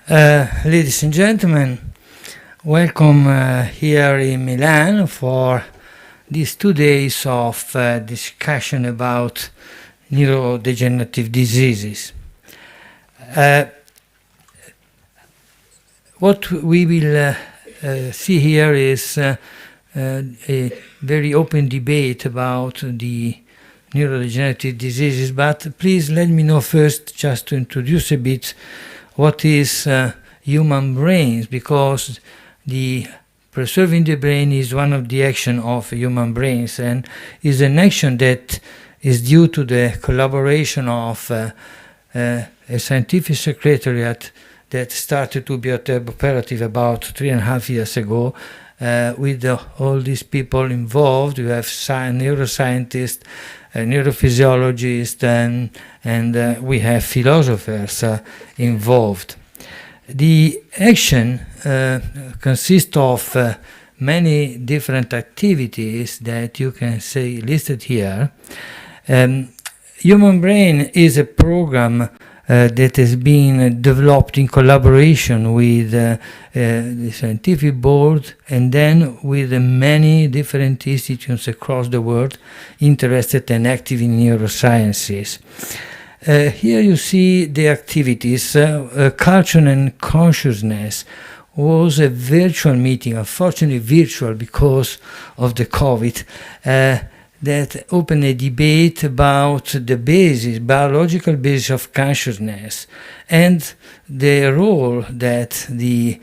Ladies and gentlemen, welcome here in Milan for these 2 days of discussion about neurodegenerative diseases. What we will see here is a very open debate about the neurodegenerative diseases, but please let me know first, just to introduce a bit, what is human brains, because the preserving the brain is one of the action of human brains, and is an action that is due to the collaboration of a scientific secretariat that started to be operative about 3.5 years ago, with all these people involved. We have neuroscientists, neurophysiologists, and we have philosophers involved. The action consists of many different activities that you can see listed here. Human Brain is a program that has been developed in collaboration with the scientific board and then with many different institutes across the world interested and active in neurosciences. Here you see the activities. Culture and Consciousness was a virtual meeting, unfortunately virtual because of the COVID, that opened a debate about the biological basis of consciousness and the role that the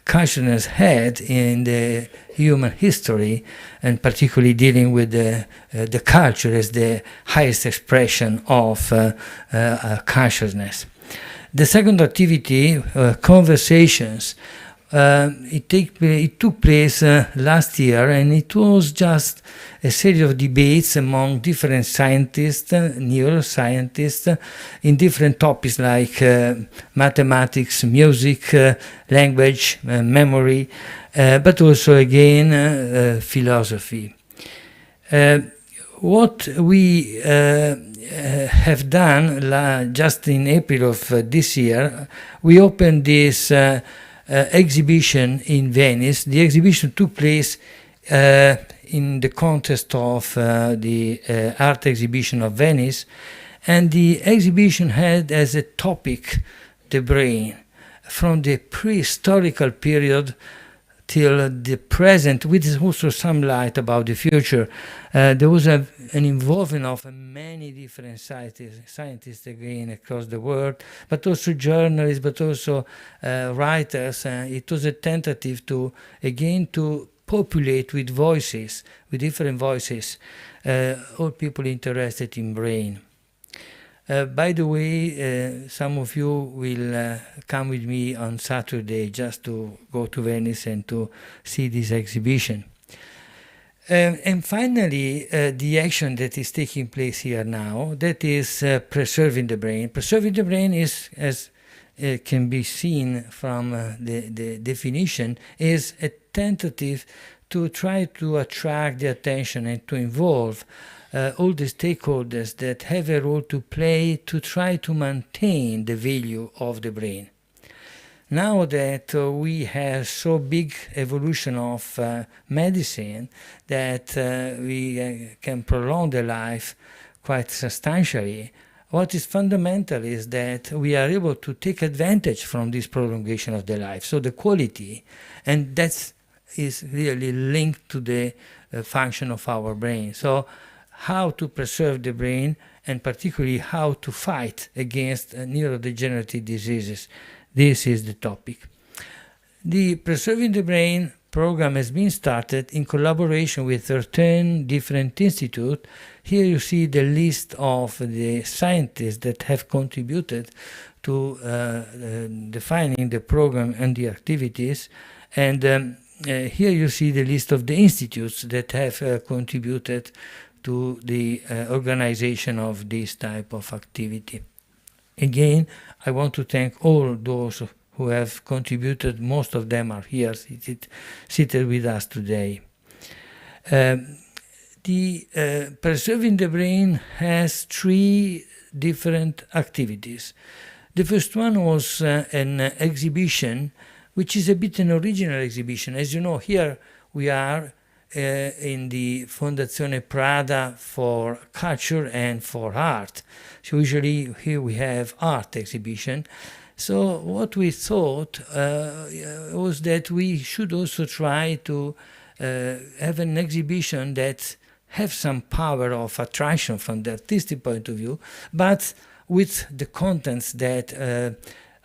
consciousness had in the human history, and particularly dealing with the culture as the highest expression of consciousness. The second activity, conversations, it took place last year, and it was just a series of debates among different scientists, neuroscientists, in different topics like mathematics, music, language, memory, but also again philosophy. What we have done just in April of this year, we opened this exhibition in Venice. The exhibition took place in the context of the art exhibition of Venice, and the exhibition had as a topic the brain, from the prehistorical period till the present, with also some light about the future. There was an involvement of many different scientists again across the world, but also journalists, but also writers. It was a tentative to populate with voices, with different voices, all people interested in brain. By the way, some of you will come with me on Saturday just to go to Venice and to see this exhibition. And finally, the action that is taking place here now, that is preserving the brain. Preserving the brain is, as can be seen from the definition, is a tentative to try to attract the attention and to involve all the stakeholders that have a role to play to try to maintain the value of the brain. Now that we have so big evolution of medicine that we can prolong the life quite substantially, what is fundamental is that we are able to take advantage from this prolongation of the life. So the quality, and that is really linked to the function of our brain. So how to preserve the brain, and particularly how to fight against neurodegenerative diseases. This is the topic. The Preserving the Brain program has been started in collaboration with 13 different institutes. Here you see the list of the scientists that have contributed to defining the program and the activities. And here you see the list of the institutes that have contributed to the organization of this type of activity. Again, I want to thank all those who have contributed. Most of them are here seated with us today. Preserving the Brain has 3 different activities. The first one was an exhibition, which is a bit an original exhibition. As you know, here we are in the Fondazione Prada for culture and for art. So usually here we have art exhibition. So what we thought was that we should also try to have an exhibition that have some power of attraction from the artistic point of view, but with the contents that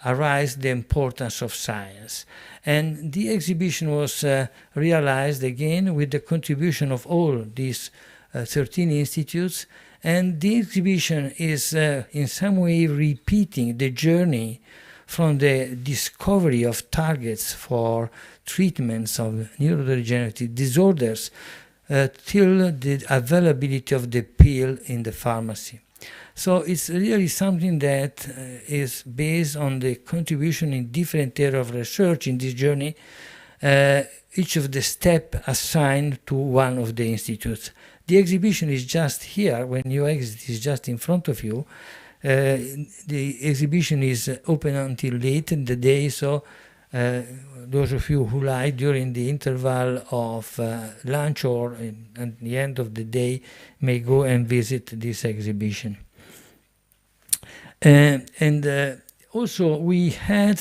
arise the importance of science. And the exhibition was realized again with the contribution of all these 13 institutes, and the exhibition is in some way repeating the journey from the discovery of targets for treatments of neurodegenerative disorders till the availability of the pill in the pharmacy. So it's really something that is based on the contribution in different areas of research in this journey, each of the steps assigned to one of the institutes. The exhibition is just here. When you exit, it's just in front of you. The exhibition is open until late in the day, so those of you who like during the interval of lunch or at the end of the day may go and visit this exhibition. And also we had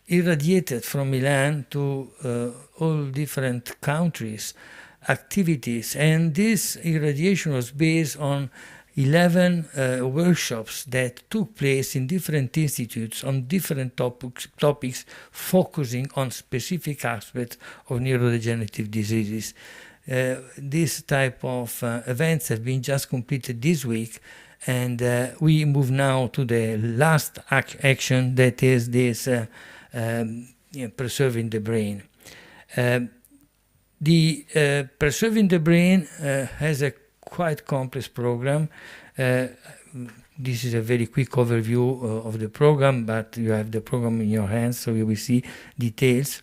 irradiated from Milan to all different countries activities, and this irradiation was based on 11 workshops that took place in different institutes on different topics focusing on specific aspects of neurodegenerative diseases. This type of events have been just completed this week, and we move now to the last action, that is this preserving the brain. The preserving the brain has a quite complex program. This is a very quick overview of the program, but you have the program in your hands, so you will see details.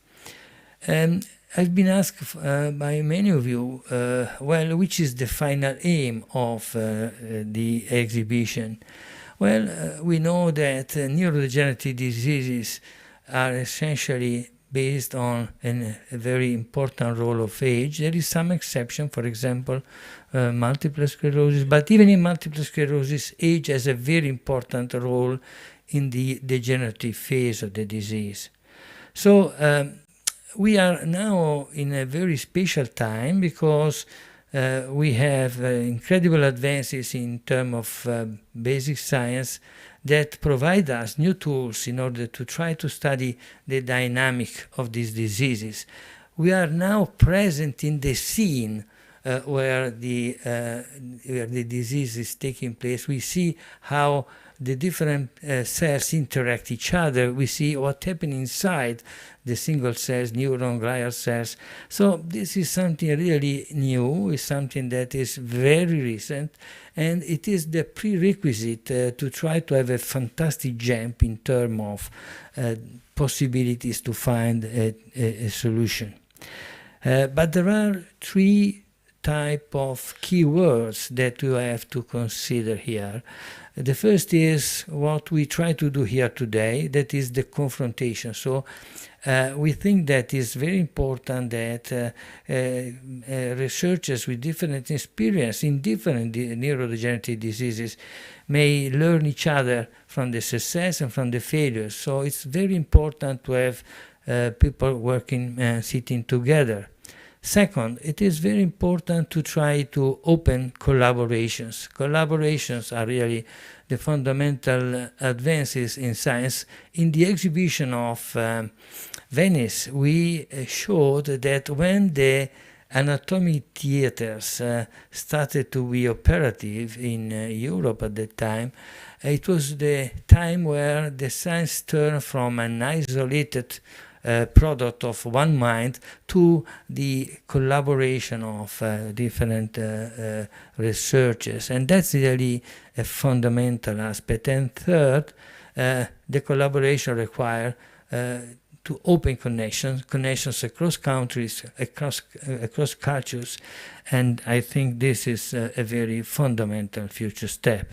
I've been asked by many of you, well, which is the final aim of the exhibition? Well, we know that neurodegenerative diseases are essentially based on a very important role of age. There is some exception, for example, multiple sclerosis, but even in multiple sclerosis, age has a very important role in the degenerative phase of the disease. So we are now in a very special time because we have incredible advances in terms of basic science that provide us new tools in order to try to study the dynamic of these diseases. We are now present in the scene where the disease is taking place. We see how the different cells interact each other. We see what happens inside the single cells, neuron, glial cells. So this is something really new, is something that is very recent, and it is the prerequisite to try to have a fantastic jump in terms of possibilities to find a solution. But there are three types of keywords that you have to consider here. The first is what we try to do here today, that is the confrontation. So we think that it's very important that researchers with different experience in different neurodegenerative diseases may learn each other from the success and from the failures. So it's very important to have people working, sitting together. Second, it is very important to try to open collaborations. Collaborations are really the fundamental advances in science. In the exhibition of Venice, we showed that when the anatomic theaters started to be operative in Europe at that time, it was the time where the science turned from an isolated product of one mind to the collaboration of different researchers, and that's really a fundamental aspect. And third, the collaboration requires to open connections across countries, across cultures, and I think this is a very fundamental future step.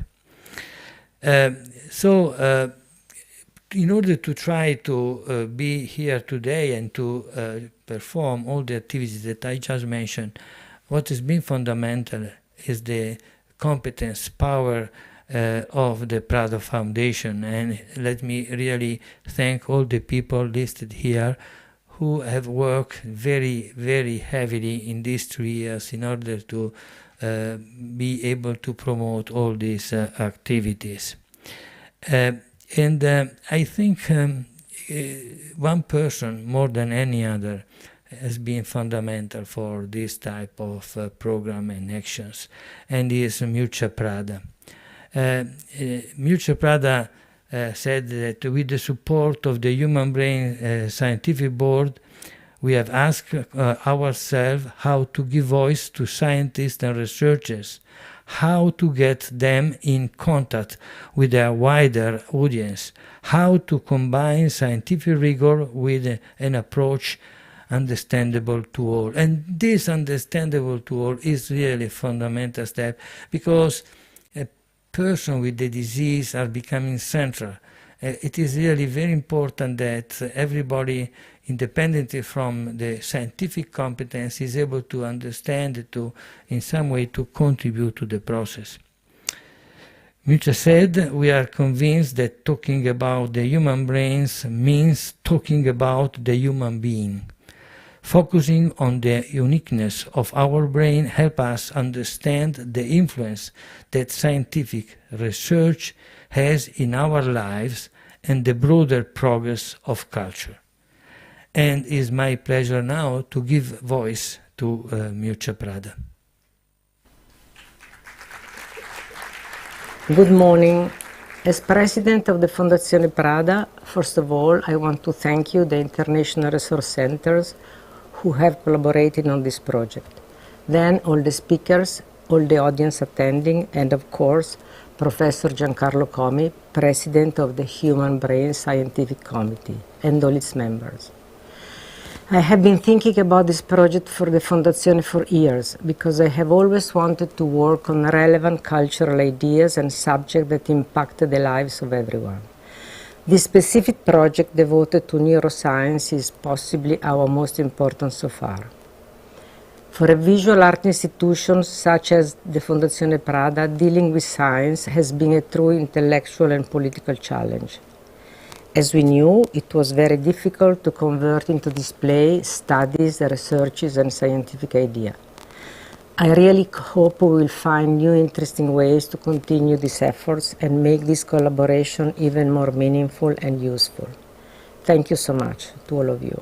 So in order to try to be here today and to perform all the activities that I just mentioned, what has been fundamental is the competence, power of the Prada Foundation. And let me really thank all the people listed here who have worked very, very heavily in these 3 years in order to be able to promote all these activities. And I think one person, more than any other, has been fundamental for this type of program and actions, and is Mircea Prada. Mircea Prada said that with the support of the Human Brain Scientific Board, we have asked ourselves how to give voice to scientists and researchers, how to get them in contact with a wider audience, how to combine scientific rigor with an approach understandable to all. And this understandable to all is really a fundamental step, because a person with the disease are becoming central. It is really very important that everybody, independently from the scientific competence, is able to understand, to in some way to contribute to the process. Mircea said, we are convinced that talking about the human brains means talking about the human being. Focusing on the uniqueness of our brain helps us understand the influence that scientific research has in our lives and the broader progress of culture. And it is my pleasure now to give voice to Mircea Prada. Good morning. As President of the Fondazione Prada, first of all, I want to thank you, the International Resource Centers, who have collaborated on this project. Then all the speakers, all the audience attending, and of course, Professor Giancarlo Comi, President of the Human Brain Scientific Committee, and all its members. I have been thinking about this project for the Fondazione for years, because I have always wanted to work on relevant cultural ideas and subjects that impact the lives of everyone. This specific project devoted to neuroscience is possibly our most important so far. For a visual art institution such as the Fondazione Prada, dealing with science has been a true intellectual and political challenge. As we knew, it was very difficult to convert into display studies, researches, and scientific ideas. I really hope we will find new interesting ways to continue these efforts and make this collaboration even more meaningful and useful. Thank you so much to all of you.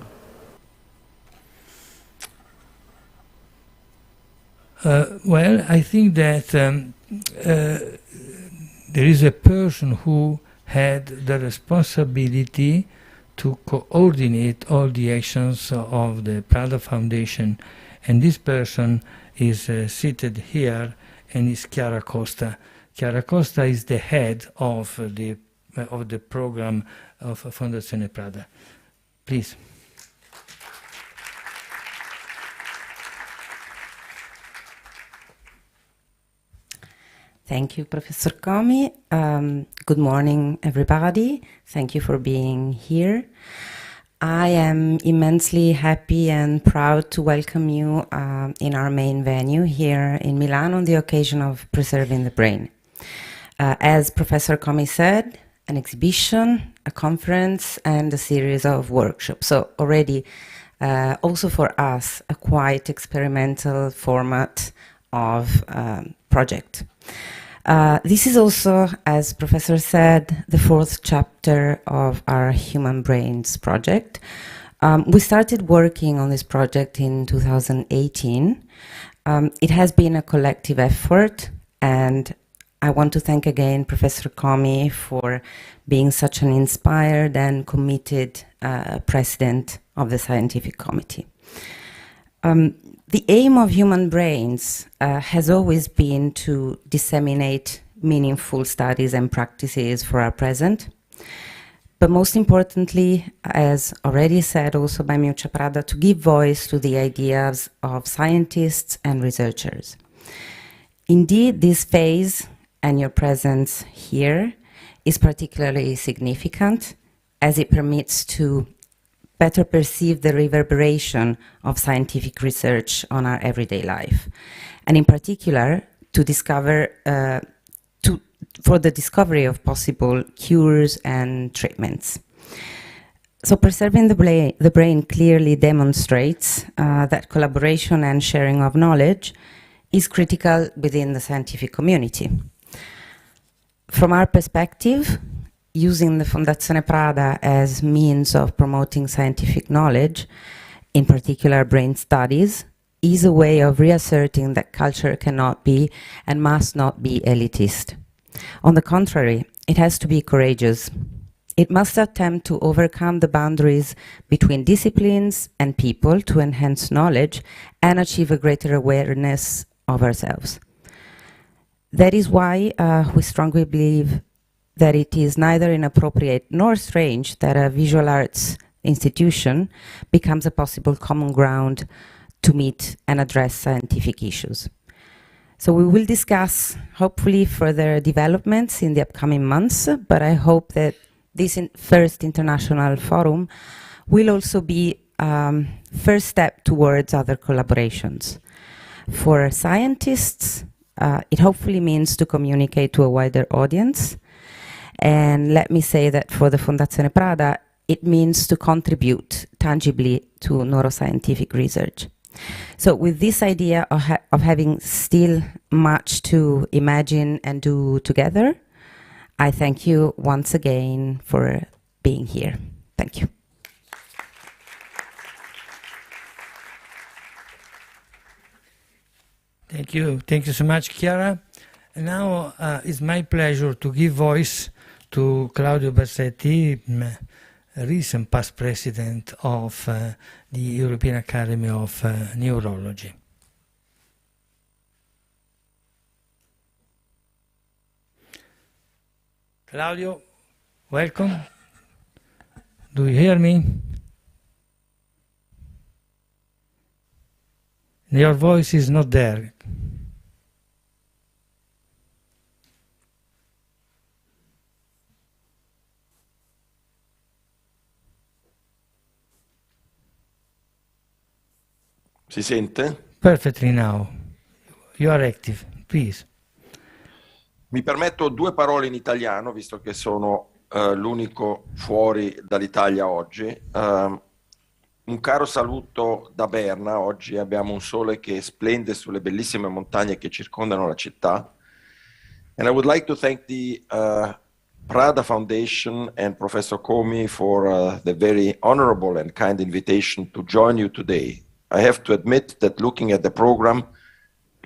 Well, I think that there is a person who had the responsibility to coordinate all the actions of the Prada Foundation, and this person is seated here, and is Chiara Costa. Chiara Costa is the head of the program of Fondazione Prada. Please. Thank you, Professor Comi. Good morning, everybody. Thank you for being here. I am immensely happy and proud to welcome you in our main venue here in Milan on the occasion of Preserving the Brain. As Professor Comi said, an exhibition, a conference, and a series of workshops. So already, also for us, a quite experimental format of project. This is also, as Professor said, the 4th chapter of our Human Brains project. We started working on this project in 2018. It has been a collective effort, and I want to thank again Professor Comi for being such an inspired and committed president of the scientific committee. The aim of Human Brains has always been to disseminate meaningful studies and practices for our present, but most importantly, as already said also by Mircea Prada, to give voice to the ideas of scientists and researchers. Indeed, this phase and your presence here is particularly significant as it permits to better perceive the reverberation of scientific research on our everyday life, and in particular to discover for the discovery of possible cures and treatments. So preserving the brain clearly demonstrates that collaboration and sharing of knowledge is critical within the scientific community. From our perspective, using the Fondazione Prada as means of promoting scientific knowledge, in particular brain studies, is a way of reasserting that culture cannot be and must not be elitist. On the contrary, it has to be courageous. It must attempt to overcome the boundaries between disciplines and people to enhance knowledge and achieve a greater awareness of ourselves. That is why we strongly believe that it is neither inappropriate nor strange that a visual arts institution becomes a possible common ground to meet and address scientific issues. So we will discuss, hopefully, further developments in the upcoming months, but I hope that this first international forum will also be first step towards other collaborations. For scientists, it hopefully means to communicate to a wider audience. And let me say that for the Fondazione Prada, it means to contribute tangibly to neuroscientific research. So with this idea of having still much to imagine and do together, I thank you once again for being here. Thank you. Thank you. Thank you so much, Chiara. And now it's my pleasure to give voice to Claudio Bassetti, recent past president of the European Academy of Neurology. Claudio, welcome. Do you hear me? Your voice is not there. Si sente? Perfectly now. You are active, please. Mi permetto 2 parole in italiano, visto che sono l'unico fuori dall'Italia oggi. Un caro saluto da Berna. Oggi abbiamo un sole che splende sulle bellissime montagne che circondano la città. And I would like to thank the Prada Foundation and Professor Comi for the very honorable and kind invitation to join you today. I have to admit that looking at the program,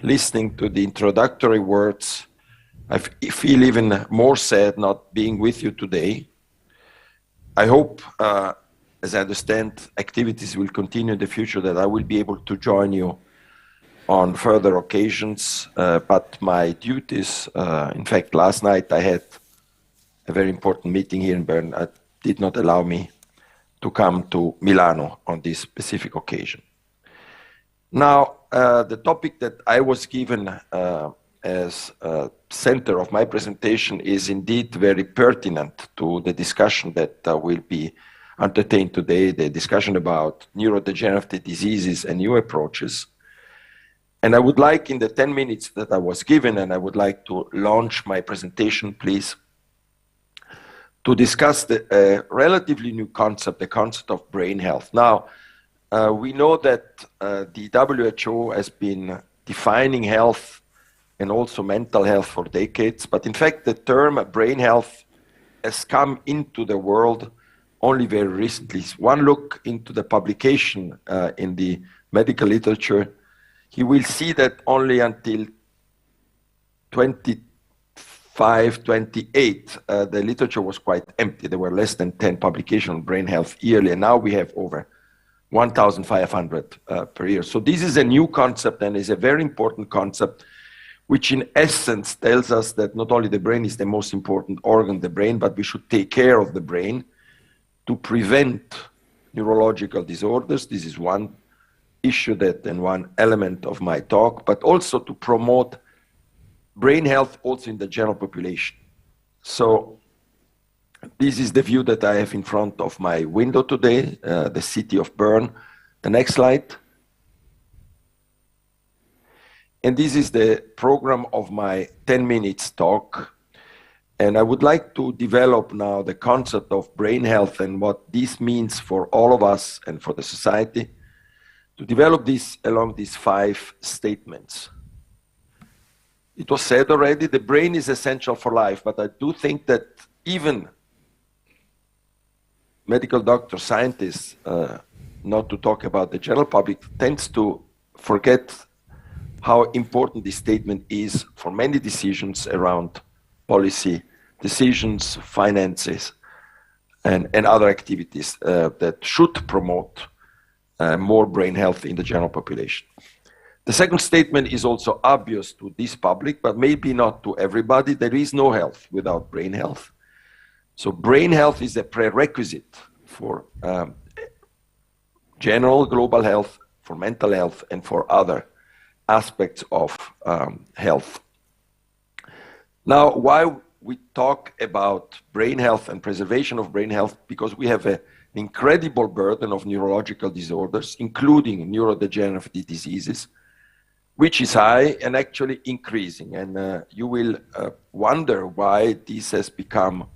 listening to the introductory words, I feel even more sad not being with you today. I hope, as I understand, activities will continue in the future, that I will be able to join you on further occasions, but my duties, in fact, last night I had a very important meeting here in Bern, did not allow me to come to Milano on this specific occasion. Now, the topic that I was given as center of my presentation is indeed very pertinent to the discussion that will be entertained today, the discussion about neurodegenerative diseases and new approaches. And I would like, in the 10 minutes that I was given, and I would like to launch my presentation, please, to discuss the relatively new concept, the concept of brain health. Now, we know that the WHO has been defining health and also mental health for decades, but in fact the term brain health has come into the world only very recently. One look into the publication in the medical literature, you will see that only until 25, 28, the literature was quite empty. There were less than 10 publications on brain health yearly, and now we have over 1,500 per year. So this is a new concept and is a very important concept, which in essence tells us that not only the brain is the most important organ, the brain, but we should take care of the brain to prevent neurological disorders. This is one issue that and one element of my talk, but also to promote brain health also in the general population. So This is the view that I have in front of my window today, the city of Bern. The next slide. And this is the program of my 10 minutes talk. And I would like to develop now the concept of brain health and what this means for all of us and for the society, to develop this along these 5 statements. It was said already, the brain is essential for life, but I do think that even medical doctors, scientists, not to talk about the general public, tends to forget how important this statement is for many decisions around policy decisions, finances, and other activities that should promote more brain health in the general population. The second statement is also obvious to this public, but maybe not to everybody. There is no health without brain health. So brain health is a prerequisite for general global health, for mental health, and for other aspects of health. Now, why we talk about brain health and preservation of brain health? Because we have an incredible burden of neurological disorders, including neurodegenerative diseases, which is high and actually increasing. And you will wonder why this has become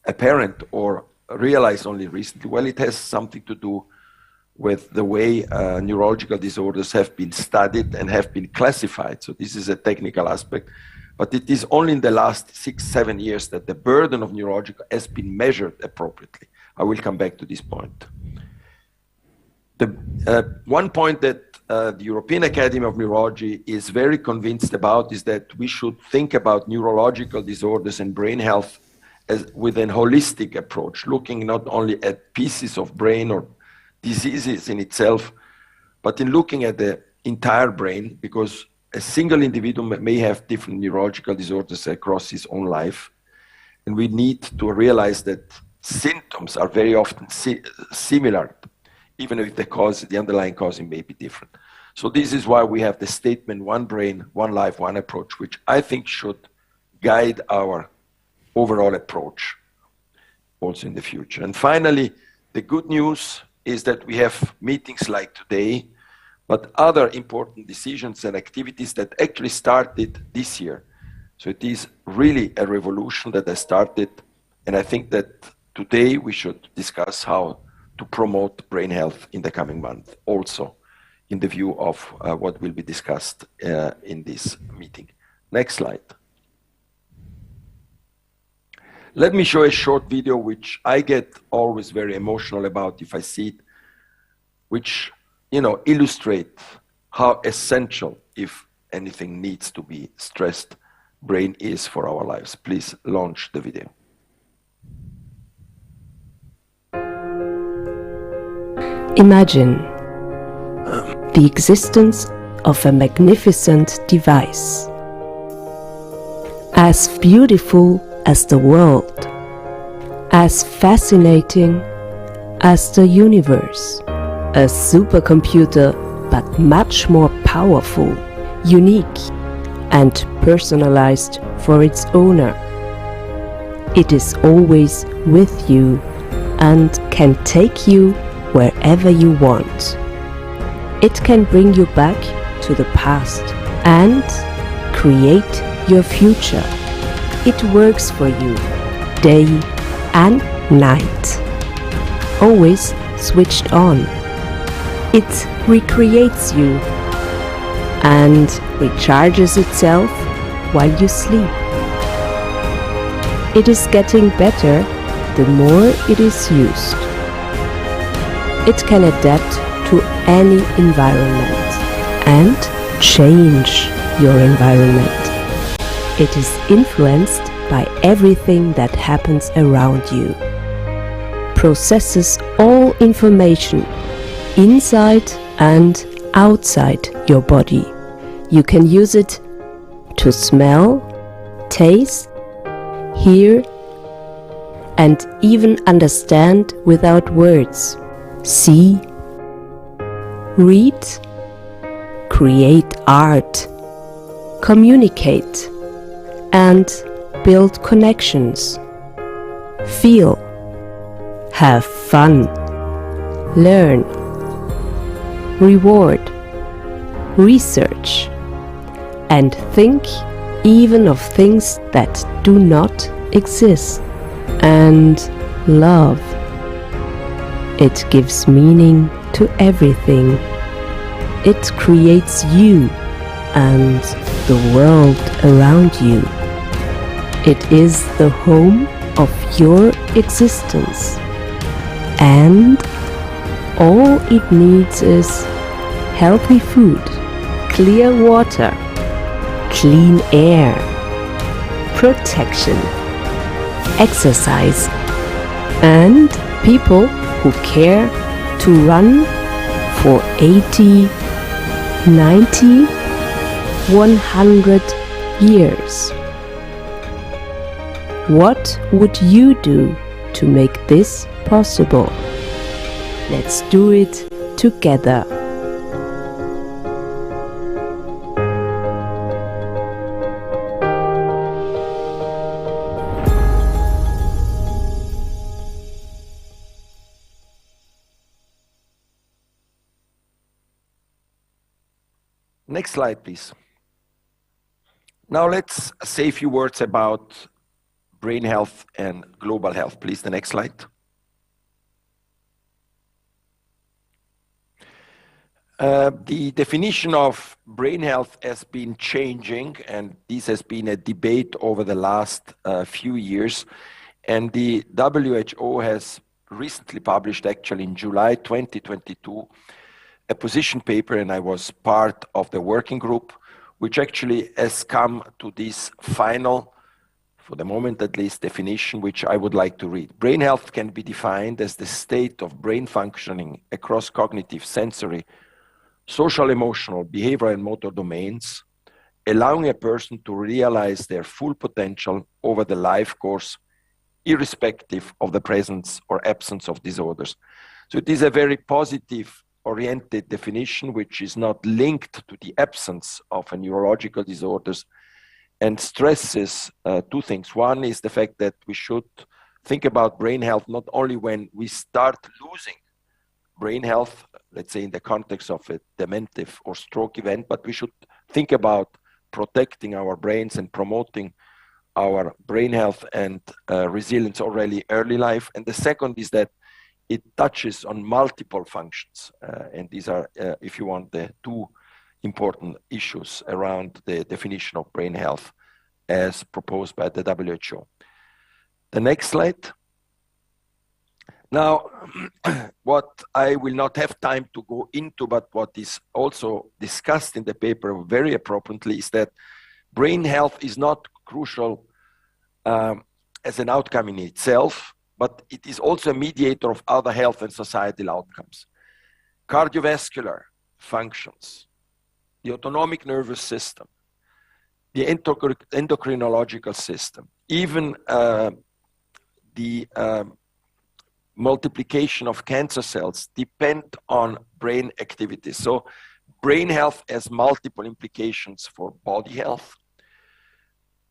apparent or realized only recently. Well, it has something to do with the way neurological disorders have been studied and have been classified. So this is a technical aspect, but it is only in the last 6-7 years that the burden of neurological has been measured appropriately. I will come back to this point. The one point that the European Academy of Neurology is very convinced about is that we should think about neurological disorders and brain health as with an holistic approach, looking not only at pieces of brain or diseases in itself, but in looking at the entire brain, because a single individual may have different neurological disorders across his own life. And we need to realize that symptoms are very often similar, even if the underlying causing may be different. So this is why we have the statement, one brain, one life, one approach, which I think should guide our overall approach also in the future. And finally, the good news is that we have meetings like today, but other important decisions and activities that actually started this year. So it is really a revolution that has started, and I think that today we should discuss how to promote brain health in the coming month, also in the view of what will be discussed in this meeting. Next slide. Let me show a short video which I get always very emotional about if I see it, which illustrate how essential, if anything needs to be stressed, brain is for our lives. Please launch the video. Imagine the existence of a magnificent device, as beautiful as the world, as fascinating as the universe, a supercomputer but much more powerful, unique and personalized for its owner. It is always with you and can take you wherever you want. It can bring you back to the past and create your future. It works for you day and night, always switched on. It recreates you and recharges itself while you sleep. It is getting better the more it is used. It can adapt to any environment and change your environment. It is influenced by everything that happens around you. Processes all information inside and outside your body. You can use it to smell, taste, hear, and even understand without words. See, read, create art, communicate, and build connections. feel, have fun, learn, reward, research, and think even of things that do not exist, and love. It gives meaning to everything. It creates you and the world around you. It is the home of your existence. And all it needs is healthy food, clear water, clean air, protection, exercise, and people who care to run for 80, 90, 100 years. What would you do to make this possible? Let's do it together. Next slide, please. Now let's say a few words about brain health and global health. Please, the next slide. The definition of brain health has been changing, and this has been a debate over the last few years. And the WHO has recently published, actually in July 2022, a position paper, and I was part of the working group, which actually has come to this final, for the moment at least, definition, which I would like to read. Brain health can be defined as the state of brain functioning across cognitive, sensory, social, emotional, behavioral, and motor domains, allowing a person to realize their full potential over the life course, irrespective of the presence or absence of disorders. So it is a very positive oriented definition, which is not linked to the absence of a neurological disorders, and stresses two things. One is the fact that we should think about brain health not only when we start losing brain health, let's say in the context of a dementive or stroke event, but we should think about protecting our brains and promoting our brain health and resilience already early life. And the second is that it touches on multiple functions. And these are, if you want, the two important issues around the definition of brain health as proposed by the WHO. The next slide. Now, what I will not have time to go into, but what is also discussed in the paper very appropriately, is that brain health is not crucial as an outcome in itself, but it is also a mediator of other health and societal outcomes. Cardiovascular functions, the autonomic nervous system, the endocrinological system, even the multiplication of cancer cells depend on brain activity. So brain health has multiple implications for body health,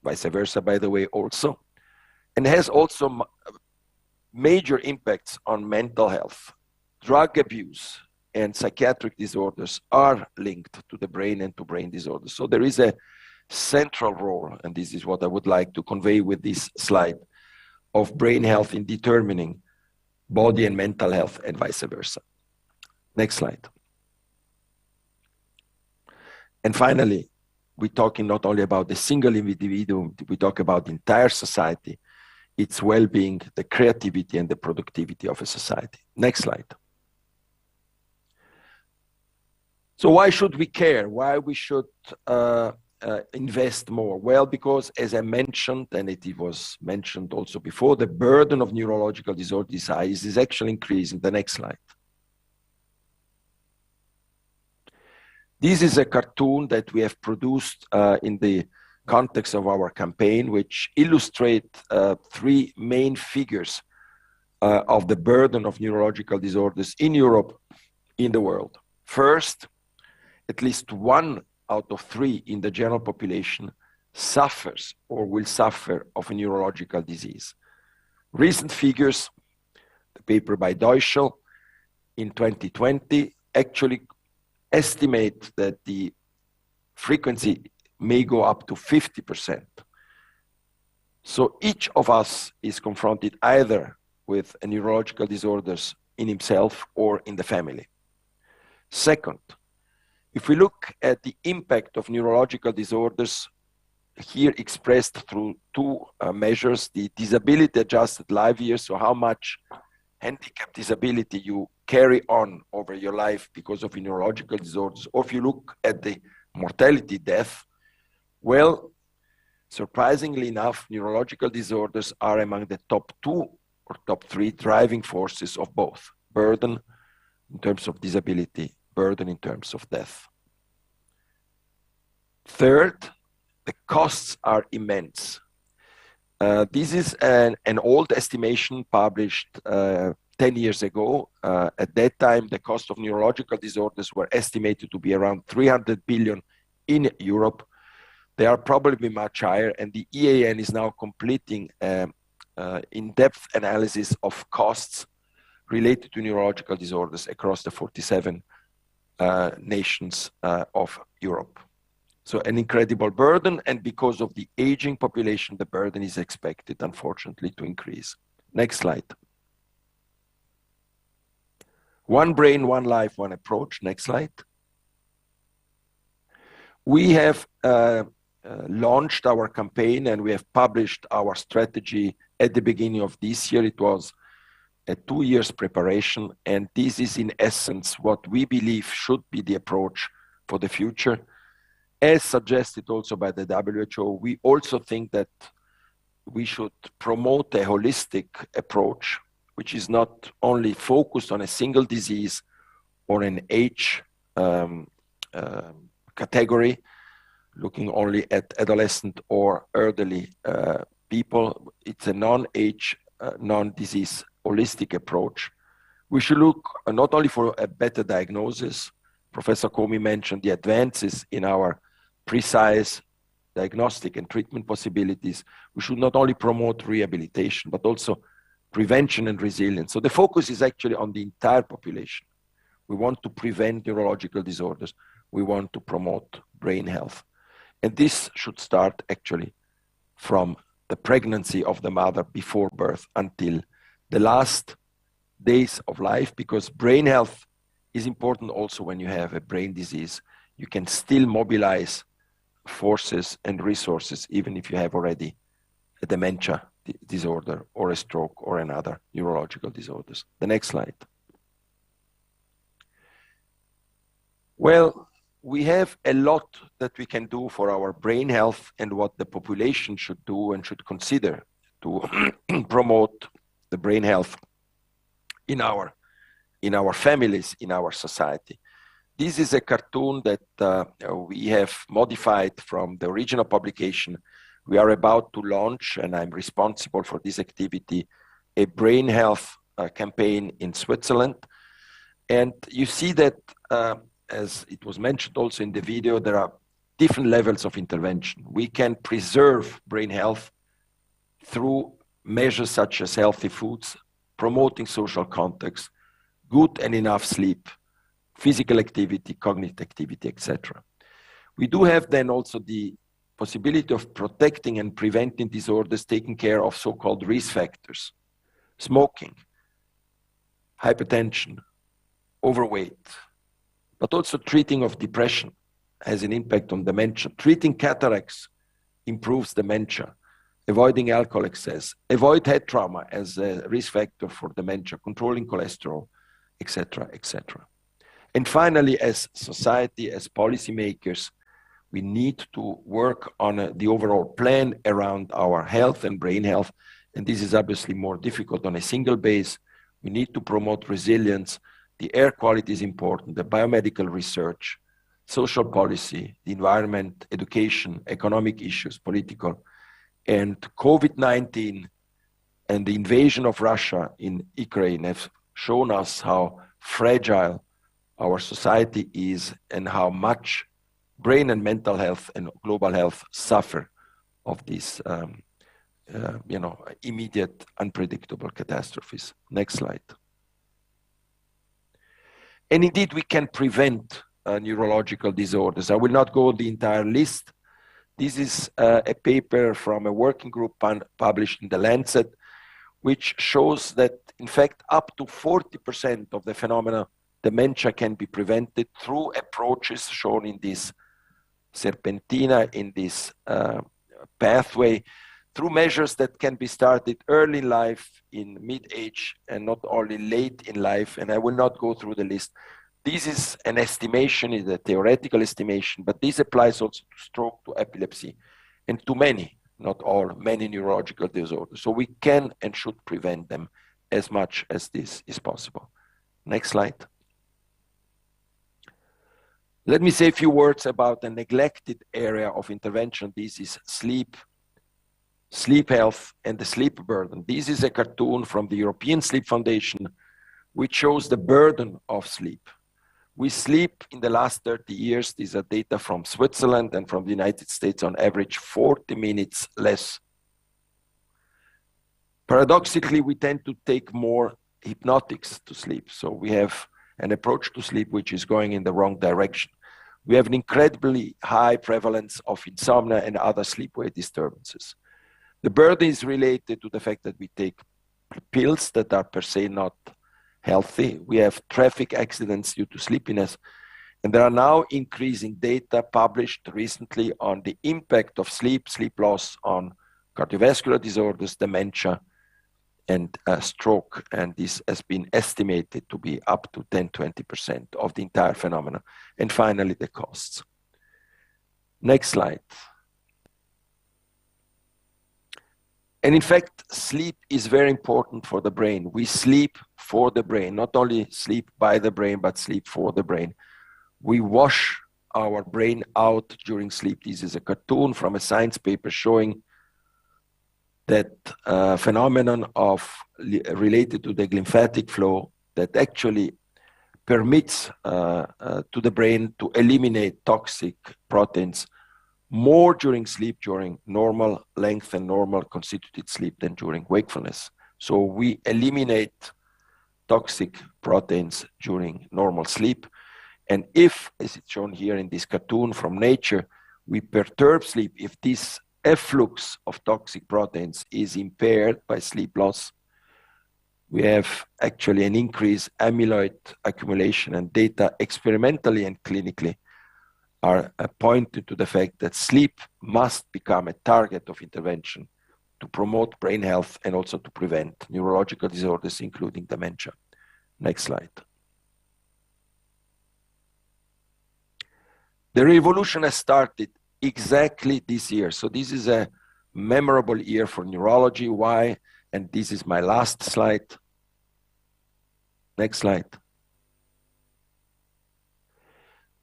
vice versa, by the way, also, and has also major impacts on mental health. Drug abuse and psychiatric disorders are linked to the brain and to brain disorders. So there is a central role, and this is what I would like to convey with this slide, of brain health in determining body and mental health and vice versa. Next slide. And finally, we're talking not only about the single individual, we talk about the entire society, its well-being, the creativity and the productivity of a society. Next slide. So why should we care? Why we should invest more? Well, because as I mentioned, and it was mentioned also before, the burden of neurological disorders is actually increasing. The next slide. This is a cartoon that we have produced in the context of our campaign, which illustrate three main figures of the burden of neurological disorders in Europe, in the world. First, at least 1 out of 3 in the general population suffers or will suffer of a neurological disease. Recent figures, the paper by Deutschel in 2020, actually estimate that the frequency may go up to 50%. So each of us is confronted either with a neurological disorders in himself or in the family. Second, if we look at the impact of neurological disorders, here expressed through two measures, the disability adjusted life years, so how much handicap disability you carry on over your life because of neurological disorders, or if you look at the mortality death, well, surprisingly enough, neurological disorders are among the top 2 or top 3 driving forces of both burden in terms of disability, burden in terms of death. Third, the costs are immense. This is an old estimation published 10 years ago. At that time, the cost of neurological disorders were estimated to be around 300 billion in Europe. They are probably much higher, and the EAN is now completing in-depth analysis of costs related to neurological disorders across the 47 nations of Europe. So an incredible burden, and because of the aging population, the burden is expected, unfortunately, to increase. Next slide. One brain, one life, one approach. Next slide. We have launched our campaign and we have published our strategy at the beginning of this year. It was a 2 years preparation, and this is in essence what we believe should be the approach for the future. As suggested also by the WHO, we also think that we should promote a holistic approach, which is not only focused on a single disease or an age category, looking only at adolescent or elderly people. It's a non-age, non-disease holistic approach. We should look not only for a better diagnosis. Professor Comi mentioned the advances in our precise diagnostic and treatment possibilities. We should not only promote rehabilitation, but also prevention and resilience. So the focus is actually on the entire population. We want to prevent neurological disorders. We want to promote brain health. And this should start actually from the pregnancy of the mother before birth until the last days of life, because brain health is important also when you have a brain disease. You can still mobilize forces and resources, even if you have already a dementia disorder or a stroke or another neurological disorders. The next slide. Well, we have a lot that we can do for our brain health and what the population should do and should consider to promote the brain health in our families, in our society. This is a cartoon that we have modified from the original publication. We are about to launch, and I'm responsible for this activity, a brain health campaign in Switzerland. And you see that, as it was mentioned also in the video, there are different levels of intervention. We can preserve brain health through measures such as healthy foods, promoting social context, good and enough sleep, physical activity, cognitive activity, etc. We do have then also the possibility of protecting and preventing disorders, taking care of so-called risk factors, smoking, hypertension, overweight, but also treating of depression has an impact on dementia. Treating cataracts improves dementia. Avoiding alcohol excess, avoid head trauma as a risk factor for dementia, controlling cholesterol, etc., etc. And finally, as society, as policymakers, we need to work on the overall plan around our health and brain health. And this is obviously more difficult on a single base. We need to promote resilience. The air quality is important, the biomedical research, social policy, the environment, education, economic issues, political. And COVID-19 and the invasion of Russia in Ukraine have shown us how fragile our society is and how much brain and mental health and global health suffer of this immediate, unpredictable catastrophes. Next slide. And indeed, we can prevent neurological disorders. I will not go the entire list. This is a paper from a working group published in The Lancet, which shows that, in fact, up to 40% of the phenomena dementia can be prevented through approaches shown in this serpentina, in this pathway, through measures that can be started early in life, in mid-age, and not only late in life. And I will not go through the list. This is an estimation, is a theoretical estimation, but this applies also to stroke, to epilepsy, and to many, not all, many neurological disorders. So we can and should prevent them as much as this is possible. Next slide. Let me say a few words about a neglected area of intervention. This is sleep health, and the sleep burden. This is a cartoon from the European Sleep Foundation, which shows the burden of sleep. We sleep in the last 30 years, these are data from Switzerland and from the United States, on average 40 minutes less. Paradoxically, we tend to take more hypnotics to sleep. So we have an approach to sleep which is going in the wrong direction. We have an incredibly high prevalence of insomnia and other sleep-wake disturbances. The burden is related to the fact that we take pills that are per se not healthy. We have traffic accidents due to sleepiness. And there are now increasing data published recently on the impact of sleep loss on cardiovascular disorders, dementia, and stroke. And this has been estimated to be up to 10-20% of the entire phenomena. And finally, the costs. Next slide. And in fact, sleep is very important for the brain. We sleep for the brain, not only sleep by the brain, but sleep for the brain. We wash our brain out during sleep. This is a cartoon from a science paper showing that phenomenon related to the lymphatic flow that actually permits to the brain to eliminate toxic proteins more during sleep, during normal length and normal constituted sleep than during wakefulness. So we eliminate toxic proteins during normal sleep. And if, as it's shown here in this cartoon from nature, we perturb sleep, if this efflux of toxic proteins is impaired by sleep loss, we have actually an increased amyloid accumulation, and data experimentally and clinically are pointing to the fact that sleep must become a target of intervention to promote brain health and also to prevent neurological disorders, including dementia. Next slide. The revolution has started exactly this year. So this is a memorable year for neurology. Why? And this is my last slide. Next slide.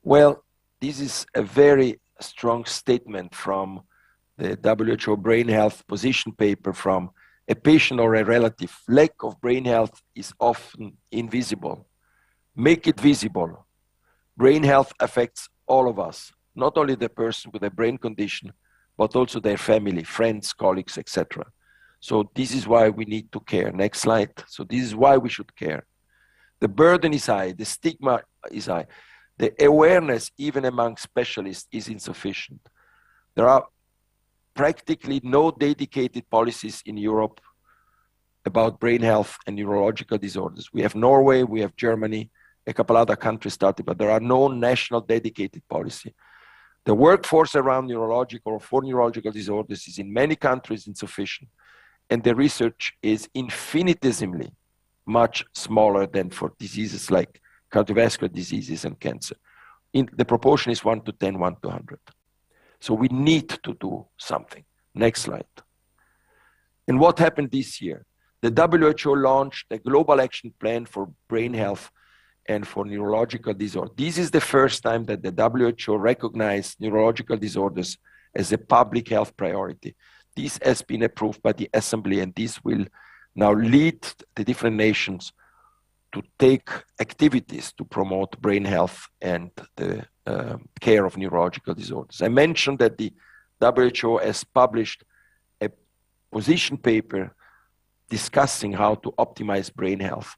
Well, this is a very strong statement from the WHO Brain Health Position paper from a patient or a relative. Lack of brain health is often invisible. Make it visible. Brain health affects all of us, not only the person with a brain condition, but also their family, friends, colleagues, etc. So this is why we need to care. Next slide. So this is why we should care. The burden is high, the stigma is high. The awareness, even among specialists, is insufficient. There are practically no dedicated policies in Europe about brain health and neurological disorders. We have Norway, we have Germany, a couple other countries started, but there are no national dedicated policy. The workforce around neurological or for neurological disorders is in many countries insufficient, and the research is infinitesimally much smaller than for diseases like cardiovascular diseases and cancer. The proportion is 1 to 10, 1 to 100. So we need to do something. Next slide. And what happened this year? The WHO launched a global action plan for brain health and for neurological disorders. This is the first time that the WHO recognized neurological disorders as a public health priority. This has been approved by the Assembly, and this will now lead the different nations to take activities to promote brain health and the care of neurological disorders. I mentioned that the WHO has published a position paper discussing how to optimize brain health.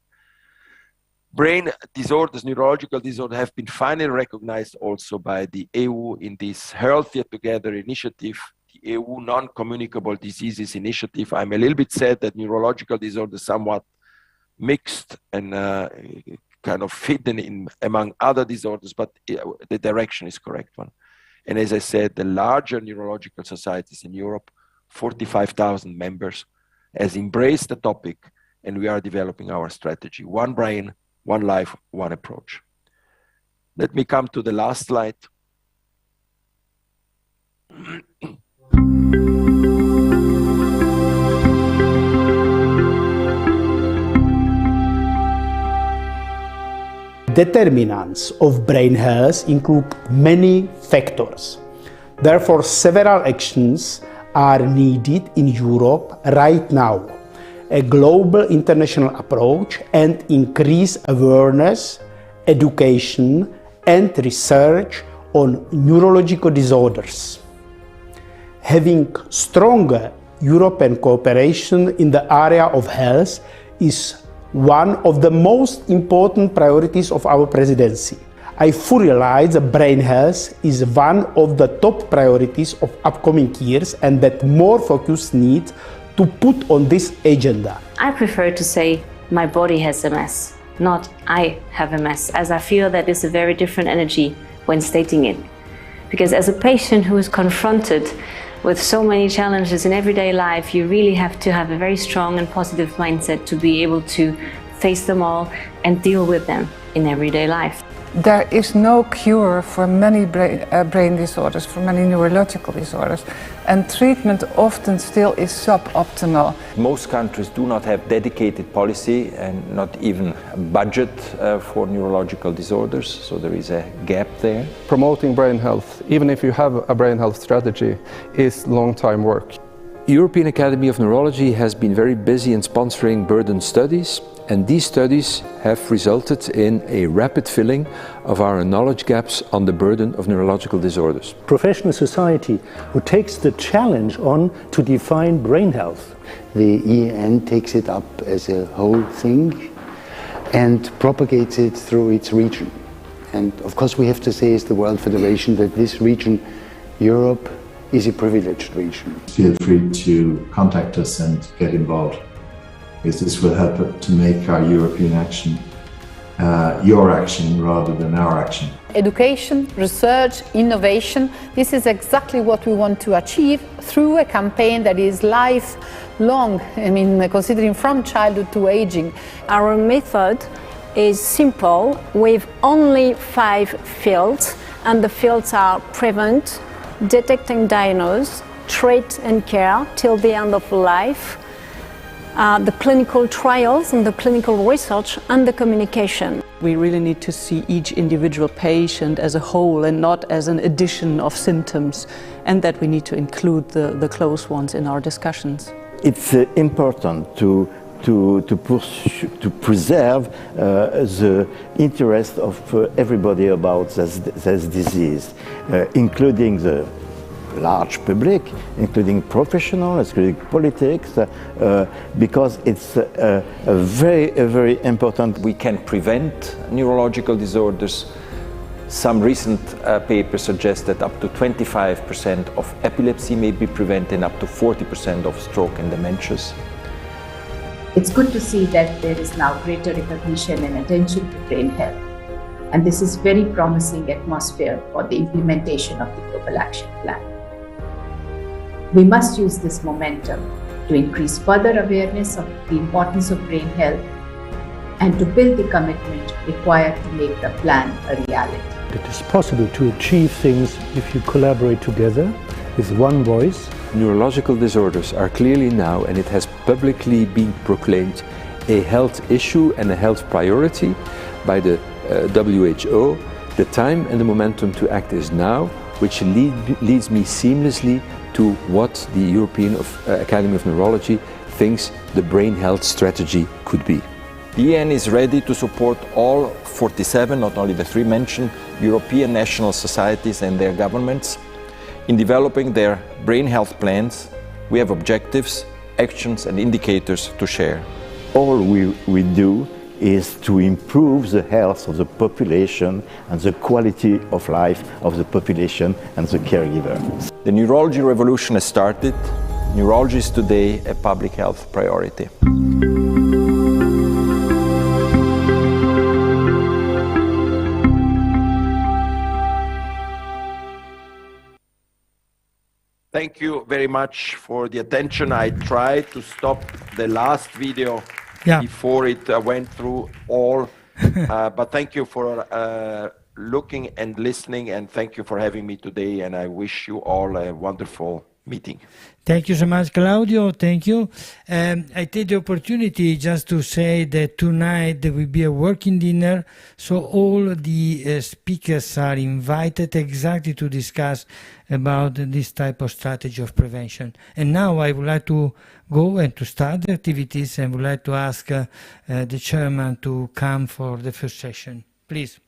Brain disorders, neurological disorders, have been finally recognized also by the EU in this Healthier Together initiative, the EU Non-Communicable Diseases Initiative. I'm a little bit sad that neurological disorders somewhat mixed and kind of hidden in among other disorders, but the direction is correct one. And as I said, the larger neurological societies in Europe, 45,000 members, has embraced the topic, and we are developing our strategy. One brain, one life, one approach. Let me come to the last slide. Determinants of brain health include many factors. Therefore, several actions are needed in Europe right now. A global international approach and increased awareness, education, and research on neurological disorders. Having stronger European cooperation in the area of health is one of the most important priorities of our presidency. I fully realize that brain health is one of the top priorities of upcoming years and that more focus needs to put on this agenda. I prefer to say my body has MS, not I have MS, as I feel that is a very different energy when stating it. Because as a patient who is confronted with so many challenges in everyday life, you really have to have a very strong and positive mindset to be able to face them all and deal with them in everyday life. There is no cure for many brain disorders, for many neurological disorders, and treatment often still is suboptimal. Most countries do not have dedicated policy and not even a budget for neurological disorders, so there is a gap there. Promoting brain health, even if you have a brain health strategy, is long-time work. European Academy of Neurology has been very busy in sponsoring burden studies, and these studies have resulted in a rapid filling of our knowledge gaps on the burden of neurological disorders. Professional society who takes the challenge on to define brain health. The EN takes it up as a whole thing and propagates it through its region. And of course we have to say as the World Federation that this region, Europe, is a privileged region. Feel free to contact us and get involved, because this will help to make our European action your action rather than our action. Education, research, innovation, this is exactly what we want to achieve through a campaign that is lifelong, considering from childhood to aging. Our method is simple with only 5 fields, and the fields are prevent, detect and diagnose, treat and care till the end of life, the clinical trials and the clinical research and the communication. We really need to see each individual patient as a whole and not as an addition of symptoms, and that we need to include the close ones in our discussions. It's important to preserve the interest of everybody about this disease, including the large public, including professionals, including politics, because it's a very important. We can prevent neurological disorders. Some recent papers suggest that up to 25% of epilepsy may be prevented and up to 40% of stroke and dementias. It's good to see that there is now greater recognition and attention to brain health. And this is very promising atmosphere for the implementation of the Global Action Plan. We must use this momentum to increase further awareness of the importance of brain health and to build the commitment required to make the plan a reality. It is possible to achieve things if you collaborate together with one voice. Neurological disorders are clearly now, and it has publicly been proclaimed, a health issue and a health priority by the WHO. The time and the momentum to act is now, which leads me seamlessly to what the European Academy of Neurology thinks the brain health strategy could be. The EN is ready to support all 47, not only the 3 mentioned, European national societies and their governments in developing their brain health plans. We have objectives actions and indicators to share. All we do is to improve the health of the population and the quality of life of the population and the caregiver. The neurology revolution has started. Neurology is today a public health priority. Thank you very much for the attention. I tried to stop the last video before it went through all, but thank you for looking and listening, and thank you for having me today, and I wish you all a wonderful meeting. Thank you so much, Claudio. Thank you. I take the opportunity just to say that tonight there will be a working dinner, so all the speakers are invited exactly to discuss about this type of strategy of prevention. And now I would like to go and to start the activities, and would like to ask the chairman to come for the first session. Please.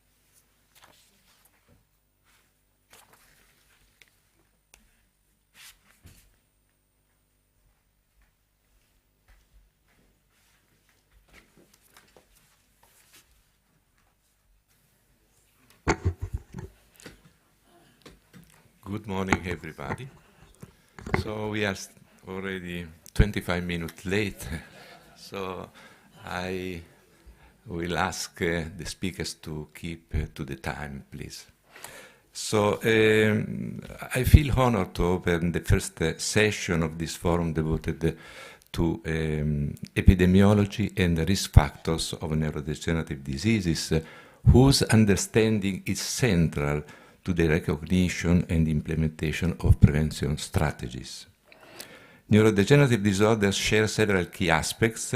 Good morning, everybody. So we are already 25 minutes late, so I will ask the speakers to keep to the time, please. So I feel honored to open the first session of this forum devoted to epidemiology and the risk factors of neurodegenerative diseases, whose understanding is central to the recognition and implementation of prevention strategies. Neurodegenerative disorders share several key aspects,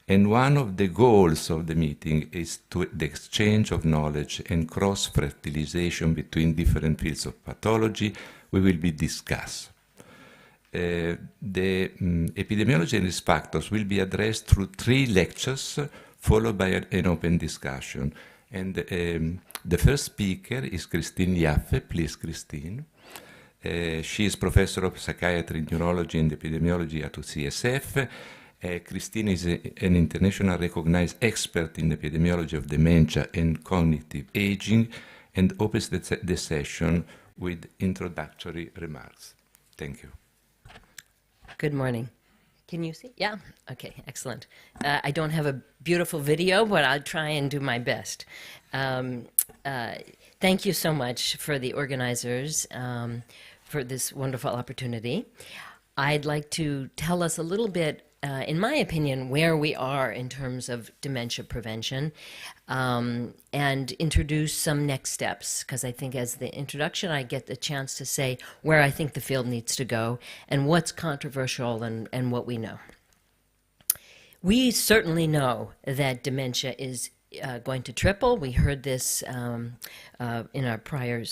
and one of the goals of the meeting is the exchange of knowledge and cross-fertilization between different fields of pathology we will be discussed. The epidemiology and risk factors will be addressed through 3 lectures, followed by an open discussion. And the first speaker is Christine Jaffe. Please, Christine. She is professor of psychiatry, neurology, and epidemiology at UCSF. Christine is an internationally recognized expert in epidemiology of dementia and cognitive aging, and opens the session with introductory remarks. Thank you. Good morning. Can you see? Yeah? Okay, excellent. I don't have a beautiful video, but I'll try and do my best. Thank you so much for the organizers for this wonderful opportunity. I'd like to tell us a little bit, in my opinion, where we are in terms of dementia prevention, and introduce some next steps, because I think as the introduction I get the chance to say where I think the field needs to go and what's controversial and what we know. We certainly know that dementia is going to triple. We heard this in our prior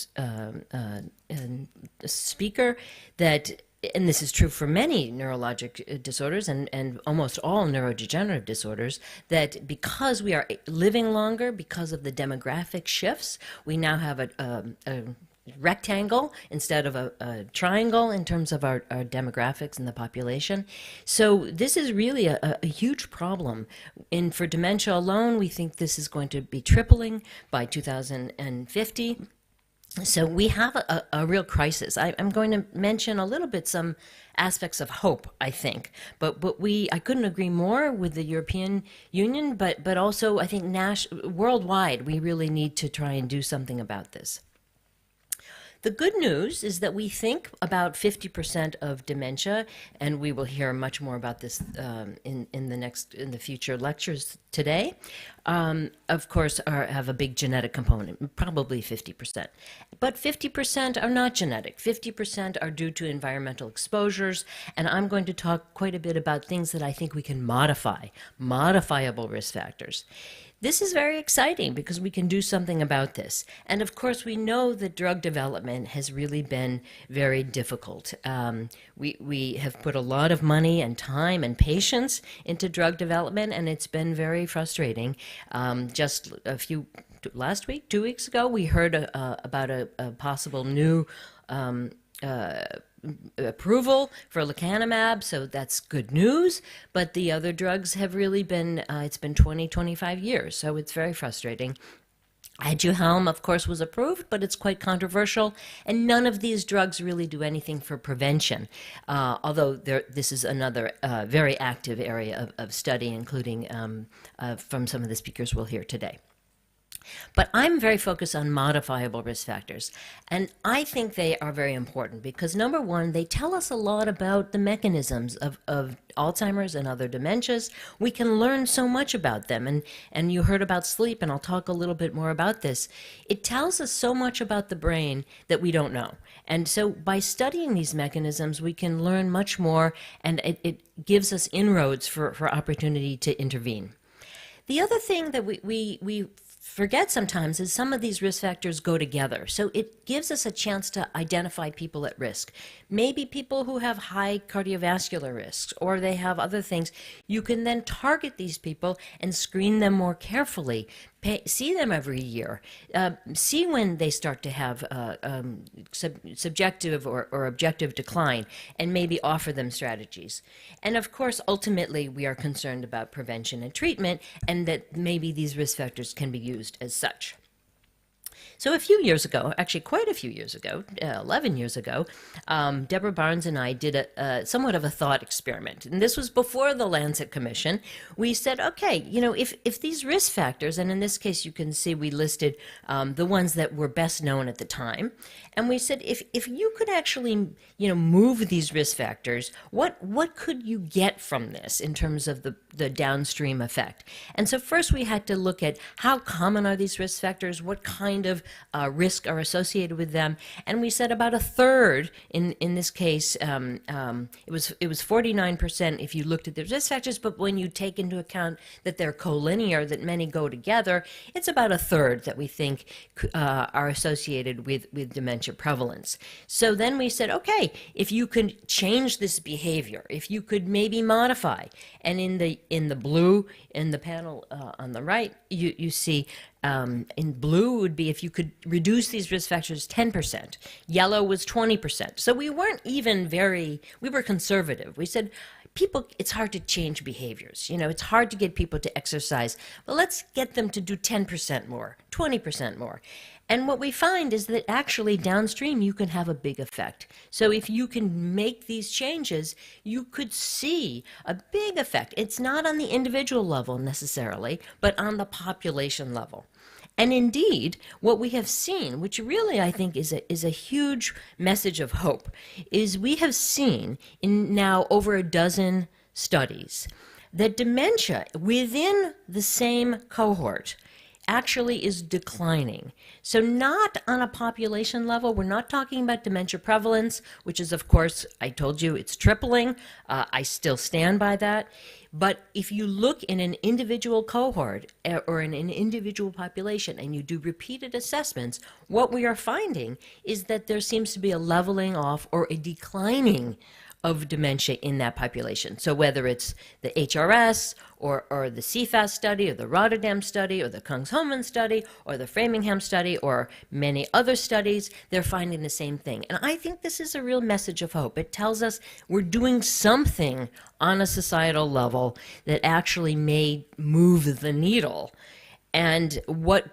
speaker, that, and this is true for many neurologic disorders and almost all neurodegenerative disorders, that because we are living longer, because of the demographic shifts, we now have a rectangle instead of a triangle in terms of our demographics in the population. So this is really a huge problem. And for dementia alone, we think this is going to be tripling by 2050. So we have a real crisis. I'm going to mention a little bit some aspects of hope, I think. But I couldn't agree more with the European Union, but also I think worldwide we really need to try and do something about this. The good news is that we think about 50% of dementia, and we will hear much more about this in the future lectures today. Of course, have a big genetic component, probably 50%. But 50% are not genetic. 50% are due to environmental exposures, and I'm going to talk quite a bit about things that I think we can modify, modifiable risk factors. This is very exciting because we can do something about this. And of course, we know that drug development has really been very difficult. We have put a lot of money and time and patience into drug development, and it's been very frustrating. Just last week, 2 weeks ago, we heard about a possible new approval for lecanemab, so that's good news. But the other drugs have really been, it's been 20, 25 years, so it's very frustrating. Aduhelm, of course, was approved, but it's quite controversial, and none of these drugs really do anything for prevention, although this is another very active area of study, including from some of the speakers we'll hear today. But I'm very focused on modifiable risk factors, and I think they are very important because, number one, they tell us a lot about the mechanisms of Alzheimer's and other dementias. We can learn so much about them, and you heard about sleep, and I'll talk a little bit more about this. It tells us so much about the brain that we don't know, and so by studying these mechanisms, we can learn much more, and it gives us inroads for opportunity to intervene. The other thing that we forget sometimes is some of these risk factors go together. So it gives us a chance to identify people at risk. Maybe people who have high cardiovascular risks, or they have other things. You can then target these people and screen them more carefully. See them every year. See when they start to have subjective or objective decline, and maybe offer them strategies. And of course, ultimately, we are concerned about prevention and treatment, and that maybe these risk factors can be used as such. So a few years ago, actually quite a few years ago, 11 years ago, Deborah Barnes and I did a somewhat of a thought experiment. And this was before the Lancet Commission. We said, okay, you know, if these risk factors, and in this case you can see we listed the ones that were best known at the time, and we said if you could actually, you know, move these risk factors, what could you get from this in terms of the downstream effect? And so first we had to look at how common are these risk factors, what kind of risk are associated with them, and we said about a third in this case. It was 49% if you looked at the risk factors, but when you take into account that they're collinear, that many go together, it's about a third that we think are associated with dementia prevalence. So then we said, okay, if you could change this behavior, if you could maybe modify, and in the blue in the panel on the right, you see. In blue would be if you could reduce these risk factors 10%. Yellow was 20%. So we weren't even we were conservative. We said, people, it's hard to change behaviors. You know, it's hard to get people to exercise. Well, let's get them to do 10% more, 20% more. And what we find is that actually downstream you can have a big effect. So if you can make these changes, you could see a big effect. It's not on the individual level necessarily, but on the population level. And indeed, what we have seen, which really I think is a huge message of hope, is we have seen in now over a dozen studies that dementia within the same cohort actually is declining. So not on a population level. We're not talking about dementia prevalence, which is, of course, I told you it's tripling. I still stand by that. But if you look in an individual cohort or in an individual population and you do repeated assessments, what we are finding is that there seems to be a leveling off or a declining of dementia in that population. So whether it's the HRS or the CFAS study or the Rotterdam study or the Kungsholmen study or the Framingham study or many other studies, they're finding the same thing. And I think this is a real message of hope. It tells us we're doing something on a societal level that actually may move the needle. And what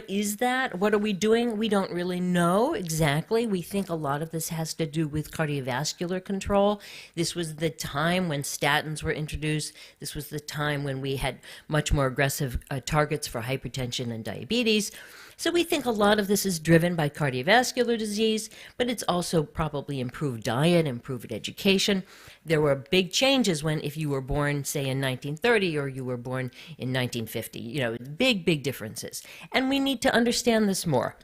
is that? What are we doing? We don't really know exactly. We think a lot of this has to do with cardiovascular control. This was the time when statins were introduced. This was the time when we had much more aggressive targets for hypertension and diabetes. So we think a lot of this is driven by cardiovascular disease, but it's also probably improved diet, improved education. There were big changes when, if you were born, say, in 1930 or you were born in 1950, you know, big differences. And we need to understand this more.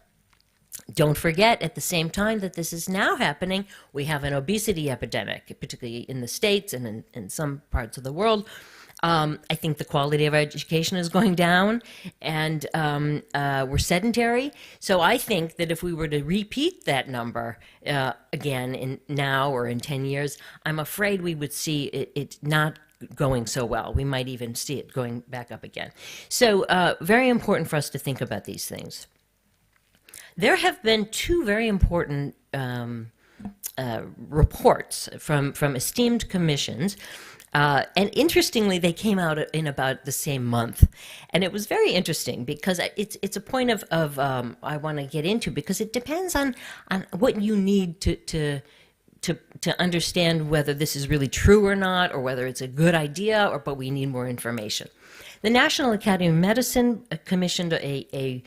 Don't forget, at the same time that this is now happening, we have an obesity epidemic, particularly in the States and in some parts of the world. I think the quality of our education is going down, and we're sedentary. So I think that if we were to repeat that number again in now or in 10 years, I'm afraid we would see it not going so well. We might even see it going back up again. So very important for us to think about these things. There have been two very important reports from esteemed commissions. And interestingly, they came out in about the same month. And it was very interesting because it's a point of I want to get into, because it depends on what you need to understand whether this is really true or not, or whether it's a good idea, but we need more information. The National Academy of Medicine commissioned a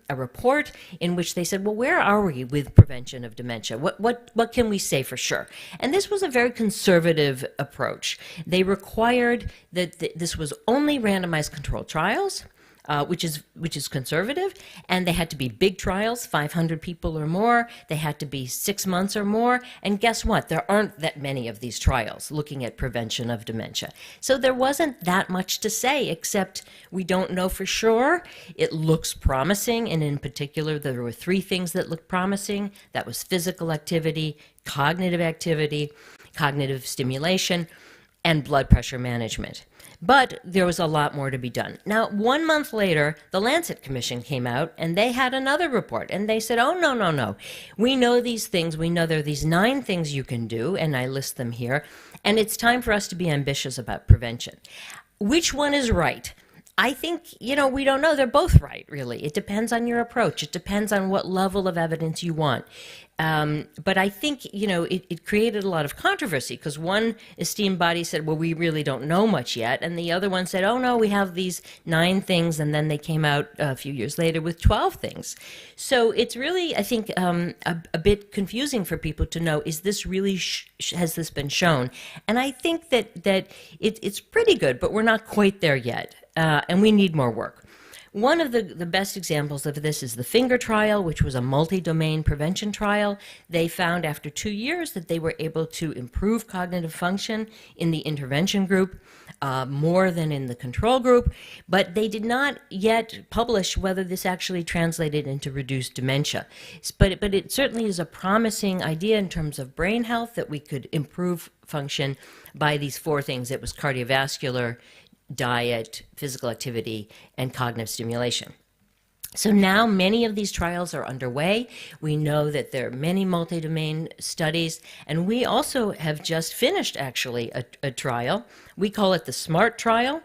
report in which they said, well, where are we with prevention of dementia? What can we say for sure? And this was a very conservative approach. They required that this was only randomized controlled trials, which is conservative, and they had to be big trials, 500 people or more. They had to be 6 months or more. And guess what? There aren't that many of these trials looking at prevention of dementia. So there wasn't that much to say, except we don't know for sure. It looks promising, and in particular, there were 3 things that looked promising. That was physical activity, cognitive stimulation, and blood pressure management. But there was a lot more to be done. Now, 1 month later, the Lancet Commission came out, and they had another report. And they said, oh, no. We know these things. We know there are these 9 things you can do, and I list them here. And it's time for us to be ambitious about prevention. Which one is right? I think, we don't know. They're both right, really. It depends on your approach. It depends on what level of evidence you want. But I think, it created a lot of controversy, because one esteemed body said, well, we really don't know much yet. And the other one said, oh, no, we have these 9 things. And then they came out a few years later with 12 things. So it's really, I think, a bit confusing for people to know, is this really, has this been shown? And I think that it's pretty good, but we're not quite there yet. And we need more work. One of the best examples of this is the FINGER trial, which was a multi-domain prevention trial. They found after 2 years that they were able to improve cognitive function in the intervention group more than in the control group, but they did not yet publish whether this actually translated into reduced dementia. But it certainly is a promising idea in terms of brain health, that we could improve function by these 4 things. It was cardiovascular, diet, physical activity, and cognitive stimulation. So now many of these trials are underway. We know that there are many multi-domain studies, and we also have just finished, actually, a trial. We call it the SMART trial.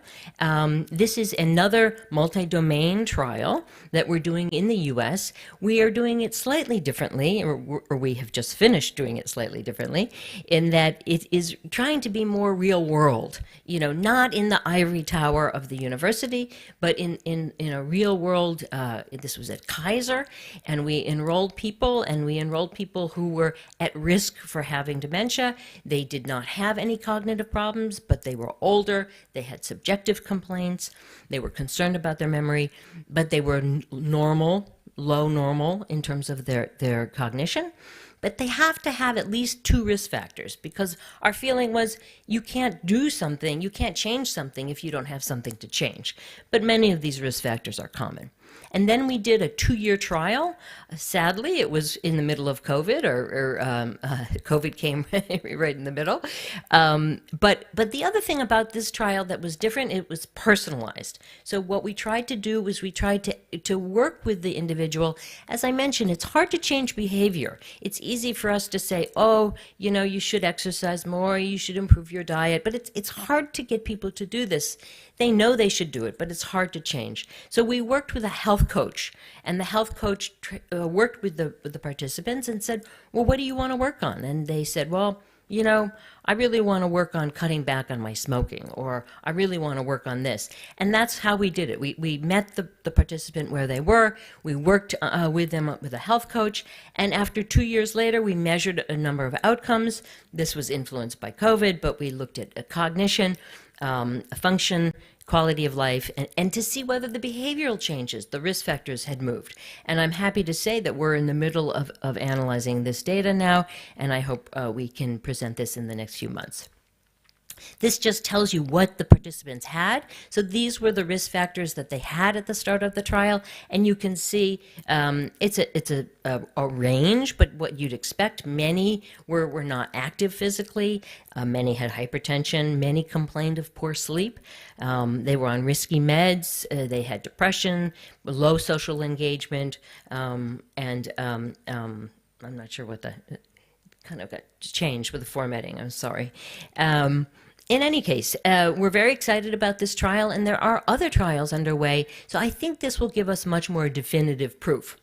This is another multi-domain trial that we're doing in the US. We are doing it slightly differently, or we have just finished doing it slightly differently, in that it is trying to be more real world, not in the ivory tower of the university, but in a real world. This was at Kaiser, and we enrolled people who were at risk for having dementia. They did not have any cognitive problems, but they were older, they had subjective complaints, they were concerned about their memory, but they were normal, low normal in terms of their cognition. But they have to have at least 2 risk factors, because our feeling was you can't do something, you can't change something if you don't have something to change. But many of these risk factors are common. And then we did a 2-year trial. Sadly, it was in the middle of COVID, or COVID came right in the middle. But the other thing about this trial that was different, it was personalized. So what we tried to do was we tried to work with the individual. As I mentioned, it's hard to change behavior. It's easy for us to say, oh, you should exercise more, you should improve your diet. But it's hard to get people to do this. They know they should do it, but it's hard to change. So we worked with a health coach, and the health coach worked with the participants and said, well, what do you want to work on? And they said, well, I really want to work on cutting back on my smoking, or I really want to work on this. And that's how we did it. We met the participant where they were. We worked with them with a health coach. And after 2 years later, we measured a number of outcomes. This was influenced by COVID, but we looked at cognition, function, quality of life, and to see whether the behavioral changes, the risk factors, had moved. And I'm happy to say that we're in the middle of analyzing this data now, and I hope we can present this in the next few months. This just tells you what the participants had. So these were the risk factors that they had at the start of the trial, and you can see it's a range, but what you'd expect. Many were not active physically. Many had hypertension. Many complained of poor sleep. They were on risky meds. They had depression, low social engagement, and I'm not sure what the kind of got changed with the formatting. I'm sorry. In any case, we're very excited about this trial, and there are other trials underway. So I think this will give us much more definitive proof.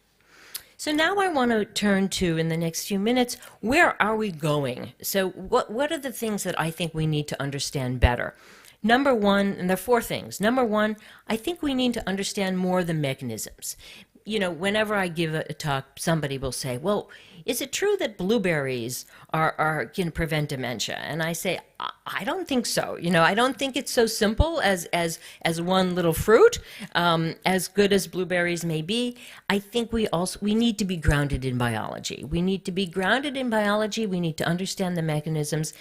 So now I want to turn to, in the next few minutes, where are we going? So what are the things that I think we need to understand better? Number one, and there are four things. Number one, I think we need to understand more the mechanisms. You know, whenever I give a talk, somebody will say, well, is it true that blueberries can prevent dementia? And I say, I don't think so. You know, I don't think it's so simple as one little fruit, as good as blueberries may be. I think we need to be grounded in biology. We need to be grounded in biology. We need to understand the mechanisms.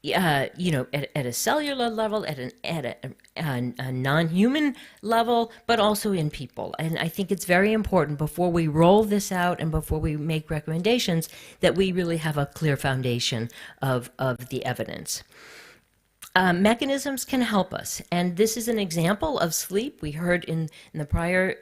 You know, at a cellular level, at a non-human level, but also in people. And I think it's very important before we roll this out and before we make recommendations that we really have a clear foundation of the evidence. Mechanisms can help us, and this is an example of sleep. We heard in the prior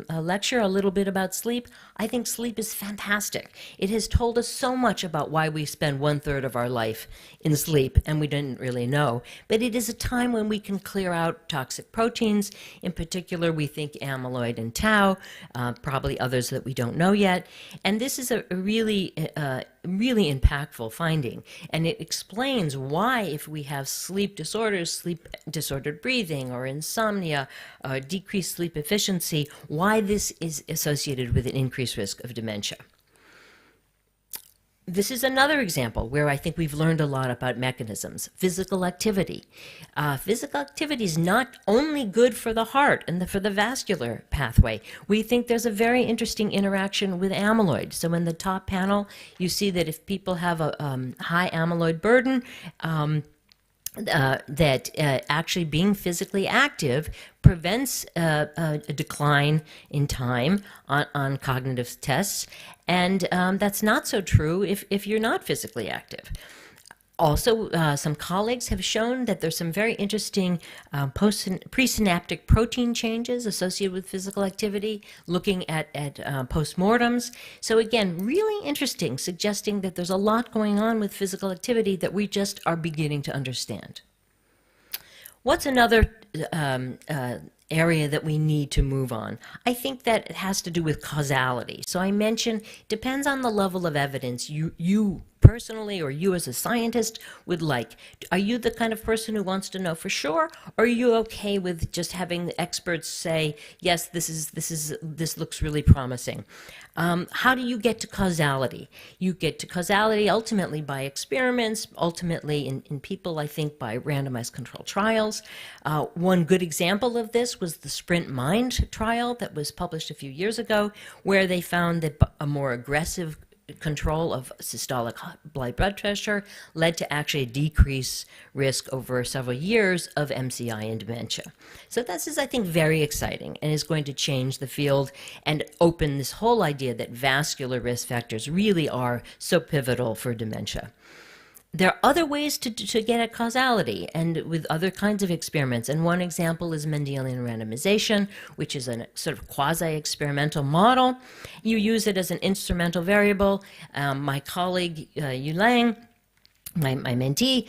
lecture a little bit about sleep. I think sleep is fantastic. It has told us so much about why we spend 1/3 of our life in sleep, and we didn't really know. But it is a time when we can clear out toxic proteins. In particular, we think amyloid and tau, probably others that we don't know yet. And this is a really impactful finding, and it explains why, if we have sleep disorders, sleep disordered breathing, or insomnia, decreased sleep efficiency, why this is associated with an increased risk of dementia. This is another example where I think we've learned a lot about mechanisms. Physical activity. Physical activity is not only good for the heart and for the vascular pathway. We think there's a very interesting interaction with amyloid. So in the top panel, you see that if people have a high amyloid burden, that actually being physically active prevents a decline in time on cognitive tests, and that's not so true if you're not physically active. Also, some colleagues have shown that there's some very interesting presynaptic protein changes associated with physical activity, looking at postmortems. So again, really interesting, suggesting that there's a lot going on with physical activity that we just are beginning to understand. What's another area that we need to move on? I think that it has to do with causality. So I mentioned, depends on the level of evidence you personally, or you as a scientist, would like. Are you the kind of person who wants to know for sure, or are you okay with just having the experts say, yes, this looks really promising? How do you get to causality? You get to causality ultimately by experiments, ultimately in people, I think, by randomized controlled trials. One good example of this was the Sprint Mind trial that was published a few years ago, where they found that a more aggressive control of systolic blood pressure led to actually a decreased risk over several years of MCI and dementia. So this is, I think, very exciting and is going to change the field and open this whole idea that vascular risk factors really are so pivotal for dementia. There are other ways to get at causality, and with other kinds of experiments. And one example is Mendelian randomization, which is a sort of quasi-experimental model. You use it as an instrumental variable. My colleague, Yu Lang, my mentee,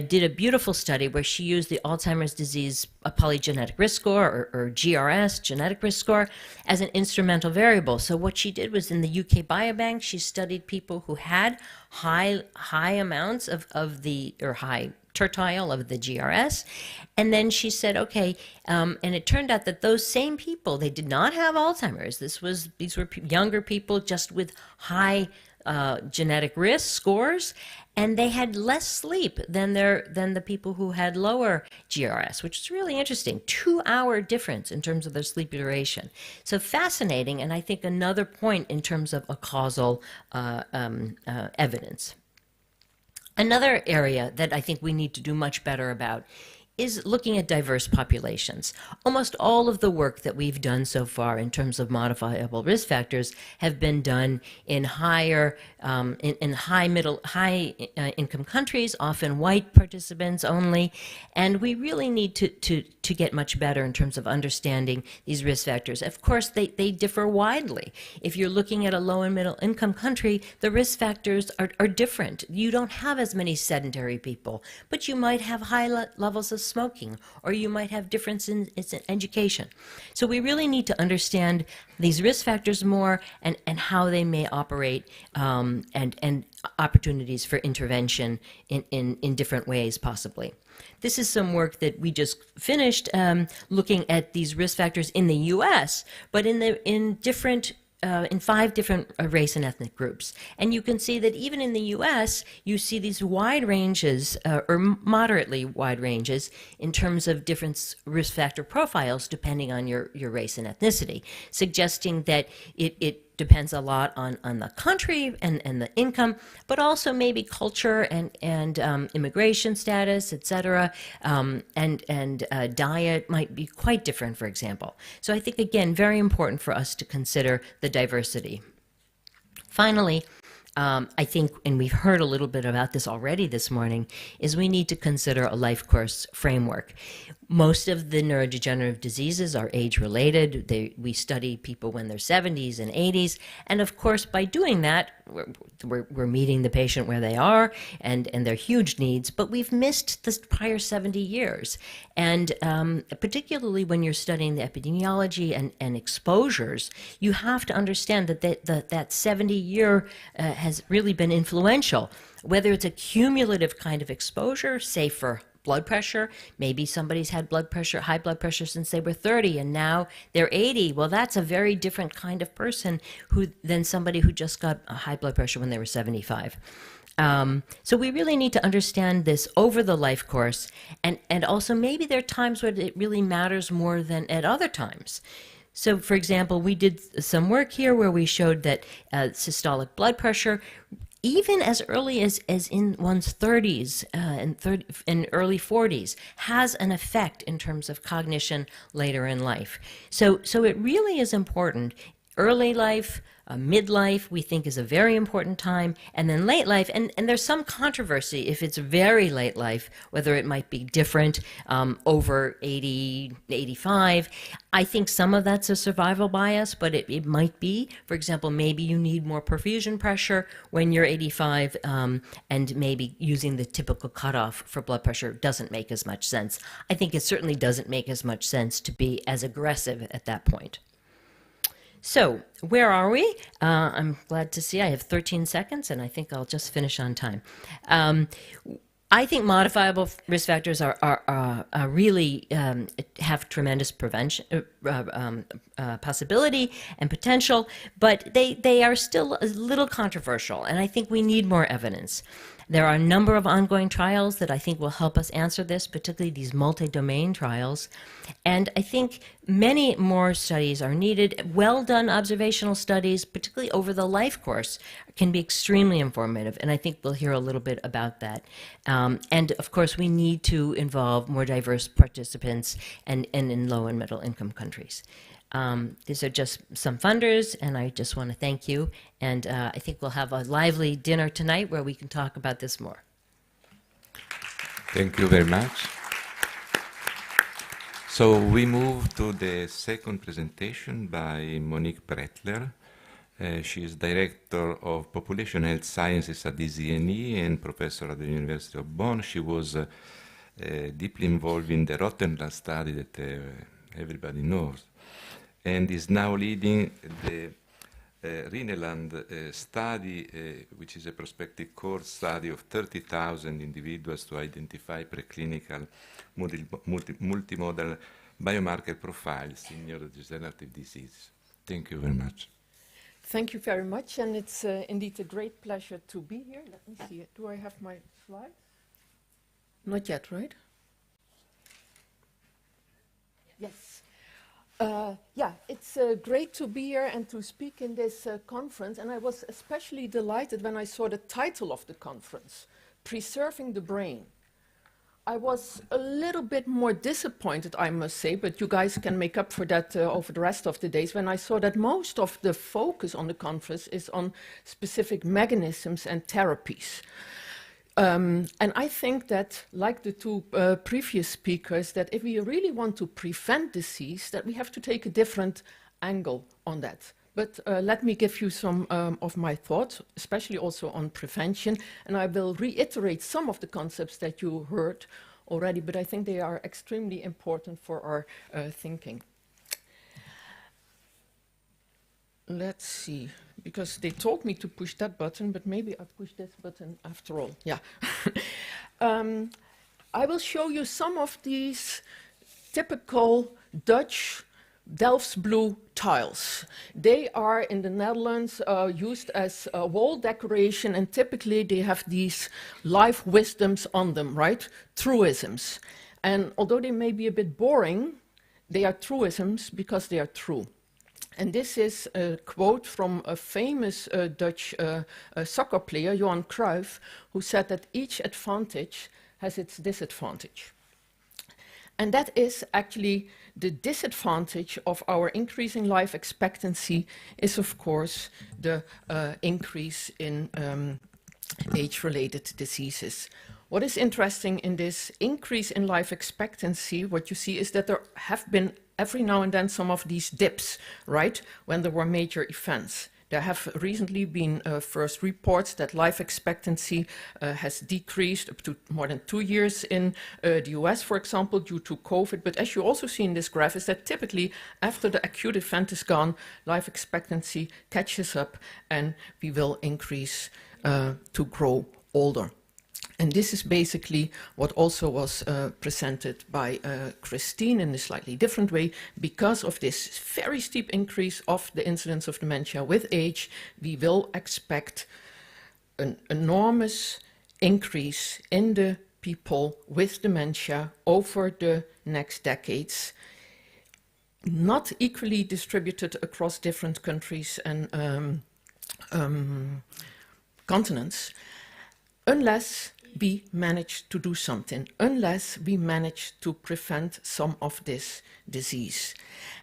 did a beautiful study where she used the Alzheimer's disease polygenetic risk score, or GRS, genetic risk score, as an instrumental variable. So what she did was, in the UK Biobank, she studied people who had high amounts of high tertile of the GRS, and then she said, okay, and it turned out that those same people, they did not have Alzheimer's. These were younger people just with high genetic risk scores, and they had less sleep than the people who had lower GRS, which is really interesting. 2-hour difference in terms of their sleep duration. So fascinating, and I think another point in terms of a causal evidence. Another area that I think we need to do much better about is looking at diverse populations. Almost all of the work that we've done so far in terms of modifiable risk factors have been done in higher, in high income countries, often white participants only, and we really need to get much better in terms of understanding these risk factors. Of course, they differ widely. If you're looking at a low and middle income country, the risk factors are different. You don't have as many sedentary people, but you might have high levels of smoking, or you might have difference in education. So we really need to understand these risk factors more and how they may operate and opportunities for intervention in different ways possibly. This is some work that we just finished looking at these risk factors in the US, but in 5 different race and ethnic groups. And you can see that even in the US, you see these wide ranges, or moderately wide ranges, in terms of different risk factor profiles depending on your race and ethnicity, suggesting that it depends a lot on the country and the income, but also maybe culture and immigration status, etc., and diet might be quite different, for example. So I think, again, very important for us to consider the diversity. Finally, I think, and we've heard a little bit about this already this morning, is we need to consider a life course framework. Most of the neurodegenerative diseases are age-related. We study people when they're 70s and 80s, and of course, by doing that, we're meeting the patient where they are and their huge needs, but we've missed the prior 70 years. And particularly when you're studying the epidemiology and exposures, you have to understand that that 70-year has really been influential, whether it's a cumulative kind of exposure, say for blood pressure. Maybe somebody's had high blood pressure since they were 30 and now they're 80. Well, that's a very different kind of person than somebody who just got a high blood pressure when they were 75. So we really need to understand this over the life course, and also maybe there are times where it really matters more than at other times. So, for example, we did some work here where we showed that systolic blood pressure, even as early as in one's 30s and early 40s, has an effect in terms of cognition later in life. So it really is important. Early life, midlife, we think is a very important time, and then late life, and there's some controversy if it's very late life, whether it might be different over 80, 85. I think some of that's a survival bias, but it might be. For example, maybe you need more perfusion pressure when you're 85, and maybe using the typical cutoff for blood pressure doesn't make as much sense. I think it certainly doesn't make as much sense to be as aggressive at that point. So, where are we? I'm glad to see I have 13 seconds, and I think I'll just finish on time. I think modifiable risk factors are really have tremendous prevention possibility and potential, but they are still a little controversial, and I think we need more evidence. There are a number of ongoing trials that I think will help us answer this, particularly these multi-domain trials. And I think many more studies are needed. Well-done observational studies, particularly over the life course, can be extremely informative, and I think we'll hear a little bit about that. And of course, we need to involve more diverse participants and in low and middle income countries. These are just some funders, and I just want to thank you. And I think we'll have a lively dinner tonight where we can talk about this more. Thank you very much. So we move to the second presentation by Monique Brettler. She is Director of Population Health Sciences at DZNE and Professor at the University of Bonn. She was deeply involved in the Rotterdam study that everybody knows, and is now leading the Rhineland study, which is a prospective core study of 30,000 individuals to identify preclinical multimodal biomarker profiles in neurodegenerative disease. Thank you very much. Thank you very much, and it's indeed a great pleasure to be here. Let me see it. Do I have my slides? Not yet, right? Yes. Yeah, it's great to be here and to speak in this conference, and I was especially delighted when I saw the title of the conference, Preserving the Brain. I was a little bit more disappointed, I must say, but you guys can make up for that over the rest of the days, when I saw that most of the focus on the conference is on specific mechanisms and therapies. And I think that, like the two previous speakers, that if we really want to prevent disease, that we have to take a different angle on that. But let me give you some of my thoughts, especially also on prevention, and I will reiterate some of the concepts that you heard already, but I think they are extremely important for our thinking. Let's see, because they told me to push that button, but maybe I push this button after all. Yeah. I will show you some of these typical Dutch Delft's blue tiles. They are in the Netherlands used as wall decoration, and typically they have these life wisdoms on them, right? Truisms. And although they may be a bit boring, they are truisms because they are true. And this is a quote from a famous Dutch soccer player, Johan Cruyff, who said that each advantage has its disadvantage. And that is actually the disadvantage of our increasing life expectancy is, of course, the increase in age-related diseases. What is interesting in this increase in life expectancy, what you see is that there have been every now and then some of these dips, right, when there were major events. There have recently been first reports that life expectancy has decreased up to more than 2 years in the US, for example, due to COVID. But as you also see in this graph, is that typically after the acute event is gone, life expectancy catches up and we will increase to grow older. And this is basically what also was presented by Christine in a slightly different way. Because of this very steep increase of the incidence of dementia with age, we will expect an enormous increase in the people with dementia over the next decades, not equally distributed across different countries and continents, unless we manage to do something, unless we manage to prevent some of this disease.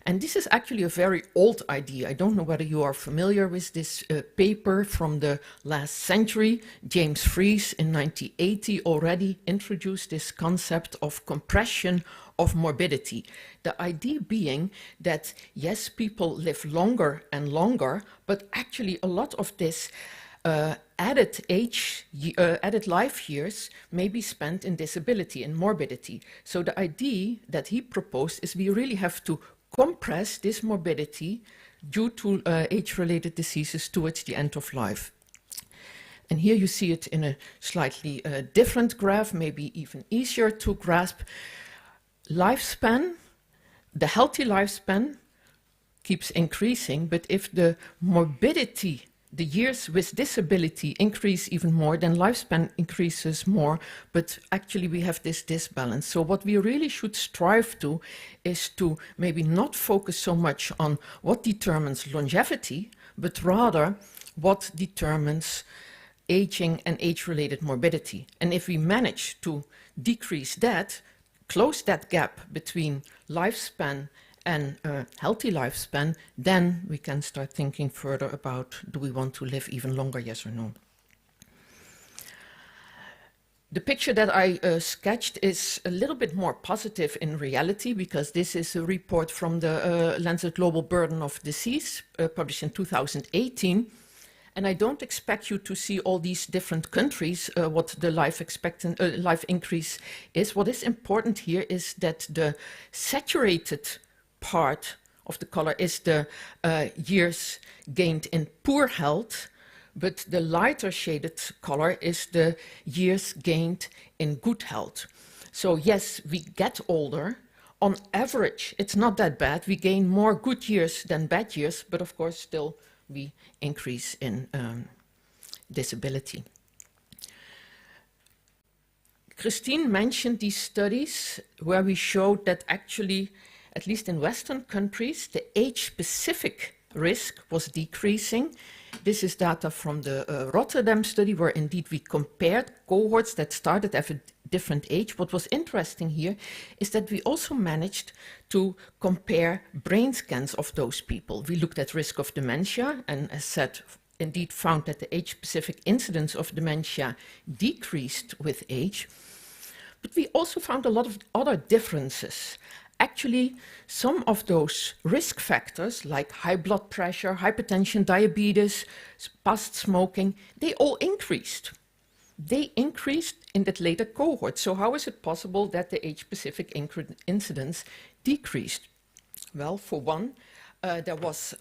And this is actually a very old idea. I don't know whether you are familiar with this paper from the last century. James Fries in 1980 already introduced this concept of compression of morbidity. The idea being that, yes, people live longer and longer, but actually a lot of this added life years may be spent in disability and morbidity. So the idea that he proposed is we really have to compress this morbidity due to age-related diseases towards the end of life. And here you see it in a slightly different graph, maybe even easier to grasp. Lifespan, the healthy lifespan keeps increasing, but if the morbidity, the years with disability increase even more, then lifespan increases more, but actually we have this disbalance. So what we really should strive to is to maybe not focus so much on what determines longevity, but rather what determines aging and age-related morbidity. And if we manage to decrease that, close that gap between lifespan and healthy lifespan, then we can start thinking further about, do we want to live even longer, yes or no? The picture that I sketched is a little bit more positive in reality, because this is a report from the Lancet Global Burden of Disease, published in 2018. And I don't expect you to see all these different countries, what the life increase is. What is important here is that the saturated part of the color is the years gained in poor health, but the lighter shaded color is the years gained in good health. So yes, we get older. On average, it's not that bad. We gain more good years than bad years, but of course still we increase in disability. Christine mentioned these studies where we showed that actually, at least in Western countries, the age-specific risk was decreasing. This is data from the Rotterdam study, where indeed we compared cohorts that started different age. What was interesting here is that we also managed to compare brain scans of those people. We looked at risk of dementia and, as said, indeed found that the age-specific incidence of dementia decreased with age. But we also found a lot of other differences. Actually, some of those risk factors, like high blood pressure, hypertension, diabetes, past smoking, they all increased. They increased in that later cohort. So how is it possible that the age-specific incidence decreased? Well, for one, there was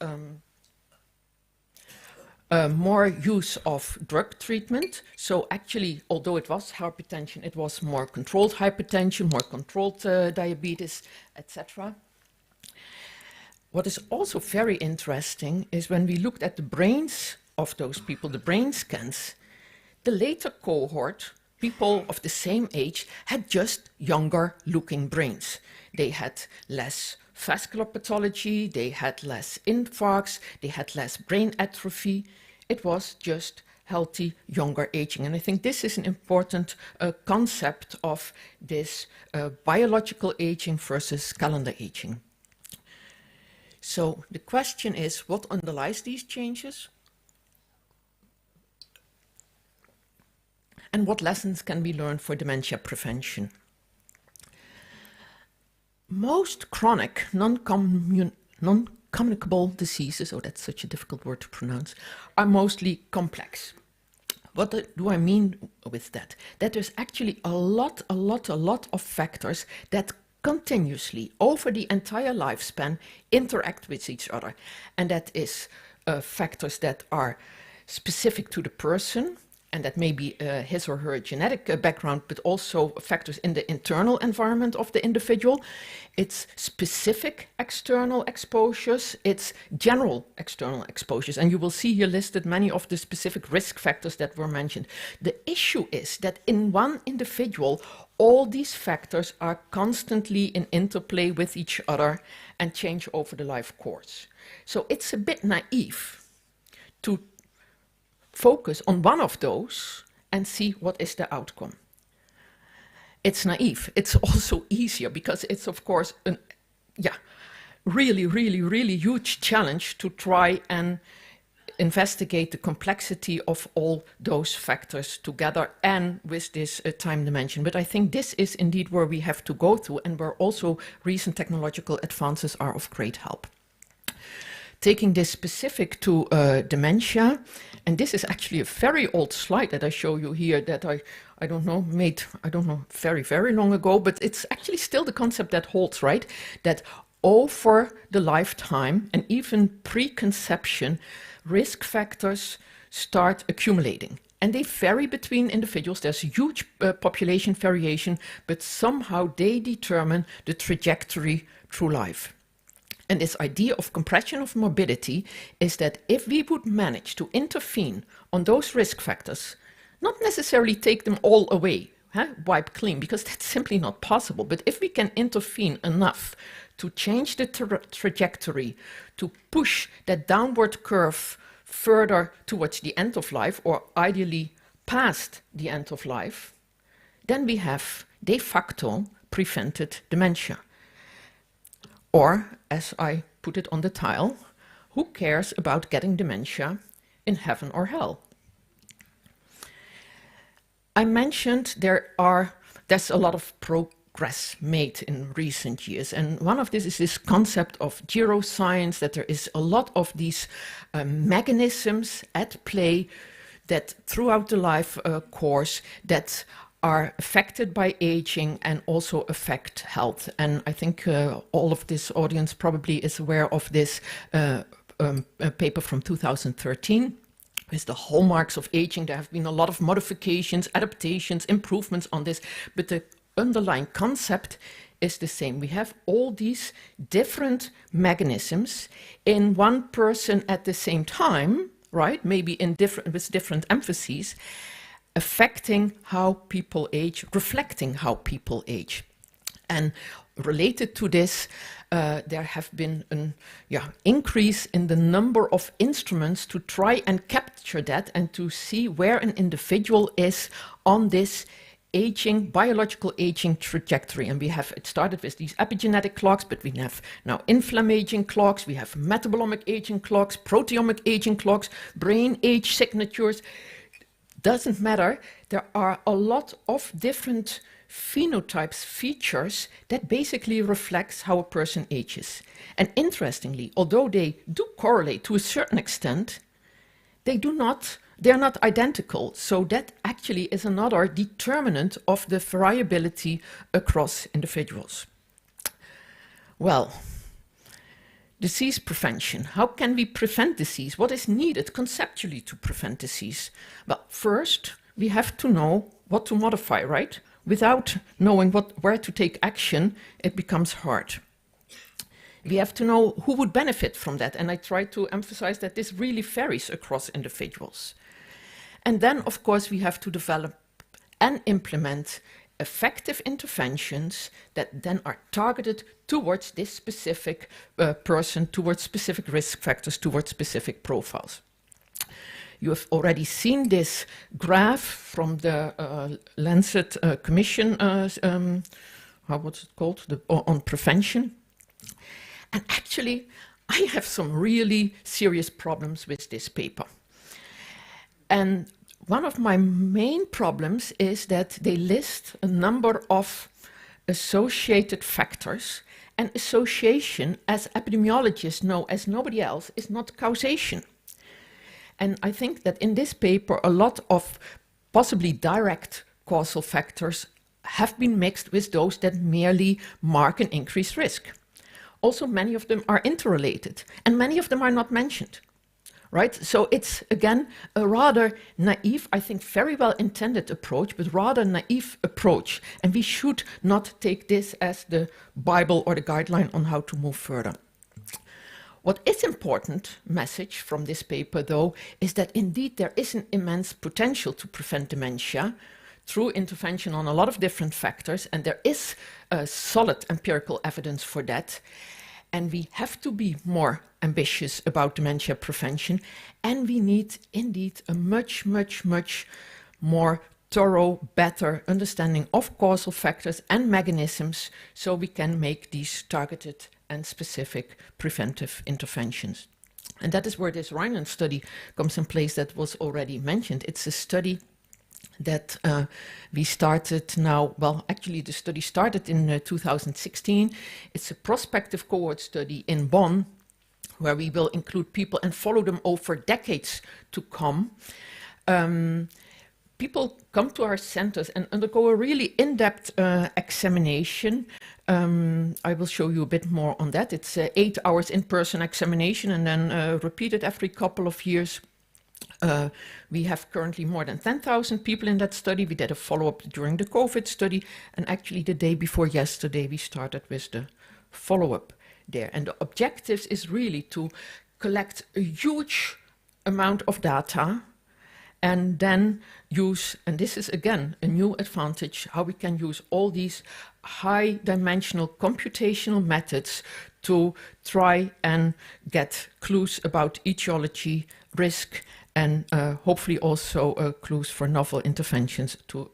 more use of drug treatment. So actually, although it was hypertension, it was more controlled hypertension, more controlled diabetes, etc. What is also very interesting is when we looked at the brains of those people, the brain scans, the later cohort, people of the same age, had just younger looking brains. They had less vascular pathology, they had less infarcts, they had less brain atrophy. It was just healthy, younger aging. And I think this is an important concept of this biological aging versus calendar aging. So the question is, what underlies these changes? And what lessons can be learned for dementia prevention? Most chronic, non-communicable diseases, oh, that's such a difficult word to pronounce, are mostly complex. What do I mean with that? That there's actually a lot of factors that continuously, over the entire lifespan, interact with each other. And that is factors that are specific to the person, and that may be his or her genetic background, but also factors in the internal environment of the individual. It's specific external exposures, it's general external exposures, and you will see here listed many of the specific risk factors that were mentioned. The issue is that in one individual, all these factors are constantly in interplay with each other and change over the life course. So it's a bit naive to focus on one of those and see what is the outcome. It's naive. It's also easier because it's, of course, a really huge challenge to try and investigate the complexity of all those factors together and with this time dimension. But I think this is indeed where we have to go to, and where also recent technological advances are of great help. Taking this specific to dementia, and this is actually a very old slide that I show you here that I don't know, made, very long ago, but it's actually still the concept that holds, right? That over the lifetime and even preconception, risk factors start accumulating. And they vary between individuals. There's huge population variation, but somehow they determine the trajectory through life. And this idea of compression of morbidity is that if we would manage to intervene on those risk factors, not necessarily take them all away, wipe clean, because that's simply not possible, but if we can intervene enough to change the trajectory, to push that downward curve further towards the end of life, or ideally past the end of life, then we have de facto prevented dementia. Or, as I put it on the tile, who cares about getting dementia in heaven or hell? I mentioned there's a lot of progress made in recent years, and one of this is this concept of neuroscience, that there is a lot of these mechanisms at play that throughout the life course that are affected by aging and also affect health. And I think all of this audience probably is aware of this paper from 2013 with the hallmarks of aging. There have been a lot of modifications, adaptations, improvements on this, but the underlying concept is the same. We have all these different mechanisms in one person at the same time, right? Maybe with different emphases, affecting how people age, reflecting how people age. And related to this, there have been an increase in the number of instruments to try and capture that and to see where an individual is on this aging, biological aging trajectory. And it started with these epigenetic clocks, but we have now inflammaging clocks, we have metabolomic aging clocks, proteomic aging clocks, brain age signatures. Doesn't matter. There are a lot of different phenotypes, features that basically reflects how a person ages. And interestingly, although they do correlate to a certain extent, they are not identical. So that actually is another determinant of the variability across individuals. Well, disease prevention. How can we prevent disease? What is needed conceptually to prevent disease? Well, first, we have to know what to modify, right? Without knowing where to take action, it becomes hard. We have to know who would benefit from that. And I try to emphasize that this really varies across individuals. And then, of course, we have to develop and implement effective interventions that then are targeted towards this specific person, towards specific risk factors, towards specific profiles. You have already seen this graph from the Lancet Commission, what's it called, on prevention. And actually, I have some really serious problems with this paper. And one of my main problems is that they list a number of associated factors, and association, as epidemiologists know as nobody else, is not causation. And I think that in this paper, a lot of possibly direct causal factors have been mixed with those that merely mark an increased risk. Also, many of them are interrelated, and many of them are not mentioned, right? So it's, again, a rather naive, I think very well-intended approach, but rather naive approach. And we should not take this as the Bible or the guideline on how to move further. What is important message from this paper, though, is that indeed there is an immense potential to prevent dementia through intervention on a lot of different factors, and there is solid empirical evidence for that. And we have to be more ambitious about dementia prevention, and we need indeed a much, much, much more thorough, better understanding of causal factors and mechanisms so we can make these targeted and specific preventive interventions. And that is where this Rhineland study comes in place that was already mentioned. It's a study that we started now, well, actually the study started in 2016. It's a prospective cohort study in Bonn, where we will include people and follow them over decades to come. People come to our centers and undergo a really in-depth examination. I will show you a bit more on that. It's 8 hours in-person examination and then repeated every couple of years. We have currently more than 10,000 people in that study. We did a follow-up during the COVID study, and actually the day before yesterday we started with the follow-up there. And the objectives is really to collect a huge amount of data and then use, and this is again a new advantage, how we can use all these high-dimensional computational methods to try and get clues about etiology, risk, and hopefully also clues for novel interventions to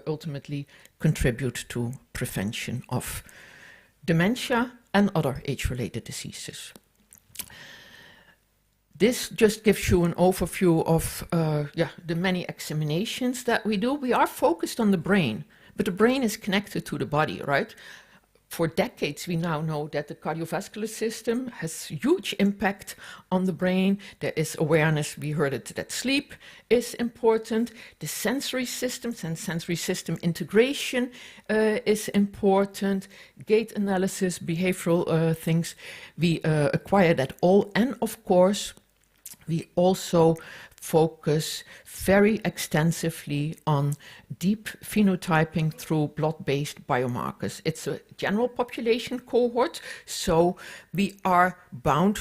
ultimately contribute to prevention of dementia and other age-related diseases. This just gives you an overview of the many examinations that we do. We are focused on the brain, but the brain is connected to the body, right? For decades, we now know that the cardiovascular system has huge impact on the brain. There is awareness, we heard it, that sleep is important. The sensory systems and sensory system integration is important. Gait analysis, behavioral things, we acquire that all. And of course, we also focus very extensively on deep phenotyping through blood-based biomarkers. It's a general population cohort, so we are bound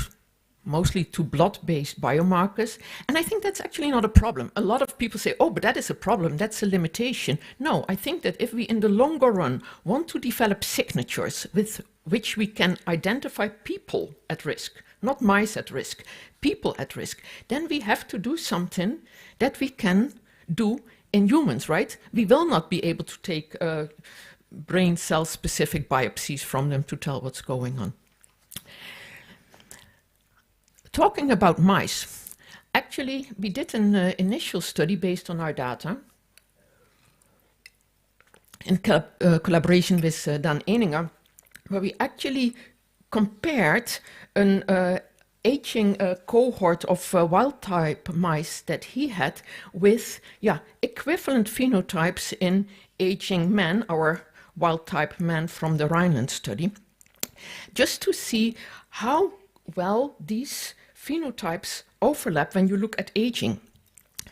mostly to blood-based biomarkers. And I think that's actually not a problem. A lot of people say, oh, but that is a problem, that's a limitation. No, I think that if we in the longer run want to develop signatures with which we can identify people at risk, not mice at risk, people at risk, then we have to do something that we can do in humans, right? We will not be able to take brain cell-specific biopsies from them to tell what's going on. Talking about mice, actually, we did an initial study based on our data in collaboration with Dan Eninger, where we actually compared an aging cohort of wild-type mice that he had with equivalent phenotypes in aging men, our wild-type men from the Rhineland study, just to see how well these phenotypes overlap when you look at aging.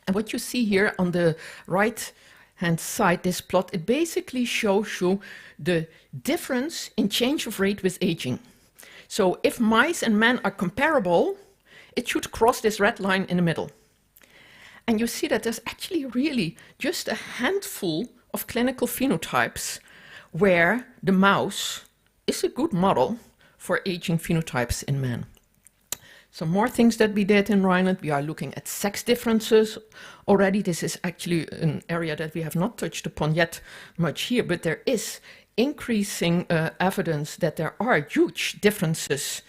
And what you see here on the right-hand side, this plot, it basically shows you the difference in change of rate with aging. So if mice and men are comparable, it should cross this red line in the middle. And you see that there's actually really just a handful of clinical phenotypes where the mouse is a good model for aging phenotypes in men. Some more things that we did in Rhineland, we are looking at sex differences already. This is actually an area that we have not touched upon yet much here, but there is increasing evidence that there are huge differences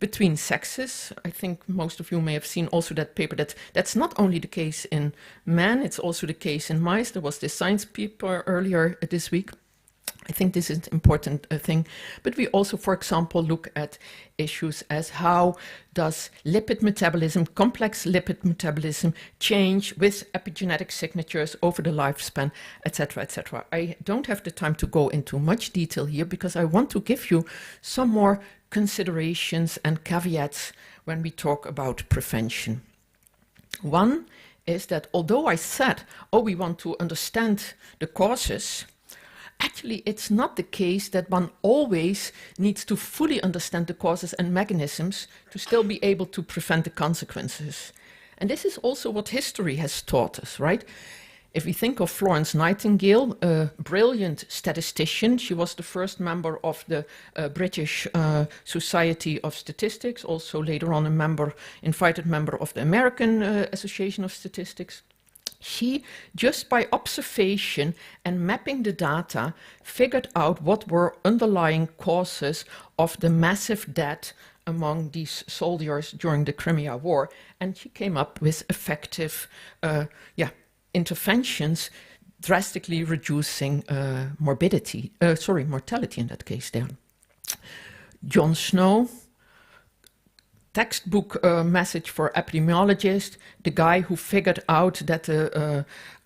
between sexes. I think most of you may have seen also that paper that's not only the case in men, it's also the case in mice. There was this science paper earlier this week. I think this is an important thing. But we also, for example, look at issues as how does lipid metabolism, complex lipid metabolism, change with epigenetic signatures over the lifespan, etc., etc. I don't have the time to go into much detail here because I want to give you some more considerations and caveats when we talk about prevention. One is that although I said, we want to understand the causes, actually, it's not the case that one always needs to fully understand the causes and mechanisms to still be able to prevent the consequences. And this is also what history has taught us, right? If we think of Florence Nightingale, a brilliant statistician, she was the first member of the British Society of Statistics, also later on invited member of the American Association of Statistics. She, just by observation and mapping the data, figured out what were underlying causes of the massive death among these soldiers during the Crimea War. And she came up with effective interventions, drastically reducing mortality in that case there. John Snow, textbook message for epidemiologists, the guy who figured out that the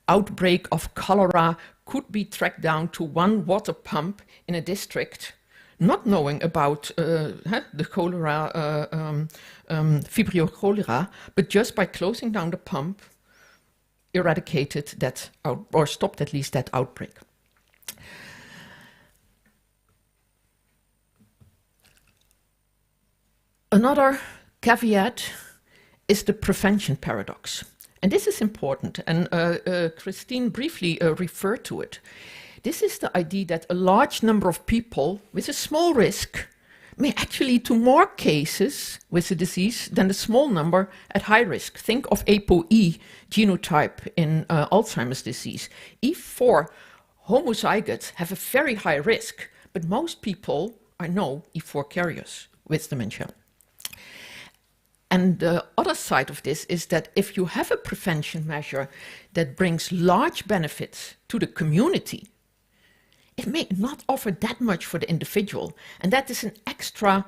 outbreak of cholera could be tracked down to one water pump in a district, not knowing about the cholera, Vibrio cholera, but just by closing down the pump, eradicated that or stopped at least that outbreak. Another caveat is the prevention paradox. And this is important, and Christine briefly referred to it. This is the idea that a large number of people with a small risk may actually lead to more cases with the disease than the small number at high risk. Think of ApoE genotype in Alzheimer's disease. E4 homozygotes have a very high risk, but most people are no E4 carriers with dementia. And the other side of this is that if you have a prevention measure that brings large benefits to the community, it may not offer that much for the individual. And that is an extra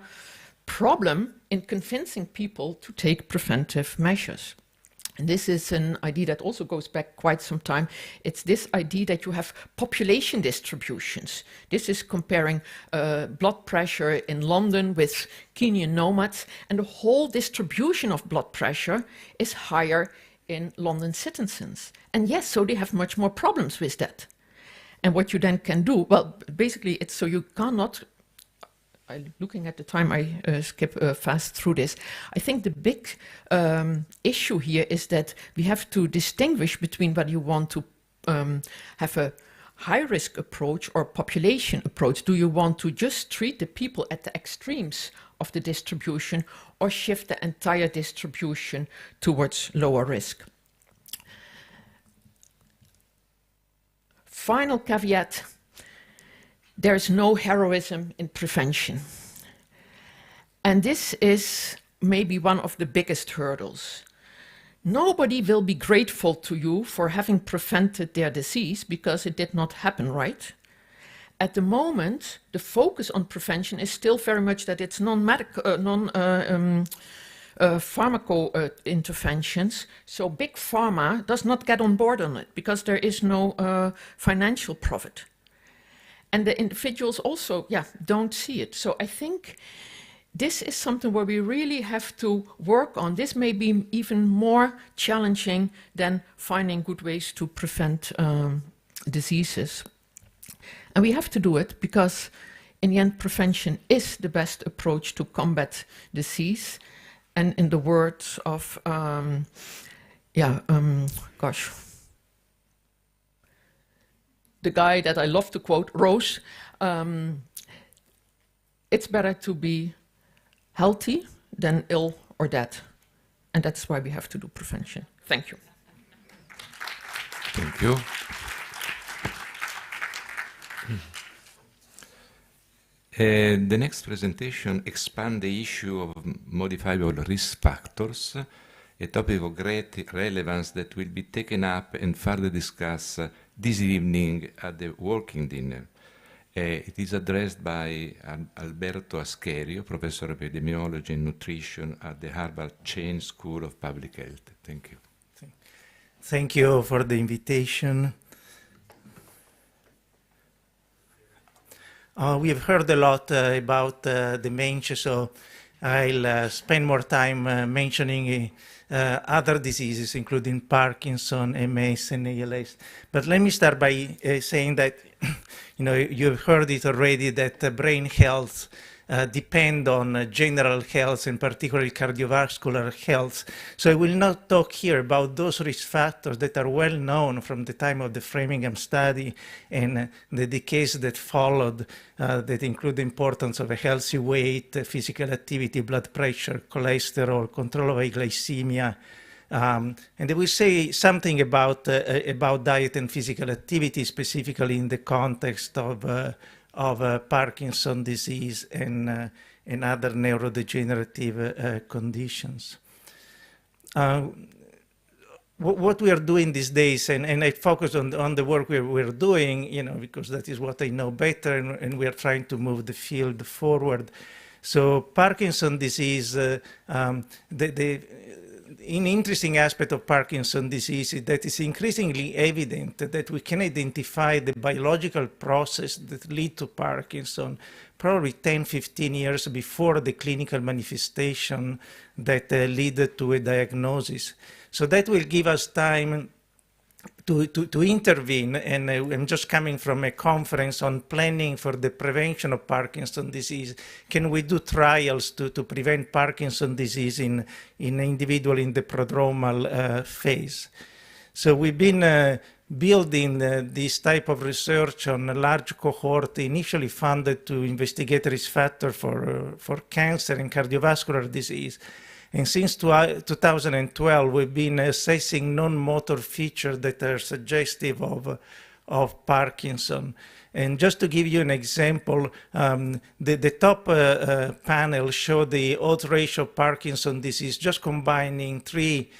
problem in convincing people to take preventive measures. And this is an idea that also goes back quite some time. It's this idea that you have population distributions. This is comparing blood pressure in London with Kenyan nomads, and the whole distribution of blood pressure is higher in London citizens. And yes, so they have much more problems with that. And what you then can do, well, basically it's so you cannot, looking at the time, I skip fast through this. I think the big issue here is that we have to distinguish between whether you want to have a high-risk approach or population approach. Do you want to just treat the people at the extremes of the distribution or shift the entire distribution towards lower risk? Final caveat, there's no heroism in prevention. And this is maybe one of the biggest hurdles. Nobody will be grateful to you for having prevented their disease because it did not happen, right? At the moment, the focus on prevention is still very much that it's pharmaco interventions. So big pharma does not get on board on it because there is no financial profit. And the individuals also, don't see it. So I think this is something where we really have to work on. This may be even more challenging than finding good ways to prevent diseases. And we have to do it because in the end, prevention is the best approach to combat disease. And in the words of, the guy that I love to quote, Rose, it's better to be healthy than ill or dead. And that's why we have to do prevention. Thank you. Thank you. The next presentation expands the issue of modifiable risk factors, a topic of great relevance that will be taken up and further discussed this evening at the working dinner. It is addressed by Alberto Ascherio, Professor of Epidemiology and Nutrition at the Harvard Chan School of Public Health. Thank you. Thank you for the invitation. We have heard a lot about dementia, so I'll spend more time mentioning other diseases, including Parkinson, MS, and ALS. But let me start by saying that, you've heard it already, that brain health depend on general health, and particularly cardiovascular health. So I will not talk here about those risk factors that are well known from the time of the Framingham study and the decades that followed, that include the importance of a healthy weight, physical activity, blood pressure, cholesterol, control of glycemia. And I will say something about diet and physical activity, specifically in the context of Parkinson's disease and other neurodegenerative conditions. What we are doing these days, and I focus on the work we're doing, because that is what I know better, and we are trying to move the field forward. So Parkinson's disease, an interesting aspect of Parkinson's disease is that it's increasingly evident that we can identify the biological process that lead to Parkinson probably 10, 15 years before the clinical manifestation that lead to a diagnosis. So that will give us time to intervene, and I'm just coming from a conference on planning for the prevention of Parkinson's disease. Can we do trials to prevent Parkinson's disease in individual in the prodromal phase? So we've been building this type of research on a large cohort initially funded to investigate risk factor for cancer and cardiovascular disease. And since 2012, we've been assessing non-motor features that are suggestive of Parkinson. And just to give you an example, the top panel showed the odds ratio of Parkinson's disease, just combining three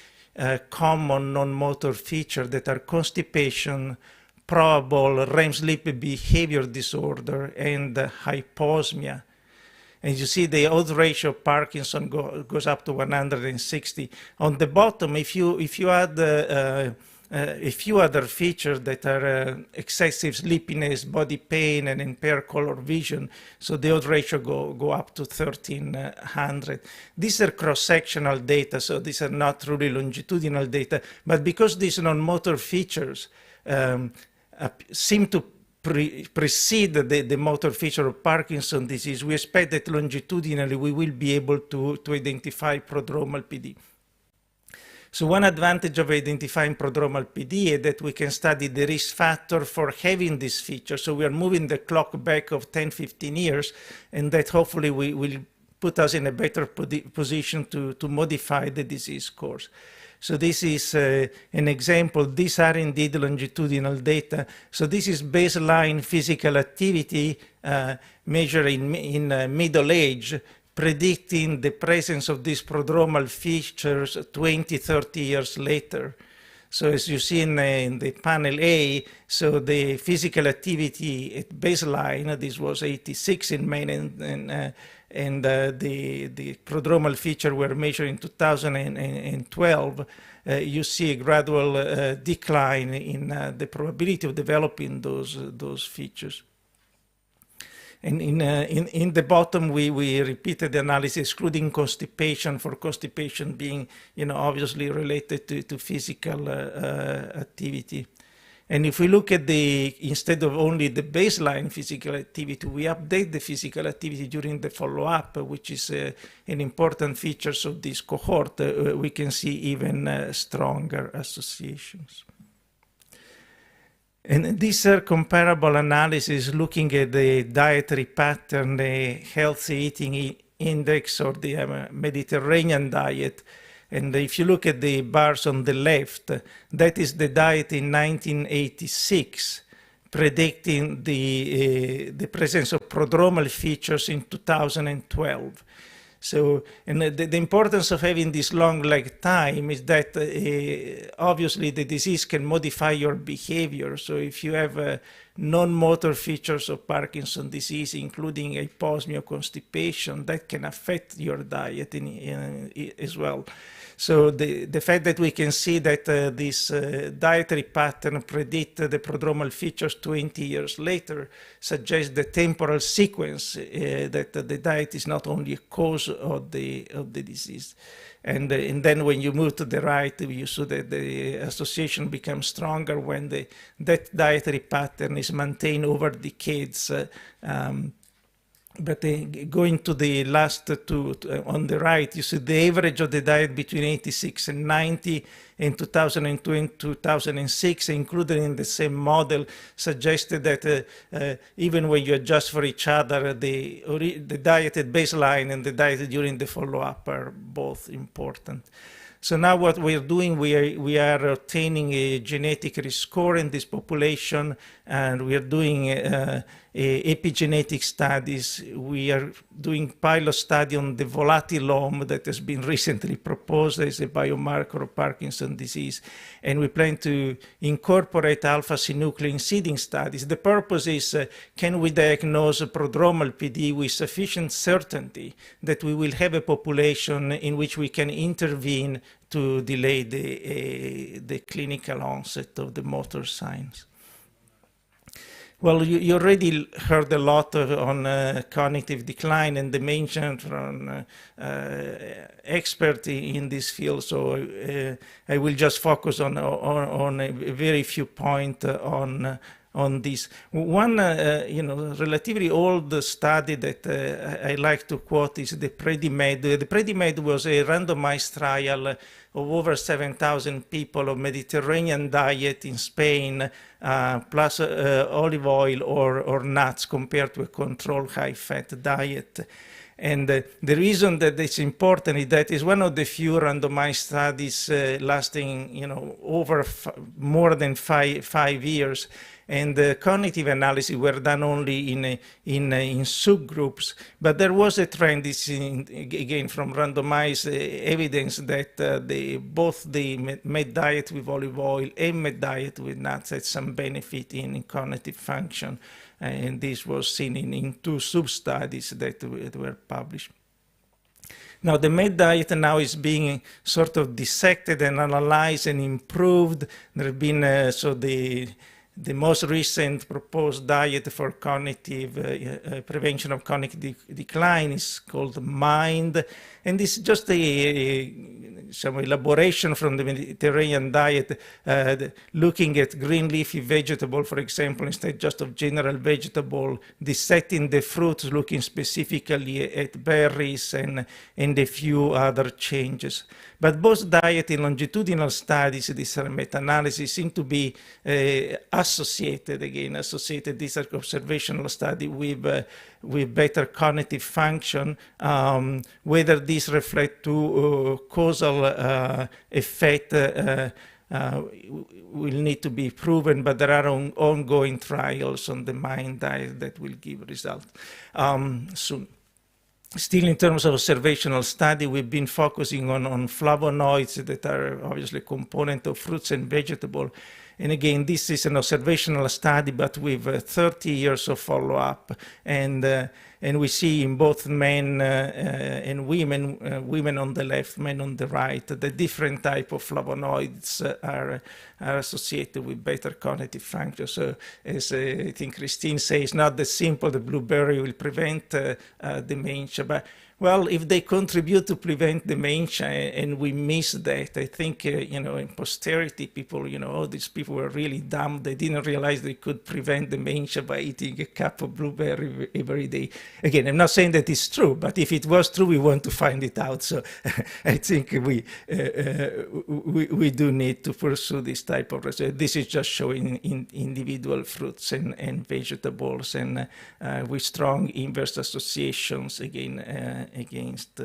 common non-motor features that are constipation, probable REM sleep behavior disorder, and hyposmia. And you see the odds ratio of Parkinson goes up to 160. On the bottom, if you add a few other features that are excessive sleepiness, body pain, and impaired color vision, so the odds ratio go up to 1,300. These are cross-sectional data, so these are not truly longitudinal data. But because these non-motor features seem to precede the motor feature of Parkinson's disease, we expect that longitudinally we will be able to identify prodromal PD. So one advantage of identifying prodromal PD is that we can study the risk factor for having this feature. So we are moving the clock back of 10, 15 years, and that hopefully will put us in a better position to modify the disease course. So this is an example. These are indeed longitudinal data. So this is baseline physical activity measured in middle age, predicting the presence of these prodromal features 20, 30 years later. So as you see in the panel A, so the physical activity at baseline, this was 86 in men, and the prodromal feature were measured in 2012. You see a gradual decline in the probability of developing those features. And in the bottom, we repeated the analysis, excluding constipation, for constipation being, obviously related to physical activity. And if we look at instead of only the baseline physical activity, we update the physical activity during the follow-up, which is an important feature of this cohort. We can see even stronger associations. And these are comparable analyses looking at the dietary pattern, the healthy eating index, or the Mediterranean diet. And if you look at the bars on the left, that is the diet in 1986, predicting the presence of prodromal features in 2012. So, and the importance of having this long lag time is that obviously the disease can modify your behavior. So if you have non-motor features of Parkinson's disease, including hyposmia or constipation, that can affect your diet as well. So the fact that we can see that this dietary pattern predict the prodromal features 20 years later suggests the temporal sequence that the diet is not only a cause of the disease. And then when you move to the right, you see that the association becomes stronger when that dietary pattern is maintained over decades. But going to the last two, on the right, you see the average of the diet between 86 and 90 in 2002 and 2006, included in the same model, suggested that even when you adjust for each other, the diet at baseline and the diet during the follow-up are both important. So now what we're doing, we are obtaining a genetic risk score in this population, and we are doing epigenetic studies. We are doing pilot study on the volatilome that has been recently proposed as a biomarker of Parkinson's disease. And we plan to incorporate alpha-synuclein seeding studies. The purpose is, can we diagnose prodromal PD with sufficient certainty that we will have a population in which we can intervene to delay the clinical onset of the motor signs? Well, you already heard a lot on cognitive decline and dimension from experts in this field, so I will just focus on a very few points on this. One, relatively old study that I like to quote is the Predimed. The Predimed was a randomized trial of over 7,000 people of Mediterranean diet in Spain, plus olive oil or nuts compared to a control high-fat diet. And the reason that it's important is that it's one of the few randomized studies lasting, over more than five years. And the cognitive analysis were done only in subgroups, but there was a trend, again from randomized evidence, that both the med diet with olive oil and med diet with nuts had some benefit in cognitive function, and this was seen in two sub-studies that were published. Now, the med diet now is being sort of dissected and analyzed and improved. There have been the most recent proposed diet for cognitive prevention of cognitive decline is called MIND, and this is just some elaboration from the Mediterranean diet, looking at green leafy vegetable, for example, instead just of general vegetable, dissecting the fruits, looking specifically at berries and a few other changes. But both diet and longitudinal studies, these are meta-analysis, seem to be associated, these are observational study with better cognitive function. Whether these reflect to causal effect will need to be proven, but there are ongoing trials on the mind diet that will give results soon. Still, in terms of observational study, we've been focusing on flavonoids that are obviously a component of fruits and vegetables. And again, this is an observational study, but with 30 years of follow-up. And we see in both men and women, women on the left, men on the right, the different type of flavonoids are associated with better cognitive function. So as I think Christine says, not that simple, the blueberry will prevent dementia, but well, if they contribute to prevent dementia and we miss that, I think, in posterity, people, oh, these people were really dumb. They didn't realize they could prevent dementia by eating a cup of blueberry every day. Again, I'm not saying that it's true, but if it was true, we want to find it out. So I think we do need to pursue this type of research. This is just showing in individual fruits and vegetables and with strong inverse associations, again, against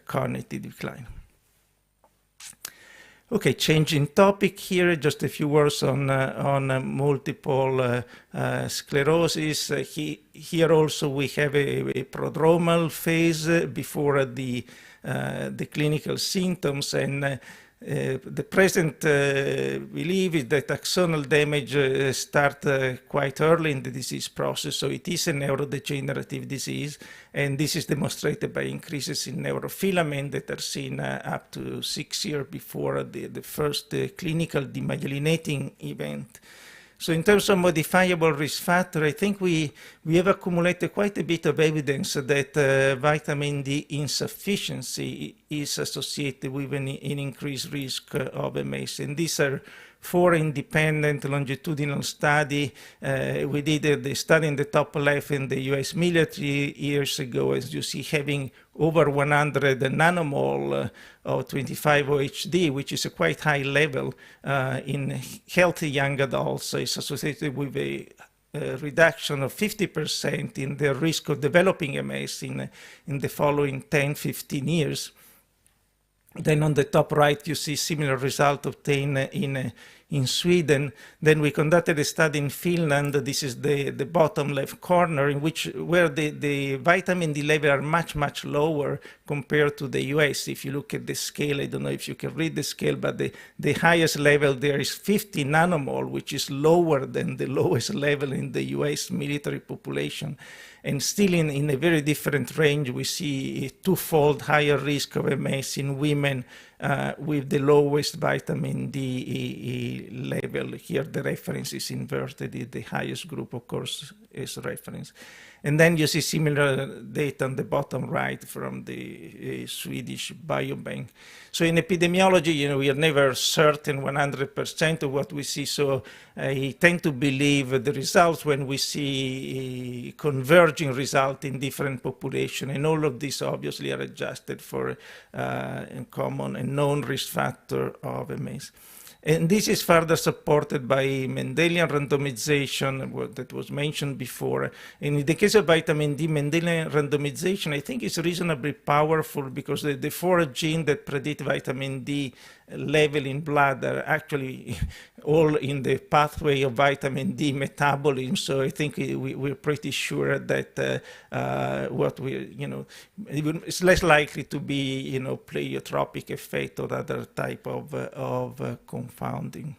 cognitive decline. Okay, changing topic here, just a few words on multiple sclerosis. Here also we have a prodromal phase before the clinical symptoms, and the present belief is that axonal damage starts quite early in the disease process, so it is a neurodegenerative disease, and this is demonstrated by increases in neurofilament that are seen up to 6 years before the first clinical demyelinating event. So in terms of modifiable risk factor, I think we have accumulated quite a bit of evidence that vitamin D insufficiency is associated with an increased risk of MS. And these are 4 independent longitudinal studies. We did the study in the top left in the US military years ago, as you see, having over 100 nanomole of 25-OHD, which is a quite high level in healthy young adults. It's associated with a reduction of 50% in the risk of developing MS in the following 10-15 years. Then on the top right, you see similar result obtained in Sweden. Then we conducted a study in Finland. This is the bottom left corner, where the vitamin D level are much, much lower compared to the US. If you look at the scale, I don't know if you can read the scale, but the highest level there is 50 nanomole, which is lower than the lowest level in the US military population. And still in a very different range, we see a 2-fold higher risk of MS in women with the lowest vitamin D level. Here the reference is inverted. The highest group, of course, is reference. And then you see similar data on the bottom right from the Swedish Biobank. So in epidemiology, we are never certain 100% of what we see. So I tend to believe the results when we see converging results in different populations. And all of these obviously are adjusted for common and known risk factor of MS. And this is further supported by Mendelian randomization that was mentioned before. And in the case of vitamin D, Mendelian randomization, I think is reasonably powerful because the 4 genes that predict vitamin D level in blood are actually all in the pathway of vitamin D metabolism. So I think we're pretty sure that it's less likely to be, pleiotropic effect or other type of confounding.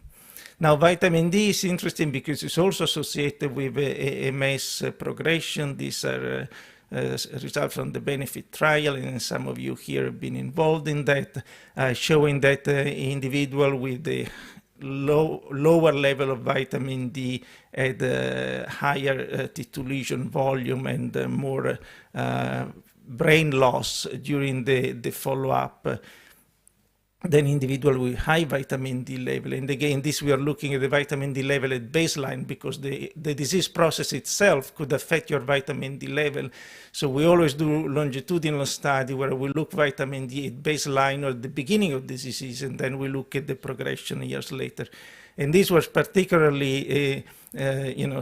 Now, vitamin D is interesting because it's also associated with MS progression. These are results from the benefit trial, and some of you here have been involved in that, showing that individual with the lower level of vitamin D had higher T2 lesion volume and more brain loss during the follow-up than individual with high vitamin D level. And again, this we are looking at the vitamin D level at baseline because the disease process itself could affect your vitamin D level. So we always do longitudinal study where we look vitamin D at baseline or the beginning of the disease, and then we look at the progression years later. And this was particularly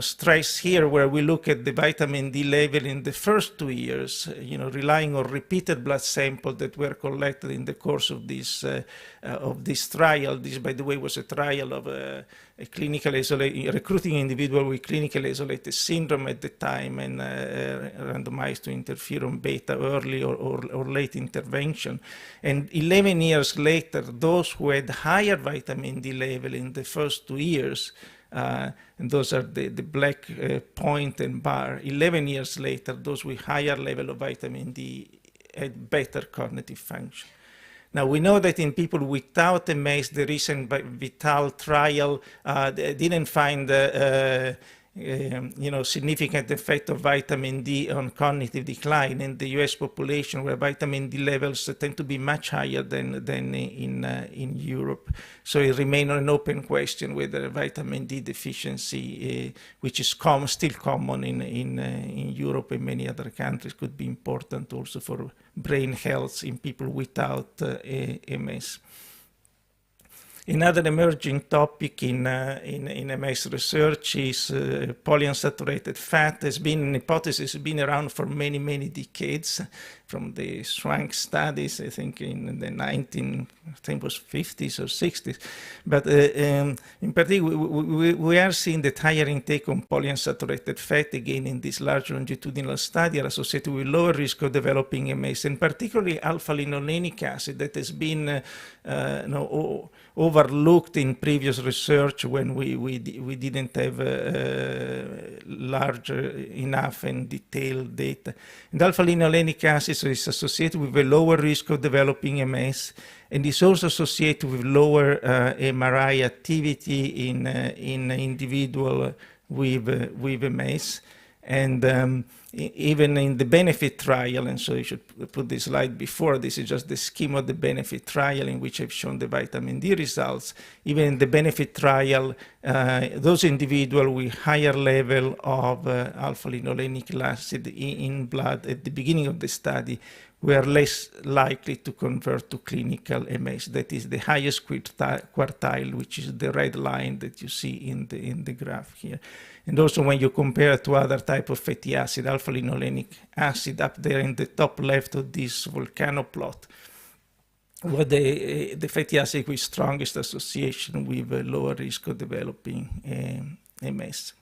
stressed here, where we look at the vitamin D level in the first 2 years, relying on repeated blood samples that were collected in the course of this trial. This, by the way, was a trial of a recruiting individual with clinical isolated syndrome at the time, and randomized to interferon beta early or late intervention. And 11 years later, those who had higher vitamin D level in the first 2 years, and those are the black point and bar, 11 years later, those with higher level of vitamin D had better cognitive function. Now, we know that in people without MS, the recent Vital trial didn't find significant effect of vitamin D on cognitive decline in the US population, where vitamin D levels tend to be much higher than in Europe. So it remains an open question whether vitamin D deficiency, which is still common in Europe and many other countries, could be important also for brain health in people without MS. Another emerging topic in MS research is polyunsaturated fat. Has been an hypothesis, has been around for many, many decades, from the Schwank studies, I think in the 50s or 60s. But in particular, we are seeing that higher intake of polyunsaturated fat, again in this large longitudinal study, are associated with lower risk of developing MS, and particularly alpha-linolenic acid that has been overlooked in previous research when we didn't have large enough and detailed data. And alpha-linolenic acid is associated with a lower risk of developing MS, and is also associated with lower MRI activity in individual with MS. And even in the benefit trial, and so you should put this slide before, this is just the scheme of the benefit trial in which I've shown the vitamin D results. Even in the benefit trial, those individuals with higher level of alpha-linolenic acid in blood at the beginning of the study were less likely to convert to clinical MS. That is the highest quartile, which is the red line that you see in the graph here. And also when you compare to other type of fatty acid, alpha-linolenic acid up there in the top left of this volcano plot, were the fatty acid with strongest association with a lower risk of developing MS.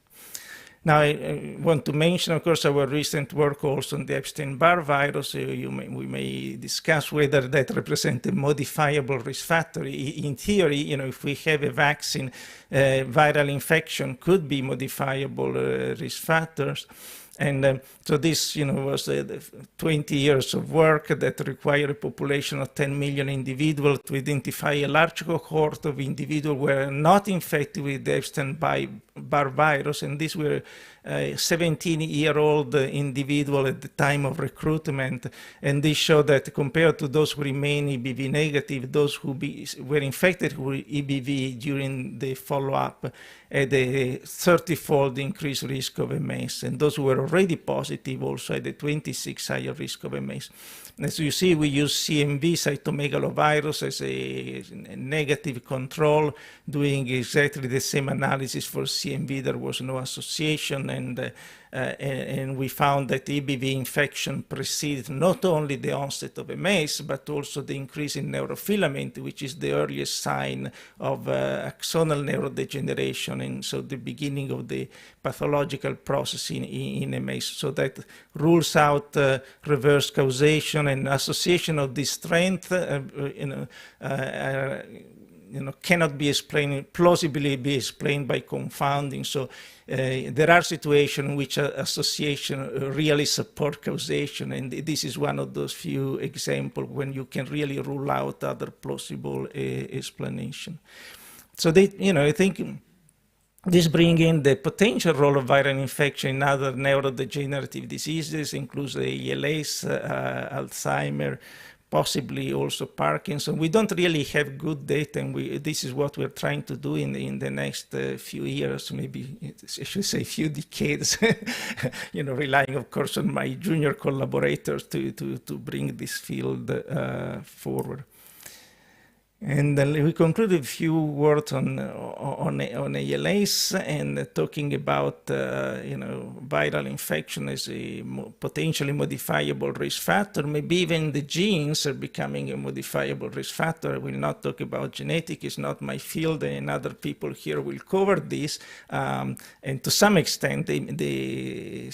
Now, I want to mention, of course, our recent work also on the Epstein-Barr virus. We may discuss whether that represents a modifiable risk factor. In theory, if we have a vaccine, viral infection could be modifiable risk factors. And so this, was 20 years of work that required a population of 10 million individuals to identify a large cohort of individuals who were not infected with the Epstein-Barr virus, and these were 17-year-old individual at the time of recruitment. And this showed that compared to those who remain EBV negative, those who were infected with EBV during the follow-up had a 30-fold increased risk of MS, and those who were already positive also had a 26 higher risk of MS. As you see, we use CMV, cytomegalovirus, as a negative control, doing exactly the same analysis for CMV. There was no association, and we found that EBV infection preceded not only the onset of MS, but also the increase in neurofilament, which is the earliest sign of axonal neurodegeneration, and so the beginning of the pathological process in MS. So that rules out reverse causation, and association of this strength cannot be explained, plausibly be explained by confounding. So there are situations in which association really support causation, and this is one of those few examples when you can really rule out other plausible explanation. So I think this brings in the potential role of viral infection in other neurodegenerative diseases, includes the ALS, Alzheimer, possibly also Parkinson. We don't really have good data, and this is what we're trying to do in the next few years, maybe I should say few decades, relying of course on my junior collaborators to bring this field forward. And we concluded a few words on ALS and talking about viral infection as a potentially modifiable risk factor. Maybe even the genes are becoming a modifiable risk factor. I will not talk about genetics; it's not my field, and other people here will cover this. And to some extent,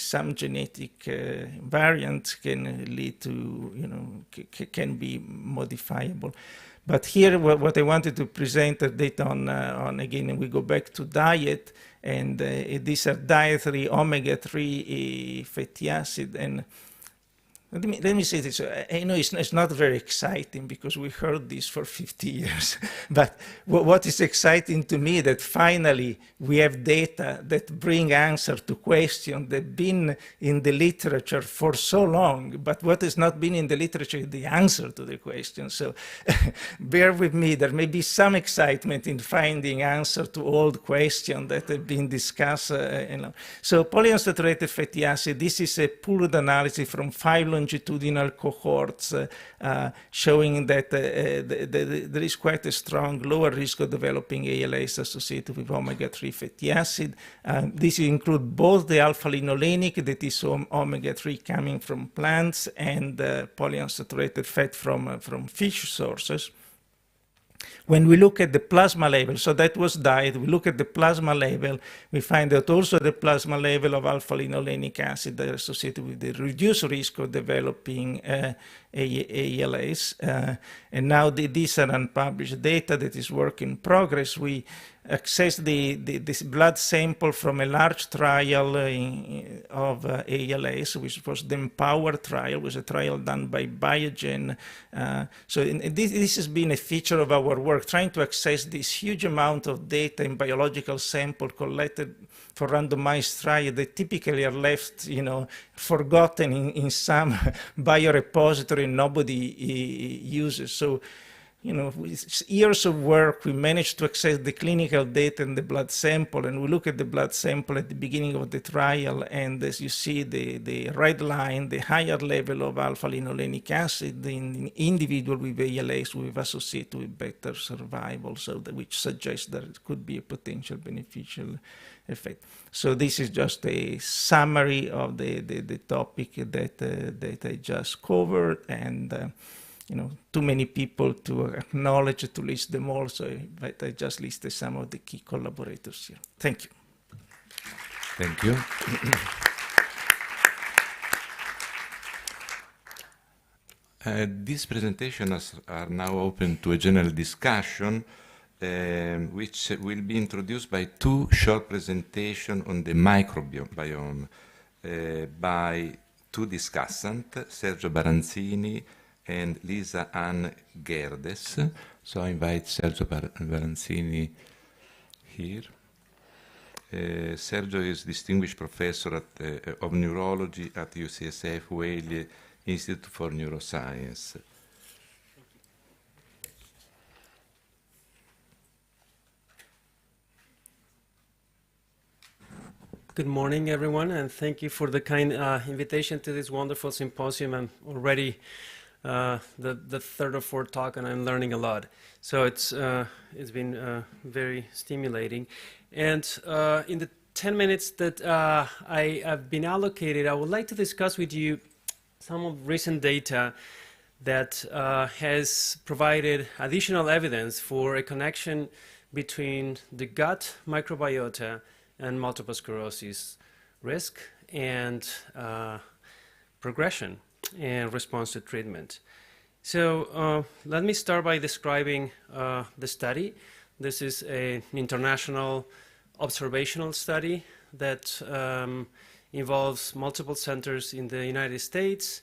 some genetic variants can lead to can be modifiable. But here, what I wanted to present a data on again, we go back to diet, and these are dietary omega-3 fatty acid. And let me say this. I know it's not very exciting because we heard this for 50 years. But what is exciting to me that finally we have data that bring answer to questions that have been in the literature for so long. But what has not been in the literature is the answer to the question. So bear with me. There may be some excitement in finding answer to old questions that have been discussed. So polyunsaturated fatty acid, this is a pooled analysis from 5 longitudinal cohorts showing that there is quite a strong lower risk of developing ALS associated with omega-3 fatty acid. This includes both the alpha-linolenic, that is omega-3 coming from plants, and polyunsaturated fat from fish sources. When we look at the plasma level, so that was diet, we look at the plasma level, we find that also the plasma level of alpha-linolenic acid are associated with the reduced risk of developing ALS. And now these are unpublished data that is work in progress. We accessed this blood sample from a large trial of ALS, which was the EMPOWER trial, was a trial done by Biogen. So this has been a feature of our work, trying to access this huge amount of data in biological sample collected for randomized trial that typically are left, forgotten in some biorepository nobody uses. So, with years of work, we managed to access the clinical data in the blood sample, and we look at the blood sample at the beginning of the trial, and as you see the red line, the higher level of alpha-linolenic acid in individual with ALS we've associated with better survival, which suggests that it could be a potential beneficial effect. So this is just a summary of the topic that I just covered, and too many people to acknowledge, to list them all, so I just listed some of the key collaborators here. Thank you. Thank you. These presentations are now open to a general discussion, which will be introduced by 2 short presentations on the microbiome by 2 discussants, Sergio Baranzini and Lisa Ann Gerdes. So I invite Sergio Baranzini here. Sergio is Distinguished Professor of Neurology at UCSF Whaley Institute for Neuroscience. Good morning, everyone, and thank you for the kind invitation to this wonderful symposium. I'm already the third or fourth talk, and I'm learning a lot. So it's been very stimulating. And in the 10 minutes that I have been allocated, I would like to discuss with you some of recent data that has provided additional evidence for a connection between the gut microbiota and multiple sclerosis risk and progression and response to treatment. So let me start by describing the study. This is an international observational study that involves multiple centers in the United States,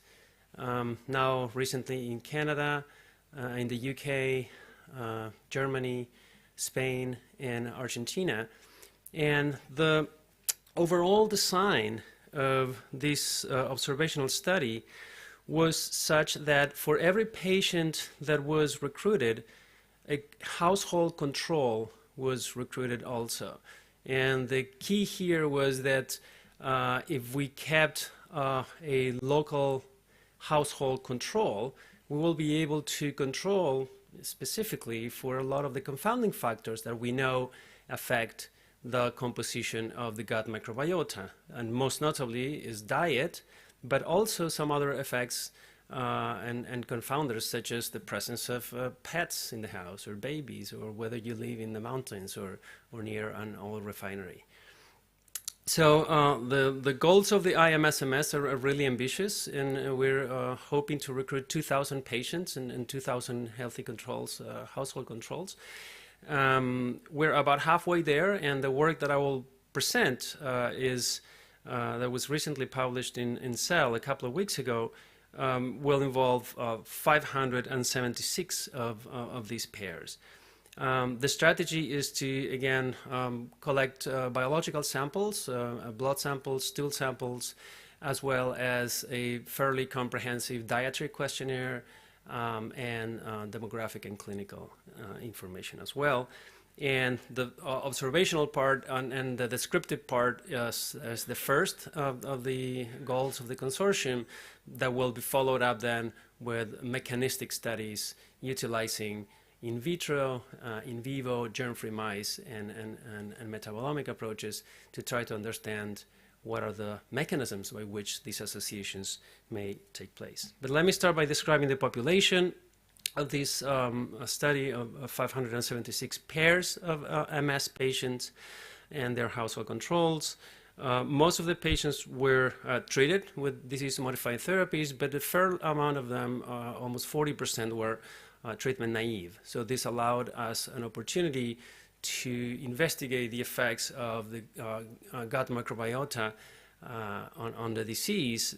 now recently in Canada, in the UK, Germany, Spain, and Argentina. And the overall design of this observational study was such that for every patient that was recruited, a household control was recruited also. And the key here was that if we kept a local household control, we will be able to control specifically for a lot of the confounding factors that we know affect the composition of the gut microbiota. And most notably is diet, but also some other effects and confounders, such as the presence of pets in the house, or babies, or whether you live in the mountains or near an oil refinery. So the goals of the IMS-MS are really ambitious, and we're hoping to recruit 2,000 patients and 2,000 healthy controls, household controls. We're about halfway there, and the work that I will present that was recently published in Cell a couple of weeks ago will involve 576 of these pairs. The strategy is to, again, collect biological samples, blood samples, stool samples, as well as a fairly comprehensive dietary questionnaire and demographic and clinical information as well. And the observational part and the descriptive part as the first of the goals of the consortium that will be followed up then with mechanistic studies utilizing in vitro, in vivo, germ-free mice, and metabolomic approaches to try to understand what are the mechanisms by which these associations may take place. But let me start by describing the population of this study of 576 pairs of MS patients and their household controls. Most of the patients were treated with disease-modifying therapies, but a fair amount of them, almost 40%, were treatment naive. So this allowed us an opportunity to investigate the effects of the gut microbiota on the disease,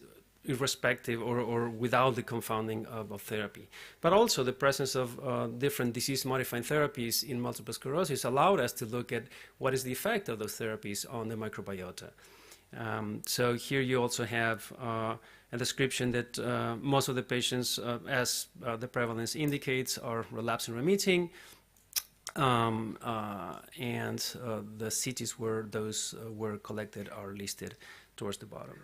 irrespective or without the confounding of therapy. But also the presence of different disease-modifying therapies in multiple sclerosis allowed us to look at what is the effect of those therapies on the microbiota. So here you also have a description that most of the patients, as the prevalence indicates, are relapsing remitting, and the cities where those were collected are listed towards the bottom.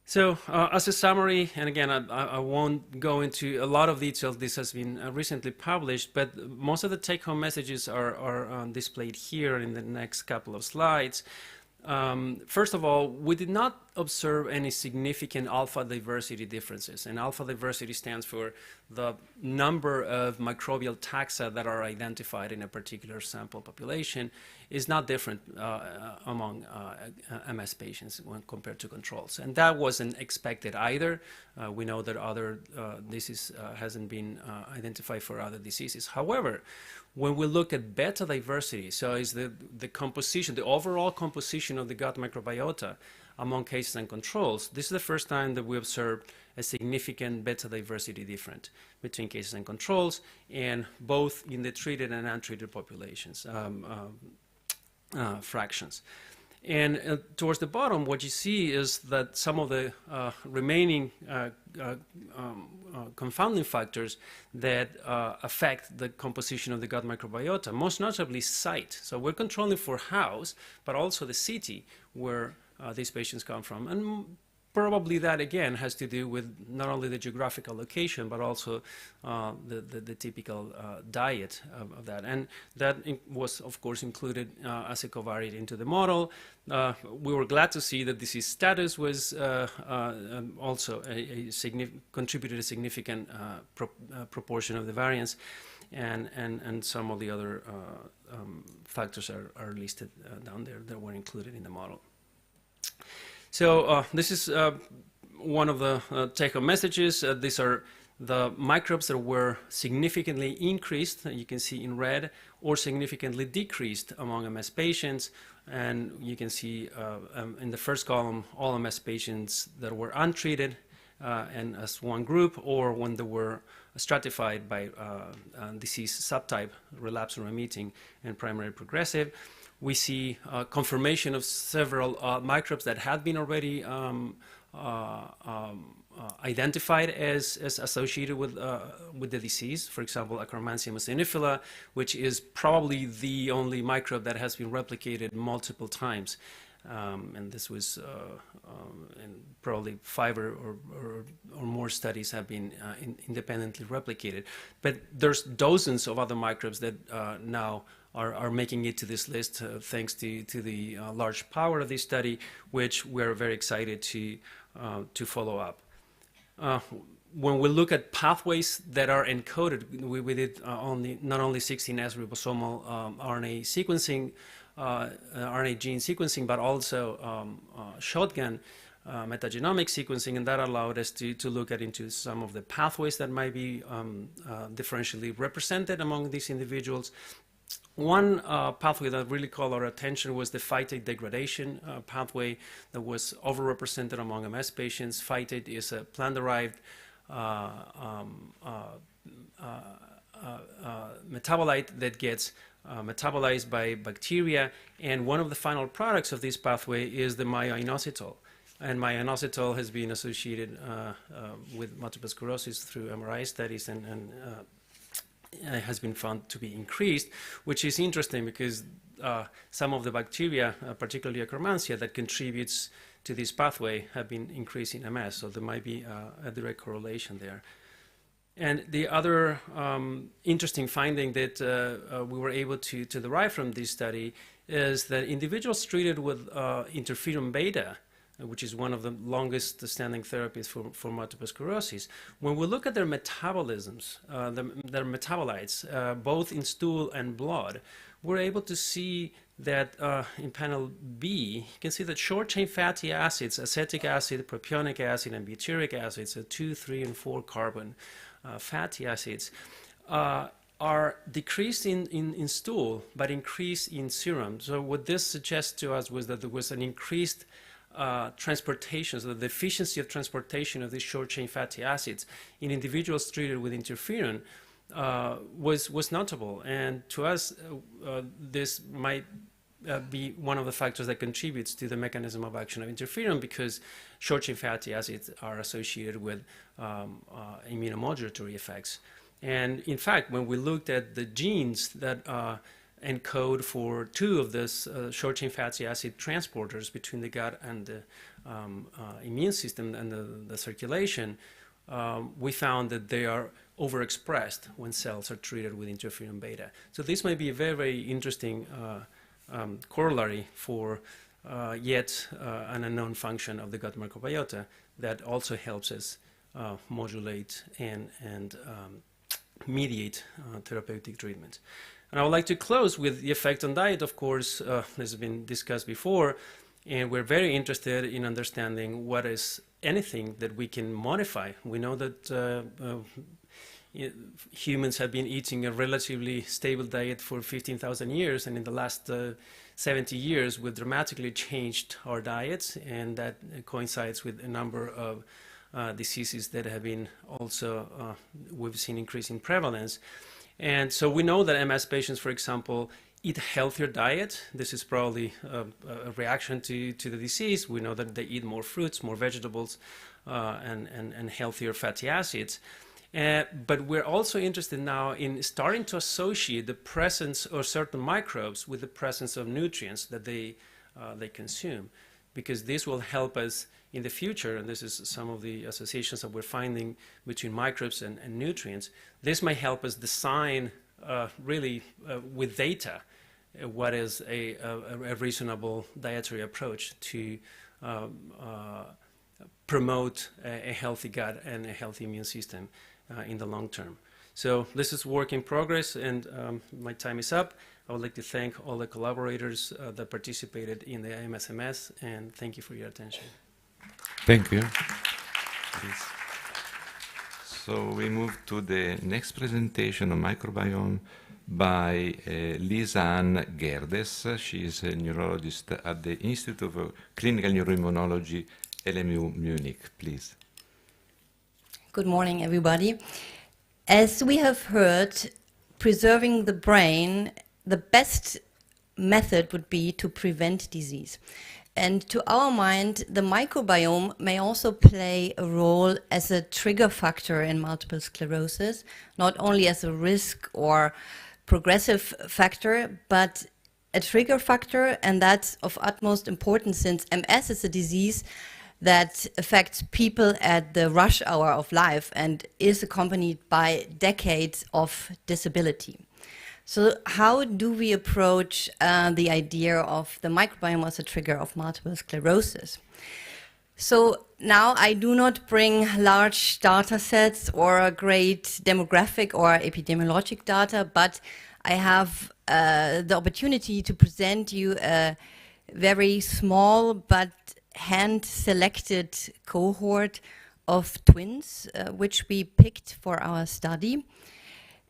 So as a summary, and again, I won't go into a lot of details. This has been recently published, but most of the take-home messages are displayed here in the next couple of slides. First of all, we did not observe any significant alpha diversity differences, and alpha diversity stands for the number of microbial taxa that are identified in a particular sample population is not different among MS patients when compared to controls, and that wasn't expected either. We know that other disease hasn't been identified for other diseases. However, when we look at beta diversity, so is the composition, the overall composition of the gut microbiota among cases and controls, this is the first time that we observed a significant beta diversity difference between cases and controls, and both in the treated and untreated populations, fractions. And towards the bottom, what you see is that some of the remaining confounding factors that affect the composition of the gut microbiota, most notably site. So we're controlling for house, but also the city where these patients come from. And probably that, again, has to do with not only the geographical location, but also the typical diet of that. And that was, of course, included as a covariate into the model. We were glad to see that disease status was also contributed a significant proportion of the variance, and some of the other factors are listed down there that were included in the model. So this is one of the take-home messages. These are the microbes that were significantly increased, you can see in red, or significantly decreased among MS patients. And you can see in the first column, all MS patients that were untreated and as one group, or when they were stratified by disease subtype, relapsing remitting, and primary progressive. We see confirmation of several microbes that had been already identified as associated with the disease. For example, Akkermansia muciniphala, which is probably the only microbe that has been replicated multiple times And this was, and probably 5 or more studies have been independently replicated. But there's dozens of other microbes that now are making it to this list thanks to the large power of this study, which we're very excited to follow up. When we look at pathways that are encoded, we did not only 16S ribosomal RNA sequencing, RNA gene sequencing, but also shotgun metagenomic sequencing, and that allowed us to look into some of the pathways that might be differentially represented among these individuals. One pathway that really caught our attention was the phytate degradation pathway that was overrepresented among MS patients. Phytate is a plant-derived metabolite that gets metabolized by bacteria, and one of the final products of this pathway is the myoinositol. And myoinositol has been associated with multiple sclerosis through MRI studies, and has been found to be increased, which is interesting because some of the bacteria, particularly Akkermansia, that contributes to this pathway have been increased in MS, so there might be a direct correlation there. And the other interesting finding that we were able to derive from this study is that individuals treated with interferon beta, which is one of the longest standing therapies for multiple sclerosis, when we look at their metabolisms, their metabolites, both in stool and blood, we're able to see that in panel B, you can see that short-chain fatty acids, acetic acid, propionic acid, and butyric acid, so 2, 3, and 4 carbon fatty acids, are decreased in stool, but increased in serum. So what this suggests to us was that there was an increased transportation, so the efficiency of transportation of these short-chain fatty acids in individuals treated with interferon was notable. And to us, this might be one of the factors that contributes to the mechanism of action of interferon, because short-chain fatty acids are associated with immunomodulatory effects. And in fact, when we looked at the genes that encode for 2 of these short-chain fatty acid transporters between the gut and the immune system and the circulation, we found that they are overexpressed when cells are treated with interferon beta. So this might be a very, very interesting corollary for yet an unknown function of the gut microbiota that also helps us modulate and mediate therapeutic treatment. And I would like to close with the effect on diet. Of course, this has been discussed before, and we're very interested in understanding what is anything that we can modify. We know that humans have been eating a relatively stable diet for 15,000 years, and in the last 70 years we've dramatically changed our diets, and that coincides with a number of diseases that have been also, we've seen increasing prevalence. And so we know that MS patients, for example, eat a healthier diet. This is probably a reaction to the disease. We know that they eat more fruits, more vegetables, and healthier fatty acids. But we're also interested now in starting to associate the presence of certain microbes with the presence of nutrients that they consume, because this will help us in the future, and this is some of the associations that we're finding between microbes and nutrients. This might help us design really with data what is a reasonable dietary approach to promote a healthy gut and a healthy immune system in the long term. So this is work in progress, and my time is up. I would like to thank all the collaborators that participated in the AMSMS, and thank you for your attention. Thank you. Please. So we move to the next presentation on microbiome by Lisa-Ann Gerdes. She is a neurologist at the Institute of Clinical Neuroimmunology, LMU Munich. Please. Good morning, everybody. As we have heard, preserving the brain, the best method would be to prevent disease. And to our mind, the microbiome may also play a role as a trigger factor in multiple sclerosis, not only as a risk or progressive factor, but a trigger factor, and that's of utmost importance since MS is a disease that affects people at the rush hour of life and is accompanied by decades of disability. So how do we approach the idea of the microbiome as a trigger of multiple sclerosis? So now I do not bring large data sets or a great demographic or epidemiologic data, but I have the opportunity to present you a very small but hand-selected cohort of twins, which we picked for our study.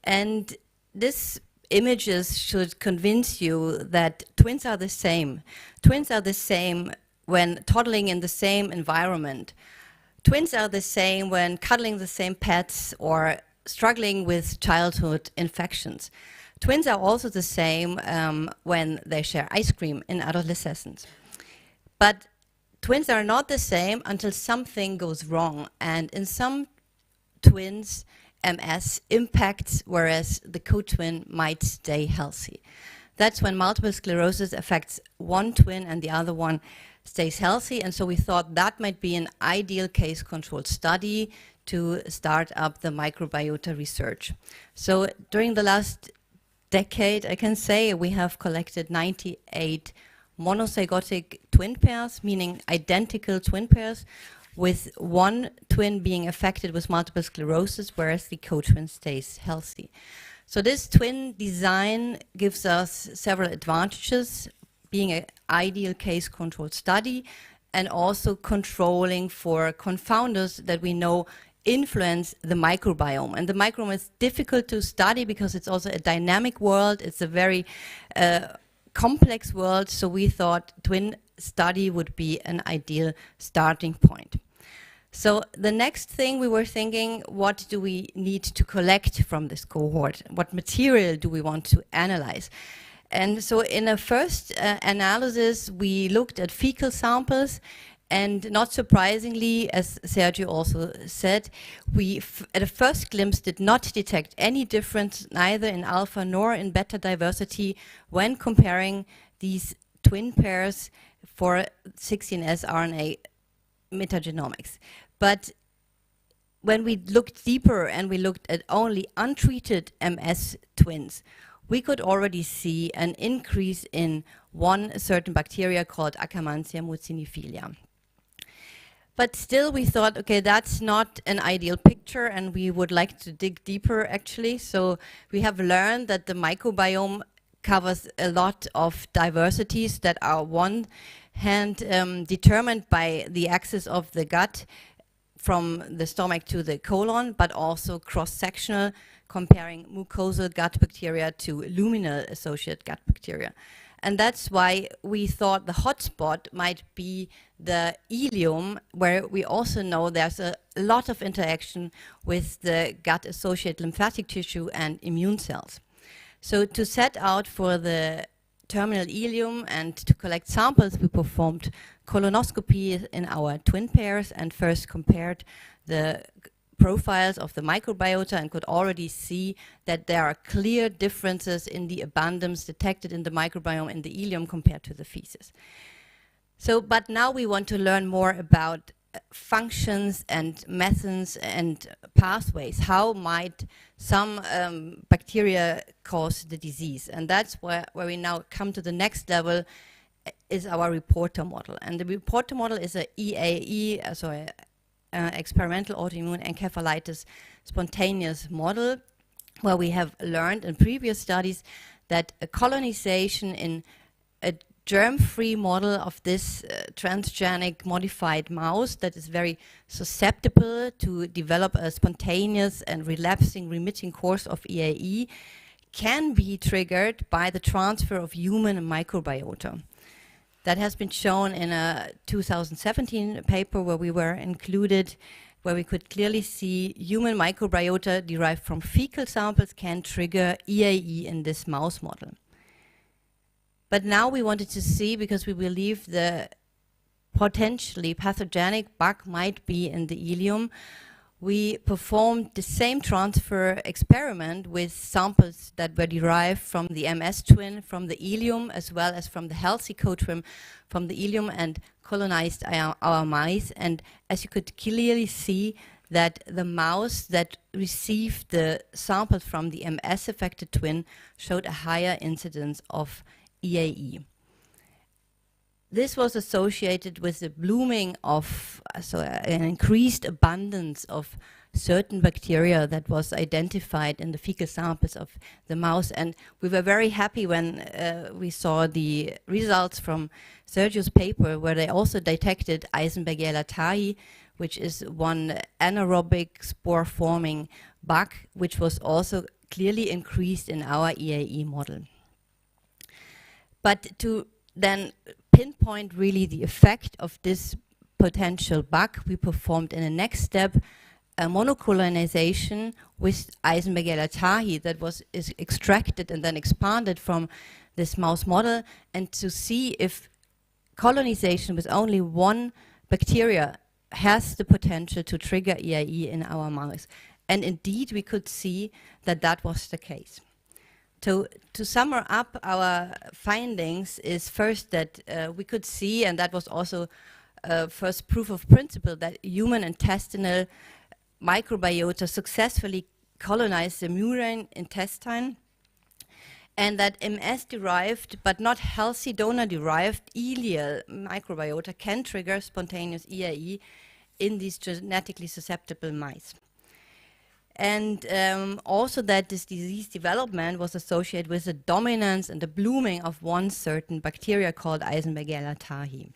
And these images should convince you that twins are the same. Twins are the same when toddling in the same environment. Twins are the same when cuddling the same pets or struggling with childhood infections. Twins are also the same when they share ice cream in adolescence. But twins are not the same until something goes wrong. And in some twins, MS impacts, whereas the co-twin might stay healthy. That's when multiple sclerosis affects one twin and the other one stays healthy. And so we thought that might be an ideal case-controlled study to start up the microbiota research. So during the last decade, I can say, we have collected 98 monozygotic twin pairs, meaning identical twin pairs, with one twin being affected with multiple sclerosis, whereas the co-twin stays healthy. So this twin design gives us several advantages, being an ideal case-controlled study, and also controlling for confounders that we know influence the microbiome. And the microbiome is difficult to study because it's also a dynamic world. It's a very complex world, so we thought twin study would be an ideal starting point. So the next thing we were thinking, what do we need to collect from this cohort? What material do we want to analyze? And so in a first analysis, we looked at fecal samples, and not surprisingly, as Sergio also said, we at a first glimpse did not detect any difference neither in alpha nor in beta diversity when comparing these twin pairs for 16S RNA metagenomics. But when we looked deeper and we looked at only untreated MS twins, we could already see an increase in one certain bacteria called Akkermansia muciniphila. But still we thought, okay, that's not an ideal picture and we would like to dig deeper actually. So we have learned that the microbiome covers a lot of diversities that are one hand determined by the axis of the gut from the stomach to the colon, but also cross-sectional, comparing mucosal gut bacteria to luminal associated gut bacteria. And that's why we thought the hotspot might be the ileum, where we also know there's a lot of interaction with the gut-associated lymphatic tissue and immune cells. So to set out for the terminal ileum and to collect samples, we performed colonoscopy in our twin pairs and first compared the profiles of the microbiota and could already see that there are clear differences in the abundance detected in the microbiome in the ileum compared to the feces. So, but now we want to learn more about functions and methods and pathways. How might some bacteria cause the disease? And that's where we now come to the next level, is our reporter model. And the reporter model is a EAE, so a experimental autoimmune encephalitis spontaneous model, where we have learned in previous studies that a colonization in a germ-free model of this transgenic modified mouse that is very susceptible to develop a spontaneous and relapsing remitting course of EAE can be triggered by the transfer of human microbiota. That has been shown in a 2017 paper where we were included, where we could clearly see human microbiota derived from fecal samples can trigger EAE in this mouse model. But now we wanted to see, because we believe the potentially pathogenic bug might be in the ileum, we performed the same transfer experiment with samples that were derived from the MS twin, from the ileum, as well as from the healthy co-trim from the ileum, and colonized our mice. And as you could clearly see, that the mouse that received the sample from the MS-affected twin showed a higher incidence of EAE. This was associated with the blooming of, an increased abundance of certain bacteria that was identified in the fecal samples of the mouse. And we were very happy when we saw the results from Sergio's paper, where they also detected Eisenbergia latae, which is one anaerobic spore-forming bug, which was also clearly increased in our EAE model. But to then pinpoint really the effect of this potential bug, we performed in the next step a monocolonization with Eisenbergia latae that is extracted and then expanded from this mouse model, and to see if colonization with only one bacteria has the potential to trigger EAE in our mouse. And indeed, we could see that that was the case. To sum up our findings is first that we could see, and that was also first proof of principle, that human intestinal microbiota successfully colonized the murine intestine, and that MS-derived but not healthy donor-derived ileal microbiota can trigger spontaneous EAE in these genetically susceptible mice. And also that this disease development was associated with the dominance and the blooming of one certain bacteria called Eisenbergia latae.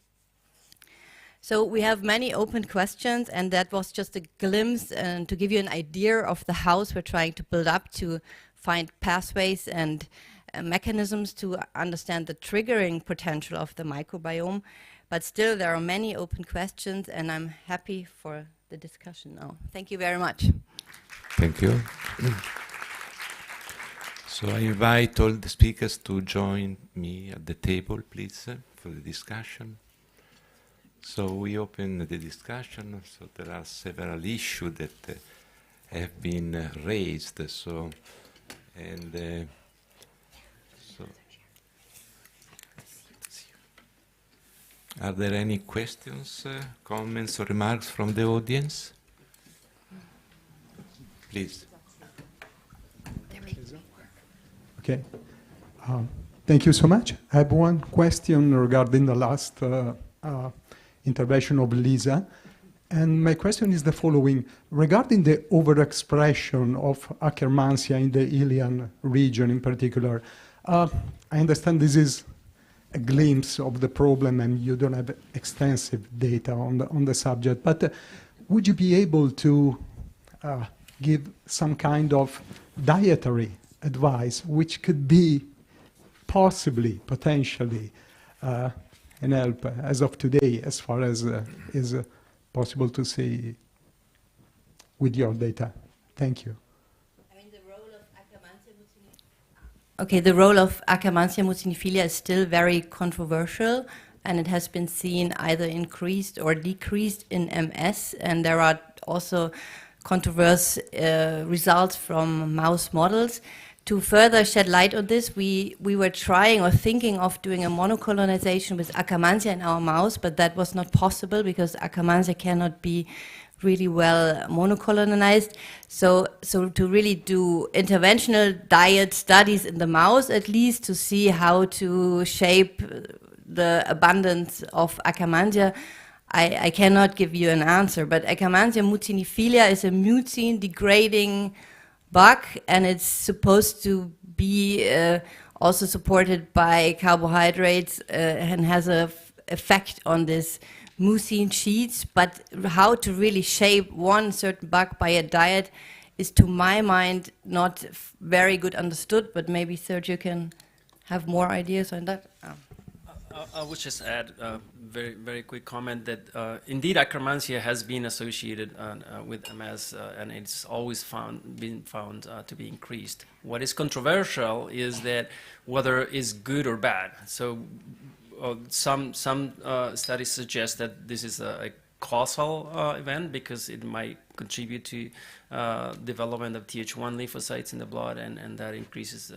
So we have many open questions, and that was just a glimpse to give you an idea of the house we're trying to build up to find pathways and mechanisms to understand the triggering potential of the microbiome. But still, there are many open questions, and I'm happy for the discussion now. Thank you very much. Thank you. So I invite all the speakers to join me at the table, please, for the discussion. So we open the discussion. So there are several issues that have been raised. So are there any questions, comments, or remarks from the audience? Please. Okay. Thank you so much. I have one question regarding the last intervention of Lisa. And my question is the following. Regarding the overexpression of Akkermansia in the ilian region in particular, I understand this is a glimpse of the problem and you don't have extensive data on the subject, but would you be able to give some kind of dietary advice which could be possibly, potentially, an help as of today, as far as is possible to see with your data? Thank you. Okay, the role of Akkermansia muciniphilia is still very controversial, and it has been seen either increased or decreased in MS, and there are also controversial results from mouse models. To further shed light on this, we were trying or thinking of doing a monocolonization with Akkermansia in our mouse, but that was not possible because Akkermansia cannot be really well monocolonized. So to really do interventional diet studies in the mouse, at least to see how to shape the abundance of Akkermansia, I cannot give you an answer. But Akkermansia muciniphilia is a mucin degrading bug, and it's supposed to be also supported by carbohydrates and has an effect on this mucin sheets. But how to really shape one certain bug by a diet is, to my mind, not very good understood, but maybe Sergio can have more ideas on that. I would just add a very quick comment that indeed Akkermansia has been associated with MS and it's always been found to be increased. What is controversial is that whether it's good or bad. So some studies suggest that this is a causal event, because it might contribute to development of Th1 lymphocytes in the blood, and that increases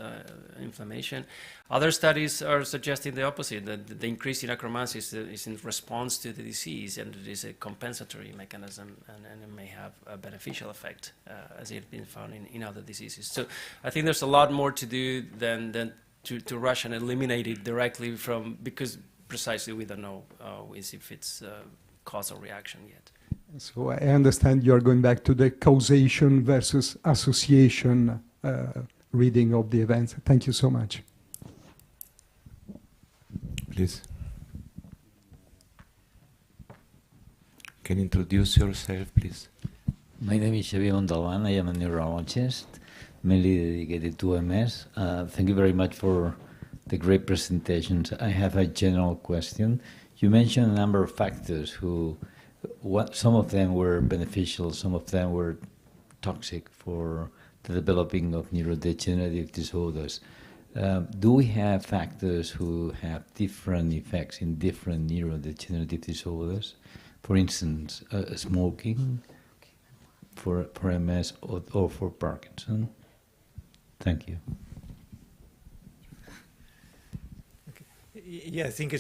inflammation. Other studies are suggesting the opposite, that the increase in acromancy is in response to the disease, and it is a compensatory mechanism, and it may have a beneficial effect, as it has been found in other diseases. So I think there's a lot more to do than to rush and eliminate it directly from, because precisely we don't know if it's causal reaction yet. So I understand you are going back to the causation versus association reading of the events. Thank you so much. Please. Can you introduce yourself, please? My name is Xavier Montalban. I am a neurologist, mainly dedicated to MS. Thank you very much for the great presentations. I have a general question. You mentioned a number of factors some of them were beneficial, some of them were toxic for the developing of neurodegenerative disorders. Do we have factors who have different effects in different neurodegenerative disorders? For instance, smoking for MS or for Parkinson? Thank you. Yeah, I think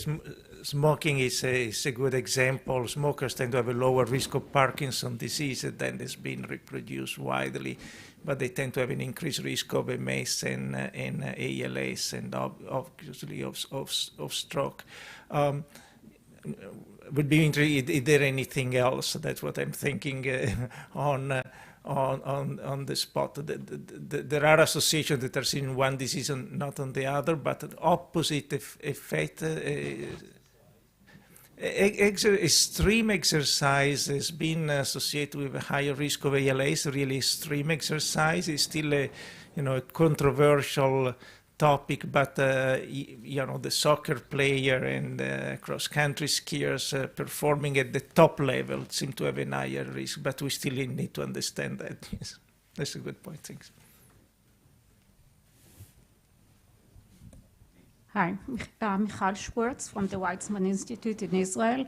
smoking is a good example. Smokers tend to have a lower risk of Parkinson's disease than has been reproduced widely, but they tend to have an increased risk of MS and ALS, and obviously of stroke. Would be interested, is there anything else? That's what I'm thinking on the spot. There are associations that are seen in one disease and not on the other, but the opposite effect. Extreme exercise has been associated with a higher risk of ALS. Really, extreme exercise is still a controversial topic, but the soccer player and cross-country skiers performing at the top level seem to have a higher risk, but we still need to understand that. Yes, that's a good point. Thanks. Hi, Michal Schwartz from the Weizmann Institute in Israel.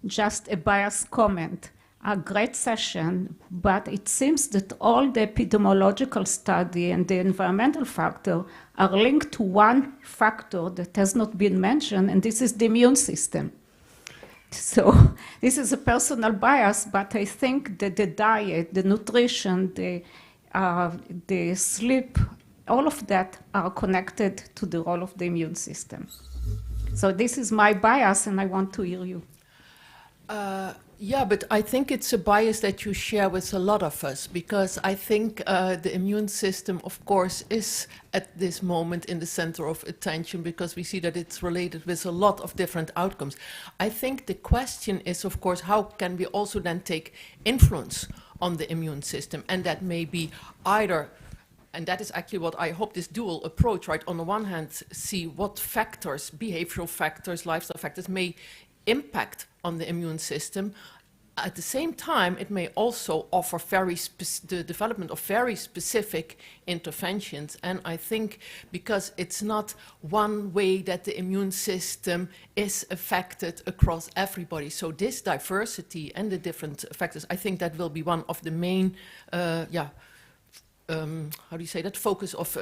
Just a biased comment. A great session, but it seems that all the epidemiological study and the environmental factor are linked to one factor that has not been mentioned, and this is the immune system. So this is a personal bias, but I think that the diet, the nutrition, the sleep, all of that are connected to the role of the immune system. So this is my bias, and I want to hear you. Yeah, but I think it's a bias that you share with a lot of us, because I think the immune system, of course, is at this moment in the center of attention, because we see that it's related with a lot of different outcomes. I think the question is, of course, how can we also then take influence on the immune system? And that may be either, and that is actually what I hope, this dual approach, right? On the one hand, see what factors, behavioral factors, lifestyle factors may impact on the immune system. At the same time, it may also offer the development of very specific interventions. And I think because it's not one way that the immune system is affected across everybody. So this diversity and the different factors, I think that will be one of the main, how do you say that, focus of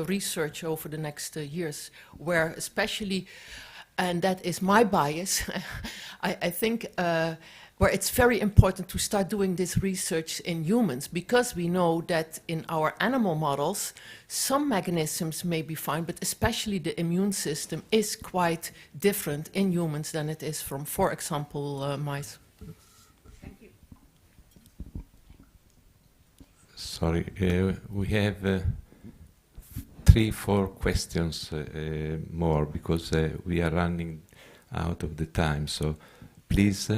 research over the next years, where especially, and that is my bias, I think where it's very important to start doing this research in humans, because we know that in our animal models, some mechanisms may be fine, but especially the immune system is quite different in humans than it is from, for example, mice. Thank you. Sorry, we have 3-4 questions more, because we are running out of the time. So please.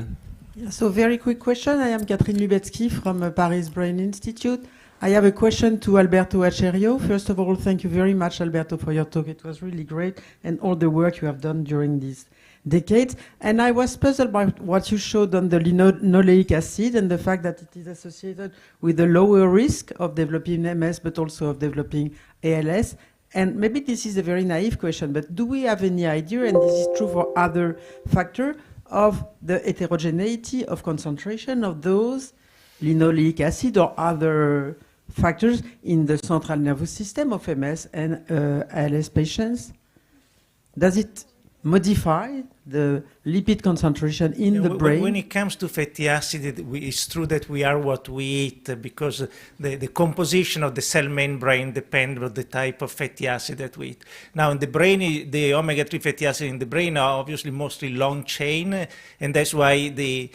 So very quick question. I am Catherine Lubetsky from Paris Brain Institute. I have a question to Alberto Acherio. First of all, thank you very much, Alberto, for your talk. It was really great, and all the work you have done during these decades. And I was puzzled by what you showed on the linoleic acid and the fact that it is associated with a lower risk of developing MS, but also of developing ALS. And maybe this is a very naive question, but do we have any idea, and this is true for other factors, of the heterogeneity of concentration of those linoleic acid or other factors in the central nervous system of MS and ALS patients? Does it modify the lipid concentration in the brain? When it comes to fatty acid, it's true that we are what we eat, because the composition of the cell membrane depends on the type of fatty acid that we eat. Now, in the brain, the omega-3 fatty acid in the brain are obviously mostly long chain, and that's why the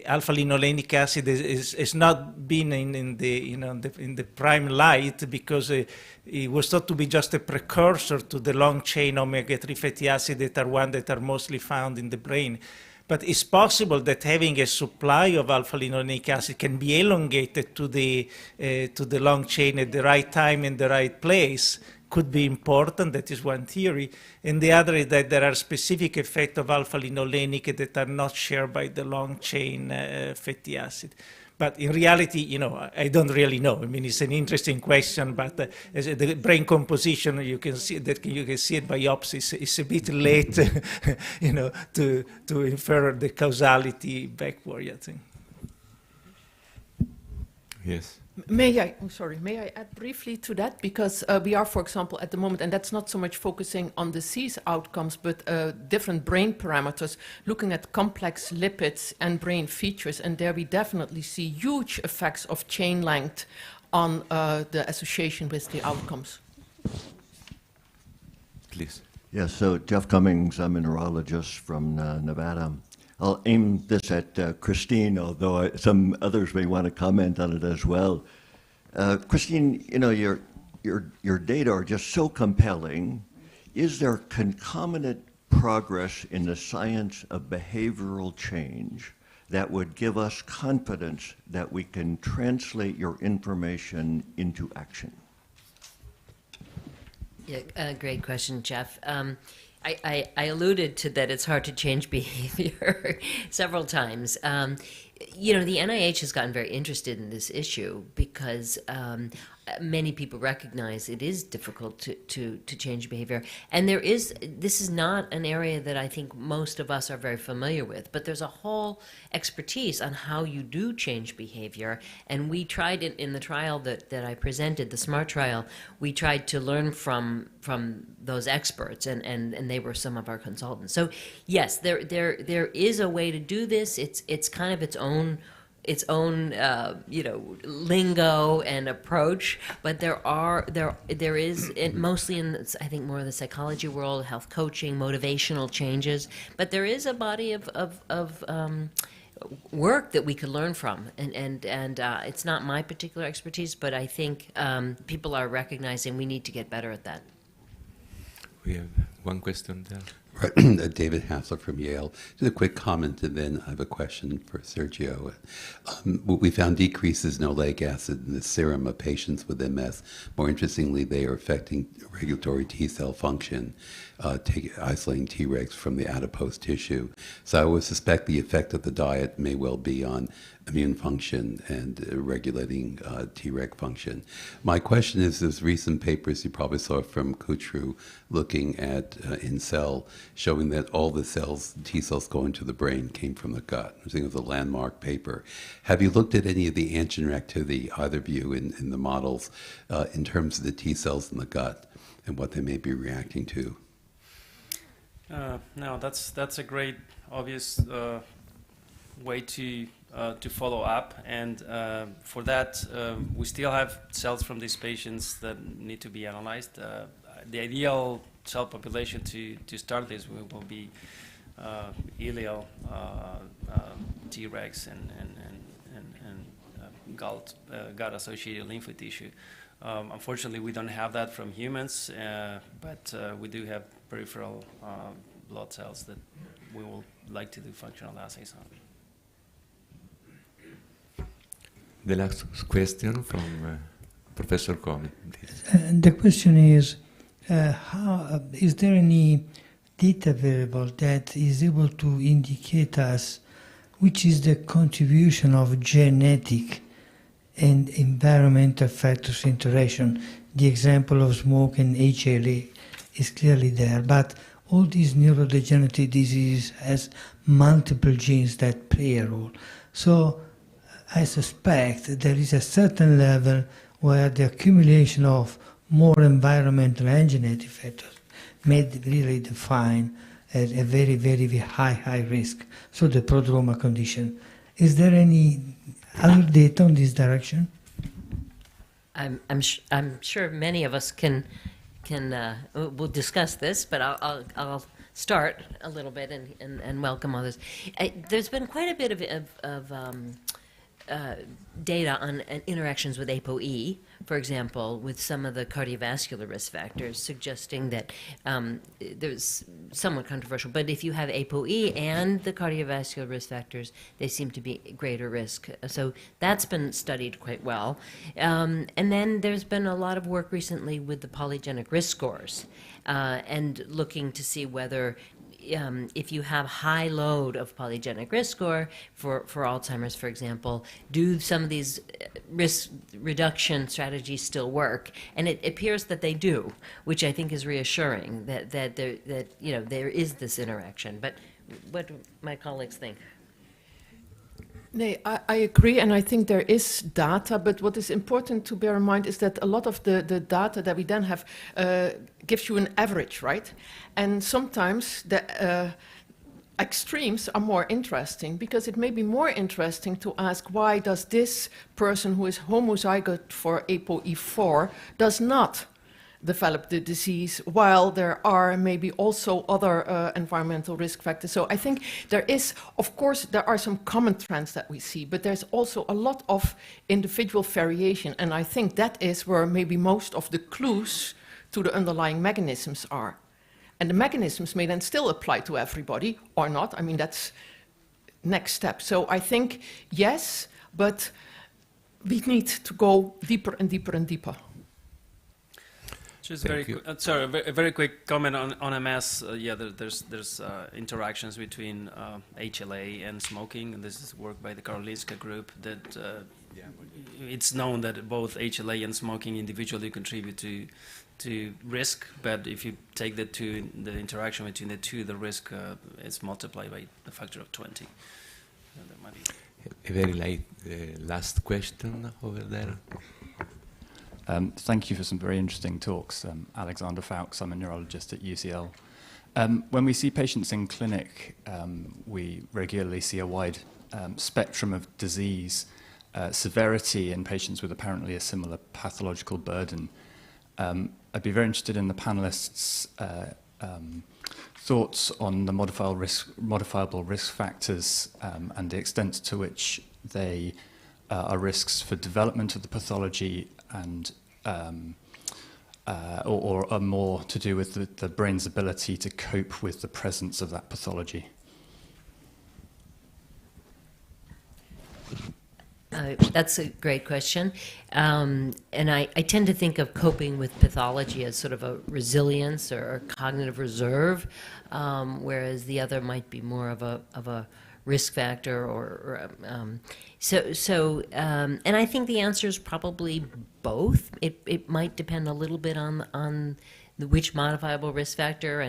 alpha-linolenic acid has not been in the prime light, because it was thought to be just a precursor to the long chain omega-3 fatty acid that are mostly found in the brain. But it's possible that having a supply of alpha-linolenic acid can be elongated to the long chain at the right time in the right place. Could be important. That is one theory. And the other is that there are specific effects of alpha-linolenic that are not shared by the long chain fatty acid. But in reality, I don't really know. I mean, it's an interesting question, but as the brain composition, you can see it by biopsy. It's a bit late, to infer the causality backward, I think. Yes. May I add briefly to that? Because we are, for example, at the moment, and that's not so much focusing on disease outcomes, but different brain parameters, looking at complex lipids and brain features, and there we definitely see huge effects of chain length on the association with the outcomes. Please. Yes, so Jeff Cummings, I'm a neurologist from Nevada. I'll aim this at Christine, although some others may want to comment on it as well. Christine, your data are just so compelling. Is there concomitant progress in the science of behavioral change that would give us confidence that we can translate your information into action? Yeah, great question, Jeff. I alluded to that it's hard to change behavior several times. The NIH has gotten very interested in this issue because many people recognize it is difficult to change behavior. And this is not an area that I think most of us are very familiar with, but there's a whole expertise on how you do change behavior. And we tried it in the trial that I presented, the SMART trial. We tried to learn from those experts, and they were some of our consultants. So yes, there is a way to do this. It's kind of its own lingo and approach, but there is mostly in, I think, more of the psychology world, health coaching, motivational changes, but there is a body of work that we could learn from, and it's not my particular expertise, but I think people are recognizing we need to get better at that. We have one question there. Right. David Hassler from Yale. Just a quick comment, and then I have a question for Sergio. We found decreases in oleic acid in the serum of patients with MS. More interestingly, they are affecting regulatory T cell function, isolating Tregs from the adipose tissue. So I would suspect the effect of the diet may well be on immune function and regulating Treg function. My question is, there's recent papers, you probably saw from Kutru, looking at in cell, showing that all the cells, T cells going to the brain came from the gut. I think it was a landmark paper. Have you looked at any of the antigen activity, either of you, in the models, in terms of the T cells in the gut and what they may be reacting to? No, that's a great, obvious way to follow up, and for that we still have cells from these patients that need to be analyzed. The ideal cell population to start this will be ileal Tregs and gut-associated lymphoid tissue. Unfortunately, we don't have that from humans, but we do have peripheral blood cells that we will like to do functional assays on. The last question from Professor Comi. The question is, how is there any data variable that is able to indicate us which is the contribution of genetic and environmental factors interaction? The example of smoke and HLA is clearly there, but all these neurodegenerative diseases has multiple genes that play a role. So I suspect there is a certain level where the accumulation of more environmental and genetic factors may really define a very, very, very high risk. So the prodroma condition. Is there any other data on this direction? I'm sure many of us can we'll discuss this, but I'll start a little bit and welcome others. There's been quite a bit of data on interactions with ApoE, for example, with some of the cardiovascular risk factors, suggesting that there's somewhat controversial, but if you have ApoE and the cardiovascular risk factors, they seem to be greater risk. So that's been studied quite well. And then there's been a lot of work recently with the polygenic risk scores and looking to see whether if you have high load of polygenic risk score for Alzheimer's, for example, do some of these risk reduction strategies still work? And it appears that they do, which I think is reassuring that there is this interaction. But what do my colleagues think? No, I agree, and I think there is data, but what is important to bear in mind is that a lot of the data that we then have gives you an average, right? And sometimes the extremes are more interesting, because it may be more interesting to ask, why does this person who is homozygote for ApoE4 does not develop the disease, while there are maybe also other environmental risk factors. So I think there is, of course, there are some common trends that we see, but there's also a lot of individual variation, and I think that is where maybe most of the clues to the underlying mechanisms are. And the mechanisms may then still apply to everybody or not. I mean, that's next step. So I think, yes, but we need to go deeper and deeper and deeper. Just sorry, a very quick comment on MS. Yeah, there's interactions between HLA and smoking, and this is work by the Karolinska group. That it's known that both HLA and smoking individually contribute to risk, but if you take the interaction between the two, the risk is multiplied by a factor of 20. A very late last question over there. Thank you for some very interesting talks. Alexander Fawkes, I'm a neurologist at UCL. When we see patients in clinic, we regularly see a wide spectrum of disease severity in patients with apparently a similar pathological burden. I'd be very interested in the panelists' thoughts on the modifiable risk factors and the extent to which they are risks for development of the pathology and or are more to do with the brain's ability to cope with the presence of that pathology. That's a great question. And I tend to think of coping with pathology as sort of a resilience or a cognitive reserve, whereas the other might be more of a risk factor and I think the answer is probably both. It might depend a little bit on which modifiable risk factor,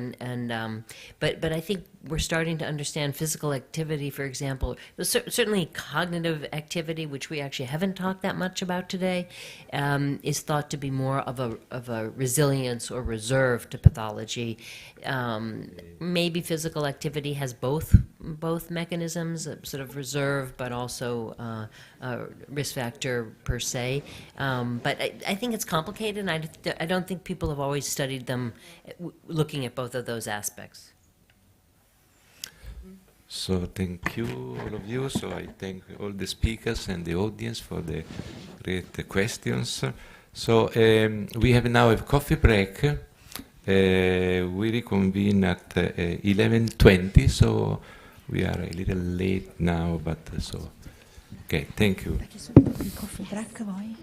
but I think we're starting to understand physical activity, for example. Certainly cognitive activity, which we actually haven't talked that much about today, is thought to be more of a resilience or reserve to pathology. Maybe physical activity has both mechanisms, sort of reserve, but also risk factor per se. But I think it's complicated, and I don't think people have always studied them looking at both of those aspects. So thank you, all of you. So I thank all the speakers and the audience for the great questions. So we have now a coffee break. We reconvene at 11:20, so we are a little late now, but so, okay, thank you. Coffee break, voi?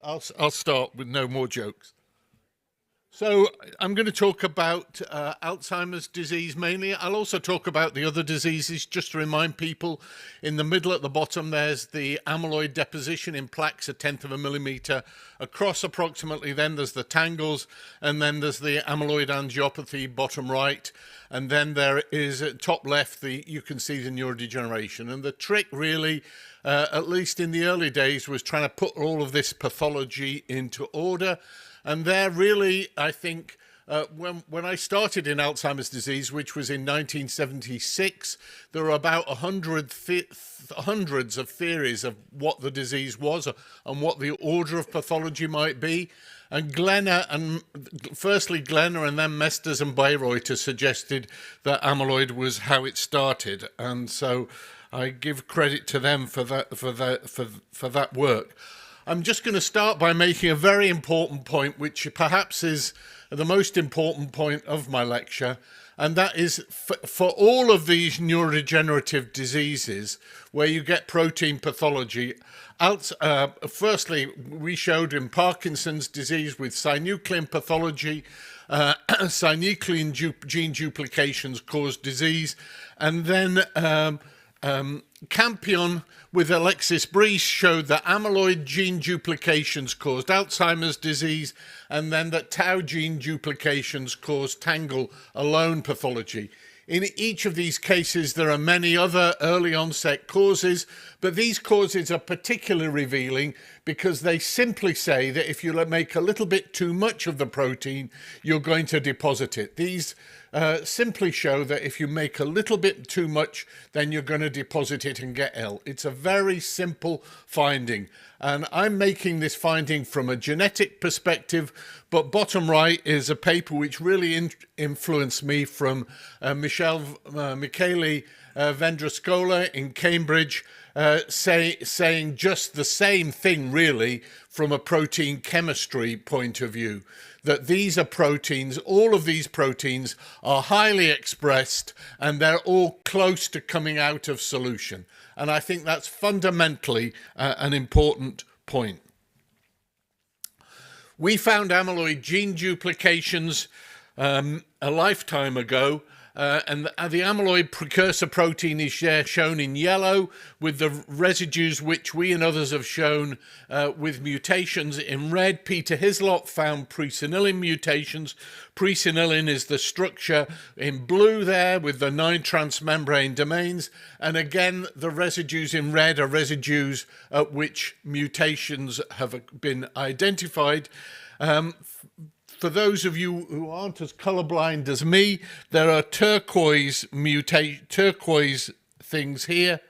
I'll start with no more jokes. So I'm going to talk about Alzheimer's disease mainly. I'll also talk about the other diseases, just to remind people. In the middle at the bottom, there's the amyloid deposition in plaques, 1/10 of a millimeter across approximately. Then there's the tangles, and then there's the amyloid angiopathy, bottom right. And then there is at top left, you can see the neurodegeneration. And the trick really, at least in the early days, was trying to put all of this pathology into order. And there really, I think, when I started in Alzheimer's disease, which was in 1976, there were about hundreds of theories of what the disease was and what the order of pathology might be. And firstly Glenner and then Mesters and Bayreuther suggested that amyloid was how it started. And so I give credit to them for that work. I'm just going to start by making a very important point, which perhaps is the most important point of my lecture, and that is for all of these neurodegenerative diseases where you get protein pathology. Firstly, we showed in Parkinson's disease with synuclein pathology, synuclein gene duplications cause disease, and then Campion with Alexis Brees showed that amyloid gene duplications caused Alzheimer's disease, and then that tau gene duplications caused tangle alone pathology. In each of these cases, there are many other early onset causes, but these causes are particularly revealing because they simply say that if you make a little bit too much of the protein, you're going to deposit it. These simply show that if you make a little bit too much, then you're going to deposit it and get ill. It's a very simple finding. And I'm making this finding from a genetic perspective, but bottom right is a paper which really influenced me from Michele Vendruscola in Cambridge, saying just the same thing really from a protein chemistry point of view, that these are proteins, all of these proteins are highly expressed and they're all close to coming out of solution. And I think that's fundamentally an important point. We found amyloid gene duplications a lifetime ago, and the amyloid precursor protein is shown in yellow with the residues which we and others have shown with mutations in red. Peter Hislop found presenilin mutations. Presenilin is the structure in blue there with the 9 transmembrane domains. And again, the residues in red are residues at which mutations have been identified. For those of you who aren't as colorblind as me, there are turquoise things here,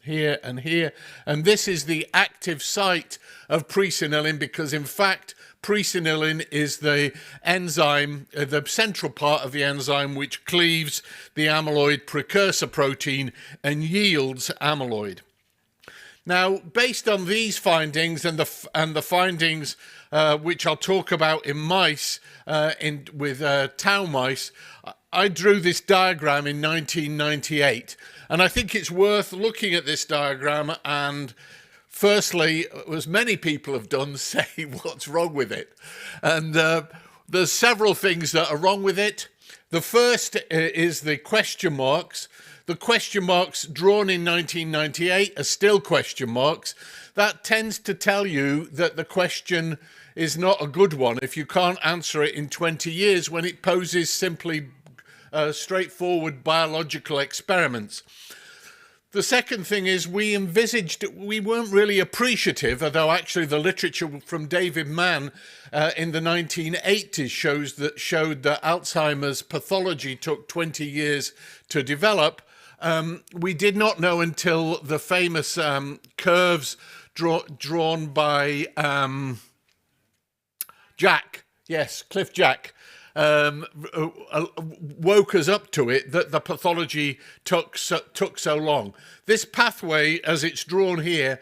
here, and here. And this is the active site of presenilin because, in fact, presenilin is the enzyme, the central part of the enzyme which cleaves the amyloid precursor protein and yields amyloid. Now, based on these findings and the findings which I'll talk about in mice, with tau mice, I drew this diagram in 1998. And I think it's worth looking at this diagram and firstly, as many people have done, say what's wrong with it. And there's several things that are wrong with it. The first is the question marks. The question marks drawn in 1998 are still question marks. That tends to tell you that the question is not a good one if you can't answer it in 20 years when it poses simply straightforward biological experiments. The second thing is we weren't really appreciative, although actually the literature from David Mann in the 1980s showed that Alzheimer's pathology took 20 years to develop. We did not know until the famous curves drawn by Cliff Jack, woke us up to it that the pathology took so long. This pathway, as it's drawn here,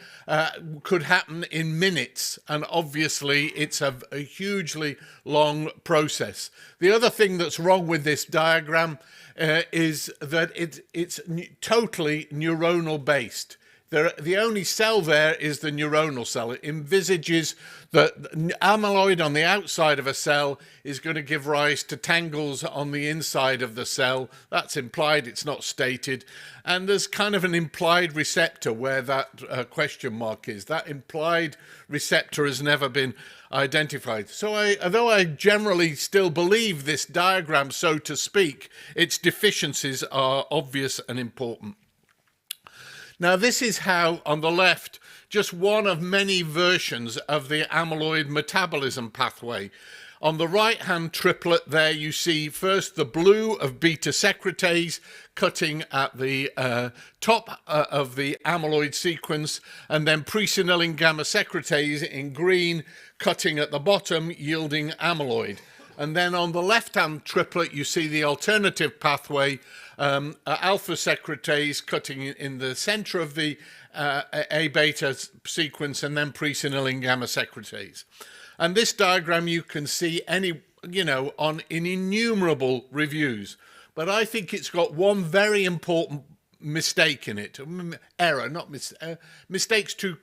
could happen in minutes, and obviously it's a hugely long process. The other thing that's wrong with this diagram is that it's totally neuronal based. The only cell there is the neuronal cell. It envisages that amyloid on the outside of a cell is going to give rise to tangles on the inside of the cell. That's implied, it's not stated. And there's kind of an implied receptor where that question mark is. That implied receptor has never been identified. So although I generally still believe this diagram, so to speak, its deficiencies are obvious and important. Now, this is how, on the left, just one of many versions of the amyloid metabolism pathway. On the right-hand triplet there, you see first the blue of beta secretase cutting at the top of the amyloid sequence, and then presenilin gamma secretase in green cutting at the bottom, yielding amyloid. And then on the left-hand triplet, you see the alternative pathway, alpha secretase cutting in the center of the A-beta sequence, and then presenilin gamma secretase. And this diagram you can see in innumerable reviews. But I think it's got one very important mistake in it. Error, not mistake's too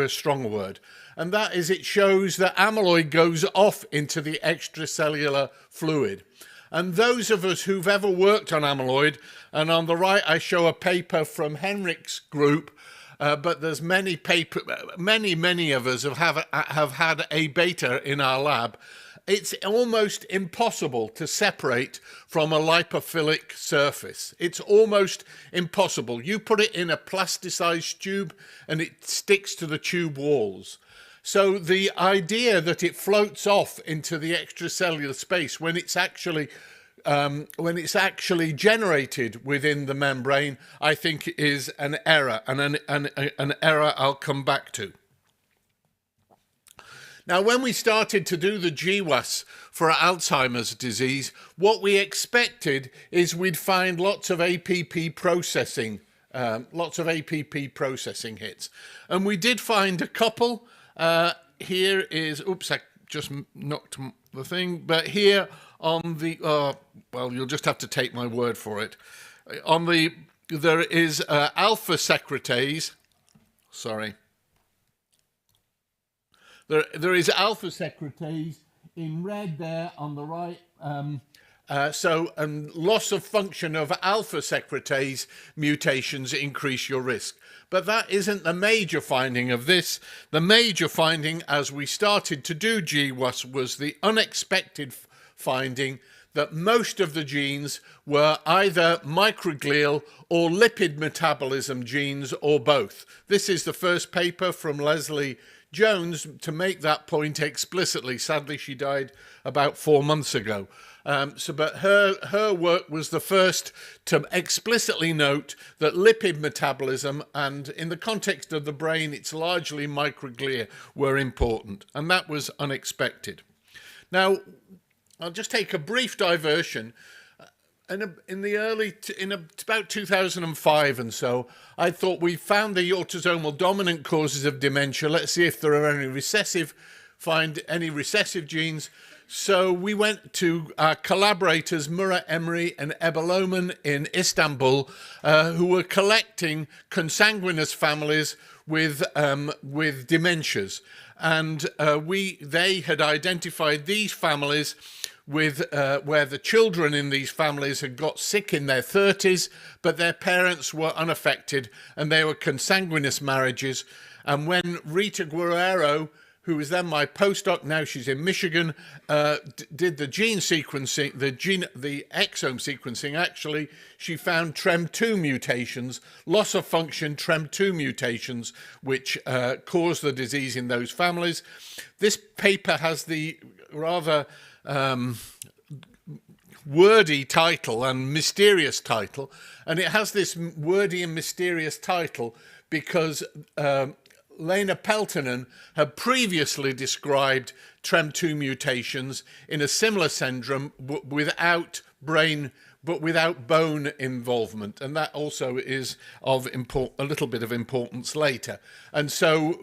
strong a word. And that is it shows that amyloid goes off into the extracellular fluid. And those of us who've ever worked on amyloid, and on the right I show a paper from Henrik's group, but there's many of us have had A beta in our lab. It's almost impossible to separate from a lipophilic surface. It's almost impossible. You put it in a plasticized tube and it sticks to the tube walls. So the idea that it floats off into the extracellular space when it's actually generated within the membrane, I think is an error, and an error I'll come back to. Now, when we started to do the GWAS for Alzheimer's disease, what we expected is we'd find lots of APP processing hits, and we did find a couple. Here is, oops, I just knocked the thing, but here on the, well, you'll just have to take my word for it. There is alpha secretase, sorry. There is alpha secretase in red there on the right. And loss of function of alpha secretase mutations increase your risk. But that isn't the major finding of this. The major finding as we started to do GWAS was the unexpected finding that most of the genes were either microglial or lipid metabolism genes or both. This is the first paper from Leslie Jones to make that point explicitly. Sadly, she died about 4 months ago. But her work was the first to explicitly note that lipid metabolism, and in the context of the brain, it's largely microglia, were important. And that was unexpected. Now, I'll just take a brief diversion. In about 2005 and so, I thought we found the autosomal dominant causes of dementia. Let's see if there are any recessive genes. So we went to our collaborators, Murat Emery and Ebelomen in Istanbul, who were collecting consanguineous families with dementias. And they had identified these families with where the children in these families had got sick in their 30s, but their parents were unaffected, and they were consanguineous marriages. And when Rita Guerrero, who was then my postdoc, now she's in Michigan, did the gene sequencing, the exome sequencing, actually, she found TREM2 mutations, loss of function TREM2 mutations, which cause the disease in those families. This paper has the rather wordy title and mysterious title, and it has this wordy and mysterious title because Lena Peltonen had previously described TREM2 mutations in a similar syndrome without brain but without bone involvement, and that also is of a little bit of importance later. And so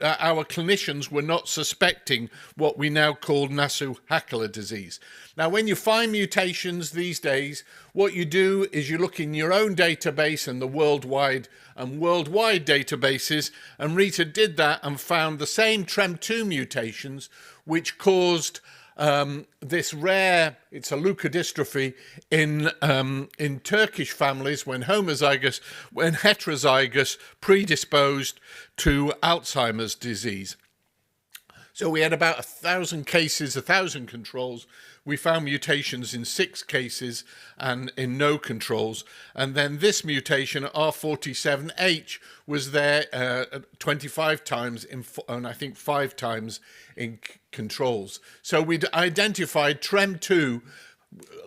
our clinicians were not suspecting what we now call Nasu-Hakola disease. Now, when you find mutations these days, what you do is you look in your own database and the worldwide databases, and Rita did that and found the same TREM2 mutations which caused this rare, it's a leukodystrophy in Turkish families when heterozygous, predisposed to Alzheimer's disease. So we had about 1,000 cases, 1,000 controls. We found mutations in 6 cases and in no controls. And then this mutation, R47H, was there 25 times and I think 5 times in controls. So we'd identified TREM2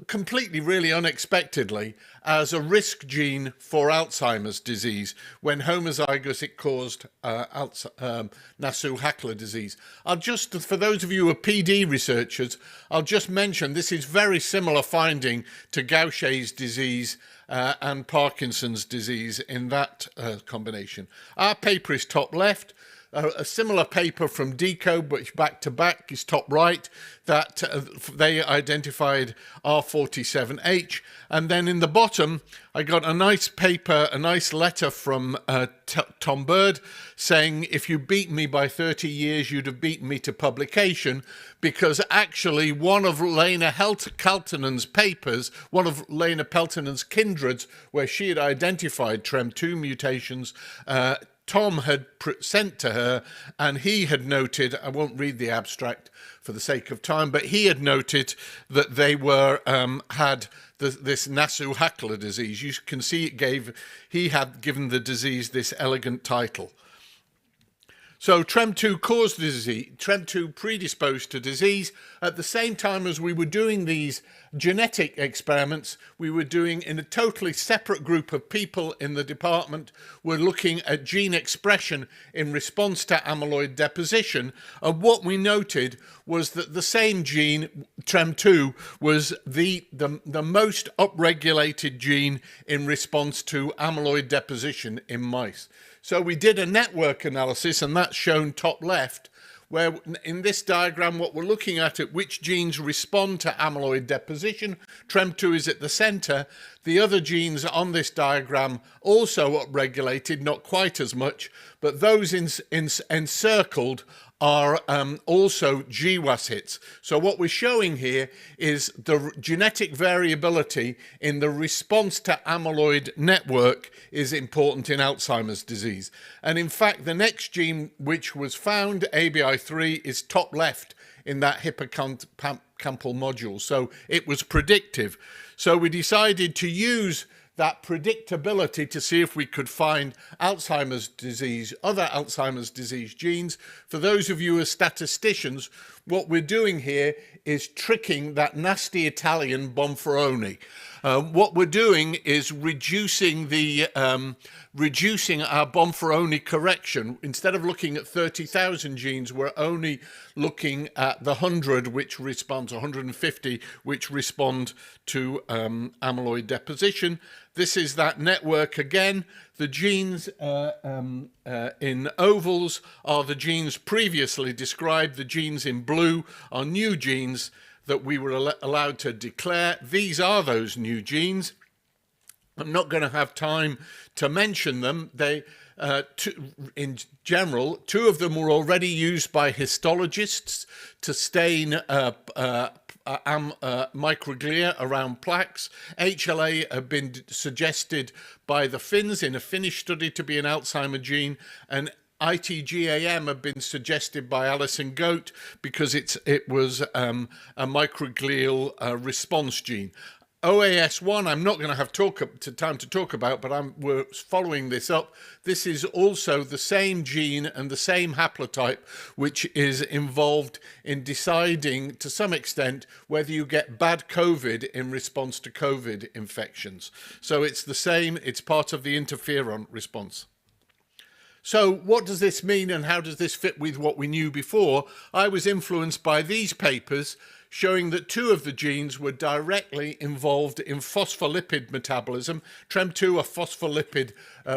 completely, really unexpectedly, as a risk gene for Alzheimer's disease. When homozygous, it caused Nasu-Hakola disease. For those of you who are PD researchers, I'll just mention this is very similar finding to Gaucher's disease and Parkinson's disease in that combination. Our paper is top left. A similar paper from DECO, which back to back is top right, that they identified R47H. And then in the bottom, I got a nice paper, a nice letter from Tom Bird saying, if you beat me by 30 years, you'd have beaten me to publication, because actually one of Lena Peltonen's papers, one of Lena Peltonen's kindreds, where she had identified TREM2 mutations, Tom had sent to her, and he had noted, I won't read the abstract for the sake of time, but he had noted that they had this Nasu-Hakola disease. You can see he had given the disease this elegant title. So TREM2 caused the disease, TREM2 predisposed to disease. At the same time as we were doing these genetic experiments, we were doing in a totally separate group of people in the department, we're looking at gene expression in response to amyloid deposition. And what we noted was that the same gene, TREM2, was the most upregulated gene in response to amyloid deposition in mice. So we did a network analysis, and that's shown top left, where in this diagram what we're looking at which genes respond to amyloid deposition. TREM2 is at the center. The other genes on this diagram also upregulated, not quite as much, but those encircled are also GWAS hits. So what we're showing here is the genetic variability in the response to amyloid network is important in Alzheimer's disease. And in fact, the next gene which was found, ABI3, is top left in that hippocampal module. So it was predictive. So we decided to use that predictability to see if we could find Alzheimer's disease, other Alzheimer's disease genes. For those of you who are statisticians, what we're doing here is tricking that nasty Italian Bonferroni. What we're doing is reducing our Bonferroni correction. Instead of looking at 30,000 genes, we're only looking at the 100 which responds, 150 which respond to amyloid deposition. This is that network again. The genes in ovals are the genes previously described. The genes in blue are new genes that we were allowed to declare. These are those new genes. I'm not going to have time to mention them. They, in general, 2 of them were already used by histologists to stain microglia around plaques. HLA have been suggested by the Finns in a Finnish study to be an Alzheimer gene, and ITGAM have been suggested by Alison Goat because it was a microglial response gene. OAS1, I'm not going to have time to talk about, but we're following this up. This is also the same gene and the same haplotype, which is involved in deciding, to some extent, whether you get bad COVID in response to COVID infections. So it's the same, it's part of the interferon response. So what does this mean, and how does this fit with what we knew before? I was influenced by these papers showing that 2 of the genes were directly involved in phospholipid metabolism. TREM2, a phospholipid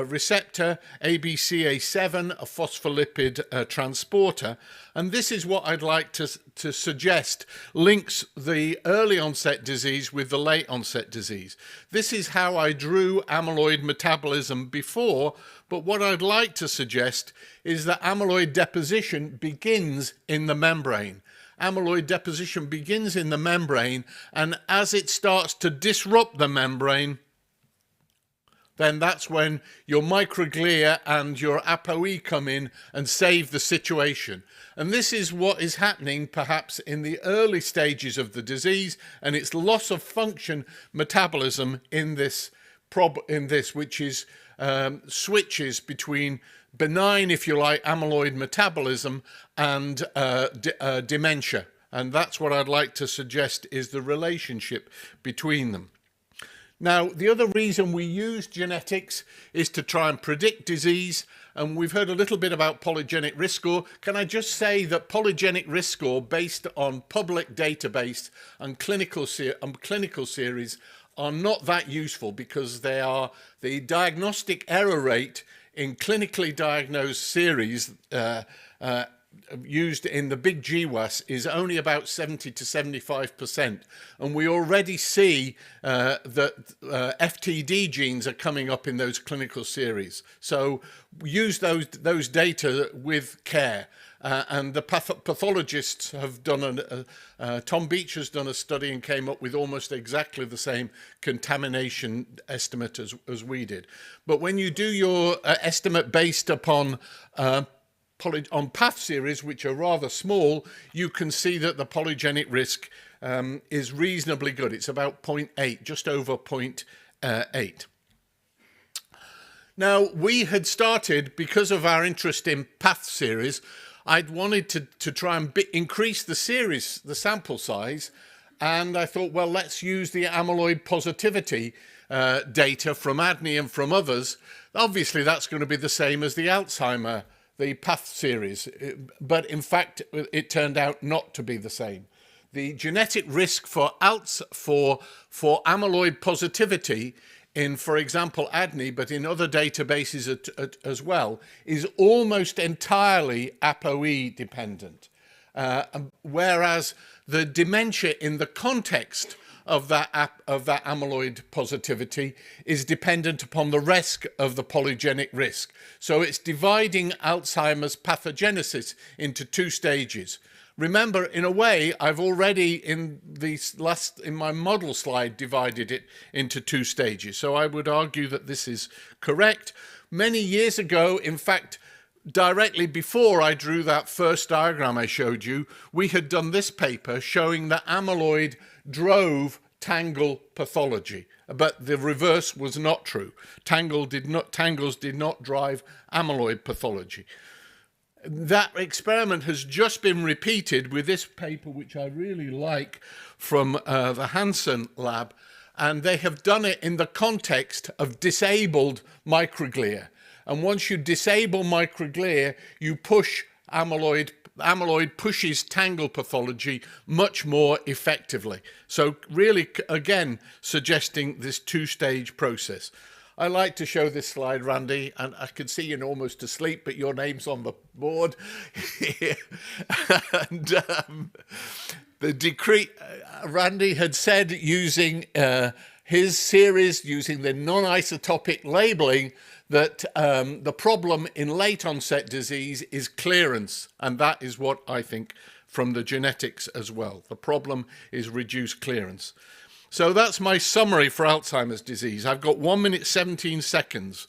receptor, ABCA7, a phospholipid transporter. And this is what I'd like to suggest links the early onset disease with the late onset disease. This is how I drew amyloid metabolism before, but what I'd like to suggest is that amyloid deposition begins in the membrane. Amyloid deposition begins in the membrane, and as it starts to disrupt the membrane, then that's when your microglia and your ApoE come in and save the situation. And this is what is happening perhaps in the early stages of the disease, and it's loss of function metabolism in this, which is switches between benign, if you like, amyloid metabolism and dementia. And that's what I'd like to suggest is the relationship between them. Now, the other reason we use genetics is to try and predict disease, and we've heard a little bit about polygenic risk score. Can I just say that polygenic risk score based on public database and clinical series are not that useful, because they are the diagnostic error rate in clinically diagnosed series used in the big GWAS is only about 70 to 75%. And we already see that FTD genes are coming up in those clinical series. So use those data with care. And the pathologists have done, Tom Beach has done a study and came up with almost exactly the same contamination estimate as we did. But when you do your estimate based upon path series, which are rather small, you can see that the polygenic risk is reasonably good. It's about 0.8, just over 0.8. Now, we had started, because of our interest in path series, I'd wanted to try and increase the series, the sample size, and I thought, well, let's use the amyloid positivity data from ADNI and from others. Obviously, that's going to be the same as the Alzheimer, the path series, but in fact, it turned out not to be the same. The genetic risk for amyloid positivity in, for example, ADNI, but in other databases as well, is almost entirely ApoE dependent. Whereas the dementia in the context of that amyloid positivity is dependent upon the rest of the polygenic risk. So it's dividing Alzheimer's pathogenesis into 2 stages. Remember, in a way, I've already in my model slide divided it into 2 stages. So I would argue that this is correct. Many years ago, in fact, directly before I drew that first diagram I showed you, we had done this paper showing that amyloid drove tangle pathology, but the reverse was not true. Tangles did not drive amyloid pathology. That experiment has just been repeated with this paper, which I really like, from the Hansen lab, and they have done it in the context of disabled microglia. And once you disable microglia, you push amyloid pushes tangle pathology much more effectively. So really, again, suggesting this 2-stage process. I like to show this slide, Randy, and I can see you're almost asleep, but your name's on the board. And the decree, Randy had said, using his series, using the non-isotopic labeling, that the problem in late onset disease is clearance, and that is what I think from the genetics as well. The problem is reduced clearance. So that's my summary for Alzheimer's disease. I've got 1 minute 17 seconds.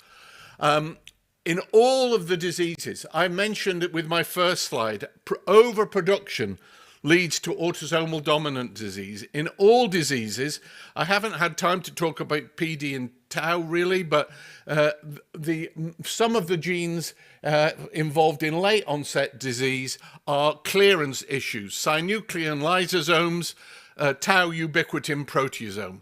In all of the diseases, I mentioned it with my first slide, overproduction leads to autosomal dominant disease. In all diseases, I haven't had time to talk about PD and tau really, but some of the genes involved in late onset disease are clearance issues, synuclein lysosomes, tau ubiquitin proteasome.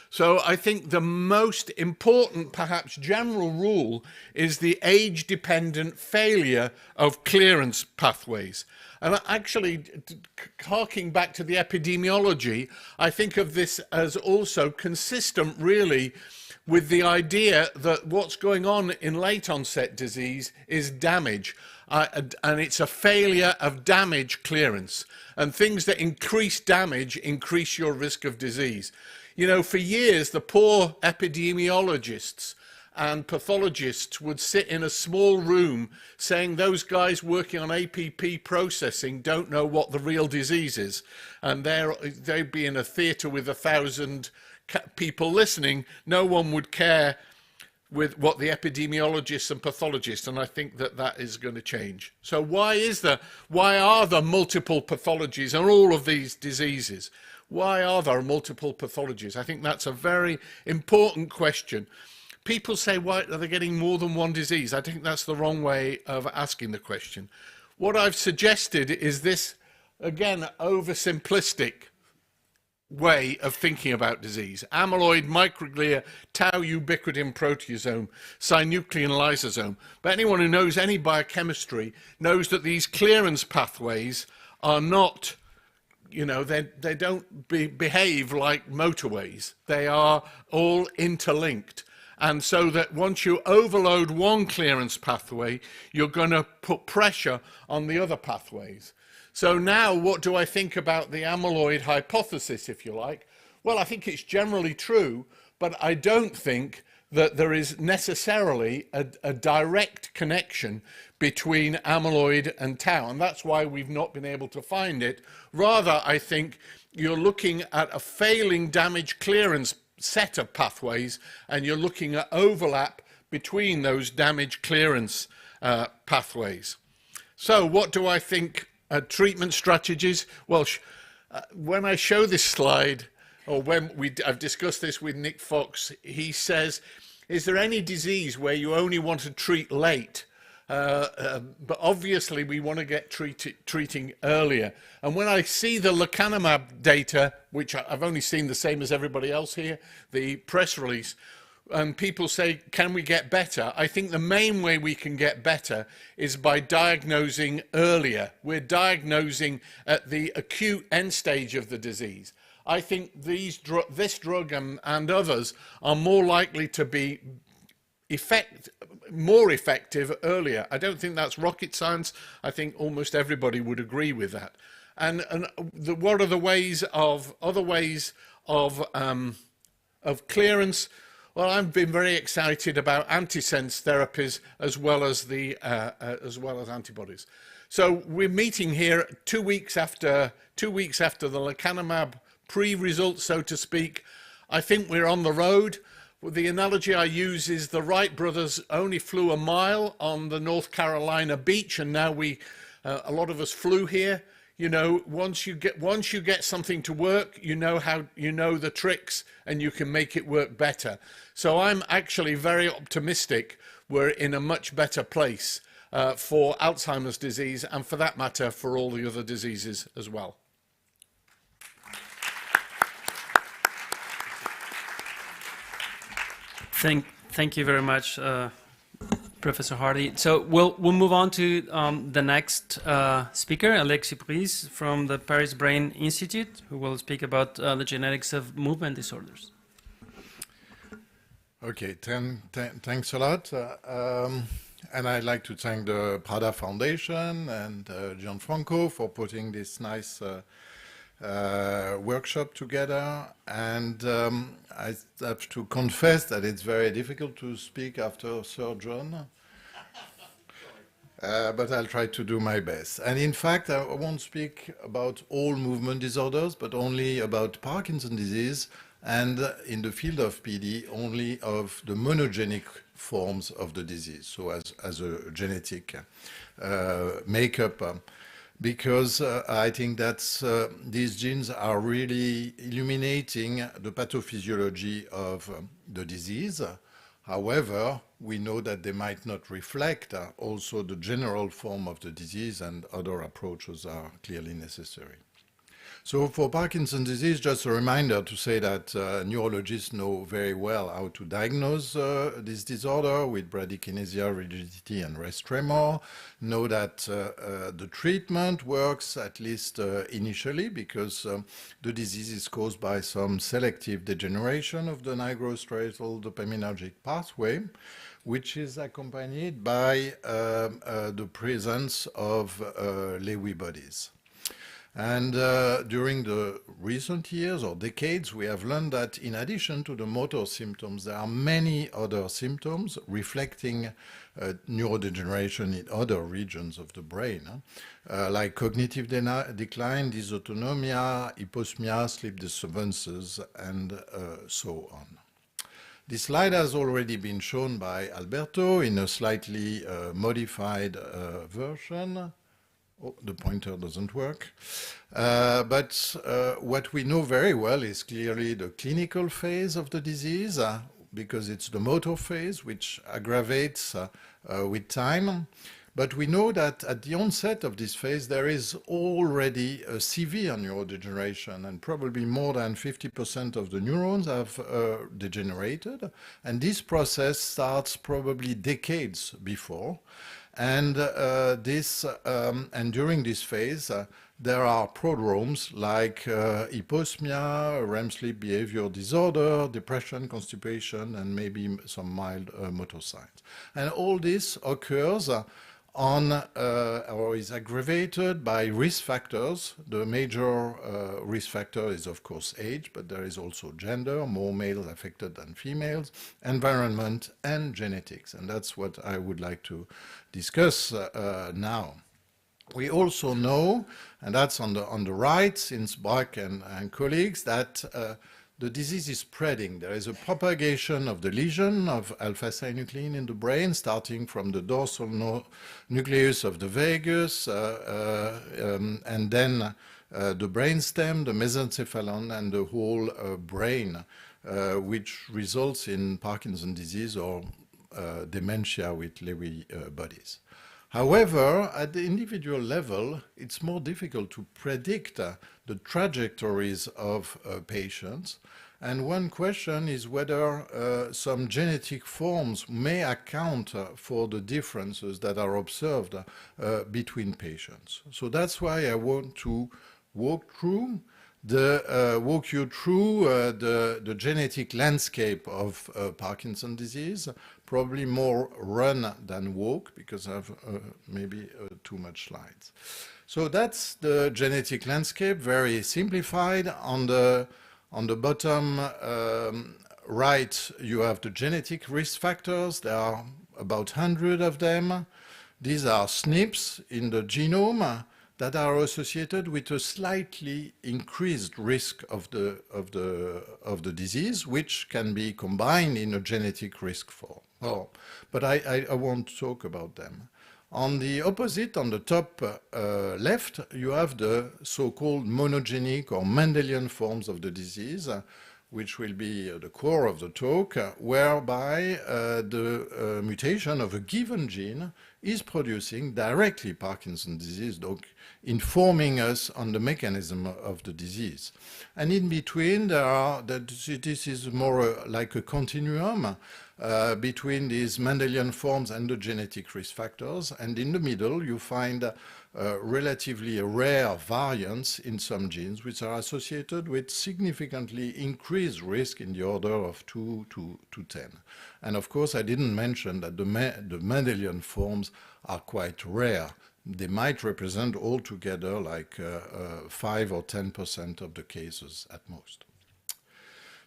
So I think the most important, perhaps general rule is the age-dependent failure of clearance pathways. And actually, harking back to the epidemiology, I think of this as also consistent really with the idea that what's going on in late onset disease is damage. And it's a failure of damage clearance. And things that increase damage increase your risk of disease. You know, for years, the poor epidemiologists and pathologists would sit in a small room saying those guys working on APP processing don't know what the real disease is. And they'd be in a theatre with 1,000 people listening. No one would care with what the epidemiologists and pathologists, and I think that that is going to change. So why are there multiple pathologies and all of these diseases? Why are there multiple pathologies? I think that's a very important question. People say, why are they getting more than one disease? I think that's the wrong way of asking the question. What I've suggested is this, again, oversimplistic way of thinking about disease. Amyloid, microglia, tau ubiquitin proteasome, synuclein lysosome. But anyone who knows any biochemistry knows that these clearance pathways are not, you know, they don't behave like motorways. They are all interlinked. And so that once you overload one clearance pathway, you're going to put pressure on the other pathways. So now what do I think about the amyloid hypothesis, if you like? Well, I think it's generally true, but I don't think that there is necessarily a direct connection between amyloid and tau, and that's why we've not been able to find it. Rather, I think you're looking at a failing damage clearance set of pathways, and you're looking at overlap between those damage clearance pathways. So what do I think? Treatment strategies. Well, when I show this slide, or when I've discussed this with Nick Fox, he says, is there any disease where you only want to treat late? But obviously we want to get treating earlier. And when I see the lecanemab data, which I've only seen the same as everybody else here, the press release, and people say, can we get better? I think the main way we can get better is by diagnosing earlier. We're diagnosing at the acute end stage of the disease. I think this drug and others are more likely to be more effective earlier. I don't think that's rocket science. I think almost everybody would agree with that. And what are the other ways of clearance? Well, I've been very excited about antisense therapies as well as antibodies. So we're meeting here 2 weeks after the lecanemab pre-results, so to speak. I think we're on the road. The analogy I use is the Wright brothers only flew a mile on the North Carolina beach, and now a lot of us flew here. You know, once you get something to work, you know the tricks, and you can make it work better. So I'm actually very optimistic we're in a much better place for Alzheimer's disease, and for that matter, for all the other diseases as well. Thank you very much, Professor Hardy. So we'll move on to the next speaker, Alexis Brice from the Paris Brain Institute, who will speak about the genetics of movement disorders. Okay, thanks a lot. And I'd like to thank the Prada Foundation and Gianfranco for putting this nice workshop together. And I have to confess that it's very difficult to speak after Sir John. But I'll try to do my best. And in fact, I won't speak about all movement disorders, but only about Parkinson's disease, and in the field of PD, only of the monogenic forms of the disease, so as a genetic makeup, because I think that these genes are really illuminating the pathophysiology of the disease. However, we know that they might not reflect also the general form of the disease, and other approaches are clearly necessary. So for Parkinson's disease, just a reminder to say that neurologists know very well how to diagnose this disorder with bradykinesia, rigidity, and rest tremor. Know that the treatment works, at least initially, because the disease is caused by some selective degeneration of the nigrostriatal dopaminergic pathway, which is accompanied by the presence of Lewy bodies. And during the recent years or decades, we have learned that in addition to the motor symptoms, there are many other symptoms reflecting neurodegeneration in other regions of the brain, like cognitive decline, dysautonomia, hyposmia, sleep disturbances, and so on. This slide has already been shown by Alberto in a slightly modified version. Oh, the pointer doesn't work. But what we know very well is clearly the clinical phase of the disease, because it's the motor phase which aggravates with time. But we know that at the onset of this phase, there is already a severe neurodegeneration, and probably more than 50% of the neurons have degenerated. And this process starts probably decades before. And during this phase, there are prodromes like hyposmia, REM sleep behavior disorder, depression, constipation, and maybe some mild motor signs. And all this occurs or is aggravated by risk factors. The major risk factor is, of course, age, but there is also gender, more males affected than females, environment, and genetics. And that's what I would like to discuss now. We also know, and that's on the right, since Bach and colleagues, that the disease is spreading. There is a propagation of the lesion of alpha-synuclein in the brain, starting from the dorsal nucleus of the vagus, and then the brainstem, the mesencephalon, and the whole brain, which results in Parkinson's disease or dementia with Lewy bodies. However, at the individual level, it's more difficult to predict the trajectories of patients. And one question is whether some genetic forms may account for the differences that are observed between patients. So that's why I want to walk you through the genetic landscape of Parkinson's disease, probably more run than walk, because I have maybe too much slides. So that's the genetic landscape, very simplified. On the bottom right, you have the genetic risk factors. There are about 100 of them. These are SNPs in the genome that are associated with a slightly increased risk of the disease, which can be combined in a genetic risk form. But I won't talk about them. On the opposite, on the top left, you have the so-called monogenic or Mendelian forms of the disease, which will be the core of the talk, whereby the mutation of a given gene is producing directly Parkinson's disease, informing us on the mechanism of the disease. And in between, this is more like a continuum between these Mendelian forms and the genetic risk factors. And in the middle, you find relatively rare variants in some genes, which are associated with significantly increased risk in the order of 2 to 10. And of course, I didn't mention that the Mendelian forms are quite rare. They might represent altogether like 5 or 10% of the cases at most.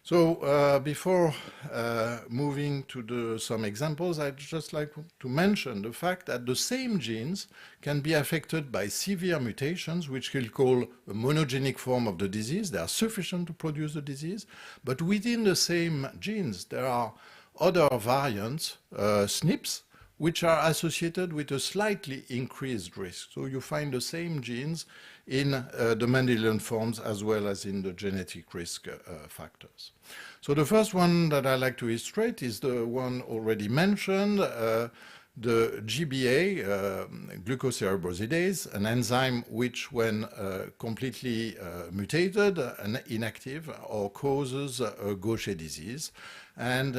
So before moving to some examples, I'd just like to mention the fact that the same genes can be affected by severe mutations, which we'll call a monogenic form of the disease. They are sufficient to produce the disease, but within the same genes, there are other variants, SNPs, which are associated with a slightly increased risk. So you find the same genes in the Mendelian forms as well as in the genetic risk factors. So the first one that I like to illustrate is the one already mentioned, the GBA, glucocerebrosidase, an enzyme which, when completely mutated and inactive, or causes Gaucher disease. And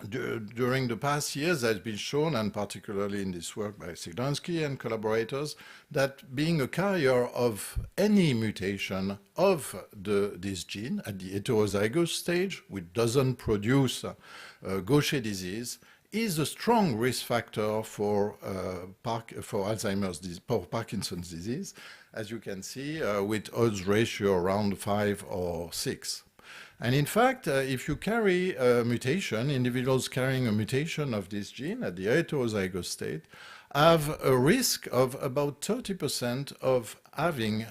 during the past years, it has been shown, and particularly in this work by Siglansky and collaborators, that being a carrier of any mutation of this gene at the heterozygous stage, which doesn't produce Gaucher disease, is a strong risk factor for Alzheimer's disease, for Parkinson's disease, as you can see, with odds ratio around 5 or 6. And in fact, if you carry a mutation, individuals carrying a mutation of this gene at the heterozygous state have a risk of about 30% of having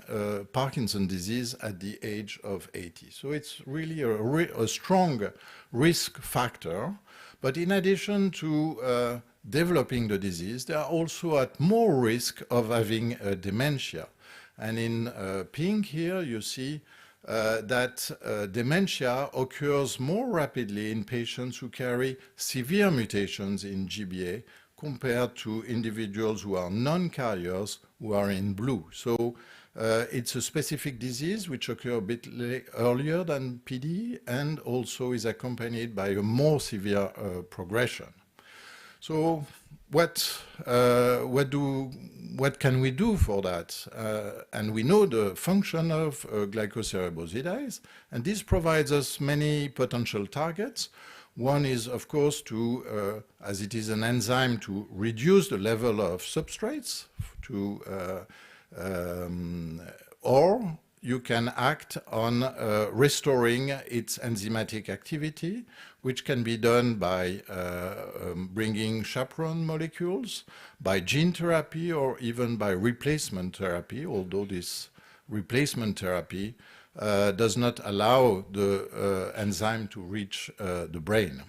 Parkinson's disease at the age of 80. So it's really a strong risk factor. But in addition to developing the disease, they are also at more risk of having dementia. And in pink here, you see that dementia occurs more rapidly in patients who carry severe mutations in GBA compared to individuals who are non-carriers, who are in blue. So it's a specific disease which occurs a bit earlier than PD and also is accompanied by a more severe progression. So what can we do for that? And we know the function of glycocerebrosidase, and this provides us many potential targets. One is, of course, to, as it is an enzyme, to reduce the level of substrates, or you can act on restoring its enzymatic activity, which can be done by bringing chaperone molecules, by gene therapy, or even by replacement therapy, although this replacement therapy does not allow the enzyme to reach the brain.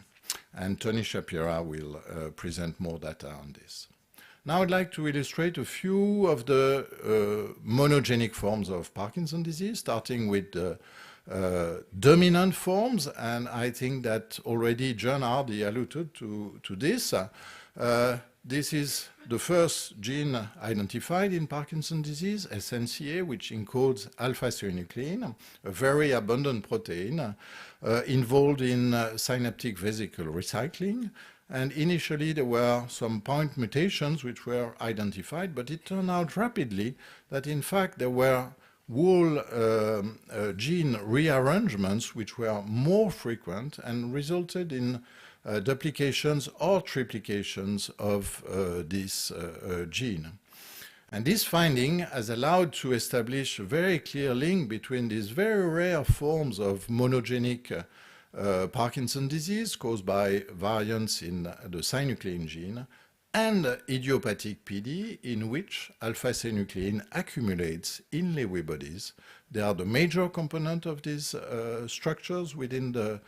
And Tony Shapira will present more data on this. Now I'd like to illustrate a few of the monogenic forms of Parkinson's disease, starting with the dominant forms, and I think that already John Hardy alluded to this. This is the first gene identified in Parkinson's disease, SNCA, which encodes alpha-synuclein, a very abundant protein involved in synaptic vesicle recycling. And initially there were some point mutations which were identified, but it turned out rapidly that in fact there were whole gene rearrangements which were more frequent and resulted in duplications or triplications of this gene. And this finding has allowed to establish a very clear link between these very rare forms of monogenic Parkinson's disease caused by variants in the synuclein gene and idiopathic PD, in which alpha-synuclein accumulates in Lewy bodies. They are the major component of these structures within the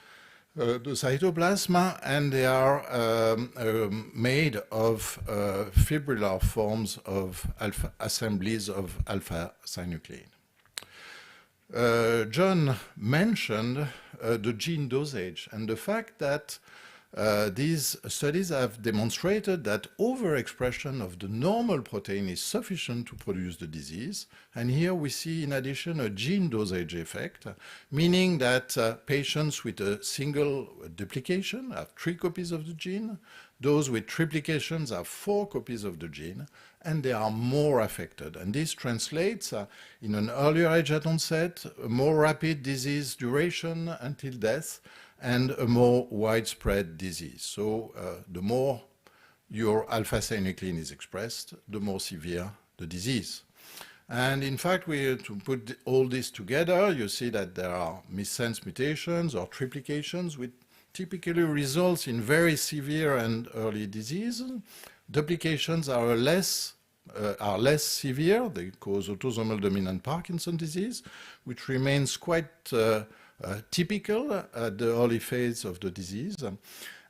cytoplasm, and they are made of fibrillar forms of assemblies of alpha-synuclein. John mentioned the gene dosage and the fact that these studies have demonstrated that overexpression of the normal protein is sufficient to produce the disease. And here we see, in addition, a gene dosage effect, meaning that patients with a single duplication have 3 copies of the gene, those with triplications have 4 copies of the gene, and they are more affected. And this translates in an earlier age at onset, a more rapid disease duration until death, and a more widespread disease. So the more your alpha-synuclein is expressed, the more severe the disease. And in fact, to put all this together, you see that there are missense mutations or triplications, which typically results in very severe and early disease. Duplications are less severe. They cause autosomal dominant Parkinson's disease, which remains quite typical at the early phase of the disease.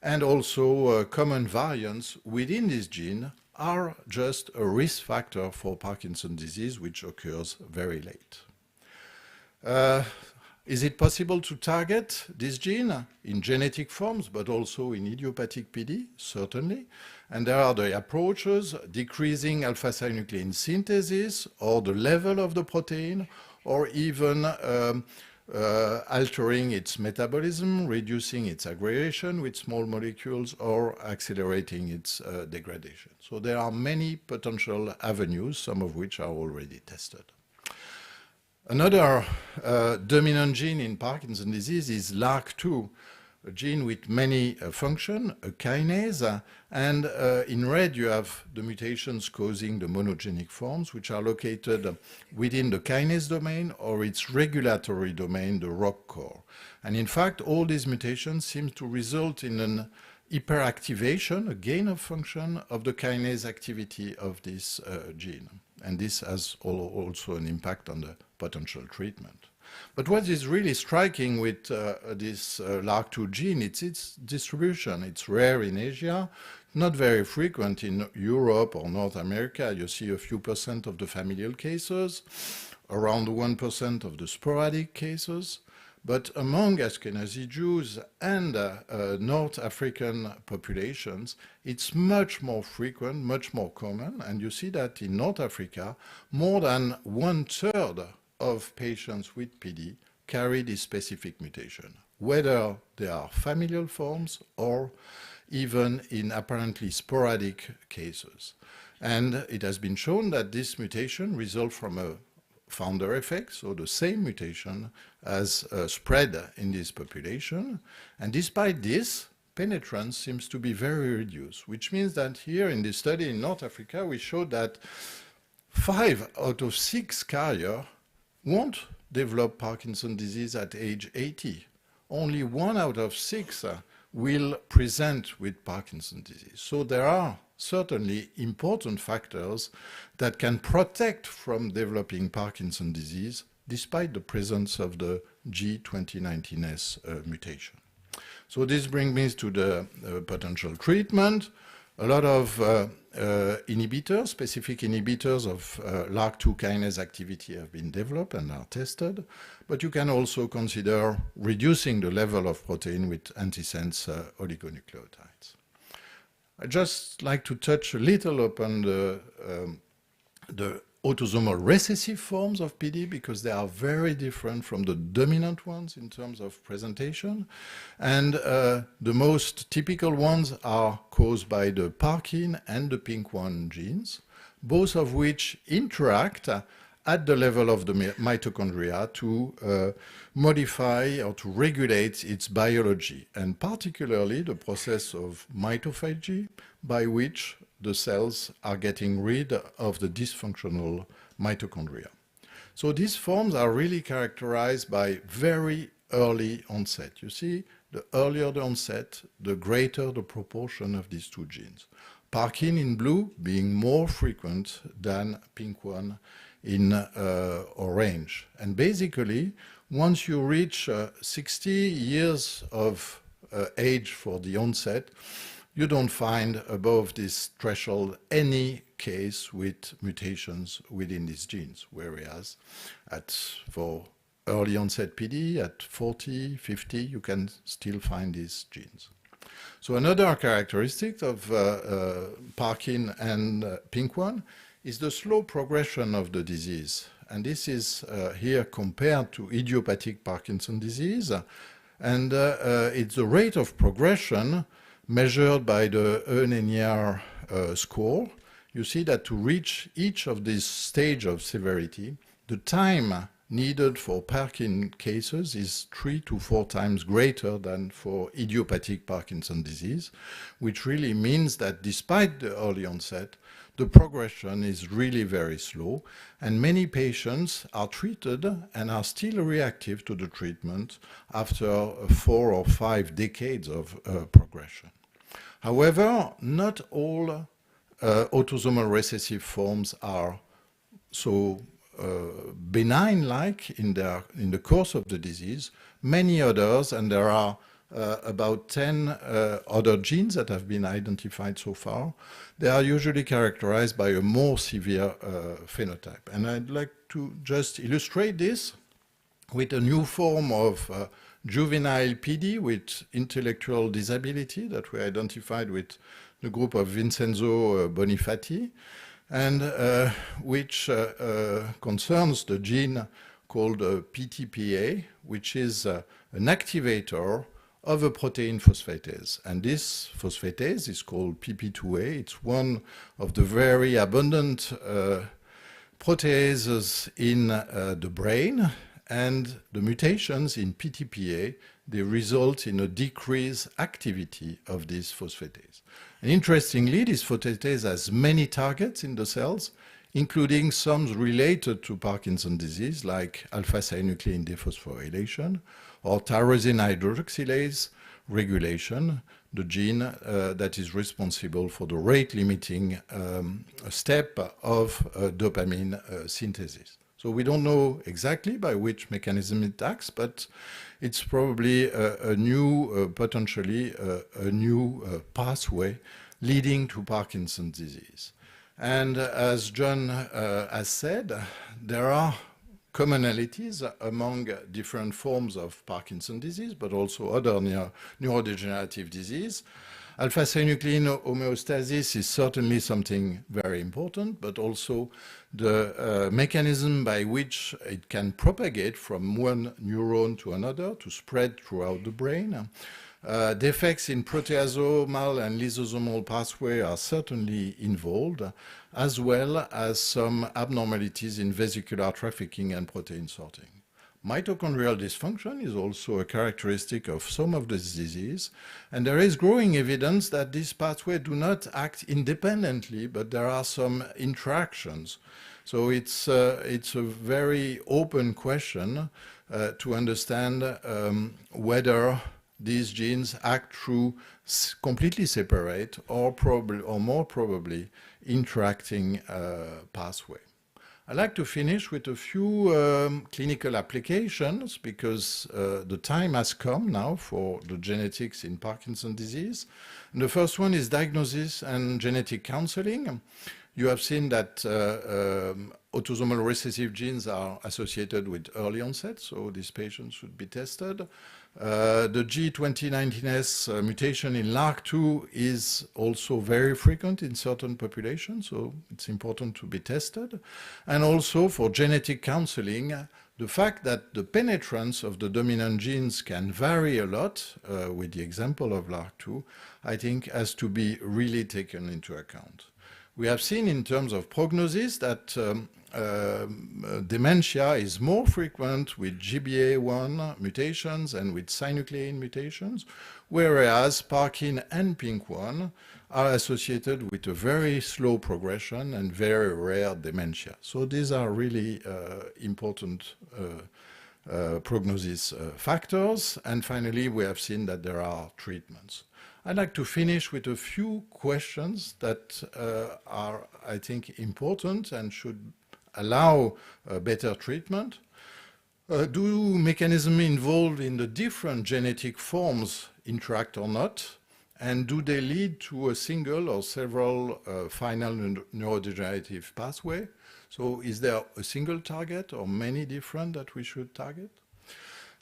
And also common variants within this gene are just a risk factor for Parkinson's disease, which occurs very late. Is it possible to target this gene in genetic forms, but also in idiopathic PD? Certainly. And there are the approaches, decreasing alpha-synuclein synthesis, or the level of the protein, or even altering its metabolism, reducing its aggregation with small molecules, or accelerating its degradation. So there are many potential avenues, some of which are already tested. Another dominant gene in Parkinson's disease is LRRK2, a gene with many functions, a kinase, and in red you have the mutations causing the monogenic forms, which are located within the kinase domain or its regulatory domain, the ROC core. And in fact, all these mutations seem to result in an hyperactivation, a gain of function of the kinase activity of this gene. And this has also an impact on the potential treatment. But what is really striking with this LRRK2 gene, it's its distribution. It's rare in Asia, not very frequent in Europe or North America. You see a few % of the familial cases, around 1% of the sporadic cases. But among Ashkenazi Jews and North African populations, it's much more frequent, much more common. And you see that in North Africa, more than 1/3 of patients with PD carry this specific mutation, whether they are familial forms or even in apparently sporadic cases. And it has been shown that this mutation results from a founder effect, so the same mutation has spread in this population. And despite this, penetrance seems to be very reduced, which means that here in this study in North Africa, we showed that 5 out of 6 carriers won't develop Parkinson's disease at age 80. Only 1 out of 6 will present with Parkinson's disease. So there are certainly important factors that can protect from developing Parkinson's disease despite the presence of the G2019S mutation. So this brings me to the potential treatment. A lot of inhibitors, specific inhibitors of LRRK2 kinase activity have been developed and are tested, but you can also consider reducing the level of protein with antisense oligonucleotides. I'd just like to touch a little upon the autosomal recessive forms of PD because they are very different from the dominant ones in terms of presentation. And the most typical ones are caused by the Parkin and the PINK1 genes, both of which interact at the level of the mitochondria to modify or to regulate its biology, and particularly the process of mitophagy by which the cells are getting rid of the dysfunctional mitochondria. So these forms are really characterized by very early onset. You see, the earlier the onset, the greater the proportion of these two genes. Parkin in blue being more frequent than PINK1 in orange. And basically, once you reach 60 years of age for the onset, you don't find above this threshold any case with mutations within these genes, whereas for early onset PD at 40, 50, you can still find these genes. So another characteristic of Parkin and PINK1 is the slow progression of the disease. And this is here compared to idiopathic Parkinson's disease. And it's the rate of progression measured by the ENR score. You see that to reach each of these stages of severity, the time needed for Parkin cases is 3 to 4 times greater than for idiopathic Parkinson's disease, which really means that despite the early onset, the progression is really very slow, and many patients are treated and are still reactive to the treatment after 4 or 5 decades of progression. However, not all autosomal recessive forms are so benign-like in the course of the disease. Many others, and there are about 10 other genes that have been identified so far, they are usually characterized by a more severe phenotype. And I'd like to just illustrate this with a new form of juvenile PD with intellectual disability that we identified with the group of Vincenzo Bonifati, and which concerns the gene called PTPA, which is an activator of a protein phosphatase. And this phosphatase is called PP2A. It's one of the very abundant proteases in the brain, and the mutations in PTPA, they result in a decreased activity of this phosphatase. And interestingly, this phosphatase has many targets in the cells, including some related to Parkinson's disease, like alpha-synuclein dephosphorylation or tyrosine hydroxylase regulation, the gene that is responsible for the rate-limiting step of dopamine synthesis. So we don't know exactly by which mechanism it acts, but it's probably a new, potentially a new pathway leading to Parkinson's disease. And as John has said, there are commonalities among different forms of Parkinson's disease, but also other neurodegenerative disease. Alpha-synuclein homeostasis is certainly something very important, but also the mechanism by which it can propagate from one neuron to another to spread throughout the brain. Defects in proteasomal and lysosomal pathway are certainly involved, as well as some abnormalities in vesicular trafficking and protein sorting. Mitochondrial dysfunction is also a characteristic of some of this disease, and there is growing evidence that this pathway do not act independently, but there are some interactions. So it's a very open question to understand whether these genes act through completely separate or more probably interacting pathway. I'd like to finish with a few clinical applications because the time has come now for the genetics in Parkinson's disease. And the first one is diagnosis and genetic counseling. You have seen that autosomal recessive genes are associated with early onset, so these patients should be tested. The G2019S mutation in LRRK2 is also very frequent in certain populations, so it's important to be tested. And also for genetic counseling, the fact that the penetrance of the dominant genes can vary a lot, with the example of LRRK2, I think has to be really taken into account. We have seen in terms of prognosis that dementia is more frequent with GBA1 mutations and with synuclein mutations, whereas Parkin and PINK1 are associated with a very slow progression and very rare dementia. So these are really important prognosis factors. And finally, we have seen that there are treatments. I'd like to finish with a few questions that are, I think, important and should allow better treatment. Do mechanisms involved in the different genetic forms interact or not? And do they lead to a single or several final neurodegenerative pathway? So is there a single target or many different that we should target?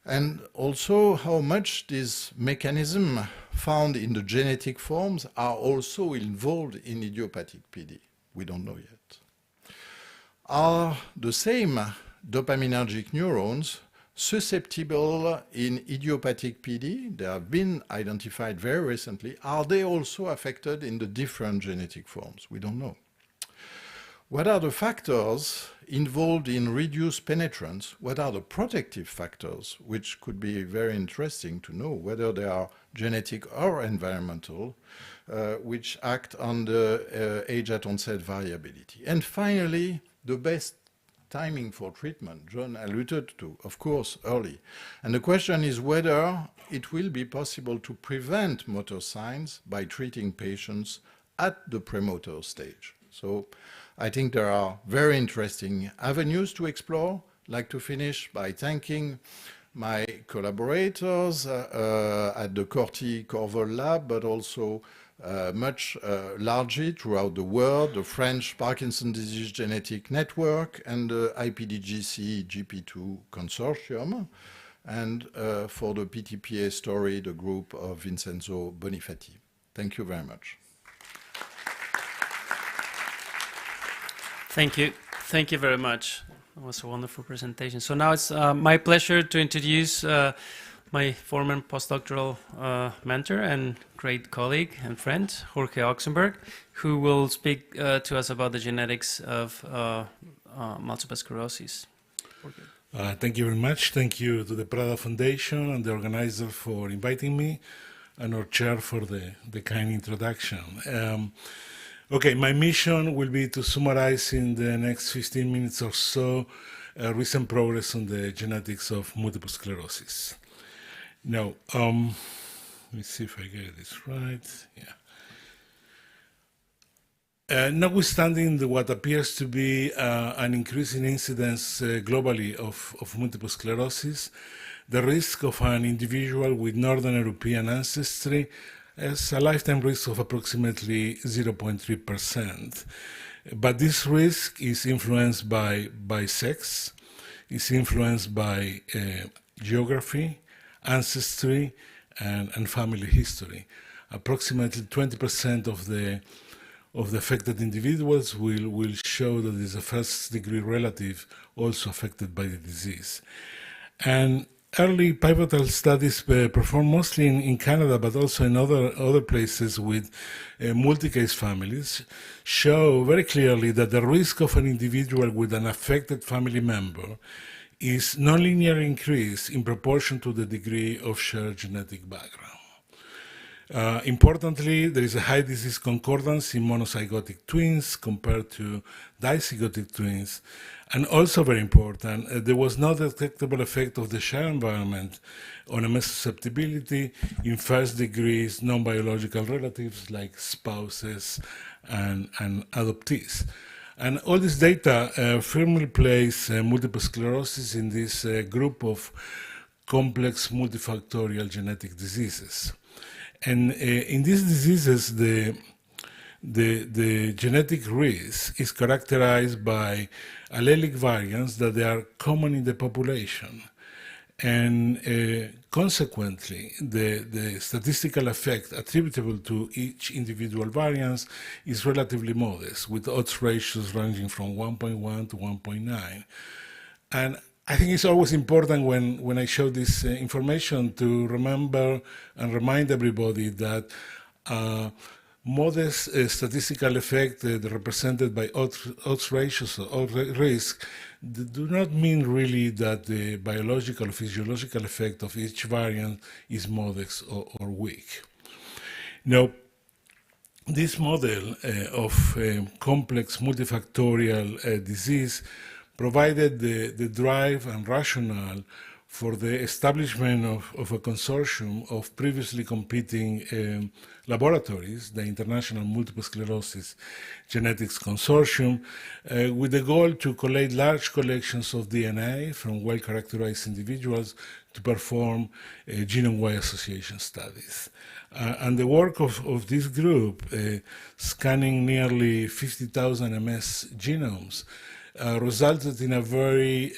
And also how much these mechanisms found in the genetic forms are also involved in idiopathic PD? We don't know yet. Are the same dopaminergic neurons susceptible in idiopathic PD? They have been identified very recently. Are they also affected in the different genetic forms? We don't know. What are the factors involved in reduced penetrance? What are the protective factors, which could be very interesting to know, whether they are genetic or environmental, which act on the age at onset variability? And finally, the best timing for treatment. John alluded to, of course, early. And the question is whether it will be possible to prevent motor signs by treating patients at the premotor stage. So I think there are very interesting avenues to explore. I'd like to finish by thanking my collaborators at the Corti Corval lab, but also much largely throughout the world, the French Parkinson Disease Genetic Network and the IPDGC GP2 Consortium, and for the PTPA story, the group of Vincenzo Bonifati. Thank you very much. Thank you. Thank you very much. That was a wonderful presentation. So now it's my pleasure to introduce my former postdoctoral mentor and great colleague and friend, Jorge Oxenberg, who will speak to us about the genetics of multiple sclerosis. Thank you very much. Thank you to the Prada Foundation and the organizer for inviting me, and our chair for the kind introduction. Okay, my mission will be to summarize in the next 15 minutes or so recent progress on the genetics of multiple sclerosis. Now, let me see if I get this right. Yeah. Notwithstanding what appears to be an increasing incidence globally of multiple sclerosis, the risk of an individual with Northern European ancestry has a lifetime risk of approximately 0.3%. But this risk is influenced by sex, is influenced by geography, ancestry, and family history. Approximately 20% of the affected individuals will show that there is a first-degree relative also affected by the disease. And early pivotal studies performed mostly in Canada, but also in other places with multi-case families, show very clearly that the risk of an individual with an affected family member is nonlinear increase in proportion to the degree of shared genetic background. Importantly, there is a high disease concordance in monozygotic twins compared to dizygotic twins. And also very important, there was no detectable effect of the shared environment on MS susceptibility in first degrees non-biological relatives like spouses and adoptees. And all this data firmly place multiple sclerosis in this group of complex multifactorial genetic diseases. And in these diseases, the genetic risk is characterized by allelic variants that they are common in the population. And consequently, the statistical effect attributable to each individual variance is relatively modest, with odds ratios ranging from 1.1 to 1.9. And I think it's always important when I show this information to remember and remind everybody that modest statistical effect represented by odds ratios or odds risk do not mean really that the biological or physiological effect of each variant is modest or weak. Now, this model of complex multifactorial disease provided the drive and rationale for the establishment of a consortium of previously competing laboratories, the International Multiple Sclerosis Genetics Consortium, with the goal to collate large collections of DNA from well-characterized individuals to perform genome-wide association studies. And the work of this group, scanning nearly 50,000 MS genomes, resulted in a very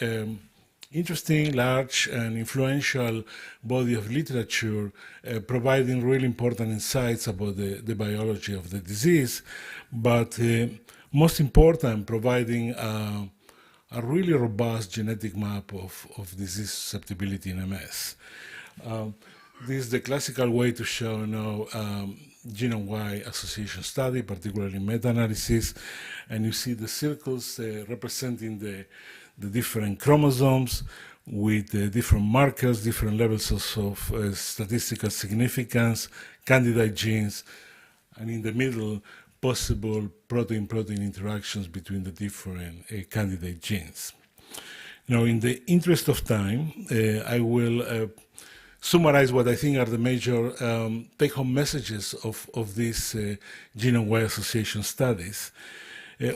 interesting, large, and influential body of literature providing really important insights about the biology of the disease, but most important, providing a really robust genetic map of disease susceptibility in MS. This is the classical way to show now genome-wide association study, particularly meta-analysis, and you see the circles representing the different chromosomes with different markers, different levels of statistical significance, candidate genes, and in the middle, possible protein-protein interactions between the different candidate genes. Now, in the interest of time, I will summarize what I think are the major take-home messages of these genome-wide association studies.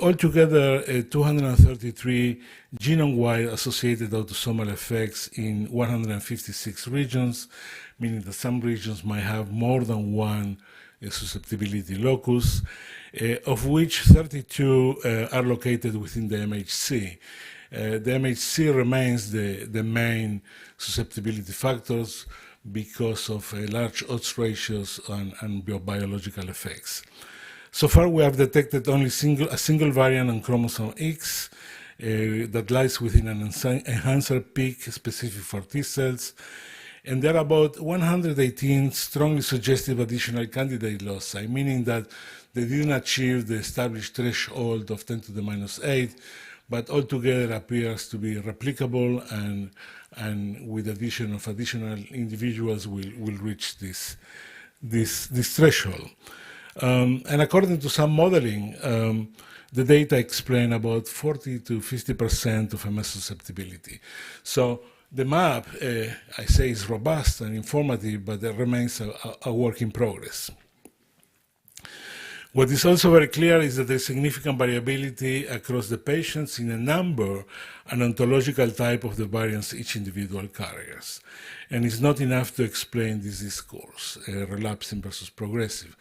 Altogether, 233 genome-wide associated autosomal effects in 156 regions, meaning that some regions might have more than one susceptibility locus, of which 32 are located within the MHC. The MHC remains the main susceptibility factors because of large odds ratios and biological effects. So far, we have detected only a single variant on chromosome X that lies within an enhancer peak specific for T cells, and there are about 118 strongly suggestive additional candidate loci, meaning that they didn't achieve the established threshold of 10 to the minus 8, but altogether appears to be replicable, and with addition of additional individuals will reach this threshold. And according to some modeling, the data explain about 40 to 50% of MS susceptibility. So the map, I say, is robust and informative, but it remains a work in progress. What is also very clear is that there is significant variability across the patients in a number and ontological type of the variants each individual carries. And it's not enough to explain this discourse, relapsing versus progressive.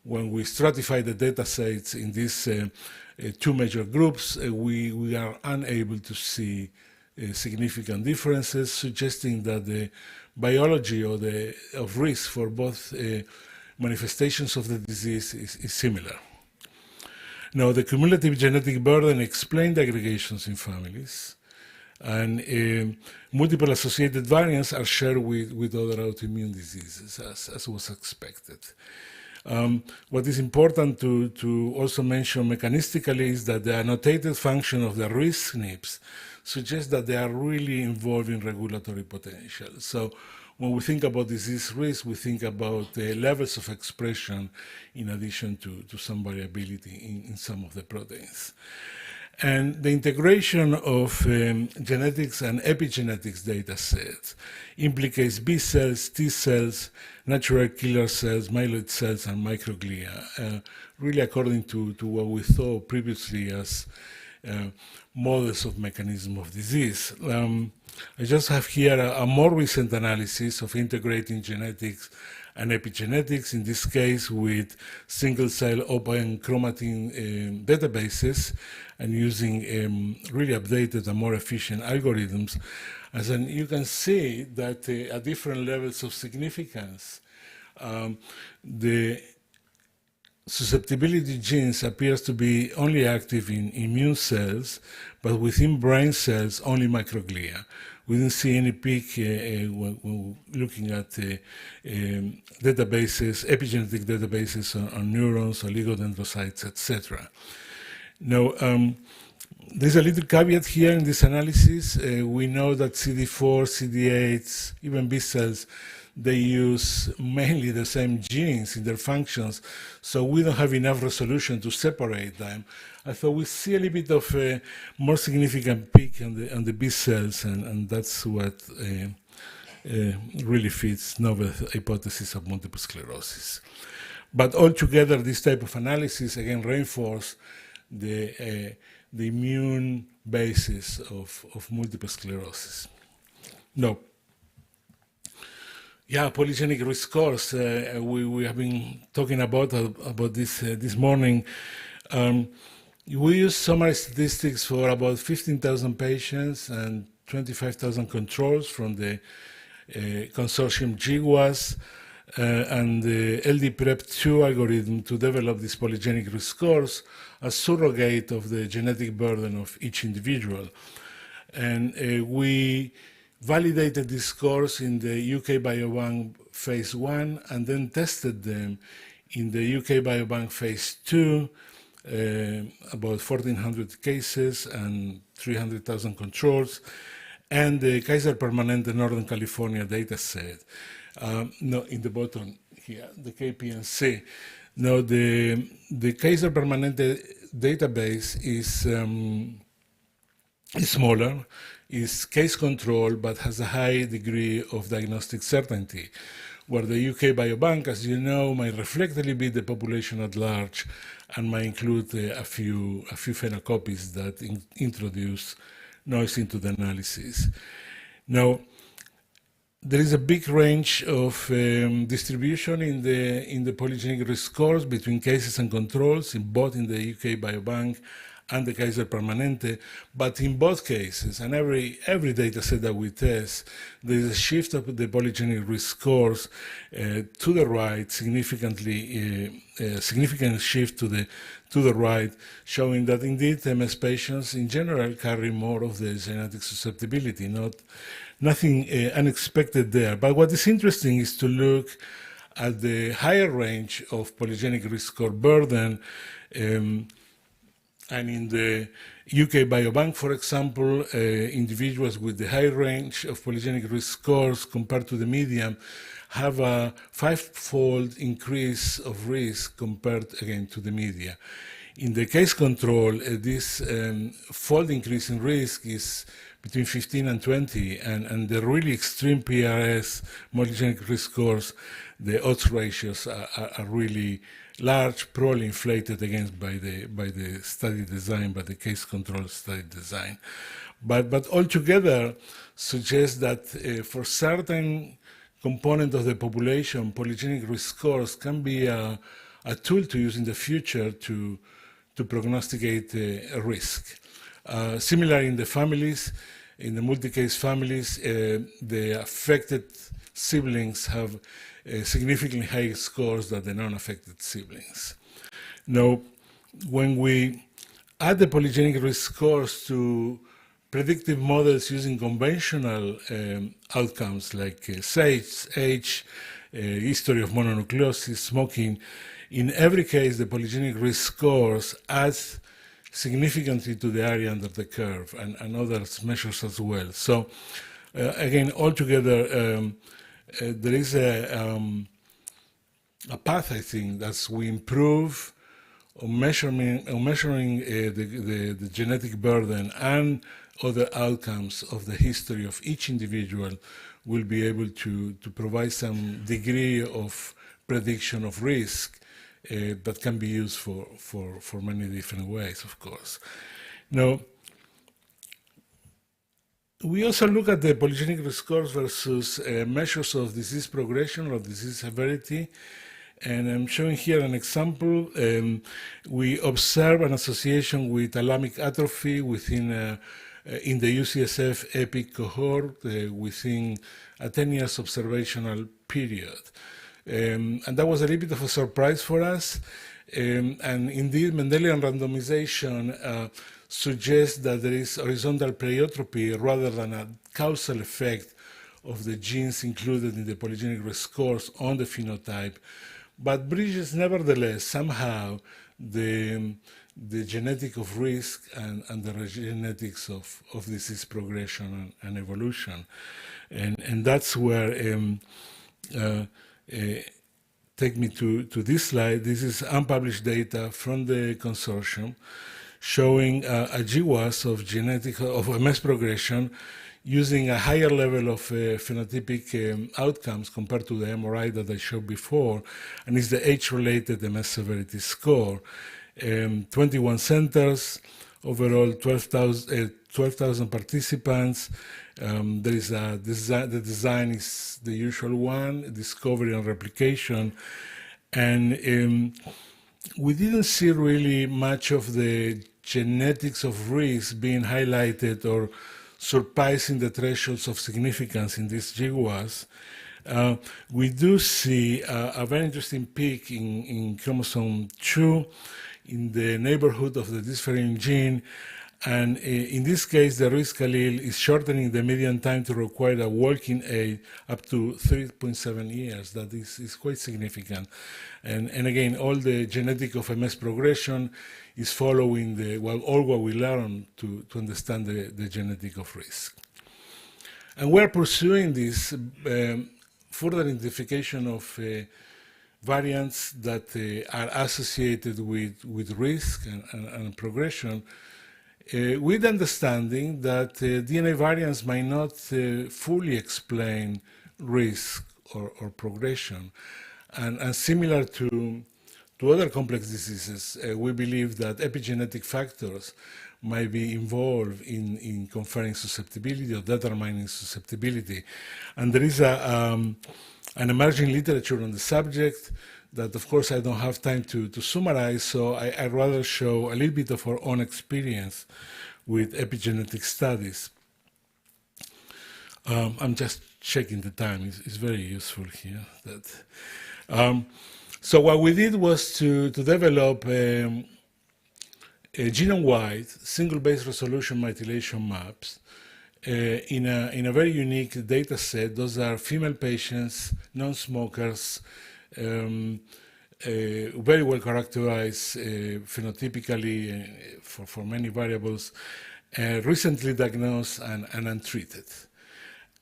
When we stratify the data sets in these two major groups, we are unable to see significant differences, suggesting that the biology of risk for both manifestations of the disease is similar. Now, the cumulative genetic burden explained aggregations in families, and multiple associated variants are shared with other autoimmune diseases, as was expected. What is important to also mention mechanistically is that the annotated function of the risk SNPs suggests that they are really involved in regulatory potential. So when we think about disease risk, we think about the levels of expression in addition to some variability in some of the proteins. And the integration of genetics and epigenetics data sets implicates B cells, T cells, natural killer cells, myeloid cells, and microglia, really according to what we thought previously as models of mechanism of disease. I just have here a more recent analysis of integrating genetics and epigenetics, in this case with single-cell open chromatin databases, and using really updated and more efficient algorithms. As you can see that at different levels of significance, the susceptibility genes appears to be only active in immune cells, but within brain cells, only microglia. We didn't see any peak when looking at databases, epigenetic databases on neurons, oligodendrocytes, etc. Now, there's a little caveat here in this analysis. We know that CD4, CD8s, even B cells, they use mainly the same genes in their functions, so we don't have enough resolution to separate them. I thought we see a little bit of a more significant peak on the B cells, and that's what really fits novel hypothesis of multiple sclerosis. But altogether, this type of analysis again reinforces the immune basis of multiple sclerosis. Now, yeah, polygenic risk scores. We have been talking about this this morning. We use summary statistics for about 15,000 patients and 25,000 controls from the consortium GWAS and the LDPrep2 algorithm to develop these polygenic risk scores as surrogate of the genetic burden of each individual. And we validated these scores in the UK Biobank phase 1 and then tested them in the UK Biobank phase 2, about 1,400 cases and 300,000 controls, and the Kaiser Permanente Northern California data set. No, in the bottom here, the KPNC. Now, the Kaiser Permanente database is smaller, is case control, but has a high degree of diagnostic certainty, where the UK Biobank, as you know, might reflect a little bit the population at large and might include a few phenocopies that introduce noise into the analysis. Now, there is a big range of distribution in the polygenic risk scores between cases and controls, in both in the UK Biobank and the Kaiser Permanente, but in both cases, and every data set that we test, there is a shift of the polygenic risk scores to the right, significant shift to the right, showing that indeed MS patients in general carry more of the genetic susceptibility, nothing unexpected there. But what is interesting is to look at the higher range of polygenic risk score burden. And in the UK Biobank, for example, individuals with the high range of polygenic risk scores compared to the median have a 5-fold increase of risk compared, again, to the median. In the case control, this fold increase in risk is between 15 and 20, and the really extreme PRS polygenic risk scores, the odds ratios are really large, probably inflated again by the study design, by the case control study design. But altogether suggests that for certain component of the population, polygenic risk scores can be a tool to use in the future to prognosticate a risk. Similar in the families, in the multi-case families, the affected siblings have significantly higher scores than the non-affected siblings. Now, when we add the polygenic risk scores to predictive models using conventional outcomes like sex, age, history of mononucleosis, smoking, in every case the polygenic risk scores add significantly to the area under the curve and other measures as well. So again, altogether, there is a path, I think, as we improve on measuring the genetic burden and other outcomes of the history of each individual, will be able to provide some degree of prediction of risk that can be used for many different ways, of course. Now, we also look at the polygenic risk scores versus measures of disease progression or disease severity. And I'm showing here an example. We observe an association with thalamic atrophy within in the UCSF EPIC cohort within a 10 years observational period. And that was a little bit of a surprise for us. And indeed, Mendelian randomization suggests that there is horizontal pleiotropy rather than a causal effect of the genes included in the polygenic risk scores on the phenotype, but bridges nevertheless somehow the genetic of risk and the genetics of disease progression and evolution. And that's where take me to this slide. This is unpublished data from the consortium showing a GWAS of MS progression using a higher level of phenotypic outcomes compared to the MRI that I showed before, and it's the age-related MS severity score. 21 centers, overall 12,000 participants. There is the design is the usual one, discovery and replication, and we didn't see really much of the genetics of risk being highlighted or surpassing the thresholds of significance in this GWAS. We do see a very interesting peak in chromosome 2 in the neighborhood of the dysferrin gene. And in this case, the risk allele is shortening the median time to require a walking aid up to 3.7 years. That is quite significant. And again, all the genetic of MS progression is following all what we learn to understand the genetic of risk. And we're pursuing this further identification of variants that are associated with risk and progression, with understanding that DNA variants might not fully explain risk or progression. And similar to other complex diseases, we believe that epigenetic factors might be involved in conferring susceptibility or determining susceptibility. And there is an emerging literature on the subject that, of course, I don't have time to summarize, so I'd rather show a little bit of our own experience with epigenetic studies. I'm just checking the time. It's very useful here. So what we did was to develop genome-wide single-base resolution methylation maps in a very unique data set. Those are female patients, non-smokers, very well characterized phenotypically for many variables, recently diagnosed and untreated.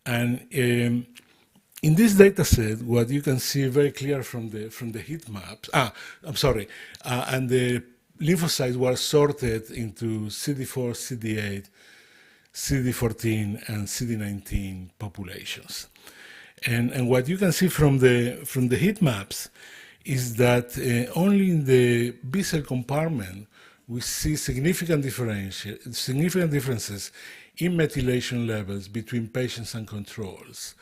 And in this data set, what you can see very clear from the heat maps, and the lymphocytes were sorted into CD4, CD8, CD14, and CD19 populations. And what you can see from the heat maps is that only in the B-cell compartment we see significant differences in methylation levels between patients and controls.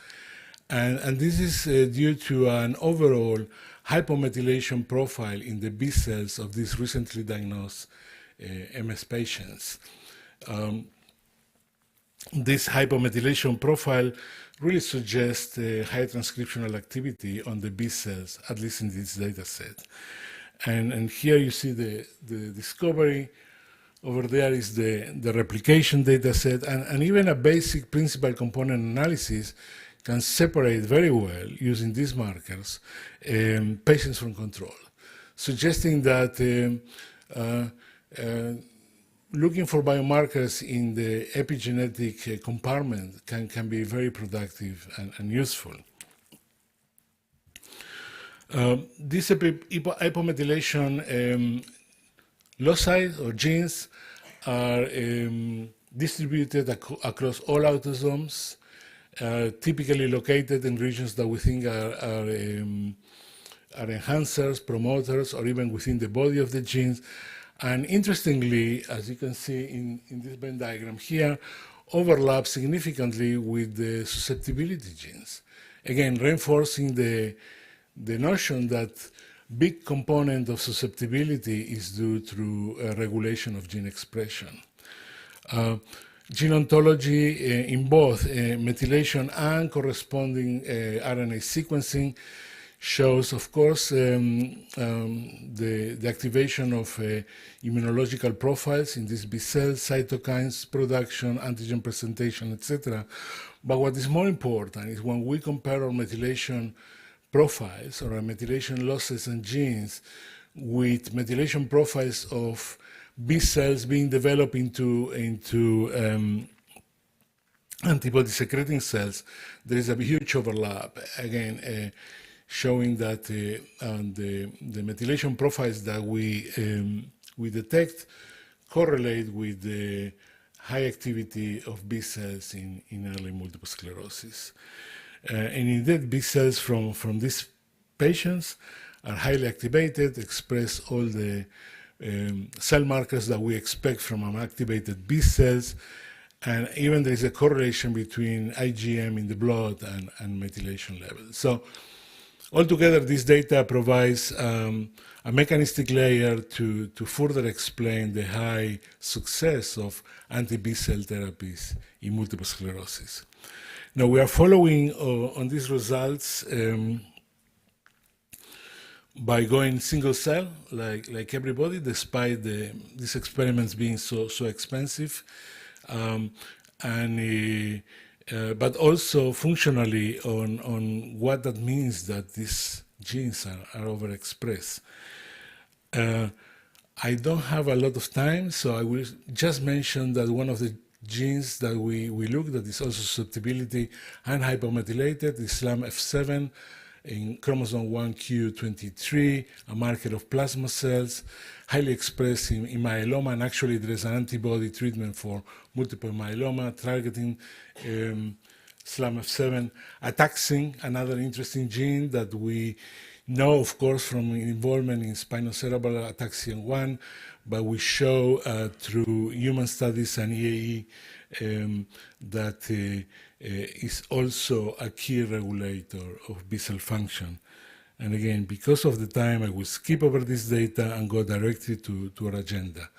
And this is due to an overall hypomethylation profile in the B cells of these recently diagnosed MS patients. This hypomethylation profile really suggests high transcriptional activity on the B cells, at least in this data set. And here you see the discovery. Over there is the replication data set, and even a basic principal component analysis can separate very well, using these markers, patients from control, suggesting that looking for biomarkers in the epigenetic compartment can be very productive and useful. This hypomethylation loci or genes are distributed across all autosomes, typically located in regions that we think are enhancers, promoters, or even within the body of the genes. And interestingly, as you can see in this Venn diagram here, overlap significantly with the susceptibility genes. Again, reinforcing the notion that big component of susceptibility is due through regulation of gene expression. Gene ontology in both methylation and corresponding RNA sequencing shows, of course, the activation of immunological profiles in these B cells, cytokines production, antigen presentation, etc. But what is more important is when we compare our methylation profiles or our methylation losses and genes with methylation profiles of B cells being developed into antibody-secreting cells, there is a huge overlap. Again, showing that the methylation profiles that we detect correlate with the high activity of B cells in early multiple sclerosis. And indeed, B cells from these patients are highly activated, express all the cell markers that we expect from an activated B cells, and even there is a correlation between IgM in the blood and methylation levels. So altogether, this data provides a mechanistic layer to further explain the high success of anti-B cell therapies in multiple sclerosis. Now, we are following on these results by going single cell, like everybody, despite these experiments being so expensive, but also functionally on what that means that these genes are overexpressed. I don't have a lot of time, so I will just mention that one of the genes that we look that is also susceptibility and hypomethylated is SLAMF7 in chromosome 1q23, a marker of plasma cells, highly expressed in myeloma, and actually there is an antibody treatment for multiple myeloma targeting SLAMF7. Ataxin, another interesting gene that we know, of course, from involvement in spinocerebellar ataxia 1, but we show through human studies and EAE that is also a key regulator of B cell function. And again, because of the time, I will skip over this data and go directly to our agenda.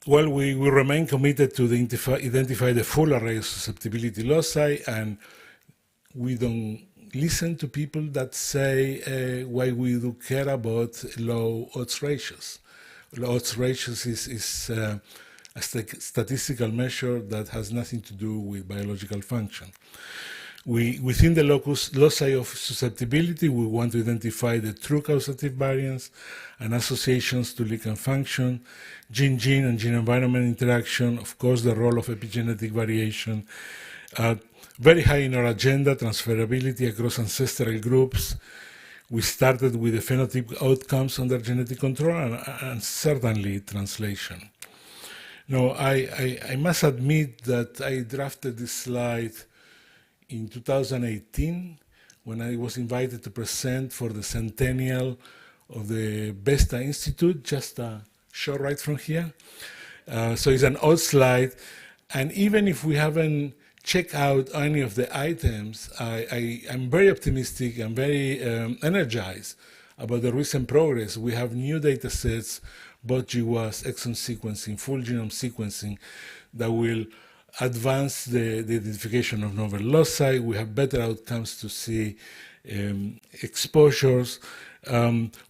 Well, we will remain committed to identify the full array of susceptibility loci, and we don't listen to people that say why we do care about low odds ratios. Low odds ratios is a statistical measure that has nothing to do with biological function. Within the loci of susceptibility, we want to identify the true causative variants and associations to lichen function, gene-gene and gene-environment interaction, of course, the role of epigenetic variation. Very high in our agenda, transferability across ancestral groups. We started with the phenotypic outcomes under genetic control and certainly translation. Now, I must admit that I drafted this slide in 2018 when I was invited to present for the centennial of the Besta Institute, just a short right from here. So it's an old slide, and even if we haven't checked out any of the items, I'm very optimistic and very energized about the recent progress. We have new data sets, both GWAS, exome sequencing, full genome sequencing, that will advance the identification of novel loci. We have better outcomes to see exposures.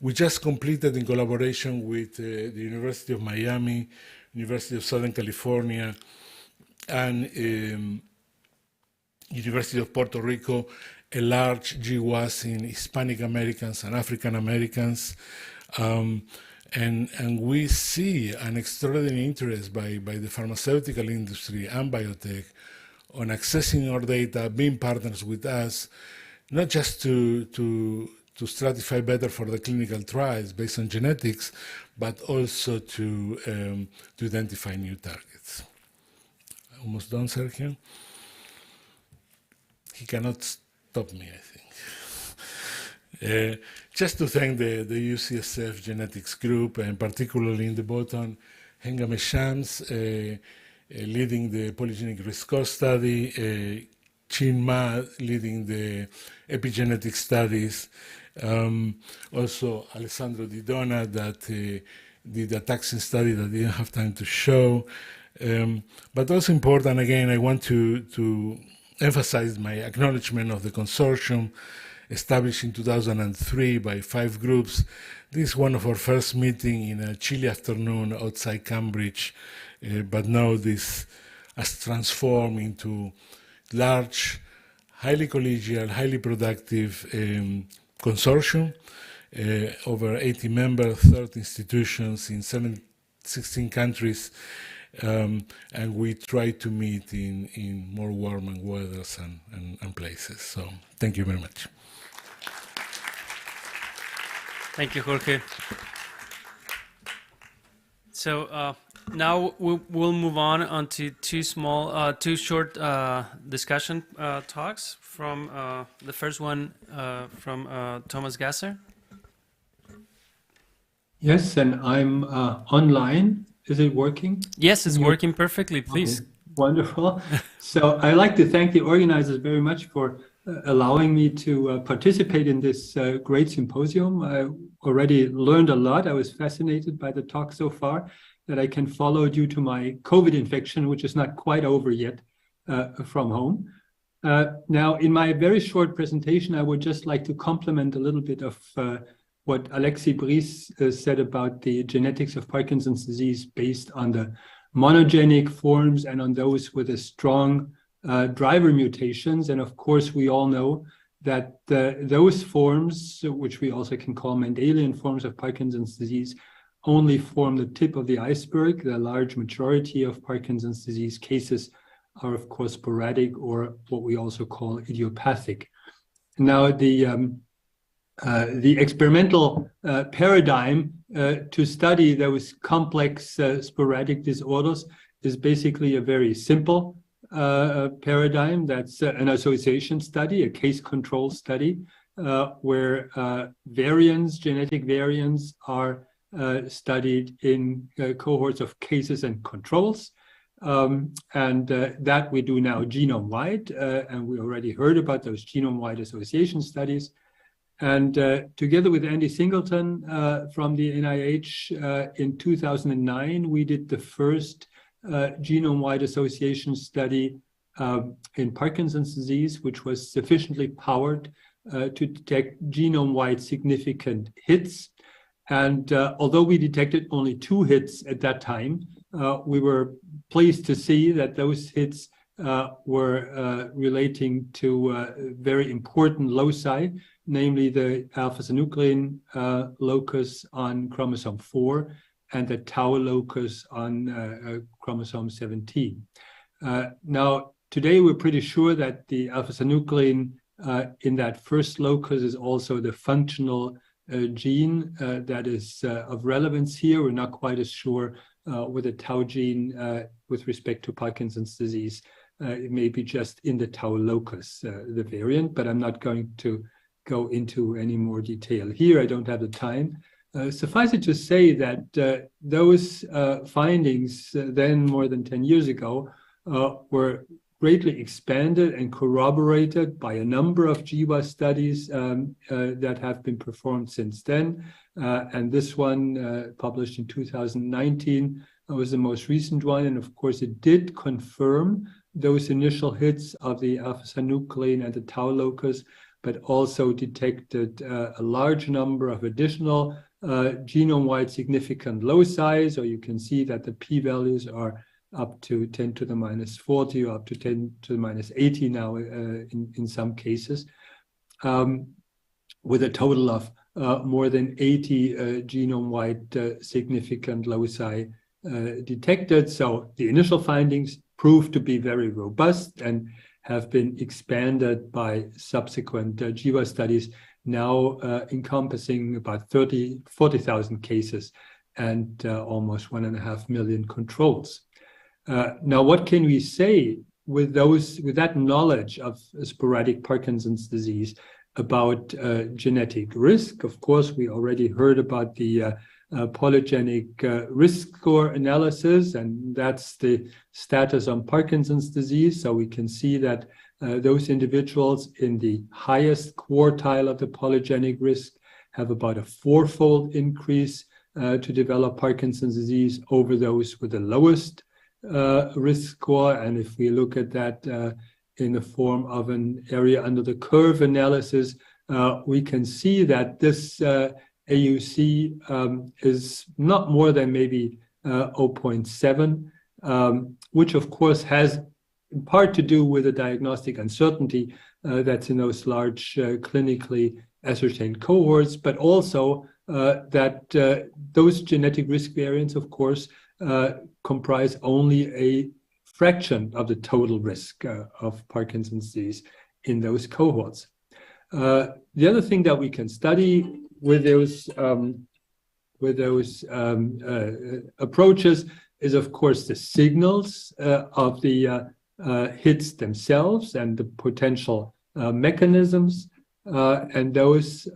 We just completed, in collaboration with the University of Miami, University of Southern California, and University of Puerto Rico, a large GWAS in Hispanic Americans and African Americans. And we see an extraordinary interest by the pharmaceutical industry and biotech on accessing our data, being partners with us, not just to stratify better for the clinical trials based on genetics, but also to identify new targets. Almost done, Sergio? He cannot stop me, I think. Just to thank the UCSF genetics group, and particularly in the bottom, Hengame Shams, leading the polygenic risk score study, Chin Ma leading the epigenetic studies, also Alessandro Di Donna that did a taxing study that didn't have time to show. But also important, again, I want to emphasize my acknowledgement of the consortium established in 2003 by 5 groups. This is one of our first meetings in a chilly afternoon outside Cambridge, but now this has transformed into large, highly collegial, highly productive consortium, over 80 members, 30 institutions in 16 countries, and we try to meet in more warm weathers and places. So thank you very much. Thank you, Jorge. So now we'll move on to two short discussion talks. From the first one from Thomas Gasser. Yes, and I'm online. Is it working? Yes, it's working perfectly. Please. Okay. Wonderful. So I'd like to thank the organizers very much for allowing me to participate in this great symposium. I already learned a lot. I was fascinated by the talk so far that I can follow due to my COVID infection, which is not quite over yet from home. Now, in my very short presentation, I would just like to complement a little bit of what Alexis Brice said about the genetics of Parkinson's disease based on the monogenic forms and on those with a strong driver mutations. And of course, we all know that those forms, which we also can call Mendelian forms of Parkinson's disease, only form the tip of the iceberg. The large majority of Parkinson's disease cases are, of course, sporadic or what we also call idiopathic. Now, the experimental paradigm to study those complex sporadic disorders is basically a very simple paradigm. That's an association study, a case control study. where genetic variants are studied in cohorts of cases and controls. That we do now genome-wide, and we already heard about those genome-wide association studies. And together with Andy Singleton from the NIH in 2009, we did the first genome-wide association study in Parkinson's disease, which was sufficiently powered to detect genome-wide significant hits. And although we detected only 2 hits at that time, we were pleased to see that those hits were relating to very important loci, namely the alpha-synuclein locus on chromosome 4 and the tau locus on chromosome 17. Now, today we're pretty sure that the alpha-synuclein in that first locus is also the functional gene that is of relevance here. We're not quite as sure with the tau gene with respect to Parkinson's disease. It may be just in the tau locus, the variant, but I'm not going to go into any more detail here. I don't have the time. Suffice it to say that those findings then more than 10 years ago were greatly expanded and corroborated by a number of GWAS studies that have been performed since then. And this one, published in 2019, was the most recent one. And of course, it did confirm those initial hits of the alpha-synuclein and the tau locus, but also detected a large number of additional genome-wide significant loci. So you can see that the p-values are up to 10 to the minus 40 or up to 10 to the minus 80 now in some cases, with a total of more than 80 genome-wide significant loci detected. So the initial findings proved to be very robust and have been expanded by subsequent GWAS studies, now encompassing about 40,000 cases and almost 1.5 million controls. Now, what can we say with that knowledge of sporadic Parkinson's disease about genetic risk? Of course, we already heard about the polygenic risk score analysis, and that's the status on Parkinson's disease. So we can see that those individuals in the highest quartile of the polygenic risk have about a 4-fold increase to develop Parkinson's disease over those with the lowest risk score. And if we look at that in the form of an area under the curve analysis, we can see that this AUC is not more than maybe 0.7, which of course has in part to do with the diagnostic uncertainty that's in those large clinically ascertained cohorts, but also that those genetic risk variants, of course, comprise only a fraction of the total risk of Parkinson's disease in those cohorts. The other thing that we can study with those approaches is, of course, the signals of the hits themselves and the potential mechanisms. And those,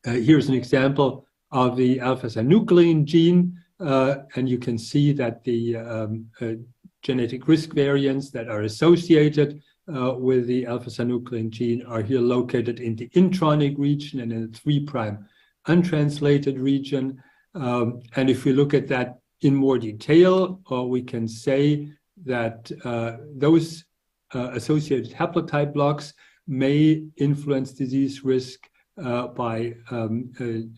here's an example of the alpha-synuclein gene. And you can see that the genetic risk variants that are associated with the alpha-synuclein gene are here located in the intronic region and in the 3' untranslated region. And if we look at that in more detail, we can say that those associated haplotype blocks may influence disease risk by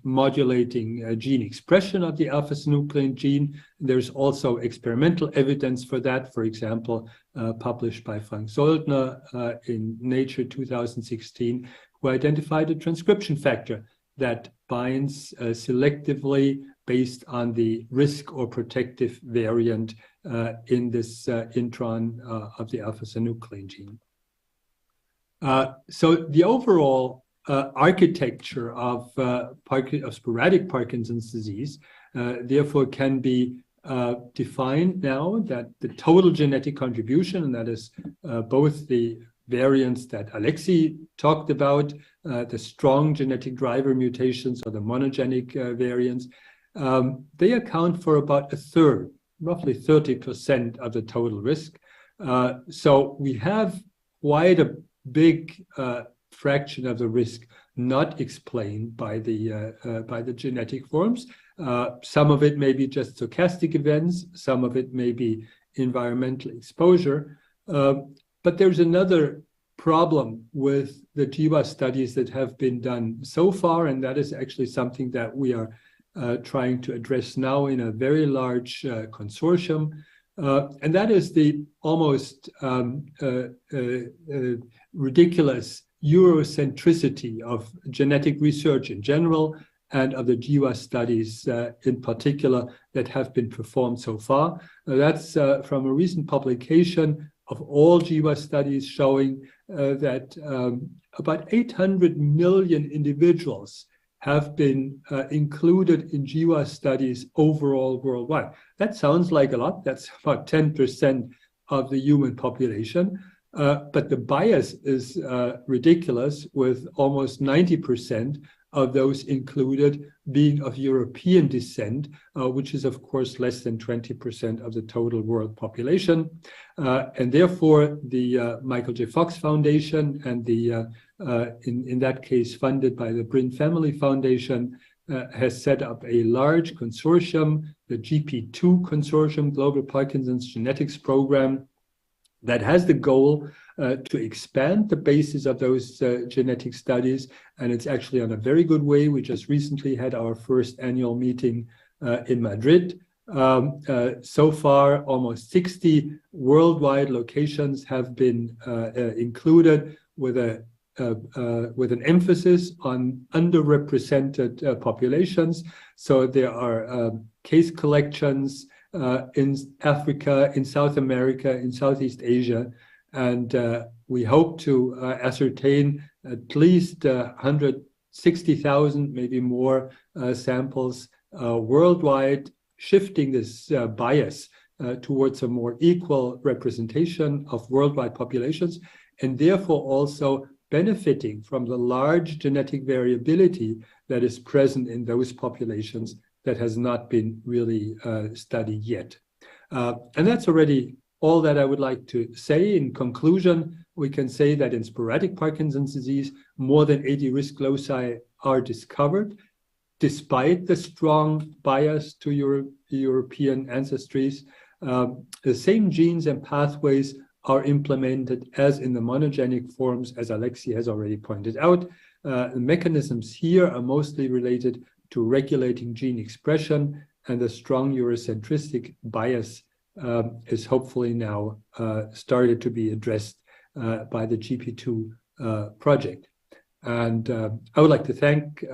modulating gene expression of the alpha-synuclein gene. There's also experimental evidence for that, for example, published by Frank Soldner in Nature 2016, who identified a transcription factor that binds selectively based on the risk or protective variant in this intron of the alpha-synuclein gene. So the overall architecture of sporadic Parkinson's disease therefore can be defined now that the total genetic contribution, and that is both the variants that Alexei talked about, the strong genetic driver mutations or the monogenic variants, they account for about a third, roughly 30% of the total risk. So we have quite a big fraction of the risk not explained by the genetic forms. Some of it may be just stochastic events, some of it may be environmental exposure. But there's another problem with the GWAS studies that have been done so far, and that is actually something that we are trying to address now in a very large consortium. And that is the almost ridiculous Eurocentricity of genetic research in general and of the GWAS studies in particular that have been performed so far. That's from a recent publication of all GWAS studies showing that about 800 million individuals have been included in GWAS studies overall worldwide. That sounds like a lot. That's about 10% of the human population. But the bias is ridiculous, with almost 90% of those included being of European descent, which is, of course, less than 20% of the total world population. And therefore, the Michael J. Fox Foundation and the, in that case, funded by the Brin Family Foundation, has set up a large consortium, the GP2 Consortium, Global Parkinson's Genetics Program, that has the goal to expand the basis of those genetic studies, and it's actually on a very good way. We just recently had our first annual meeting in Madrid. So far, almost 60 worldwide locations have been included with an emphasis on underrepresented populations. So there are case collections in Africa, in South America, in Southeast Asia, and we hope to ascertain at least 160,000, maybe more, samples worldwide, shifting this bias towards a more equal representation of worldwide populations, and therefore also benefiting from the large genetic variability that is present in those populations that has not been really studied yet. And that's already all that I would like to say. In conclusion, we can say that in sporadic Parkinson's disease, more than 80 risk loci are discovered, despite the strong bias to European ancestries. The same genes and pathways are implemented as in the monogenic forms, as Alexei has already pointed out. The mechanisms here are mostly related to regulating gene expression, and the strong Eurocentric bias is hopefully now started to be addressed by the GP2 project. And I would like to thank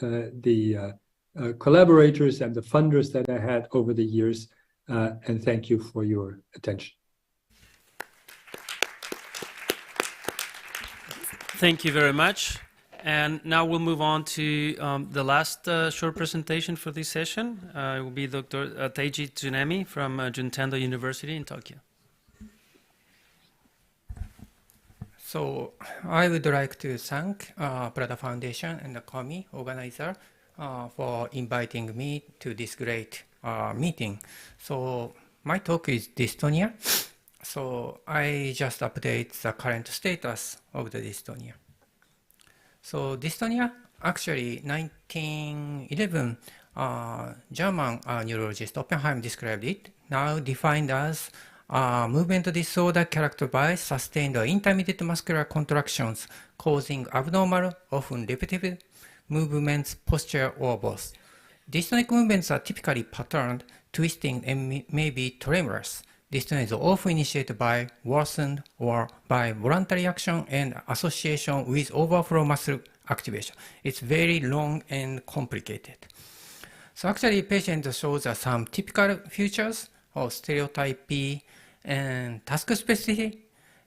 the collaborators and the funders that I had over the years, and thank you for your attention. Thank you very much. And now we'll move on to the last short presentation for this session. It will be Dr. Teiji Tsunemi from Juntendo University in Tokyo. So I would like to thank Prada Foundation and the Comi organizer for inviting me to this great meeting. So my talk is dystonia. So I just update the current status of the dystonia. So dystonia, actually 1911, German neurologist Oppenheim described it, now defined as movement disorder characterized by sustained or intermittent muscular contractions causing abnormal, often repetitive movements, posture, or both. Dystonic movements are typically patterned, twisting, and may be tremorous. Dystonia is often initiated by worsened or by voluntary action and association with overflow muscle activation. It's very long and complicated. So actually, patient shows some typical features of stereotype B and task specificity.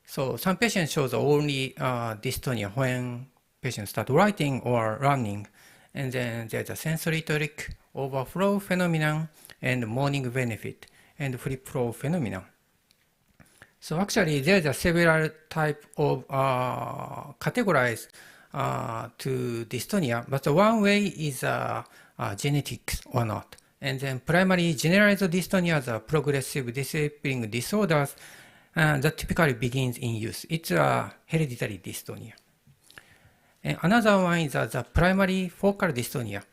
So some patients shows only dystonia when patients start writing or running. And then there's a sensory toric overflow phenomenon and morning benefit and free flow phenomenon. So actually, there's a several type of categorized to dystonia, but one way is genetics or not. And then primary generalized dystonia is a progressive disabling disorders that typically begins in youth. It's a hereditary dystonia. And another one is the primary focal dystonia.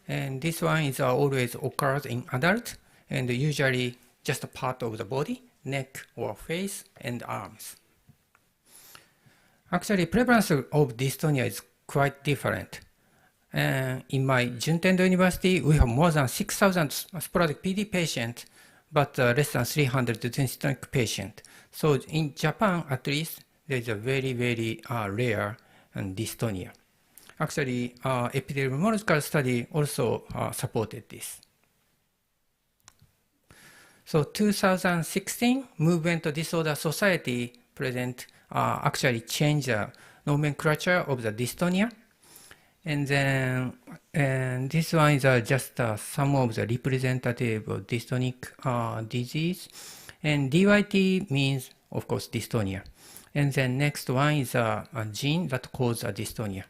And this one is always occurs in adult and usually just a part of the body, neck or face and arms. Actually, prevalence of dystonia is quite different. In my Juntendo University, we have more than 6,000 sporadic PD patients, but less than 300 dystonic patients. So in Japan, at least, there is a very, very rare dystonia. Actually, epidemiological study also supported this. So 2016, Movement Disorder Society present actually changed the nomenclature of the dystonia. And then this one is just some of the representative of dystonic disease. And DYT means, of course, dystonia. And then next one is a gene that causes dystonia.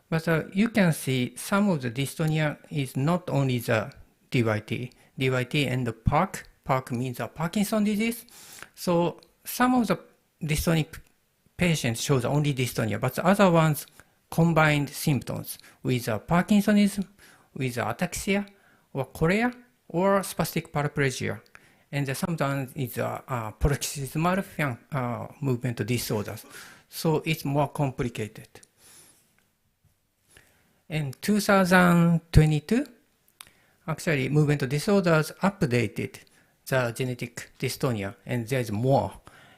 But you can see some of the dystonia is not only the DYT. DYT and the PARC. PARC means Parkinson disease. So some of the dystonic patients shows only dystonia, but the other ones combined symptoms with Parkinsonism, with ataxia, or chorea, or spastic paraplegia. And sometimes it's paroxysmal movement disorders. So it's more complicated. In 2022, actually, movement disorders updated the genetic dystonia, and there's more.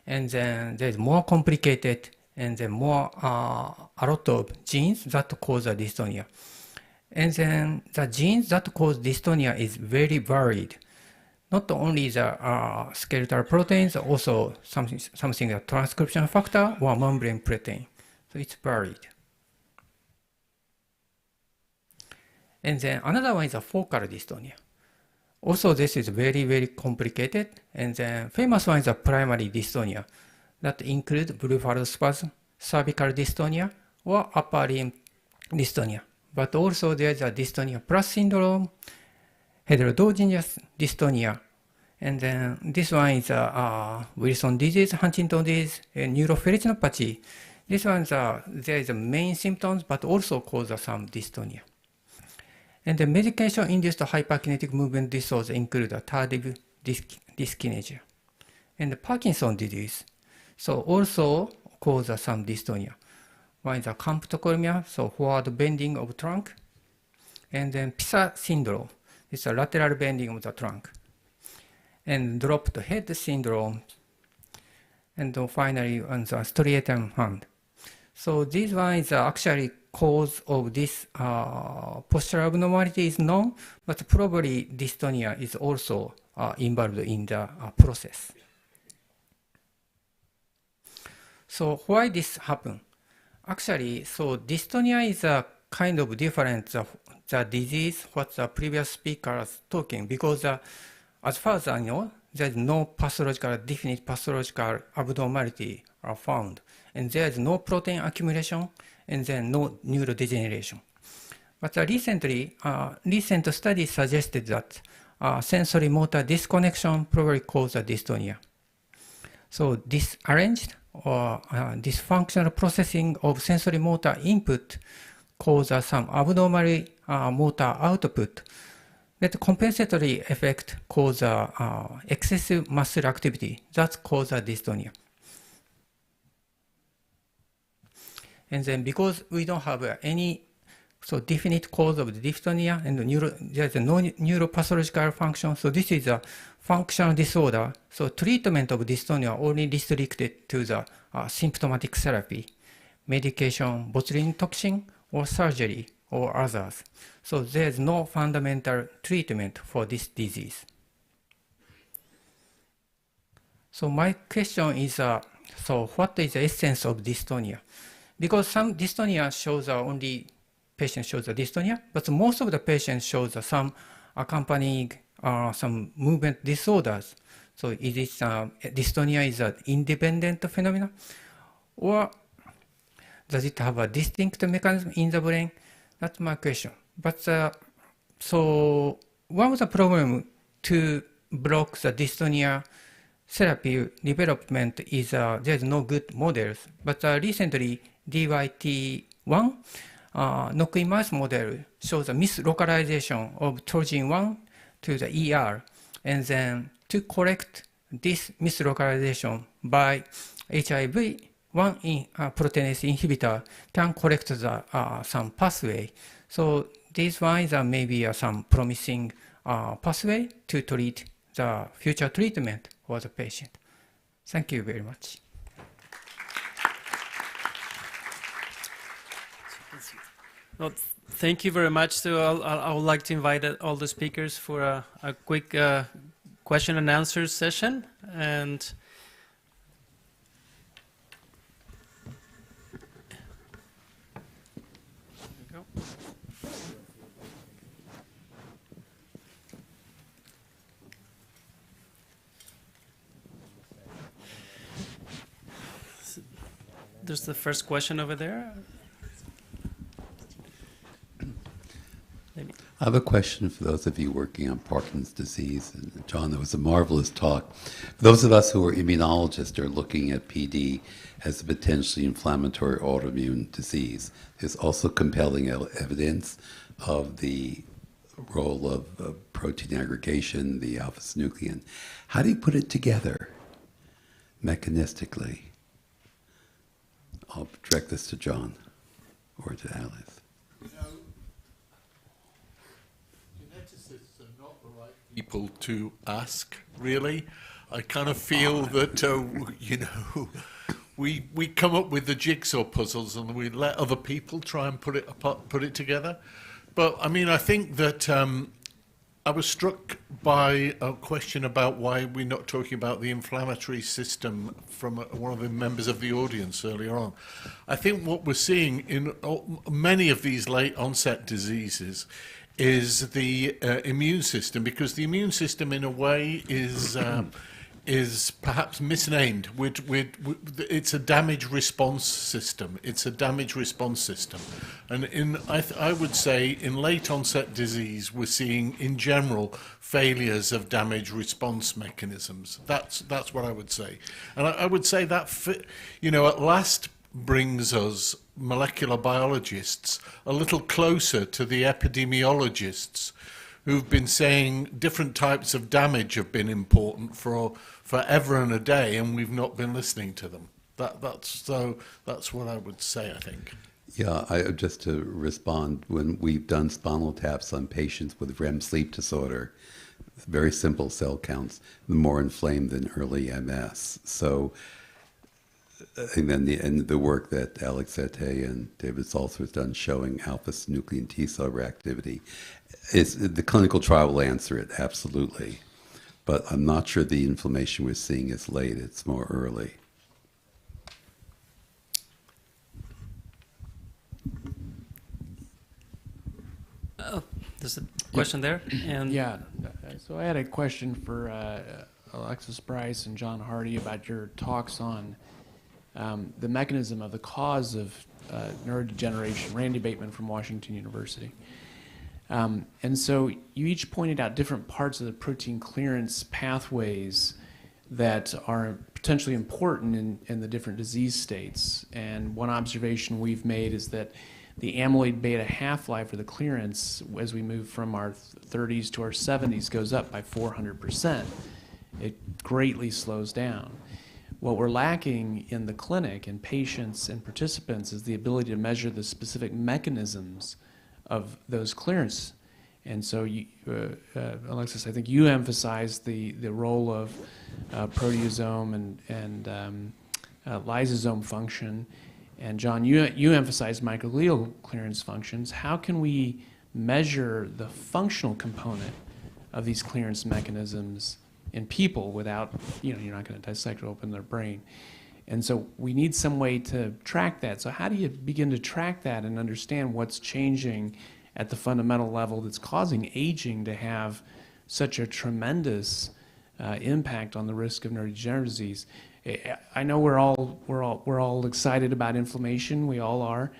And then there's more complicated, and then more, a lot of genes that cause a dystonia. And then the genes that cause dystonia is very varied. Not only the skeletal proteins, also something like transcription factor or membrane protein. So it's varied. And then another one is a focal dystonia. Also, this is very, very complicated. And then famous one is a primary dystonia that include blepharospasm, cervical dystonia, or upper limb dystonia. But also there's a dystonia plus syndrome, heterogeneous dystonia. And then this one is Wilson disease, Huntington disease, and neuropathy. This one there is a main symptoms, but also cause some dystonia. And the medication-induced hyperkinetic movement disorders include tardive dyskinesia and the Parkinson disease. So also cause some dystonia. One is a camptocolmia, so forward bending of trunk, and then PISA syndrome. It's a lateral bending of the trunk, and dropped head syndrome, and then finally on the striatum hand. So this one is actually cause of this postural abnormality is known, but probably dystonia is also involved in the process. So why this happen? Actually, so dystonia is a kind of different the disease what the previous speaker was talking, because as far as I know, there is no definite pathological abnormality are found, and there is no protein accumulation, and then no neurodegeneration. But recent studies suggested that sensory motor disconnection probably causes dystonia. So disarranged or dysfunctional processing of sensory motor input causes some abnormal motor output. That compensatory effect causes excessive muscle activity that causes dystonia. And then because we don't have any definite cause of the dystonia and there's no neuropathological function, so this is a functional disorder. So treatment of dystonia only restricted to the symptomatic therapy, medication, botulinum toxin, or surgery, or others. So there's no fundamental treatment for this disease. So my question is, so what is the essence of dystonia? Because some dystonia shows only patient shows a dystonia, but most of the patients shows some accompanying some movement disorders. So is it dystonia is an independent phenomenon, or does it have a distinct mechanism in the brain? That's my question. But so one of the problems to block the dystonia therapy development is there's no good models. But recently, DYT1 knock-in mouse model shows a mislocalization of trougin 1 to the ER, and then to correct this mislocalization by HIV, one proteinase inhibitor can correct the some pathway. So this one is maybe some promising pathway to treat the future treatment for the patient. Thank you very much. Well, thank you very much. So I would like to invite all the speakers for a quick question and answer session. And there we go. There's the first question over there. Maybe. I have a question for those of you working on Parkinson's disease. And John, that was a marvelous talk. For those of us who are immunologists are looking at PD as a potentially inflammatory autoimmune disease. There's also compelling evidence of the role of protein aggregation, the alpha-synuclein. How do you put it together mechanistically? I'll direct this to John or to Alice. Geneticists are not the right people to ask, really. I kind of feel that, we come up with the jigsaw puzzles and we let other people try and put it together. But I mean, I think that I was struck by a question about why we're not talking about the inflammatory system from one of the members of the audience earlier on. I think what we're seeing in many of these late onset diseases is the immune system, because the immune system in a way is perhaps misnamed. It's a damage response system. It's a damage response system. And I would say in late onset disease, we're seeing in general failures of damage response mechanisms. That's what I would say. And I would say that, at last brings us molecular biologists a little closer to the epidemiologists who've been saying different types of damage have been important for forever and a day, and we've not been listening to them. That's what I would say, I think. Yeah, just to respond, when we've done spinal taps on patients with REM sleep disorder, very simple cell counts, more inflamed than early MS. So, and then the work that Alex Sete and David Salzer has done showing alpha-synuclein T cell reactivity, the clinical trial will answer it, absolutely. But I'm not sure the inflammation we're seeing is late, it's more early. Oh, there's a question there. And yeah, so I had a question for Alexis Bryce and John Hardy about your talks on the mechanism of the cause of neurodegeneration. Randy Bateman from Washington University. And so you each pointed out different parts of the protein clearance pathways that are potentially important in the different disease states. And one observation we've made is that the amyloid beta half-life or the clearance as we move from our 30s to our 70s goes up by 400%. It greatly slows down. What we're lacking in the clinic in patients and participants is the ability to measure the specific mechanisms of those clearance. And so, Alexis, I think you emphasized the role of proteasome and lysosome function. And John, you emphasized microglial clearance functions. How can we measure the functional component of these clearance mechanisms in people without, you're not going to dissect or open their brain? And so we need some way to track that. So how do you begin to track that and understand what's changing at the fundamental level that's causing aging to have such a tremendous impact on the risk of neurodegenerative disease. I know we're all excited about inflammation. We all are.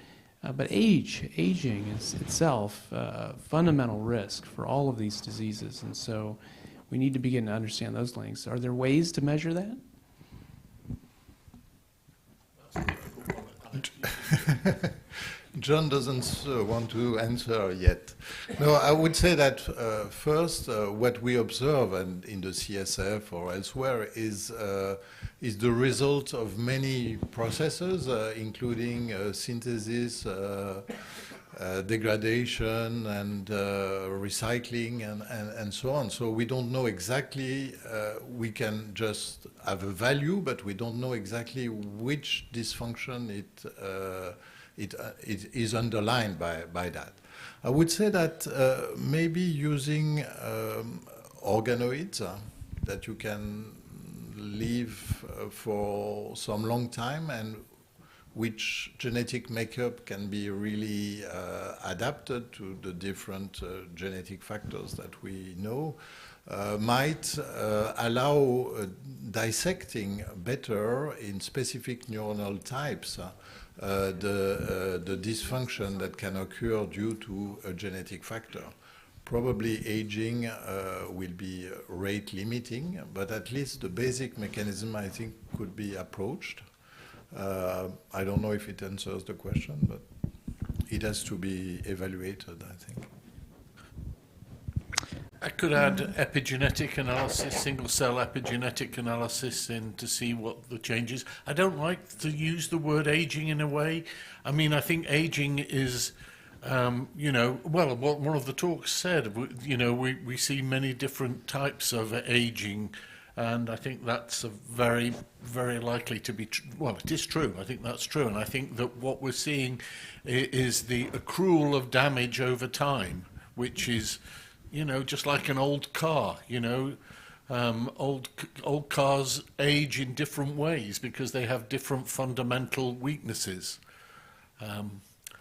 But aging is itself a fundamental risk for all of these diseases. And so we need to begin to understand those links. Are there ways to measure that? John doesn't want to answer yet. No, I would say that first, what we observe and in the CSF or elsewhere is the result of many processes, including synthesis, degradation, and recycling, and so on. So we don't know exactly. We can just have a value, but we don't know exactly which dysfunction it is underlined by that. I would say that maybe using organoids that you can leave for some long time and which genetic makeup can be really adapted to the different genetic factors that we know might allow dissecting better in specific neuronal types the dysfunction that can occur due to a genetic factor. Probably aging will be rate limiting, but at least the basic mechanism, I think, could be approached. I don't know if it answers the question, but it has to be evaluated, I think. I could add epigenetic analysis, single-cell epigenetic analysis in to see what the changes. I don't like to use the word aging in a way. I mean, I think aging is, you know, well, what one of the talks said, you know, we see many different types of aging, and I think that's a very, very likely to be, well, it is true. I think that's true, and I think that what we're seeing is the accrual of damage over time, which is, you know, just like an old car, you know, old cars age in different ways because they have different fundamental weaknesses.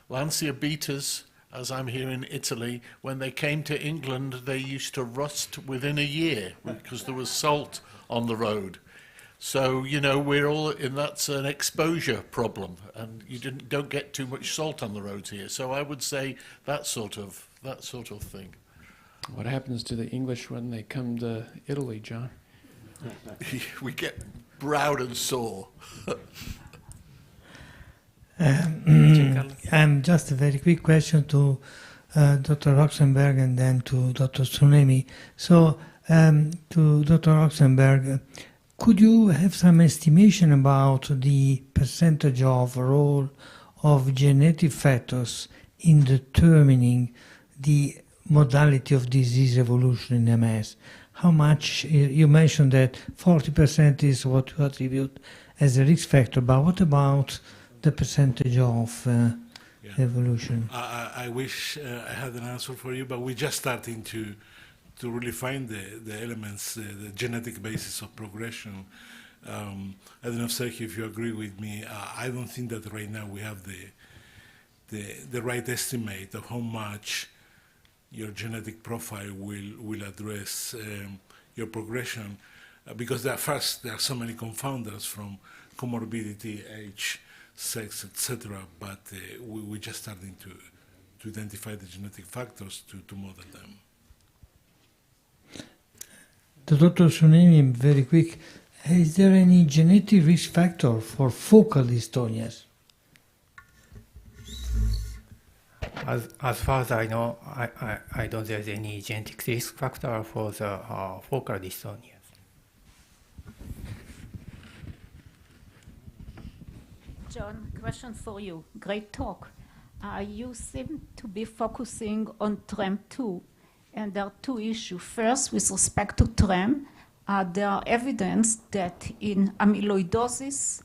Lancia beaters, as I'm here in Italy, when they came to England, they used to rust within a year because there was salt on the road. So, you know, we're all in, that's an exposure problem, and you don't get too much salt on the roads here. So I would say that sort of thing. What happens to the English when they come to Italy, John? We get browed and sore. Just a very quick question to Dr. Roxenberg and then to Dr. Tsunemi. So, to Dr. Roxenberg, could you have some estimation about the percentage of role of genetic factors in determining the modality of disease evolution in MS? How much, you mentioned that 40% is what you attribute as a risk factor, but what about the percentage of evolution? I wish I had an answer for you, but we're just starting to really find the elements, the genetic basis of progression. I don't know, Sergio, if you agree with me. I don't think that right now we have the right estimate of how much your genetic profile will address your progression, because there are so many confounders from comorbidity, age, sex, etc. But we're just starting to identify the genetic factors to model them. Dr. Tsunemi, very quick, is there any genetic risk factor for focal dystonias? As far as I know, I don't think there's any genetic risk factor for the focal dystonias. John, question for you. Great talk. You seem to be focusing on TREM2, and there are two issues. First, with respect to TREM, there are evidence that in amyloidosis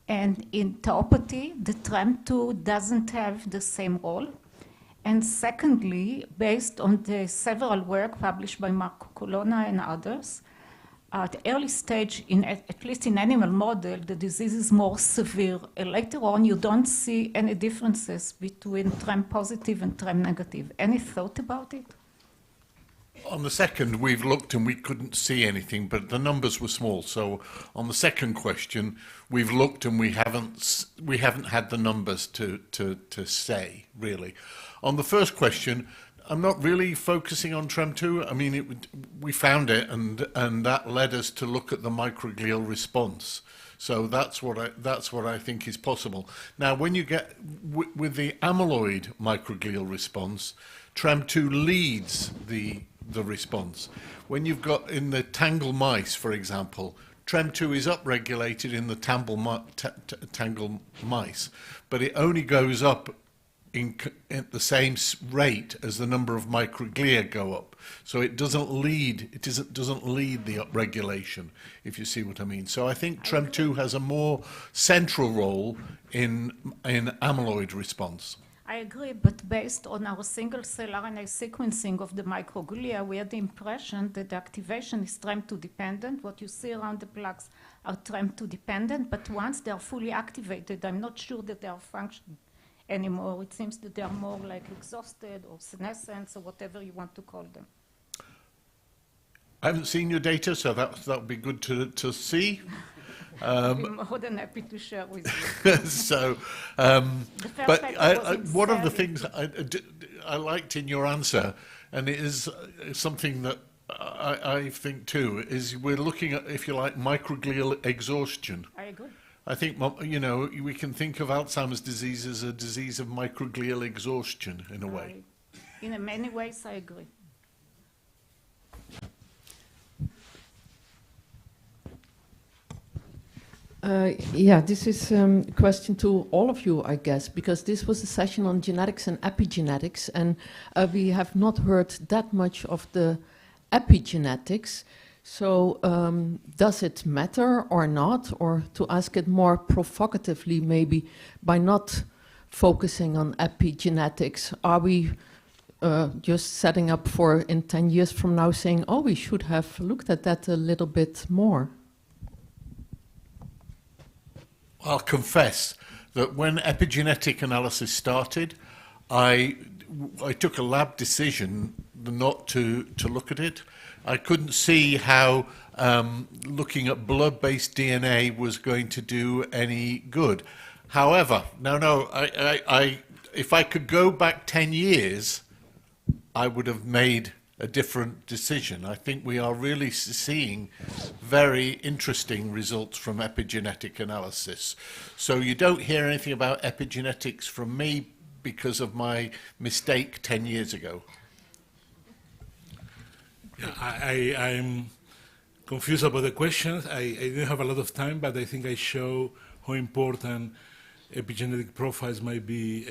and in tauopathy, the TREM2 doesn't have the same role. And secondly, based on the several work published by Marco Colonna and others, at the early stage, at least in animal model, the disease is more severe. Later on, you don't see any differences between TREM positive and TREM negative. Any thought about it? On the second, we've looked and we couldn't see anything, but the numbers were small. So on the second question, we've looked and we haven't had the numbers to say really. On the first question, I'm not really focusing on TREM2. I mean, we found it, and that led us to look at the microglial response. So that's what I think is possible. Now, when you get with the amyloid microglial response, TREM2 leads the response. When you've got in the tangle mice, for example, TREM2 is upregulated in the tangle mice, but it only goes up at the same rate as the number of microglia go up. So it doesn't lead the upregulation, if you see what I mean. So I think TREM2 has a more central role in amyloid response. I agree, but based on our single-cell RNA sequencing of the microglia, we had the impression that the activation is TREM2 dependent. What you see around the plaques are TREM2 dependent, but once they are fully activated, I'm not sure that they are functioning anymore. It seems that they are more like exhausted or senescent or whatever you want to call them. I haven't seen your data, so that would be good to see. I'd be more than happy to share with you. So, but one of the things I liked in your answer, and it is something that I think too, is we're looking at, if you like, microglial exhaustion. I agree. I think, you know, we can think of Alzheimer's disease as a disease of microglial exhaustion in a way. In many ways, I agree. Yeah, this is a question to all of you, I guess, because this was a session on genetics and epigenetics, and we have not heard that much of the epigenetics. So does it matter or not? Or to ask it more provocatively, maybe, by not focusing on epigenetics, are we just setting up for in 10 years from now saying, oh, we should have looked at that a little bit more? I'll confess that when epigenetic analysis started, I took a lab decision not to look at it. I couldn't see how looking at blood-based DNA was going to do any good. However, if I could go back 10 years, I would have made a different decision. I think we are really seeing very interesting results from epigenetic analysis. So you don't hear anything about epigenetics from me because of my mistake 10 years ago. Yeah, I'm confused about the questions. I didn't have a lot of time, but I think I show how important epigenetic profiles might be,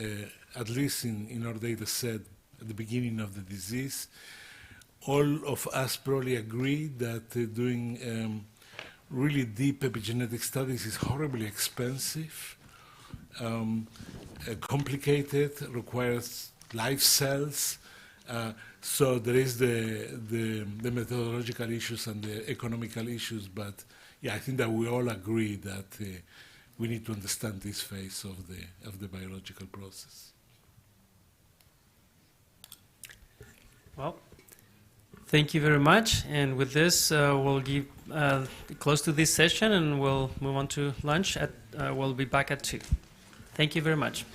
at least in our data set at the beginning of the disease. All of us probably agree that doing really deep epigenetic studies is horribly expensive, complicated, requires live cells. So there is the methodological issues and the economical issues, but yeah, I think that we all agree that we need to understand this phase of the biological process. Well, thank you very much. And with this, we'll give close to this session, and we'll move on to lunch. We'll be back at 2. Thank you very much.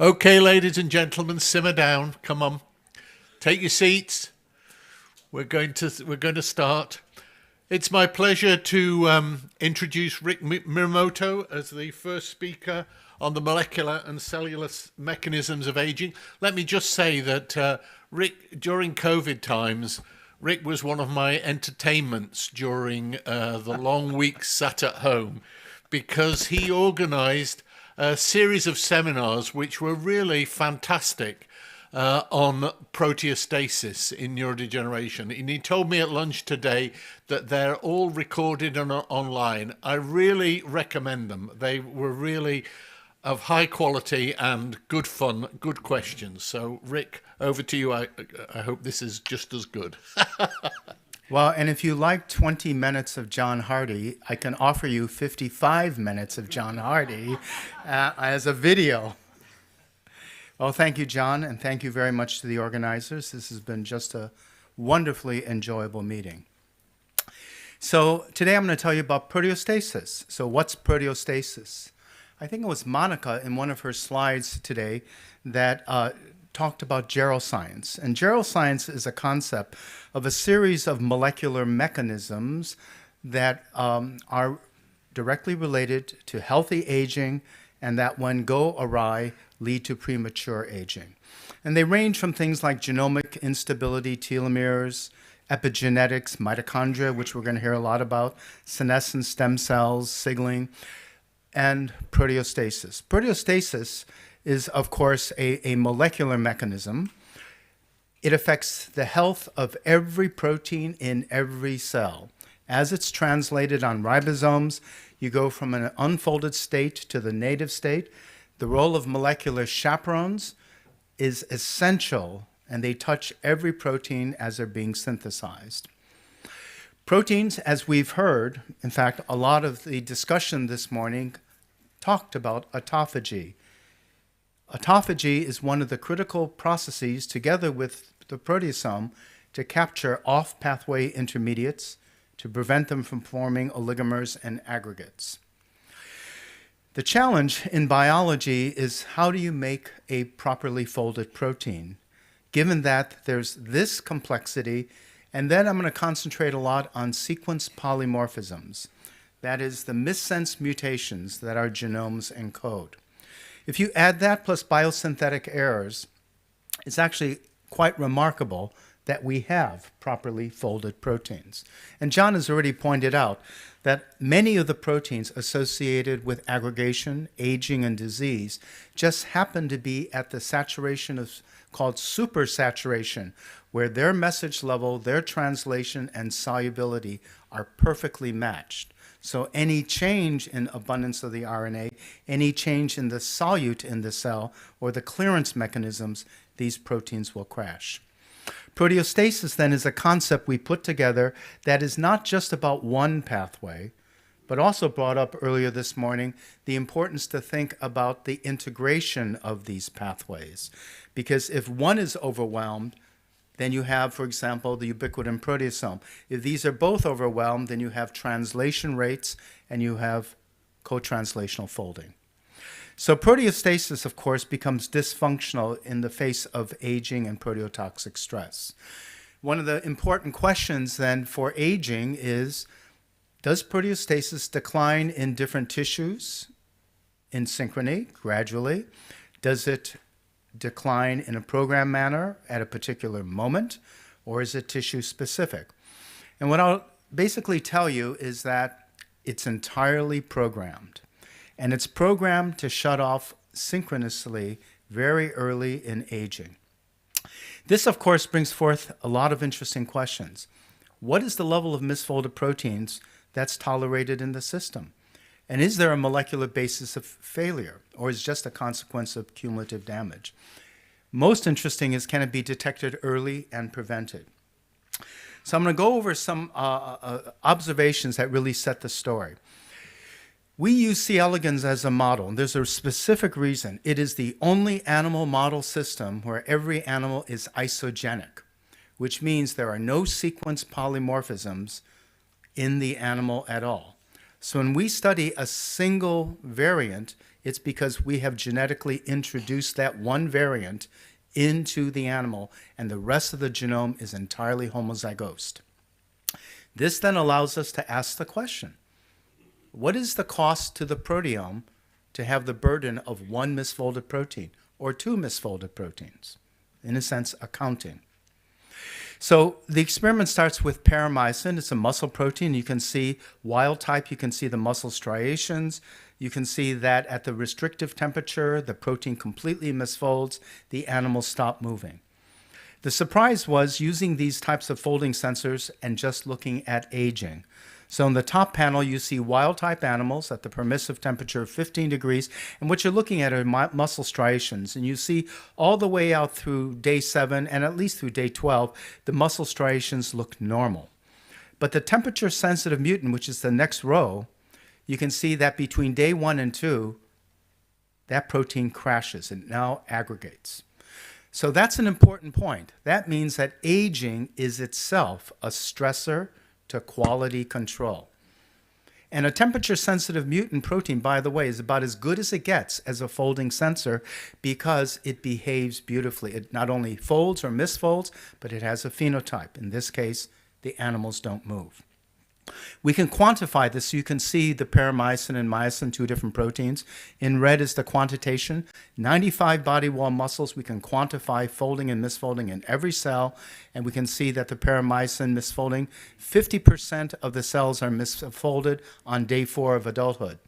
Okay, ladies and gentlemen, simmer down. Come on, take your seats. We're going to start. It's my pleasure to introduce Rick Miyamoto as the first speaker on the molecular and cellular mechanisms of aging. Let me just say that Rick, during COVID times, Rick was one of my entertainments during the long weeks sat at home, because he organized a series of seminars which were really fantastic on proteostasis in neurodegeneration. And he told me at lunch today that they're all recorded and online. I really recommend them. They were really of high quality and good fun, good questions. So Rick, over to you. I hope this is just as good. Well, and if you like 20 minutes of John Hardy, I can offer you 55 minutes of John Hardy as a video. Well, thank you, John, and thank you very much to the organizers. This has been just a wonderfully enjoyable meeting. So today I'm going to tell you about proteostasis. So what's proteostasis? I think it was Monica in one of her slides today that talked about geroscience. And geroscience is a concept of a series of molecular mechanisms that are directly related to healthy aging and that when go awry lead to premature aging. And they range from things like genomic instability, telomeres, epigenetics, mitochondria, which we're going to hear a lot about, senescent stem cells, signaling, and proteostasis. Proteostasis is, of course, a molecular mechanism. It affects the health of every protein in every cell. As it's translated on ribosomes, you go from an unfolded state to the native state. The role of molecular chaperones is essential, and they touch every protein as they're being synthesized. Proteins, as we've heard, in fact, a lot of the discussion this morning talked about autophagy. Autophagy is one of the critical processes, together with the proteasome, to capture off-pathway intermediates to prevent them from forming oligomers and aggregates. The challenge in biology is how do you make a properly folded protein, given that there's this complexity, and then I'm going to concentrate a lot on sequence polymorphisms, that is the missense mutations that our genomes encode. If you add that plus biosynthetic errors, it's actually quite remarkable that we have properly folded proteins. And John has already pointed out that many of the proteins associated with aggregation, aging, and disease just happen to be at the saturation of called supersaturation, where their message level, their translation, and solubility are perfectly matched. So any change in abundance of the RNA, any change in the solute in the cell, or the clearance mechanisms, these proteins will crash. Proteostasis, then, is a concept we put together that is not just about one pathway, but also brought up earlier this morning the importance to think about the integration of these pathways. Because if one is overwhelmed, then you have, for example, the ubiquitin proteasome. If these are both overwhelmed, then you have translation rates and you have co-translational folding. So proteostasis, of course, becomes dysfunctional in the face of aging and proteotoxic stress. One of the important questions then for aging is, does proteostasis decline in different tissues in synchrony, gradually? Does it decline in a programmed manner at a particular moment, or is it tissue specific? And what I'll basically tell you is that it's entirely programmed. And it's programmed to shut off synchronously very early in aging. This, of course, brings forth a lot of interesting questions. What is the level of misfolded proteins that's tolerated in the system? And is there a molecular basis of failure, or is it just a consequence of cumulative damage? Most interesting is, can it be detected early and prevented? So I'm going to go over some observations that really set the story. We use C. elegans as a model, and there's a specific reason. It is the only animal model system where every animal is isogenic, which means there are no sequence polymorphisms in the animal at all. So when we study a single variant, it's because we have genetically introduced that one variant into the animal, and the rest of the genome is entirely homozygous. This then allows us to ask the question, what is the cost to the proteome to have the burden of one misfolded protein or two misfolded proteins? In a sense, accounting. So the experiment starts with paramycin. It's a muscle protein. You can see wild type. You can see the muscle striations. You can see that at the restrictive temperature, the protein completely misfolds. The animals stop moving. The surprise was using these types of folding sensors and just looking at aging. So in the top panel, you see wild-type animals at the permissive temperature of 15 degrees, and what you're looking at are muscle striations. And you see all the way out through day 7 and at least through day 12, the muscle striations look normal. But the temperature-sensitive mutant, which is the next row, you can see that between day 1 and 2, that protein crashes and now aggregates. So that's an important point. That means that aging is itself a stressor to quality control. And a temperature-sensitive mutant protein, by the way, is about as good as it gets as a folding sensor because it behaves beautifully. It not only folds or misfolds, but it has a phenotype. In this case, the animals don't move. We can quantify this so you can see the paramycin and myosin, two different proteins. In red is the quantitation. 95 body wall muscles, we can quantify folding and misfolding in every cell, and we can see that the paramycin misfolding, 50% of the cells are misfolded on day 4 of adulthood.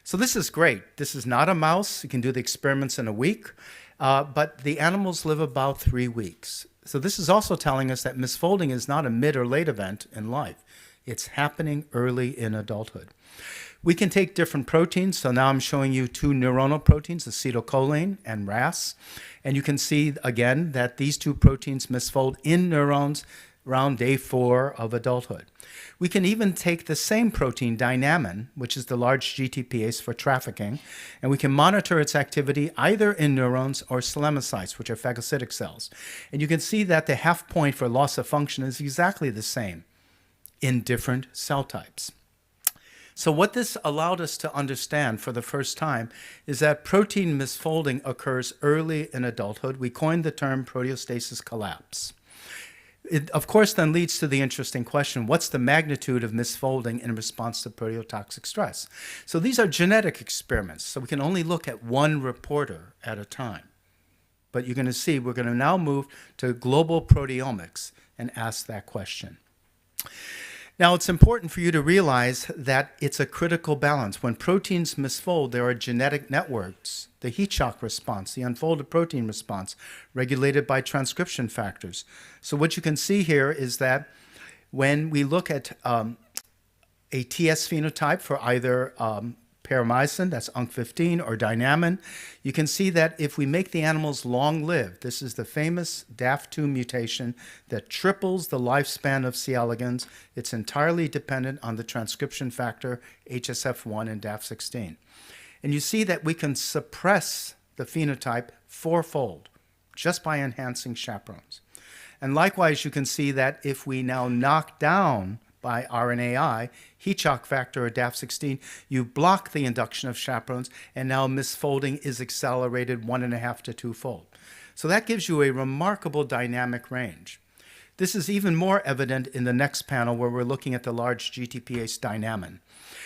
So this is great. This is not a mouse. You can do the experiments in a week, but the animals live about 3 weeks. So this is also telling us that misfolding is not a mid or late event in life. It's happening early in adulthood. We can take different proteins. So now I'm showing you 2 neuronal proteins, acetylcholine and RAS. And you can see, again, that these 2 proteins misfold in neurons around day 4 of adulthood. We can even take the same protein, dynamin, which is the large GTPase for trafficking, and we can monitor its activity either in neurons or selenocytes, which are phagocytic cells. And you can see that the half point for loss of function is exactly the same in different cell types. So what this allowed us to understand for the first time is that protein misfolding occurs early in adulthood. We coined the term proteostasis collapse. It, of course, then leads to the interesting question, what's the magnitude of misfolding in response to proteotoxic stress? So these are genetic experiments, so we can only look at one reporter at a time. But you're going to see we're going to now move to global proteomics and ask that question. Now, it's important for you to realize that it's a critical balance. When proteins misfold, there are genetic networks, the heat shock response, the unfolded protein response, regulated by transcription factors. So what you can see here is that when we look at a TS phenotype for either paramycin, that's UNC15, or dynamin, you can see that if we make the animals long-lived, this is the famous DAF2 mutation that triples the lifespan of C. elegans. It's entirely dependent on the transcription factor HSF1 and DAF16. And you see that we can suppress the phenotype 4-fold just by enhancing chaperones. And likewise, you can see that if we now knock down by RNAi, heat shock factor or DAF16, you block the induction of chaperones, and now misfolding is accelerated 1.5 to 2-fold. So that gives you a remarkable dynamic range. This is even more evident in the next panel where we're looking at the large GTPase dynamin.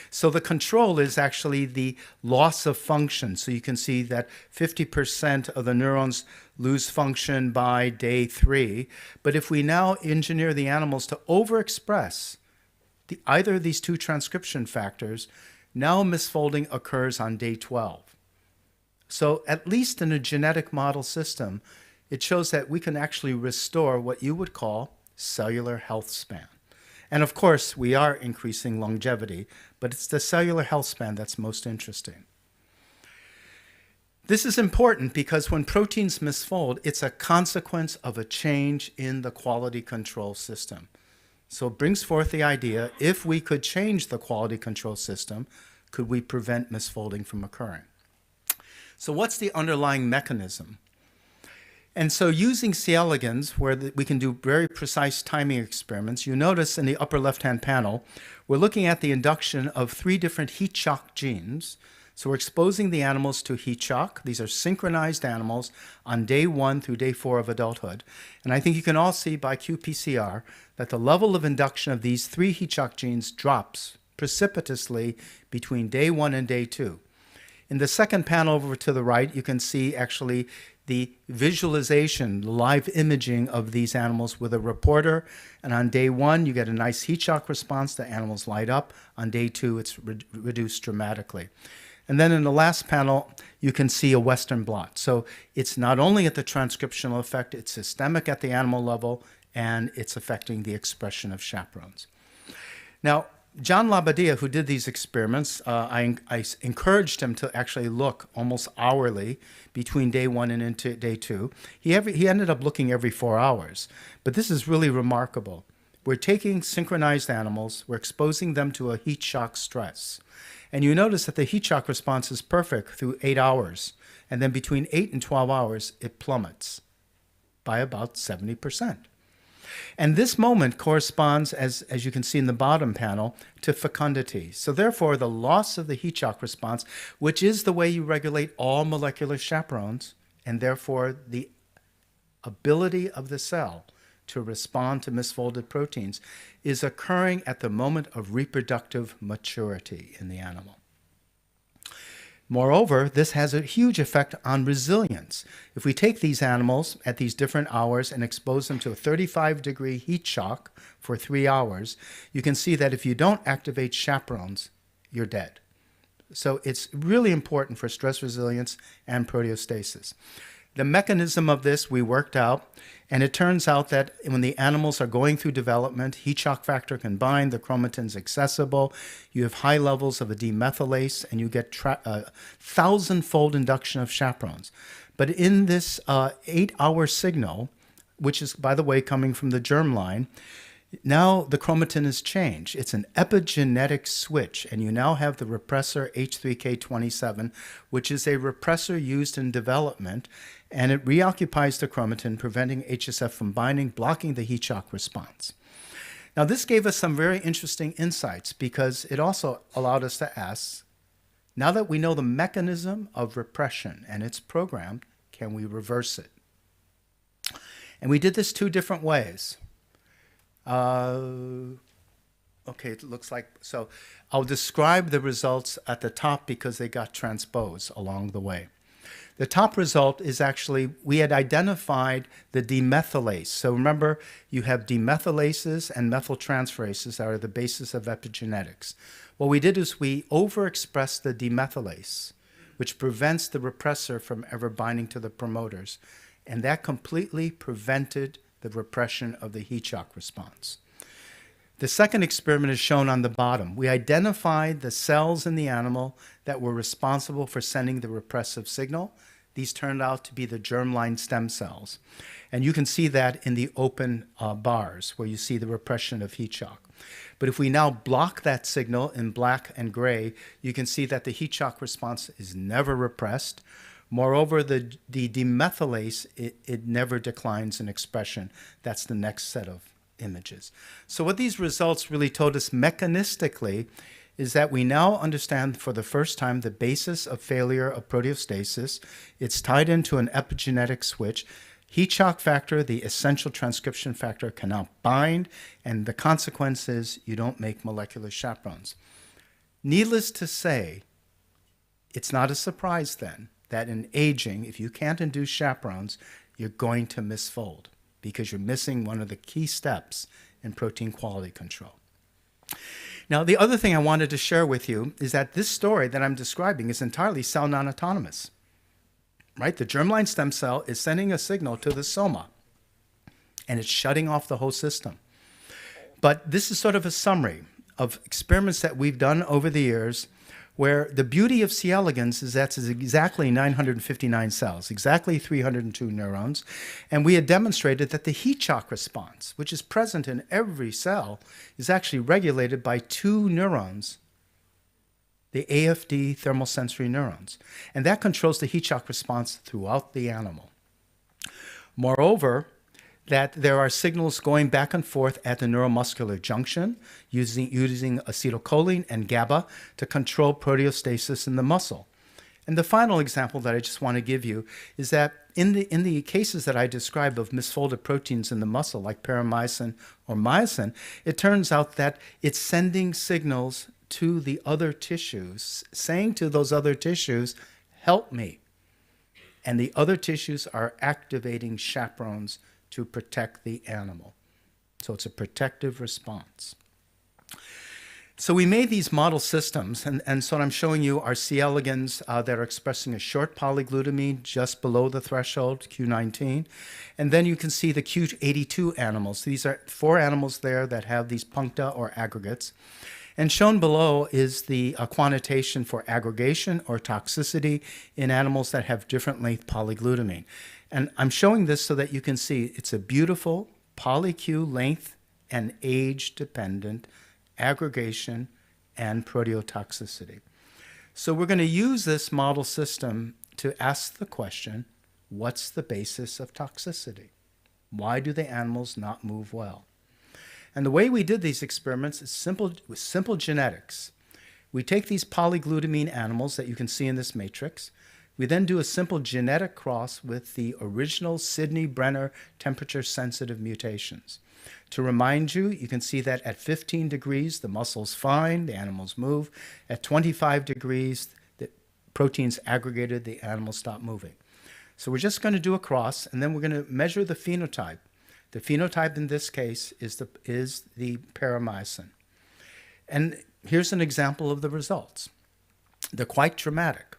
So the control is actually the loss of function. So you can see that 50% of the neurons lose function by day 3. But if we now engineer the animals to overexpress either of these 2 transcription factors, now misfolding occurs on day 12. So at least in a genetic model system, it shows that we can actually restore what you would call cellular health span. And of course, we are increasing longevity, but it's the cellular health span that's most interesting. This is important because when proteins misfold, it's a consequence of a change in the quality control system. So it brings forth the idea, if we could change the quality control system, could we prevent misfolding from occurring? So what's the underlying mechanism? And so using C. elegans, where we can do very precise timing experiments, you notice in the upper left-hand panel, we're looking at the induction of 3 different heat shock genes. So we're exposing the animals to heat shock. These are synchronized animals on day 1 through day 4 of adulthood. And I think you can all see by qPCR that the level of induction of these 3 heat shock genes drops precipitously between day 1 and day 2. In the second panel over to the right, you can see actually the visualization, the live imaging of these animals with a reporter. And on day 1, you get a nice heat shock response. The animals light up. On day 2, it's reduced dramatically. And then in the last panel, you can see a Western blot. So it's not only at the transcriptional effect, it's systemic at the animal level, and it's affecting the expression of chaperones. Now, John Labadia, who did these experiments, I encouraged him to actually look almost hourly between day 1 and into day 2. He ended up looking every 4 hours. But this is really remarkable. We're taking synchronized animals, we're exposing them to a heat shock stress. And you notice that the heat shock response is perfect through 8 hours. And then between 8 and 12 hours, it plummets by about 70%. And this moment corresponds, as you can see in the bottom panel, to fecundity. So therefore, the loss of the heat shock response, which is the way you regulate all molecular chaperones, and therefore the ability of the cell to respond to misfolded proteins, is occurring at the moment of reproductive maturity in the animal. Moreover, this has a huge effect on resilience. If we take these animals at these different hours and expose them to a 35-degree heat shock for 3 hours, you can see that if you don't activate chaperones, you're dead. So it's really important for stress resilience and proteostasis. The mechanism of this we worked out, and it turns out that when the animals are going through development, heat shock factor can bind, the chromatin's accessible, you have high levels of a demethylase, and you get 1,000-fold induction of chaperones. But in this 8-hour signal, which is, by the way, coming from the germline, now the chromatin has changed. It's an epigenetic switch, and you now have the repressor H3K27, which is a repressor used in development, and it reoccupies the chromatin, preventing HSF from binding, blocking the heat shock response. Now, this gave us some very interesting insights because it also allowed us to ask, now that we know the mechanism of repression and it's programmed, can we reverse it? And we did this 2 different ways. Okay, it looks like, so I'll describe the results at the top because they got transposed along the way. The top result is actually, we had identified the demethylase. So remember, you have demethylases and methyltransferases that are the basis of epigenetics. What we did is we overexpressed the demethylase, which prevents the repressor from ever binding to the promoters. And that completely prevented the repression of the heat shock response. The second experiment is shown on the bottom. We identified the cells in the animal that were responsible for sending the repressive signal. These turned out to be the germline stem cells. And you can see that in the open bars where you see the repression of heat shock. But if we now block that signal in black and gray, you can see that the heat shock response is never repressed. Moreover, the demethylase, it never declines in expression. That's the next set of images. So what these results really told us mechanistically is that we now understand for the first time the basis of failure of proteostasis. It's tied into an epigenetic switch. Heat shock factor, the essential transcription factor, can now bind, and the consequence is you don't make molecular chaperones. Needless to say, it's not a surprise then that in aging, if you can't induce chaperones, you're going to misfold because you're missing one of the key steps in protein quality control. Now, the other thing I wanted to share with you is that this story that I'm describing is entirely cell non-autonomous, right? The germline stem cell is sending a signal to the soma, and it's shutting off the whole system. But this is sort of a summary of experiments that we've done over the years where the beauty of C. elegans is that it's exactly 959 cells, exactly 302 neurons, and we had demonstrated that the heat shock response, which is present in every cell, is actually regulated by 2 neurons, the AFD thermal sensory neurons, and that controls the heat shock response throughout the animal. Moreover, that there are signals going back and forth at the neuromuscular junction using acetylcholine and GABA to control proteostasis in the muscle. And the final example that I just want to give you is that in the cases that I describe of misfolded proteins in the muscle, like paramycin or myosin, it turns out that it's sending signals to the other tissues, saying to those other tissues, help me. And the other tissues are activating chaperones to protect the animal. So it's a protective response. So we made these model systems, and so what I'm showing you are C. elegans that are expressing a short polyglutamine just below the threshold, Q19. And then you can see the Q82 animals. These are 4 animals there that have these puncta or aggregates. And shown below is the quantitation for aggregation or toxicity in animals that have different length polyglutamine. And I'm showing this so that you can see it's a beautiful poly-Q length and age-dependent aggregation and proteotoxicity. So we're going to use this model system to ask the question, what's the basis of toxicity? Why do the animals not move well? And the way we did these experiments is simple genetics. We take these polyglutamine animals that you can see in this matrix. We then do a simple genetic cross with the original Sidney Brenner temperature-sensitive mutations. To remind you, you can see that at 15 degrees, the muscle's fine, the animals move. At 25 degrees, the protein's aggregated, the animals stop moving. So we're just going to do a cross, and then we're going to measure the phenotype. The phenotype in this case is the paramycin. And here's an example of the results. They're quite dramatic.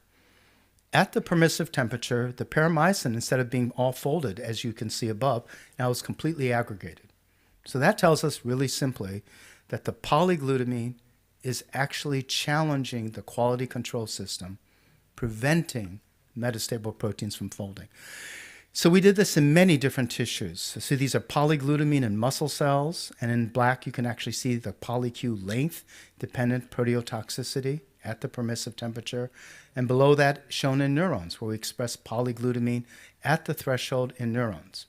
At the permissive temperature, the paramycin, instead of being all folded, as you can see above, now is completely aggregated. So that tells us really simply that the polyglutamine is actually challenging the quality control system, preventing metastable proteins from folding. So we did this in many different tissues. So these are polyglutamine in muscle cells, and in black you can actually see the poly-Q length-dependent proteotoxicity at the permissive temperature, and below that shown in neurons, where we express polyglutamine at the threshold in neurons.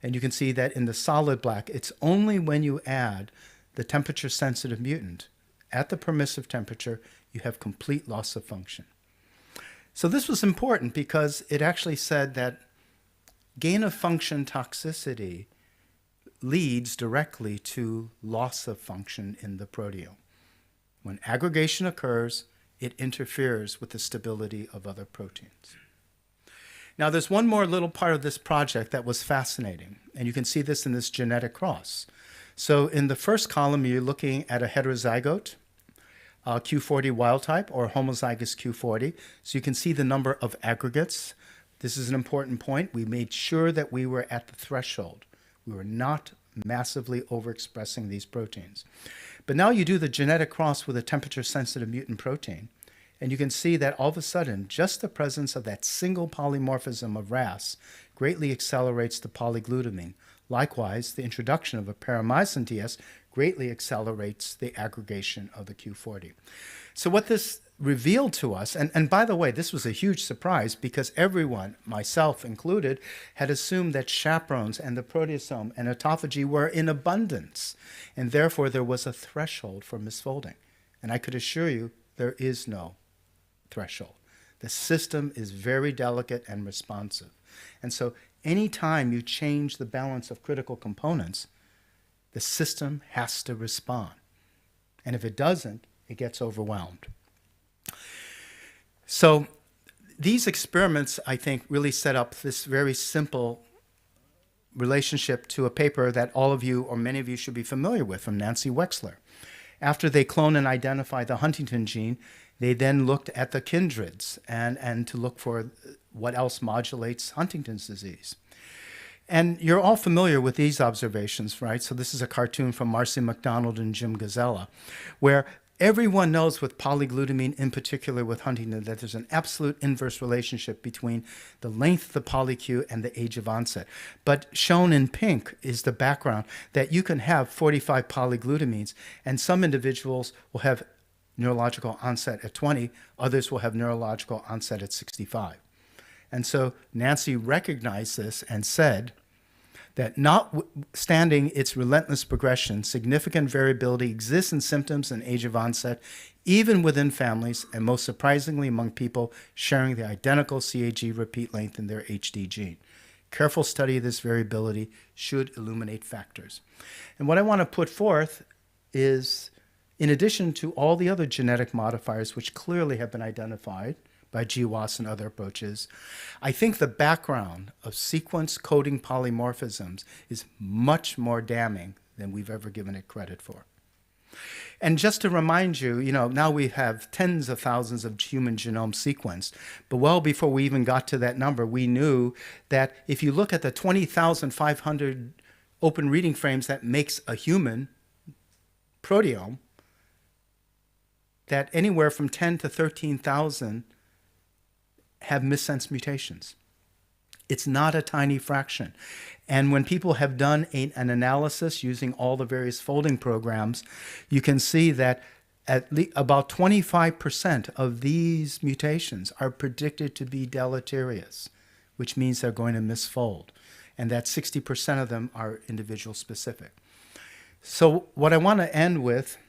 And you can see that in the solid black, it's only when you add the temperature-sensitive mutant at the permissive temperature, you have complete loss of function. So this was important because it actually said that gain-of-function toxicity leads directly to loss of function in the proteome. When aggregation occurs, it interferes with the stability of other proteins. Now, there's one more little part of this project that was fascinating, and you can see this in this genetic cross. So in the first column, you're looking at a heterozygote, Q40 wild type, or homozygous Q40. So you can see the number of aggregates. This is an important point. We made sure that we were at the threshold. We were not massively overexpressing these proteins. But now you do the genetic cross with a temperature-sensitive mutant protein, and you can see that all of a sudden, just the presence of that single polymorphism of RAS greatly accelerates the polyglutamine. Likewise, the introduction of a paramycin TS greatly accelerates the aggregation of the Q40. So what this revealed to us, and by the way, this was a huge surprise because everyone, myself included, had assumed that chaperones and the proteasome and autophagy were in abundance, and therefore there was a threshold for misfolding. And I could assure you there is no threshold. The system is very delicate and responsive. And so anytime you change the balance of critical components, the system has to respond. And if it doesn't, it gets overwhelmed. So these experiments, I think, really set up this very simple relationship to a paper that all of you or many of you should be familiar with from Nancy Wexler. After they clone and identify the Huntington gene, they then looked at the kindreds and to look for what else modulates Huntington's disease. And you're all familiar with these observations, right? So this is a cartoon from Marcy McDonald and Jim Gazella, where everyone knows with polyglutamine, in particular with Huntington, that there's an absolute inverse relationship between the length of the poly-Q and the age of onset. But shown in pink is the background that you can have 45 polyglutamines, and some individuals will have neurological onset at 20, others will have neurological onset at 65. And so Nancy recognized this and said, that notwithstanding its relentless progression, significant variability exists in symptoms and age of onset, even within families, and most surprisingly among people sharing the identical CAG repeat length in their HD gene. Careful study of this variability should illuminate factors. And what I want to put forth is, in addition to all the other genetic modifiers which clearly have been identified by GWAS and other approaches, I think the background of sequence coding polymorphisms is much more damning than we've ever given it credit for. And just to remind you, now we have tens of thousands of human genomes sequenced, but well before we even got to that number, we knew that if you look at the 20,500 open reading frames that makes a human proteome, that anywhere from 10 to 13,000 have missense mutations. It's not a tiny fraction. And when people have done an analysis using all the various folding programs, you can see that about 25% of these mutations are predicted to be deleterious, which means they're going to misfold, and that 60% of them are individual specific. So what I want to end with,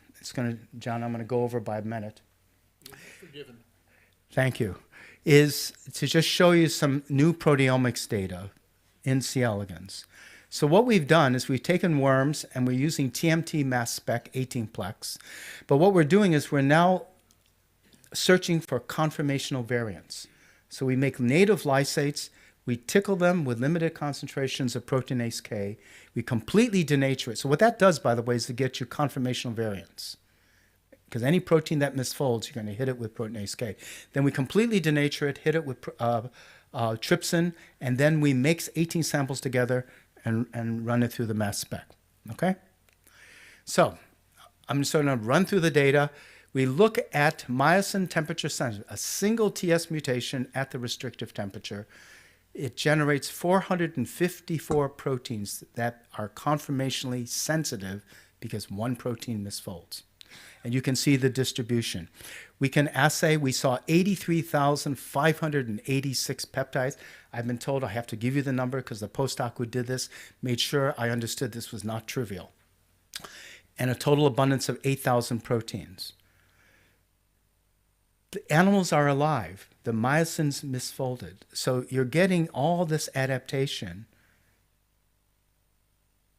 John, I'm going to go over by a minute. Forgiven. Thank you. Is to just show you some new proteomics data in C. elegans. So what we've done is we've taken worms and we're using TMT mass spec 18-plex. But what we're doing is we're now searching for conformational variants. So we make native lysates, we tickle them with limited concentrations of proteinase K, we completely denature it. So what that does, by the way, is to get you conformational variants. Because any protein that misfolds, you're going to hit it with proteinase K. Then we completely denature it, hit it with trypsin, and then we mix 18 samples together and run it through the mass spec. Okay? So I'm just going to run through the data. We look at myosin temperature sensitive, a single TS mutation at the restrictive temperature. It generates 454 proteins that are conformationally sensitive because one protein misfolds. And you can see the distribution. We can assay, we saw 83,586 peptides. I've been told I have to give you the number because the postdoc who did this made sure I understood this was not trivial. And a total abundance of 8,000 proteins. The animals are alive. The myosin's misfolded. So you're getting all this adaptation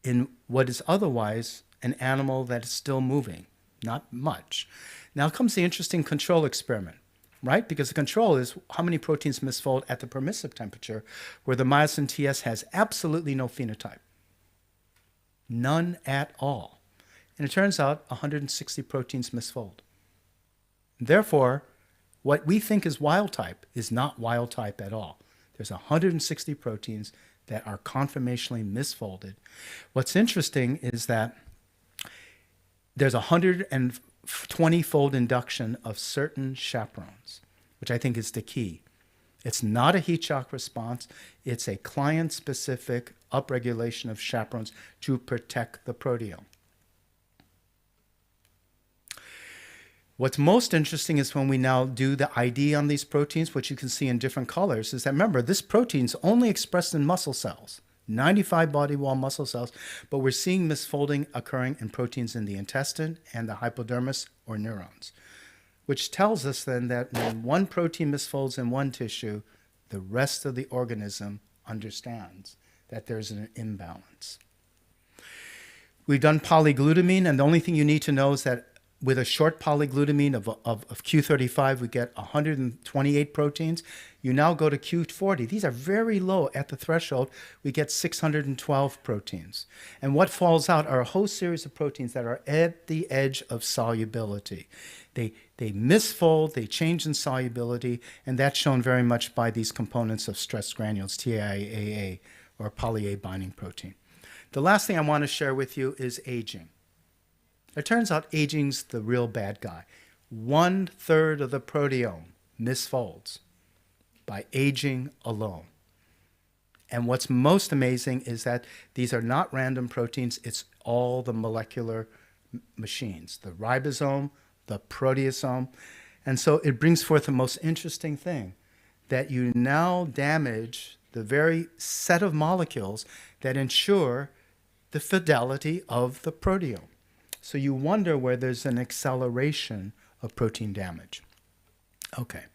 in what is otherwise an animal that is still moving. Not much. Now comes the interesting control experiment, right? Because the control is how many proteins misfold at the permissive temperature, where the myosin TS has absolutely no phenotype. None at all. And it turns out 160 proteins misfold. Therefore, what we think is wild type is not wild type at all. There's 160 proteins that are conformationally misfolded. What's interesting is that there's 120-fold induction of certain chaperones, which I think is the key. It's not a heat shock response. It's a client-specific upregulation of chaperones to protect the proteome. What's most interesting is when we now do the ID on these proteins, which you can see in different colors, is that, remember, this protein's only expressed in muscle cells. 95 body wall muscle cells, but we're seeing misfolding occurring in proteins in the intestine and the hypodermis or neurons, which tells us then that when one protein misfolds in one tissue, the rest of the organism understands that there's an imbalance. We've done polyglutamine, and the only thing you need to know is that with a short polyglutamine of Q35, we get 128 proteins. You now go to Q40. These are very low at the threshold. We get 612 proteins. And what falls out are a whole series of proteins that are at the edge of solubility. They misfold, they change in solubility, and that's shown very much by these components of stress granules, TIAA, or poly-A binding protein. The last thing I want to share with you is aging. It turns out aging's the real bad guy. 1/3 of the proteome misfolds by aging alone. And what's most amazing is that these are not random proteins, it's all the molecular machines, the ribosome, the proteasome. And so it brings forth the most interesting thing, that you now damage the very set of molecules that ensure the fidelity of the proteome. So you wonder where there's an acceleration of protein damage. Okay.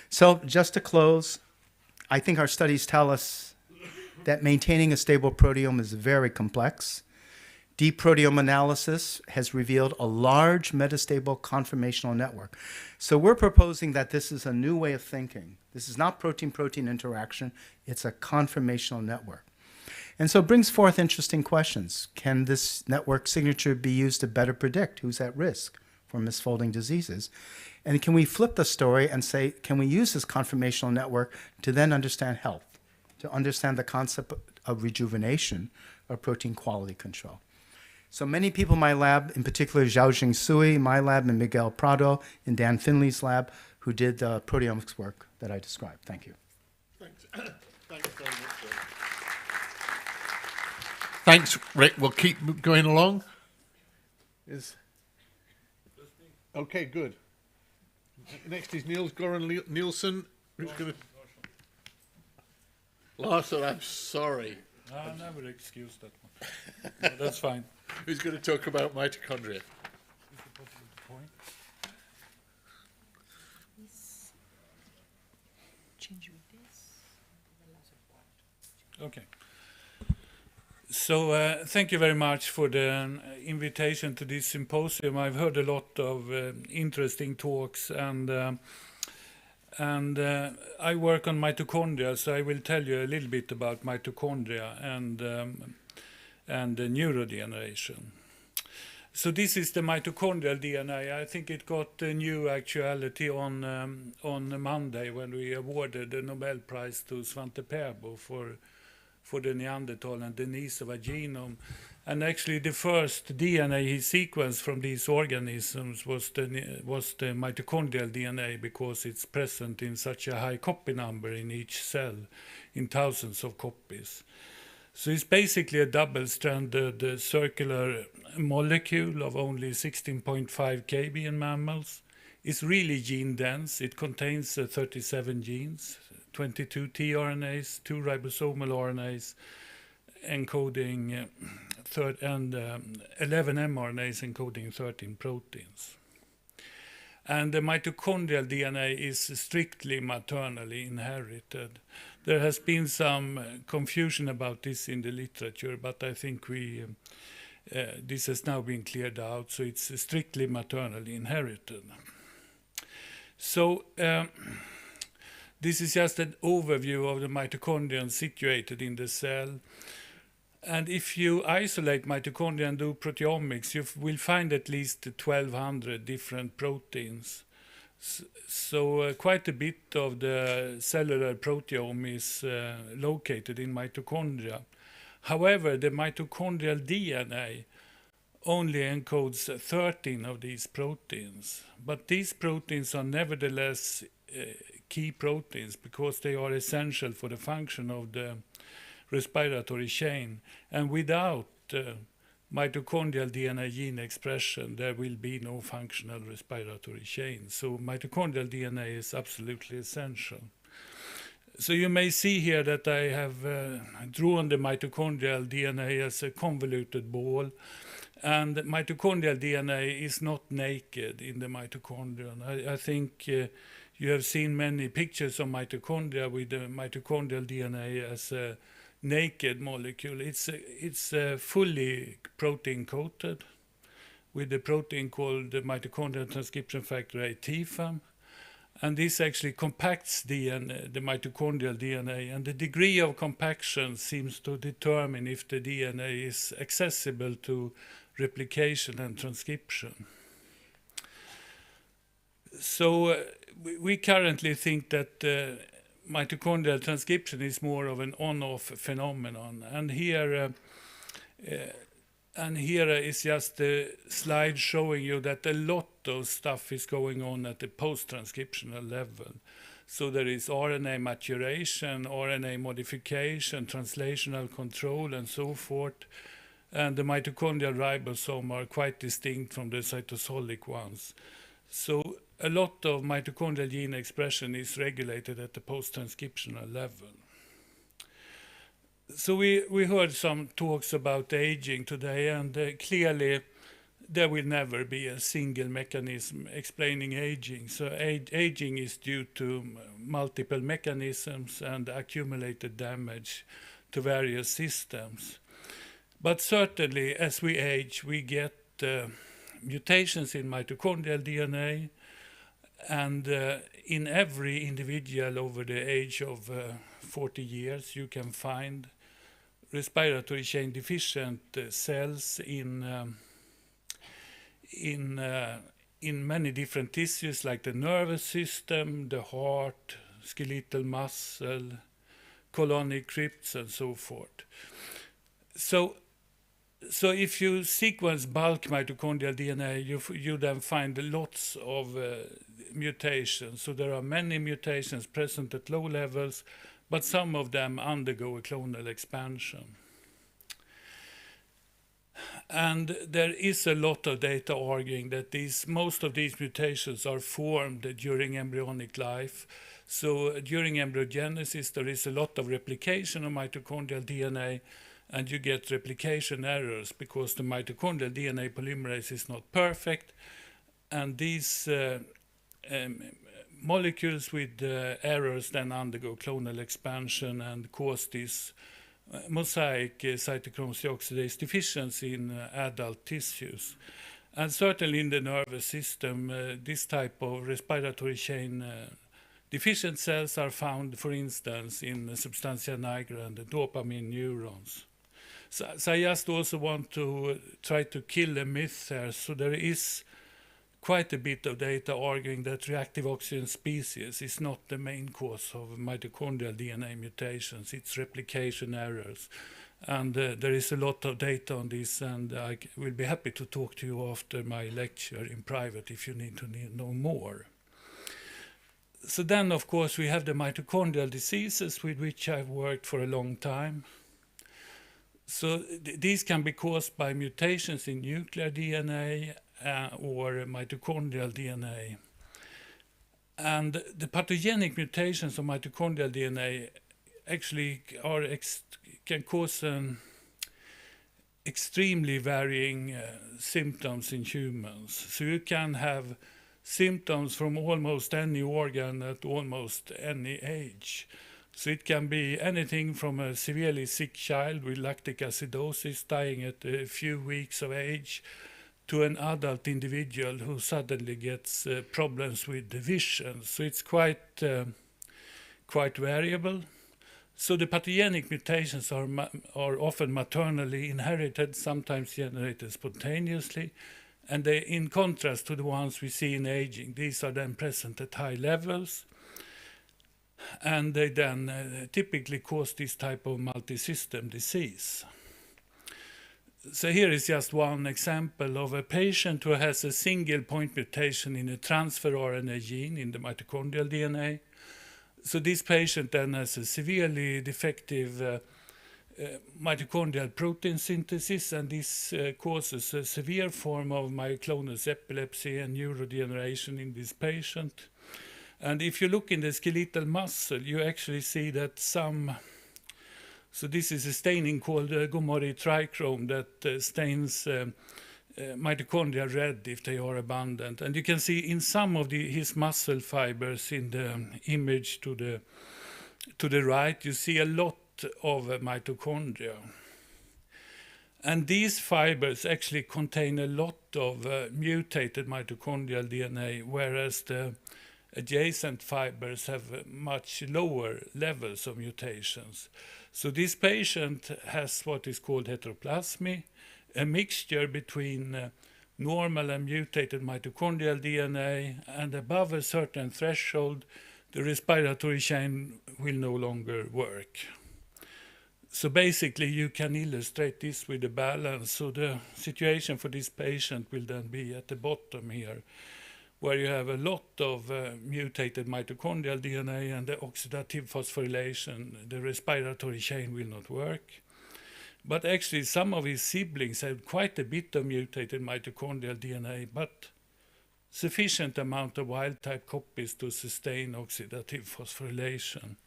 So just to close, I think our studies tell us that maintaining a stable proteome is very complex. Deep proteome analysis has revealed a large metastable conformational network. So we're proposing that this is a new way of thinking. This is not protein-protein interaction, it's a conformational network. And so it brings forth interesting questions. Can this network signature be used to better predict who's at risk for misfolding diseases? And can we flip the story and say, can we use this conformational network to then understand health, to understand the concept of rejuvenation or protein quality control? So many people in my lab, in particular Xiaojing Sui, my lab, and Miguel Prado, and Dan Finley's lab, who did the proteomics work that I described. Thank you. Thanks. Thanks very much. Thanks, Rick. We'll keep going along. Okay, good. Next is Niels Goran Nielsen. Who's going to... Larson, I'm sorry. I never excuse that one. No, that's fine. Who's going to talk about mitochondria? Okay. So thank you very much for the invitation to this symposium. I've heard a lot of interesting talks, and I work on mitochondria, so I will tell you a little bit about mitochondria and neurodegeneration. So this is the mitochondrial DNA. I think it got a new actuality on Monday when we awarded the Nobel Prize to Svante Pääbo for the Neanderthal and Denisova genome. And actually the first DNA he sequenced from these organisms was the mitochondrial DNA, because it's present in such a high copy number in each cell, in thousands of copies. So it's basically a double-stranded circular molecule of only 16.5 kb in mammals. It's really gene-dense. It contains 37 genes, 22 tRNAs, 2 ribosomal RNAs, encoding 11 mRNAs encoding 13 proteins. And the mitochondrial DNA is strictly maternally inherited. There has been some confusion about this in the literature, but I think this has now been cleared out, so it's strictly maternally inherited. So this is just an overview of the mitochondria situated in the cell. And if you isolate mitochondria and do proteomics, you will find at least 1,200 different proteins. So quite a bit of the cellular proteome is located in mitochondria. However, the mitochondrial DNA only encodes 13 of these proteins. But these proteins are nevertheless key proteins because they are essential for the function of the respiratory chain. And without mitochondrial DNA gene expression, there will be no functional respiratory chain. So mitochondrial DNA is absolutely essential. So you may see here that I have drawn the mitochondrial DNA as a convoluted ball. And mitochondrial DNA is not naked in the mitochondria. I think you have seen many pictures of mitochondria with the mitochondrial DNA as a naked molecule. It's fully protein coated with the protein called the mitochondrial transcription factor A, TFAM. And this actually compacts the mitochondrial DNA, and the degree of compaction seems to determine if the DNA is accessible to replication and transcription. So we currently think that mitochondrial transcription is more of an on-off phenomenon, and here is just a slide showing you that a lot of stuff is going on at the post-transcriptional level. So there is RNA maturation, RNA modification, translational control, and so forth. And the mitochondrial ribosome are quite distinct from the cytosolic ones. So a lot of mitochondrial gene expression is regulated at the post-transcriptional level. So we heard some talks about aging today, and clearly there will never be a single mechanism explaining aging. So aging is due to multiple mechanisms and accumulated damage to various systems. But certainly, as we age, we get mutations in mitochondrial DNA, and in every individual over the age of 40 years, you can find respiratory chain deficient cells in many different tissues, like the nervous system, the heart, skeletal muscle, colonic crypts, and so forth. So if you sequence bulk mitochondrial DNA, you then find lots of mutations. So there are many mutations present at low levels, but some of them undergo a clonal expansion. And there is a lot of data arguing that most of these mutations are formed during embryonic life. So during embryogenesis, there is a lot of replication of mitochondrial DNA, and you get replication errors because the mitochondrial DNA polymerase is not perfect. And these molecules with errors then undergo clonal expansion and cause this mosaic cytochrome C oxidase deficiency in adult tissues. And certainly in the nervous system, this type of respiratory chain deficient cells are found, for instance, in substantia nigra and the dopamine neurons. So I just also want to try to kill a myth there. So there is quite a bit of data arguing that reactive oxygen species is not the main cause of mitochondrial DNA mutations. It's replication errors. And there is a lot of data on this, and I will be happy to talk to you after my lecture in private if you need to know more. So then, of course, we have the mitochondrial diseases with which I've worked for a long time. So these can be caused by mutations in nuclear DNA or mitochondrial DNA. And the pathogenic mutations of mitochondrial DNA actually can cause extremely varying symptoms in humans. So you can have symptoms from almost any organ at almost any age. So it can be anything from a severely sick child with lactic acidosis dying at a few weeks of age to an adult individual who suddenly gets problems with the vision. So it's quite variable. So the pathogenic mutations are often maternally inherited, sometimes generated spontaneously, and they, in contrast to the ones we see in aging, these are then present at high levels, and they then typically cause this type of multi-system disease. So here is just one example of a patient who has a single point mutation in a transfer RNA gene in the mitochondrial DNA. So this patient then has a severely defective mitochondrial protein synthesis, and this causes a severe form of myoclonus epilepsy and neurodegeneration in this patient. And if you look in the skeletal muscle, you actually see that so this is a staining called Gomori trichrome that stains mitochondria red if they are abundant. And you can see in some of his muscle fibers in the image to the right, you see a lot of mitochondria. And these fibers actually contain a lot of mutated mitochondrial DNA, whereas the adjacent fibers have much lower levels of mutations. So this patient has what is called heteroplasmy, a mixture between normal and mutated mitochondrial DNA, and above a certain threshold, the respiratory chain will no longer work. So basically, you can illustrate this with a balance. So the situation for this patient will then be at the bottom here, where you have a lot of mutated mitochondrial DNA and the oxidative phosphorylation, the respiratory chain will not work. But actually, some of his siblings have quite a bit of mutated mitochondrial DNA, but sufficient amount of wild-type copies to sustain oxidative phosphorylation.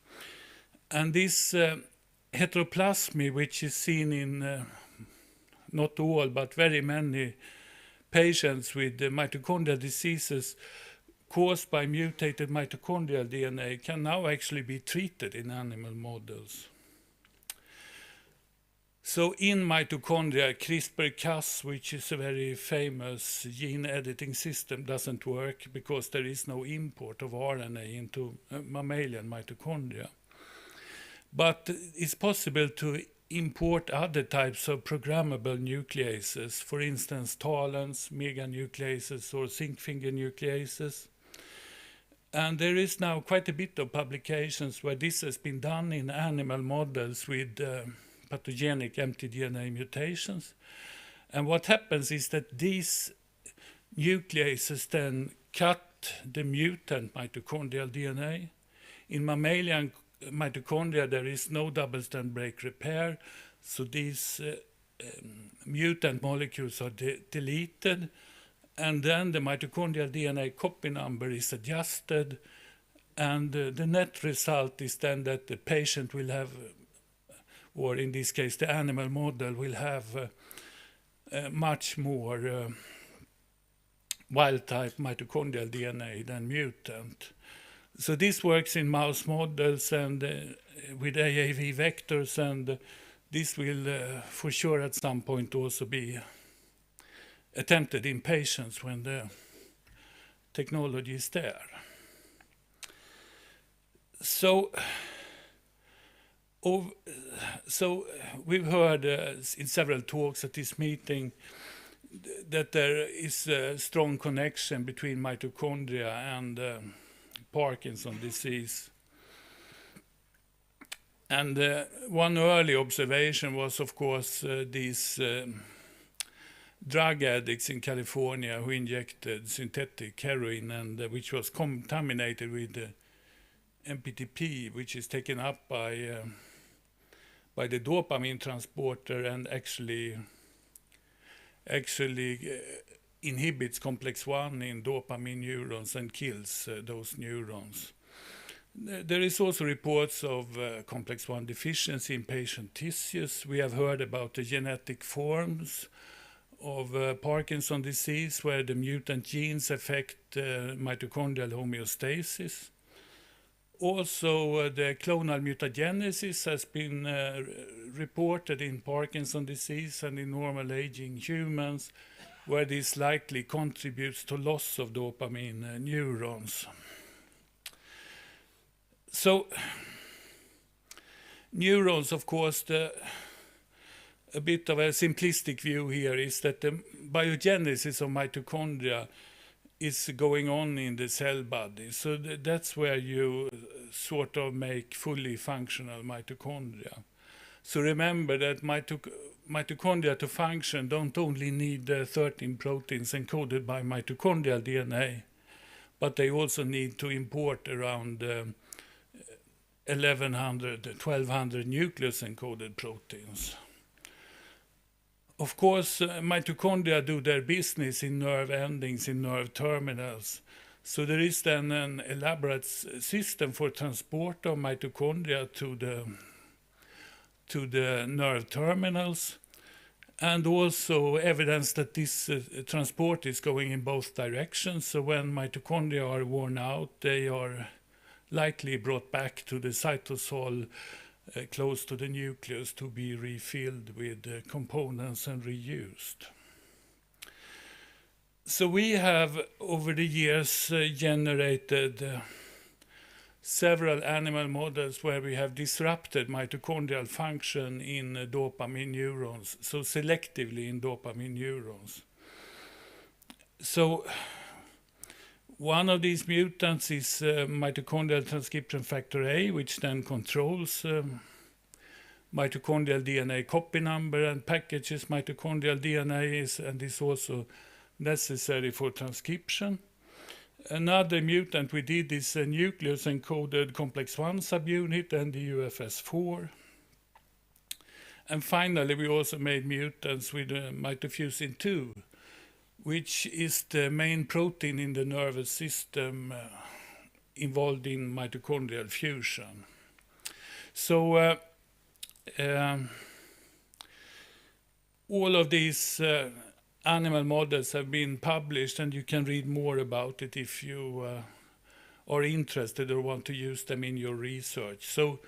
And this heteroplasmy, which is seen in not all, but very many patients with mitochondrial diseases caused by mutated mitochondrial DNA, can now actually be treated in animal models. So in mitochondria, CRISPR-Cas, which is a very famous gene editing system, doesn't work because there is no import of RNA into mammalian mitochondria. But it's possible to import other types of programmable nucleases, for instance, talens, meganucleases, or zinc finger nucleases. And there is now quite a bit of publications where this has been done in animal models with pathogenic mtDNA mutations. And what happens is that these nucleases then cut the mutant mitochondrial DNA. In mammalian mitochondria, there is no double-strand break repair, so these mutant molecules are deleted, and then the mitochondrial DNA copy number is adjusted, and the net result is then that the patient will have, or in this case the animal model will have much more wild-type mitochondrial DNA than mutant. So this works in mouse models and with AAV vectors, and this will for sure at some point also be attempted in patients when the technology is there. So we've heard in several talks at this meeting that there is a strong connection between mitochondria and Parkinson disease. And one early observation was, of course, these drug addicts in California who injected synthetic heroin, and which was contaminated with MPTP, which is taken up by the dopamine transporter and actually inhibits complex 1 in dopamine neurons and kills those neurons. There is also reports of complex 1 deficiency in patient tissues. We have heard about the genetic forms of Parkinson disease where the mutant genes affect mitochondrial homeostasis. Also, the clonal mutagenesis has been reported in Parkinson disease and in normal aging humans, where this likely contributes to loss of dopamine neurons. So, neurons, of course, a bit of a simplistic view here is that the biogenesis of mitochondria is going on in the cell body. So that's where you sort of make fully functional mitochondria. So remember that mitochondria to function don't only need 13 proteins encoded by mitochondrial DNA, but they also need to import around 1200 nucleus encoded proteins. Of course, mitochondria do their business in nerve endings, in nerve terminals. So there is then an elaborate system for transport of mitochondria to the nerve terminals, and also evidence that this transport is going in both directions. So when mitochondria are worn out, they are likely brought back to the cytosol close to the nucleus to be refilled with components and reused. So we have, over the years, generated several animal models where we have disrupted mitochondrial function in dopamine neurons, so selectively in dopamine neurons. So one of these mutants is mitochondrial transcription factor A, which then controls mitochondrial DNA copy number and packages mitochondrial DNA, and is also necessary for transcription. Another mutant we did is a nucleus-encoded complex 1 subunit and the UFS4. And finally, we also made mutants with mitofusin 2, which is the main protein in the nervous system involved in mitochondrial fusion. So all of these animal models have been published, and you can read more about it if you are interested or want to use them in your research. So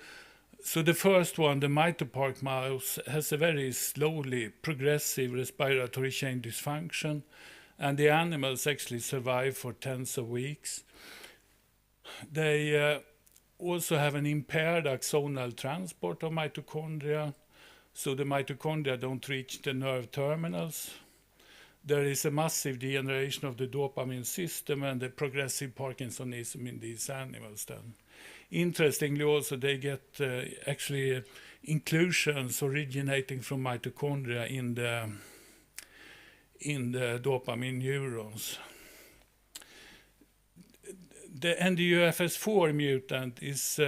the first one, the Mitopark mouse, has a very slowly progressive respiratory chain dysfunction, and the animals actually survive for tens of weeks. They also have an impaired axonal transport of mitochondria, so the mitochondria don't reach the nerve terminals. There is a massive degeneration of the dopamine system and the progressive Parkinsonism in these animals then. Interestingly also, they get actually inclusions originating from mitochondria in the dopamine neurons. The NDUFS4 mutant is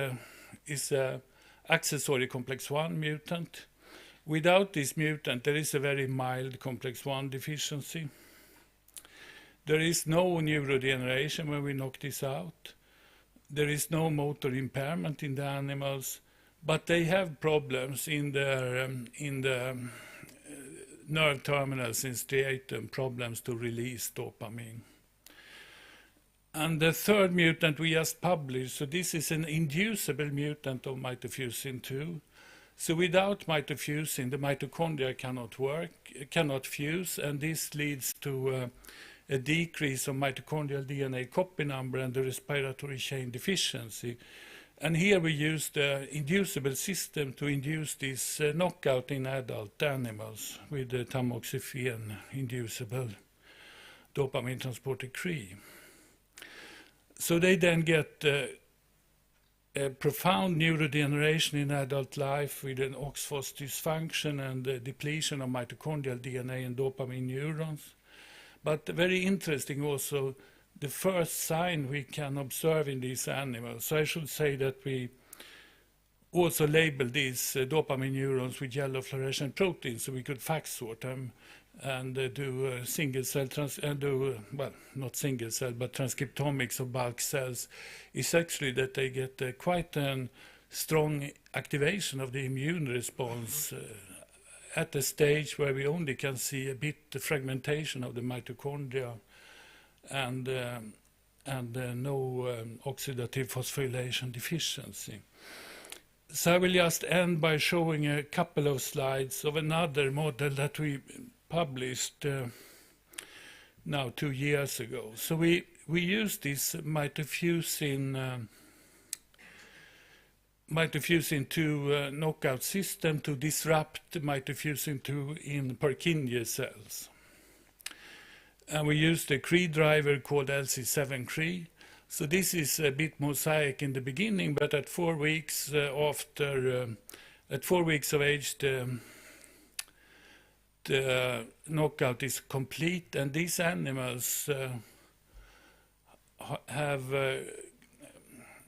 a accessory complex 1 mutant. Without this mutant, there is a very mild complex 1 deficiency. There is no neurodegeneration when we knock this out. There is no motor impairment in the animals, but they have problems in the nerve terminals in striatum, problems to release dopamine. And the third mutant we just published, so this is an inducible mutant of mitofusin 2. So without mitofusin, the mitochondria cannot fuse, and this leads to a decrease of mitochondrial DNA copy number and the respiratory chain deficiency. And here we use the inducible system to induce this knockout in adult animals with the tamoxifen inducible dopamine transporter Cree. So they then get a profound neurodegeneration in adult life with an OXPHOS dysfunction and the depletion of mitochondrial DNA and dopamine neurons. But very interesting also, the first sign we can observe in these animals. So I should say that we also label these dopamine neurons with yellow fluorescent proteins, so we could fact sort them and do single cell, well, not single cell, but transcriptomics of bulk cells, is actually that they get quite a strong activation of the immune response at a stage where we only can see a bit the fragmentation of the mitochondria and no oxidative phosphorylation deficiency. So I will just end by showing a couple of slides of another model that we published now 2 years ago. So we used this mitofusin 2 knockout system to disrupt mitofusin 2 in Purkinje cells. And we used a Cree driver called LC7 Cree. So this is a bit mosaic in the beginning, but at 4 weeks at 4 weeks of age, the knockout is complete, and these animals have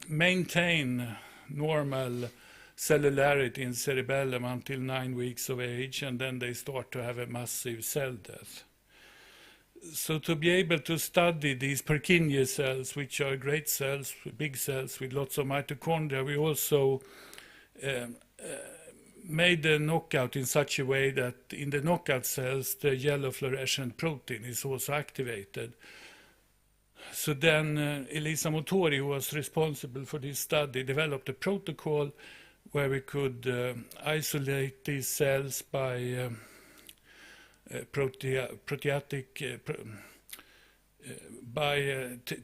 maintained normal cellularity in cerebellum until 9 weeks of age, and then they start to have a massive cell death. So to be able to study these Purkinje cells, which are great cells, big cells with lots of mitochondria, we also made the knockout in such a way that in the knockout cells, the yellow fluorescent protein is also activated. So then Elisa Motori, who was responsible for this study, developed a protocol where we could isolate these cells by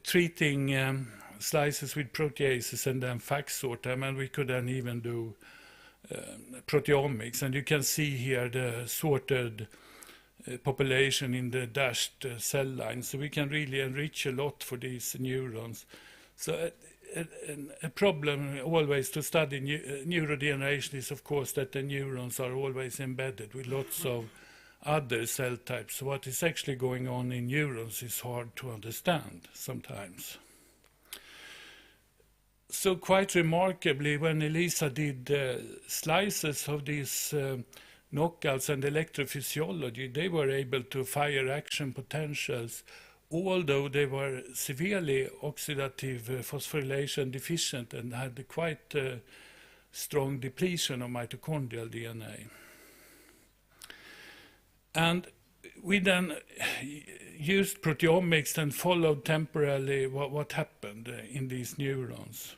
treating slices with proteases and then fact sort them, and we could then even do proteomics. And you can see here the sorted population in the dashed cell line. So we can really enrich a lot for these neurons. So a problem always to study neurodegeneration is, of course, that the neurons are always embedded with lots of other cell types. So what is actually going on in neurons is hard to understand sometimes. So quite remarkably, when Elisa did slices of these knockouts and electrophysiology, they were able to fire action potentials, although they were severely oxidative phosphorylation deficient and had quite strong depletion of mitochondrial DNA. And we then used proteomics and followed temporarily what happened in these neurons.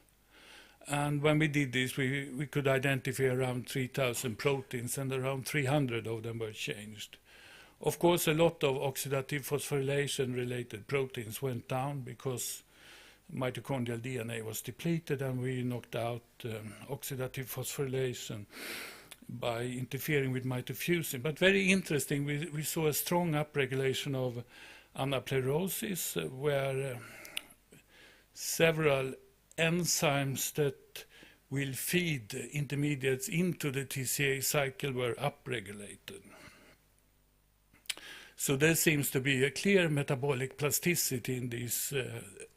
And when we did this, we could identify around 3,000 proteins, and around 300 of them were changed. Of course, a lot of oxidative phosphorylation-related proteins went down because mitochondrial DNA was depleted, and we knocked out oxidative phosphorylation by interfering with mitofusing. But very interesting, we saw a strong upregulation of anaplerosis, where several enzymes that will feed intermediates into the TCA cycle were upregulated. So there seems to be a clear metabolic plasticity in these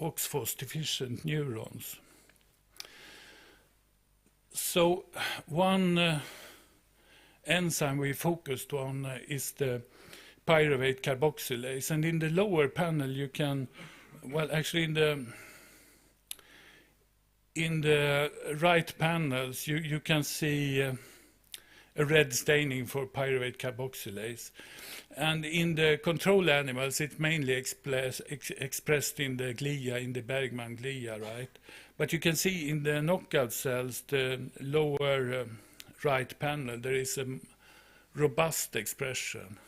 OXPHOS deficient neurons. So one enzyme we focused on is the pyruvate carboxylase, and in the lower panel you can, well, actually in the right panels you can see a red staining for pyruvate carboxylase, and in the control animals it's mainly expressed in the glia, in the Bergman glia, right? But you can see in the knockout cells, the lower right panel, there is a robust expression.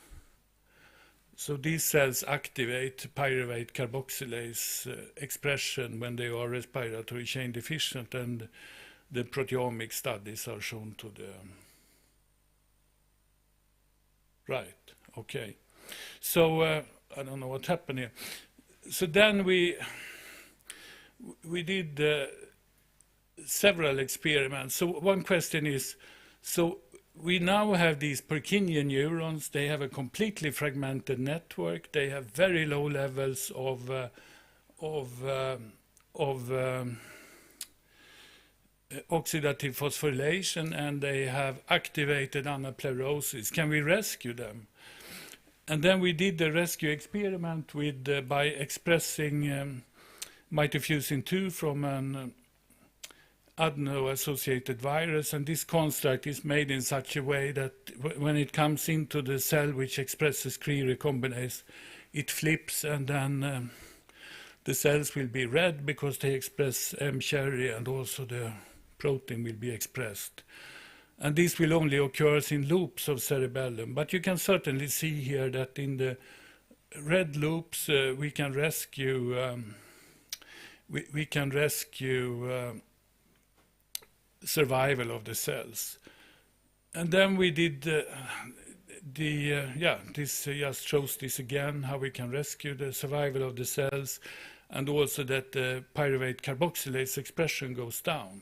So these cells activate pyruvate carboxylase expression when they are respiratory chain deficient, and the proteomic studies are shown to the right. Okay. So I don't know what happened here. So then we did several experiments. So one question is, so we now have these Purkinje neurons. They have a completely fragmented network. They have very low levels of oxidative phosphorylation, and they have activated anaplerosis. Can we rescue them? And then we did the rescue experiment with by expressing mitofuscin 2 from an adeno-associated virus, and this construct is made in such a way that when it comes into the cell which expresses Cre recombinase, it flips, and then the cells will be red because they express M-cherry, and also the protein will be expressed. And this will only occur in loops of cerebellum, but you can certainly see here that in the red loops we can rescue survival of the cells. And then we did this just shows this again, how we can rescue the survival of the cells, and also that the pyruvate carboxylase expression goes down.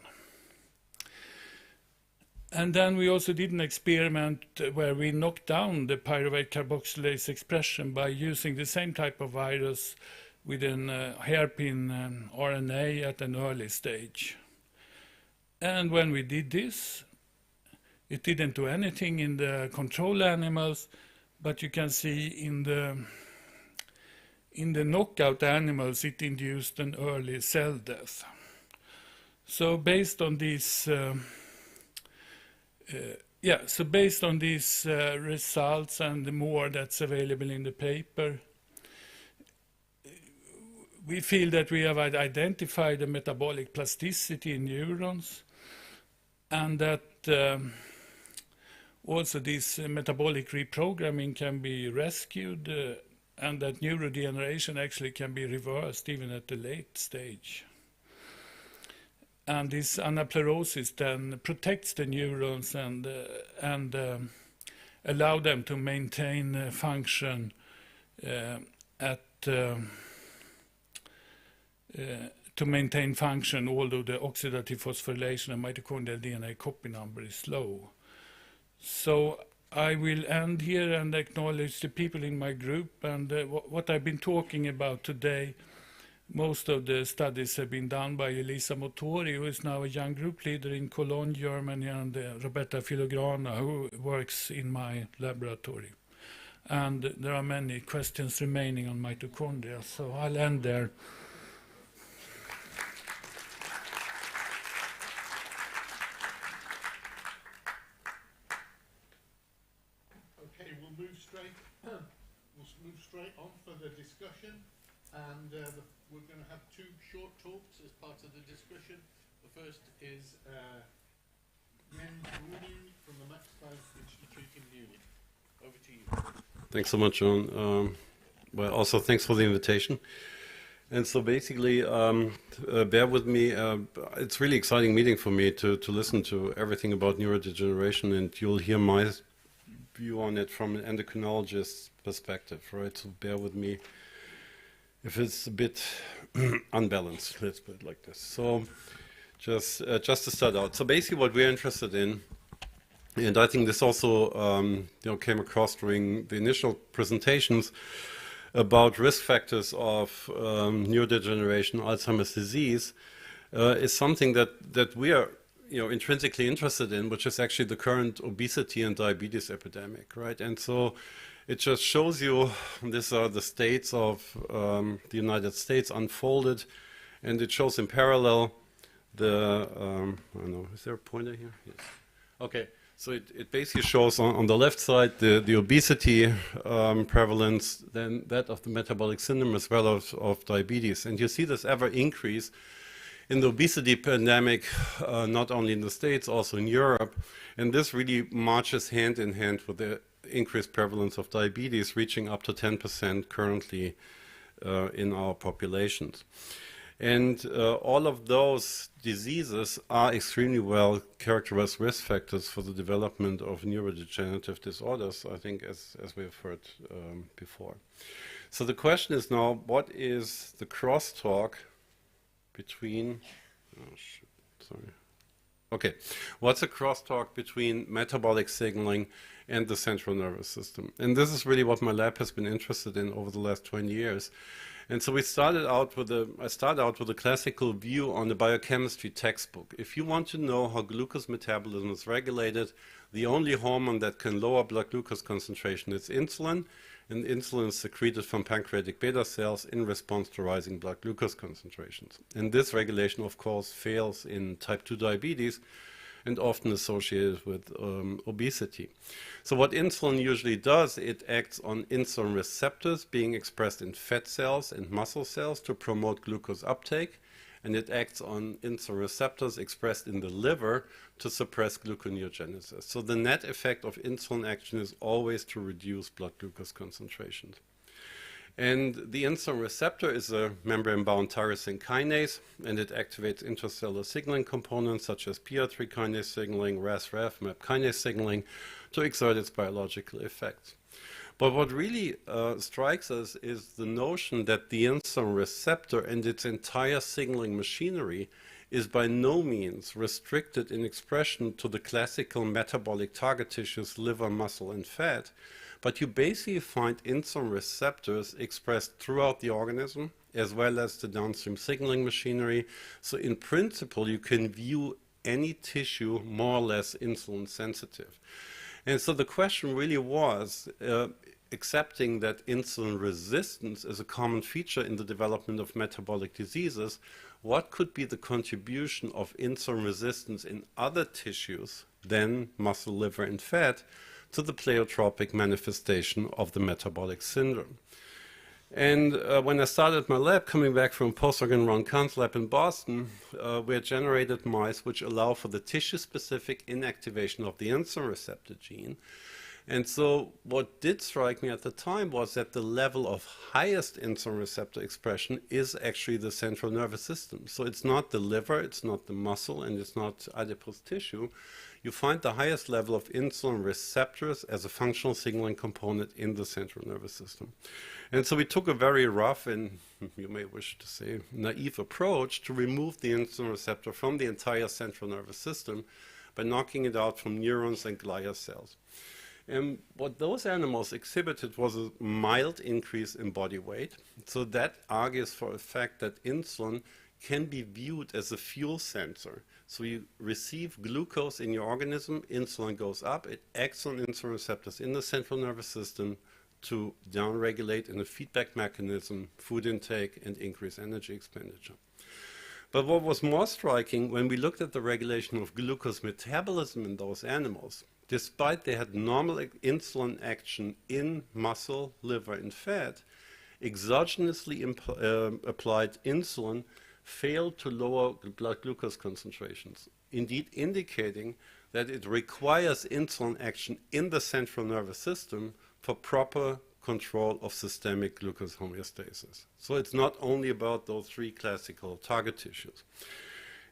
And then we also did an experiment where we knocked down the pyruvate carboxylase expression by using the same type of virus with an hairpin RNA at an early stage. And when we did this, it didn't do anything in the control animals, but you can see in the knockout animals, it induced an early cell death. So based on these results and the more that's available in the paper, we feel that we have identified the metabolic plasticity in neurons, and that also this metabolic reprogramming can be rescued, and that neurodegeneration actually can be reversed even at the late stage. And this anaplerosis then protects the neurons and allow them to maintain function although the oxidative phosphorylation and mitochondrial DNA copy number is low. So I will end here and acknowledge the people in my group, and what I've been talking about today. Most of the studies have been done by Elisa Motori, who is now a young group leader in Cologne, Germany, and Roberta Filograna, who works in my laboratory. And there are many questions remaining on mitochondria, so I'll end there. straight on for the discussion, and we're going to have two short talks as part of the discussion. The first is from the Max Planck Institute in Munich. Over to you. Thanks so much, John. Well, also thanks for the invitation. And so basically, bear with me. It's really exciting meeting for me to listen to everything about neurodegeneration, and you'll hear my view on it from an endocrinologist's perspective, right? So bear with me if it's a bit unbalanced, let's put it like this. So just to start out. So basically what we're interested in, and I think this also came across during the initial presentations about risk factors of neurodegeneration, Alzheimer's disease, is something that we are intrinsically interested in, which is actually the current obesity and diabetes epidemic, right? And so it just shows you, these are the states of the United States unfolded, and it shows in parallel the, I don't know, is there a pointer here? Yes. Okay. So it basically shows on the left side the obesity prevalence, then that of the metabolic syndrome as well as of diabetes. And you see this ever increase in the obesity pandemic, not only in the States, also in Europe. And this really marches hand in hand with the increased prevalence of diabetes, reaching up to 10% currently in our populations. And all of those diseases are extremely well characterized risk factors for the development of neurodegenerative disorders, I think, as we have heard before. So the question is now, what is the crosstalk between, what's the crosstalk between metabolic signaling and the central nervous system? And this is really what my lab has been interested in over the last 20 years. And so I started out with a classical view on the biochemistry textbook. If you want to know how glucose metabolism is regulated, the only hormone that can lower blood glucose concentration is insulin, and insulin is secreted from pancreatic beta cells in response to rising blood glucose concentrations. And this regulation, of course, fails in type 2 diabetes and often associated with obesity. So what insulin usually does, it acts on insulin receptors being expressed in fat cells and muscle cells to promote glucose uptake, and it acts on insulin receptors expressed in the liver to suppress gluconeogenesis. So the net effect of insulin action is always to reduce blood glucose concentrations. And the insulin receptor is a membrane-bound tyrosine kinase, and it activates intracellular signaling components such as PI3 kinase signaling, RAS-RAF, MAP kinase signaling to exert its biological effects. But what really strikes us is the notion that the insulin receptor and its entire signaling machinery is by no means restricted in expression to the classical metabolic target tissues, liver, muscle, and fat, but you basically find insulin receptors expressed throughout the organism, as well as the downstream signaling machinery. So in principle, you can view any tissue more or less insulin sensitive. And so the question really was, accepting that insulin resistance is a common feature in the development of metabolic diseases, what could be the contribution of insulin resistance in other tissues than muscle, liver, and fat to the pleiotropic manifestation of the metabolic syndrome? And when I started my lab, coming back from postdoc in Ron Kahn's lab in Boston, we had generated mice which allow for the tissue-specific inactivation of the insulin receptor gene. And so what did strike me at the time was that the level of highest insulin receptor expression is actually the central nervous system. So it's not the liver, it's not the muscle, and it's not adipose tissue. You find the highest level of insulin receptors as a functional signaling component in the central nervous system. And so we took a very rough and, you may wish to say, naive approach to remove the insulin receptor from the entire central nervous system by knocking it out from neurons and glia cells. And what those animals exhibited was a mild increase in body weight. So that argues for the fact that insulin can be viewed as a fuel sensor. So you receive glucose in your organism, insulin goes up, it acts on insulin receptors in the central nervous system to downregulate in a feedback mechanism food intake and increase energy expenditure. But what was more striking, when we looked at the regulation of glucose metabolism in those animals, despite they had normal insulin action in muscle, liver, and fat, exogenously applied insulin failed to lower blood glucose concentrations, indeed indicating that it requires insulin action in the central nervous system for proper control of systemic glucose homeostasis. So it's not only about those three classical target tissues.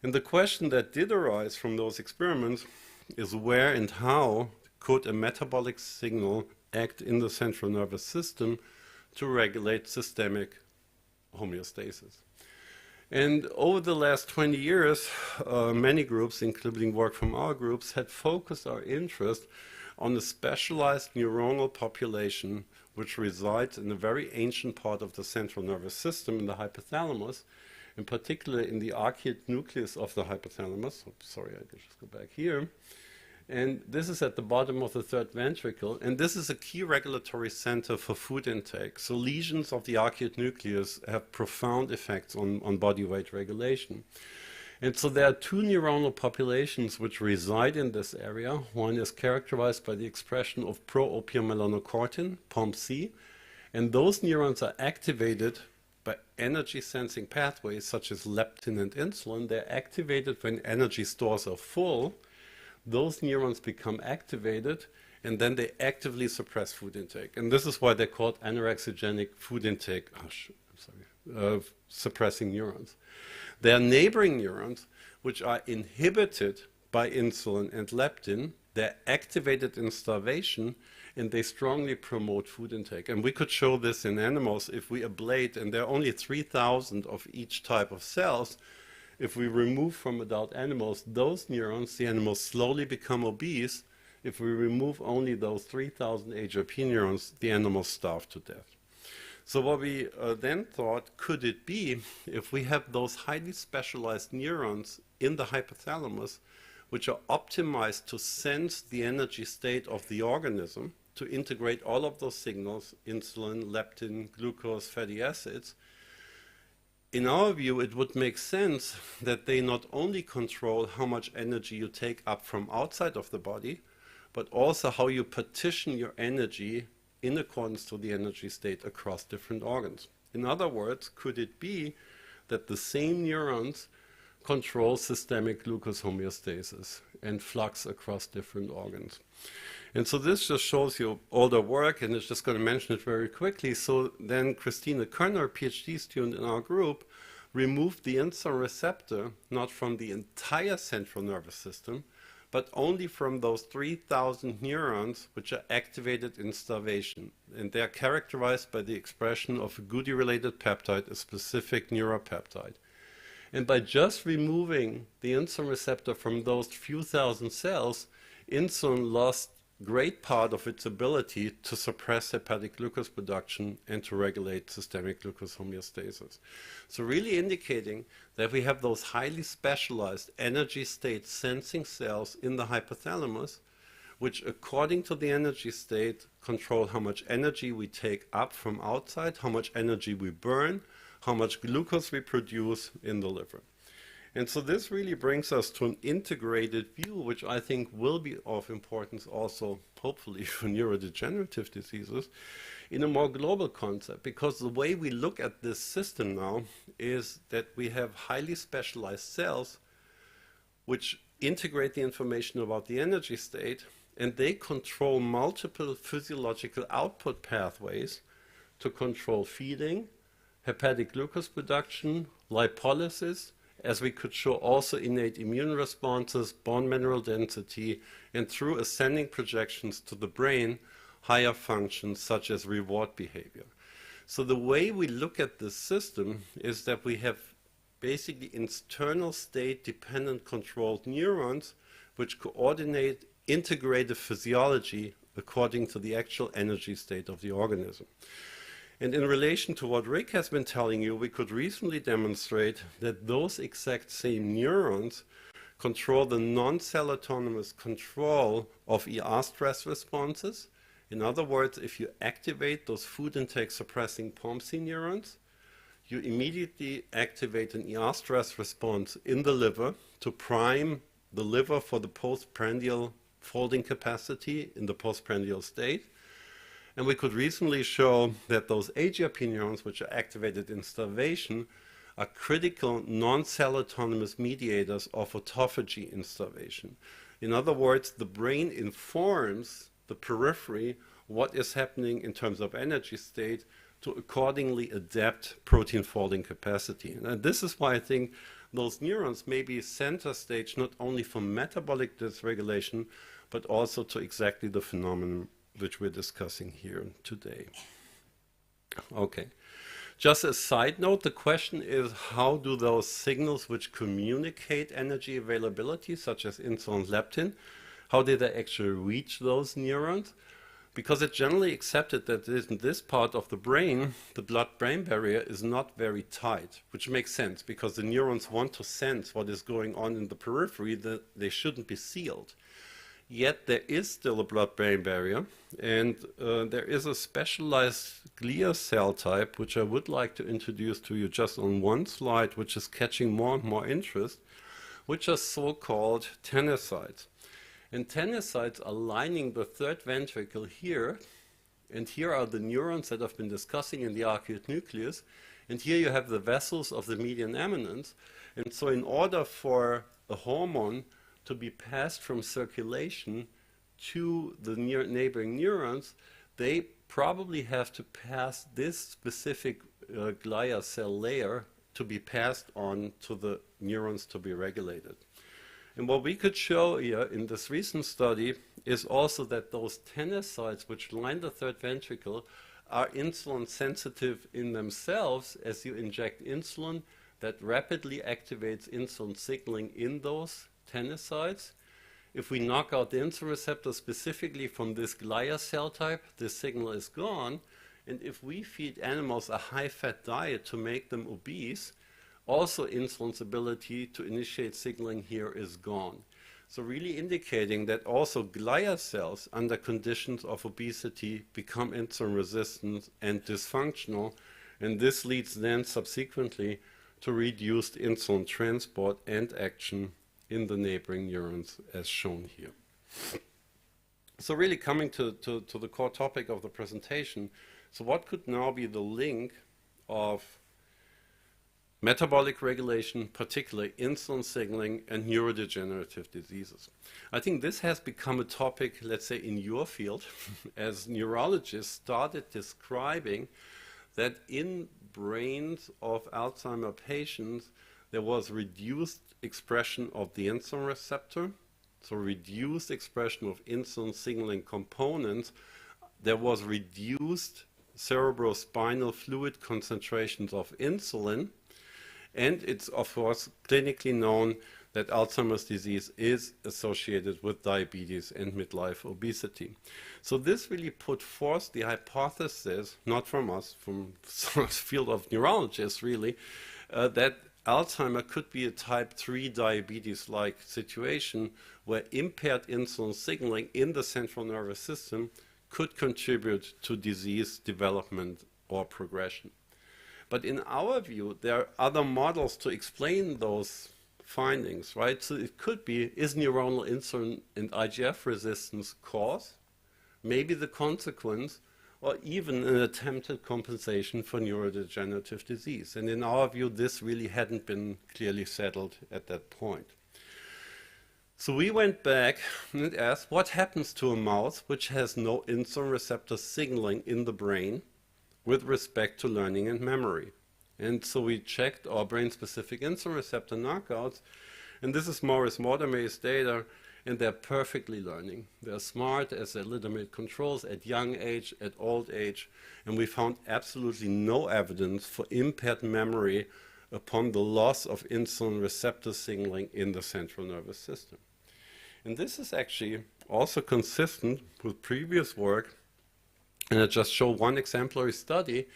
And the question that did arise from those experiments is where and how could a metabolic signal act in the central nervous system to regulate systemic homeostasis. And over the last 20 years, many groups, including work from our groups, had focused our interest on a specialized neuronal population which resides in a very ancient part of the central nervous system, in the hypothalamus, in particular in the arcuate nucleus of the hypothalamus. Oops, sorry, I just go back here. And this is at the bottom of the third ventricle, and this is a key regulatory center for food intake. So lesions of the arcuate nucleus have profound effects on body weight regulation. And so there are two neuronal populations which reside in this area. One is characterized by the expression of pro-opiomelanocortin, POMC, and those neurons are activated by energy sensing pathways such as leptin and insulin. They're activated when energy stores are full. Those neurons become activated, and then they actively suppress food intake. And this is why they're called anorexigenic food intake suppressing neurons. There are neighboring neurons which are inhibited by insulin and leptin. They're activated in starvation, and they strongly promote food intake. And we could show this in animals if we ablate, and there are only 3,000 of each type of cells. If we remove from adult animals those neurons, the animals slowly become obese. If we remove only those 3,000 HRP neurons, the animals starve to death. So what we then thought, could it be if we have those highly specialized neurons in the hypothalamus, which are optimized to sense the energy state of the organism, to integrate all of those signals, insulin, leptin, glucose, fatty acids. In our view, it would make sense that they not only control how much energy you take up from outside of the body, but also how you partition your energy in accordance to the energy state across different organs. In other words, could it be that the same neurons control systemic glucose homeostasis and flux across different organs? And so this just shows you all the work, and it's just going to mention it very quickly. So then Christina Körner, PhD student in our group, removed the insulin receptor, not from the entire central nervous system, but only from those 3,000 neurons which are activated in starvation. And they are characterized by the expression of a Goody-related peptide, a specific neuropeptide. And by just removing the insulin receptor from those few thousand cells, insulin lost great part of its ability to suppress hepatic glucose production and to regulate systemic glucose homeostasis. So really indicating that we have those highly specialized energy state sensing cells in the hypothalamus, which according to the energy state control how much energy we take up from outside, how much energy we burn, how much glucose we produce in the liver. And so this really brings us to an integrated view, which I think will be of importance also, hopefully, for neurodegenerative diseases in a more global concept. Because the way we look at this system now is that we have highly specialized cells which integrate the information about the energy state, and they control multiple physiological output pathways to control feeding, hepatic glucose production, lipolysis, as we could show also innate immune responses, bone mineral density, and through ascending projections to the brain, higher functions such as reward behavior. So the way we look at this system is that we have basically internal state dependent controlled neurons which coordinate integrative physiology according to the actual energy state of the organism. And in relation to what Rick has been telling you, we could recently demonstrate that those exact same neurons control the non-cell autonomous control of ER stress responses. In other words, if you activate those food intake suppressing POMC neurons, you immediately activate an ER stress response in the liver to prime the liver for the postprandial folding capacity in the postprandial state. And we could recently show that those AGRP neurons, which are activated in starvation, are critical non-cell autonomous mediators of autophagy in starvation. In other words, the brain informs the periphery what is happening in terms of energy state to accordingly adapt protein folding capacity. And this is why I think those neurons may be center stage not only for metabolic dysregulation, but also to exactly the phenomenon which we're discussing here today. Okay. Just a side note, the question is, how do those signals which communicate energy availability, such as insulin and leptin, how did they actually reach those neurons? Because it's generally accepted that in this part of the brain, the blood-brain barrier is not very tight, which makes sense because the neurons want to sense what is going on in the periphery, that they shouldn't be sealed. Yet there is still a blood-brain barrier, and there is a specialized glia cell type, which I would like to introduce to you just on one slide, which is catching more and more interest, which are so-called tenocytes. And tenocytes are lining the third ventricle here, and here are the neurons that I've been discussing in the arcuate nucleus, and here you have the vessels of the median eminence. And so in order for a hormone to be passed from circulation to the neighboring neurons, they probably have to pass this specific glia cell layer to be passed on to the neurons to be regulated. And what we could show here in this recent study is also that those tenocytes which line the third ventricle are insulin sensitive in themselves. As you inject insulin, that rapidly activates insulin signaling in those tenocytes. If we knock out the insulin receptor specifically from this glia cell type, this signal is gone. And if we feed animals a high-fat diet to make them obese, also insulin's ability to initiate signaling here is gone. So really indicating that also glia cells under conditions of obesity become insulin resistant and dysfunctional, and this leads then subsequently to reduced insulin transport and action in the neighboring neurons as shown here. So really coming to the core topic of the presentation, so what could now be the link of metabolic regulation, particularly insulin signaling, and neurodegenerative diseases? I think this has become a topic, let's say, in your field, as neurologists started describing that in brains of Alzheimer patients, there was reduced expression of the insulin receptor, so reduced expression of insulin signaling components. There was reduced cerebrospinal fluid concentrations of insulin, and it's, of course, clinically known that Alzheimer's disease is associated with diabetes and midlife obesity. So this really put forth the hypothesis, not from us, from the field of neurologists really, that Alzheimer could be a type 3 diabetes-like situation where impaired insulin signaling in the central nervous system could contribute to disease development or progression. But in our view, there are other models to explain those findings, right? So it could be, is neuronal insulin and IGF resistance cause, maybe the consequence, or even an attempted compensation for neurodegenerative disease. And in our view, this really hadn't been clearly settled at that point. So we went back and asked, what happens to a mouse which has no insulin receptor signaling in the brain with respect to learning and memory? And so we checked our brain-specific insulin receptor knockouts, and this is Maurice Mortimer's data, and they're perfectly learning. They're smart as their legitimate controls at young age, at old age, and we found absolutely no evidence for impaired memory upon the loss of insulin receptor signaling in the central nervous system. And this is actually also consistent with previous work, and I just show one exemplary study,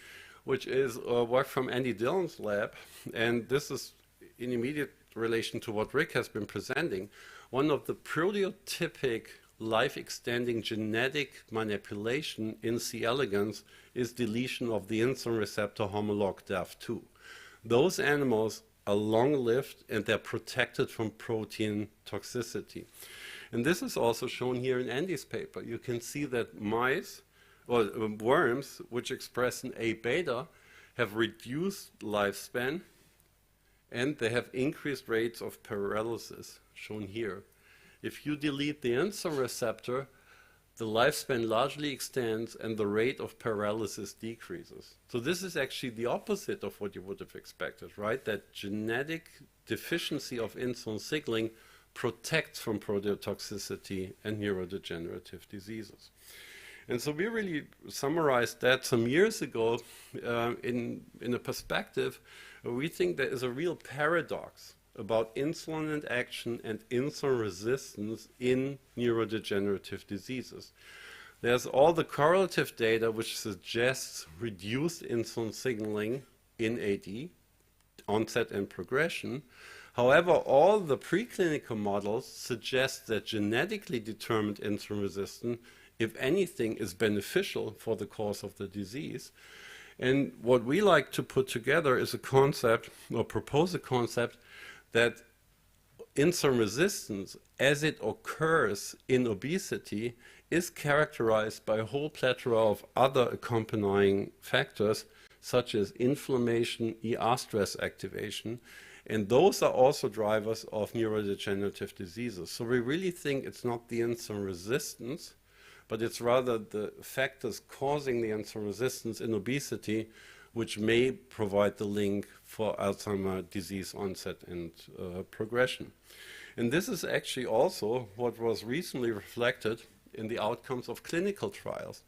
which is work from Andy Dillon's lab, and this is in immediate relation to what Rick has been presenting. One of the prototypic life-extending genetic manipulation in C. elegans is deletion of the insulin receptor homolog DAF2. Those animals are long-lived and they're protected from protein toxicity. And this is also shown here in Andy's paper. You can see that mice, or worms, which express an A beta, have reduced lifespan, and they have increased rates of paralysis, shown here. If you delete the insulin receptor, the lifespan largely extends and the rate of paralysis decreases. So this is actually the opposite of what you would have expected, right? That genetic deficiency of insulin signaling protects from proteotoxicity and neurodegenerative diseases. And so we really summarized that some years ago in a perspective where we think there is a real paradox about insulin and action and insulin resistance in neurodegenerative diseases. There's all the correlative data which suggests reduced insulin signaling in AD, onset and progression. However, all the preclinical models suggest that genetically determined insulin resistance, if anything, is beneficial for the course of the disease. And what we like to put together is a concept, or propose a concept, that insulin resistance, as it occurs in obesity, is characterized by a whole plethora of other accompanying factors, such as inflammation, ER stress activation, and those are also drivers of neurodegenerative diseases. So we really think it's not the insulin resistance, but it's rather the factors causing the insulin resistance in obesity which may provide the link for Alzheimer's disease onset and progression. And this is actually also what was recently reflected in the outcomes of clinical trials.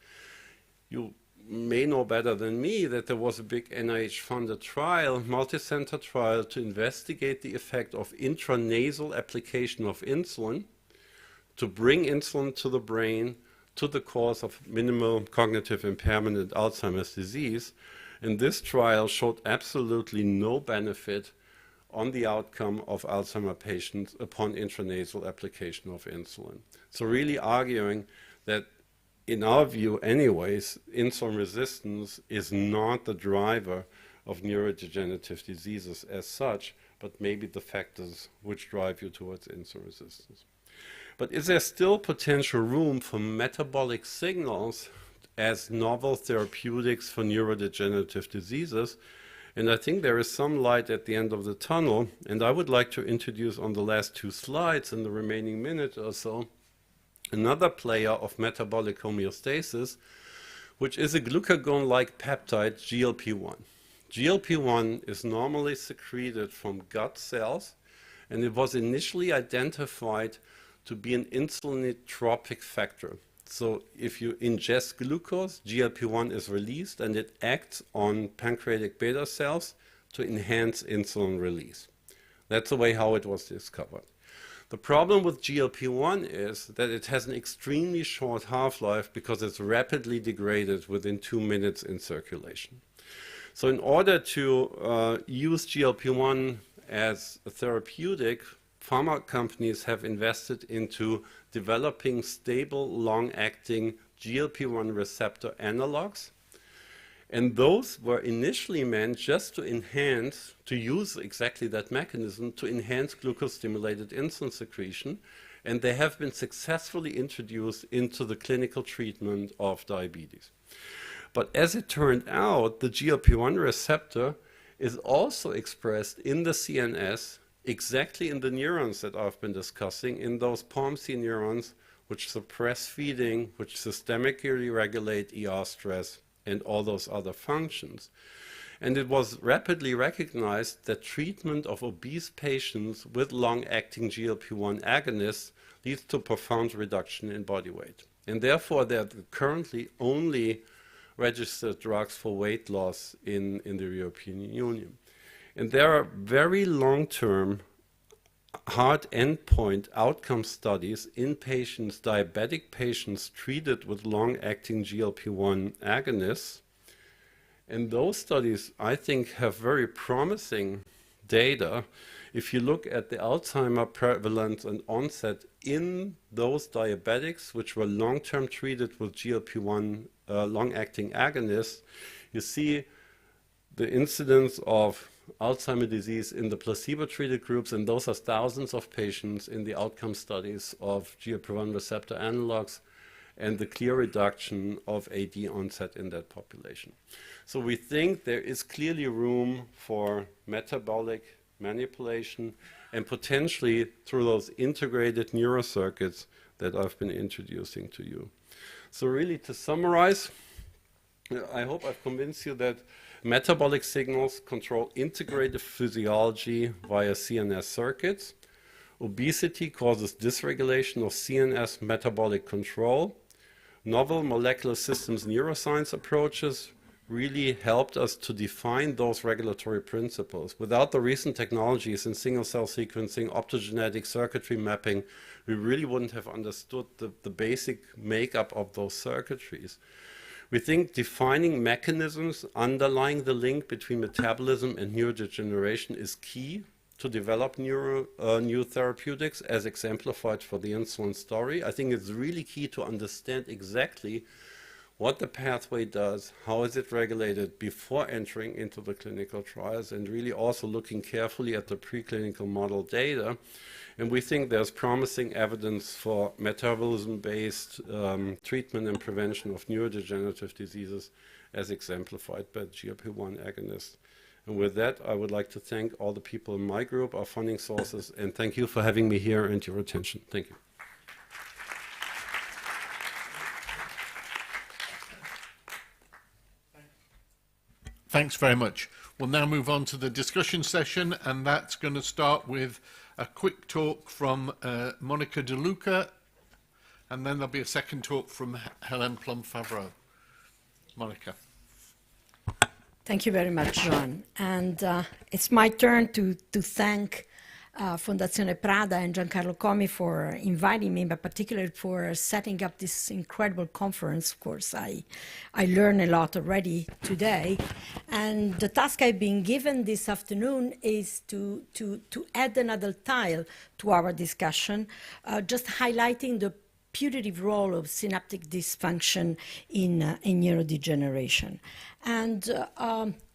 You may know better than me that there was a big NIH-funded trial, multi-center trial, to investigate the effect of intranasal application of insulin to bring insulin to the brain to the cause of minimal cognitive impairment and Alzheimer's disease. And this trial showed absolutely no benefit on the outcome of Alzheimer's patients upon intranasal application of insulin. So really arguing that, in our view anyways, insulin resistance is not the driver of neurodegenerative diseases as such, but maybe the factors which drive you towards insulin resistance. But is there still potential room for metabolic signals as novel therapeutics for neurodegenerative diseases? And I think there is some light at the end of the tunnel, and I would like to introduce on the last two slides in the remaining minute or so another player of metabolic homeostasis, which is a glucagon-like peptide, GLP-1. GLP-1 is normally secreted from gut cells, and it was initially identified to be an insulinotropic factor. So if you ingest glucose, GLP-1 is released and it acts on pancreatic beta cells to enhance insulin release. That's the way how it was discovered. The problem with GLP-1 is that it has an extremely short half-life because it's rapidly degraded within 2 minutes in circulation. So in order to use GLP-1 as a therapeutic, pharma companies have invested into developing stable, long-acting GLP-1 receptor analogs. And those were initially meant just to enhance, to use exactly that mechanism, to enhance glucose-stimulated insulin secretion. And they have been successfully introduced into the clinical treatment of diabetes. But as it turned out, the GLP-1 receptor is also expressed in the CNS, exactly in the neurons that I've been discussing, in those POMC neurons, which suppress feeding, which systemically regulate ER stress, and all those other functions. And it was rapidly recognized that treatment of obese patients with long-acting GLP-1 agonists leads to profound reduction in body weight. And therefore, they're currently only registered drugs for weight loss in the European Union. And there are very long-term hard endpoint outcome studies in patients, diabetic patients treated with long-acting GLP-1 agonists. And those studies, I think, have very promising data. If you look at the Alzheimer's prevalence and onset in those diabetics, which were long-term treated with GLP-1 long-acting agonists, you see the incidence of Alzheimer's disease in the placebo-treated groups, and those are thousands of patients in the outcome studies of GLP-1 receptor analogs, and the clear reduction of AD onset in that population. So we think there is clearly room for metabolic manipulation and potentially through those integrated neurocircuits that I've been introducing to you. So really, to summarize, I hope I've convinced you that metabolic signals control integrative physiology via CNS circuits. Obesity causes dysregulation of CNS metabolic control. Novel molecular systems neuroscience approaches really helped us to define those regulatory principles. Without the recent technologies in single-cell sequencing, optogenetic circuitry mapping, we really wouldn't have understood the basic makeup of those circuitries. We think defining mechanisms underlying the link between metabolism and neurodegeneration is key to develop new therapeutics, as exemplified for the insulin story. I think it's really key to understand exactly what the pathway does, how is it regulated before entering into the clinical trials, and really also looking carefully at the preclinical model data. And we think there's promising evidence for metabolism-based treatment and prevention of neurodegenerative diseases, as exemplified by GLP-1 agonists. And with that, I would like to thank all the people in my group, our funding sources, and thank you for having me here and your attention. Thank you. Thanks very much. We'll now move on to the discussion session, and that's going to start with a quick talk from Monica De Luca, and then there'll be a second talk from Helen Plum-Favreau. Monica. Thank you very much, John. And it's my turn to thank Fondazione Prada and Giancarlo Comi for inviting me, but particularly for setting up this incredible conference. Of course, I learned a lot already today. And the task I've been given this afternoon is to add another tile to our discussion, just highlighting the putative role of synaptic dysfunction in neurodegeneration. And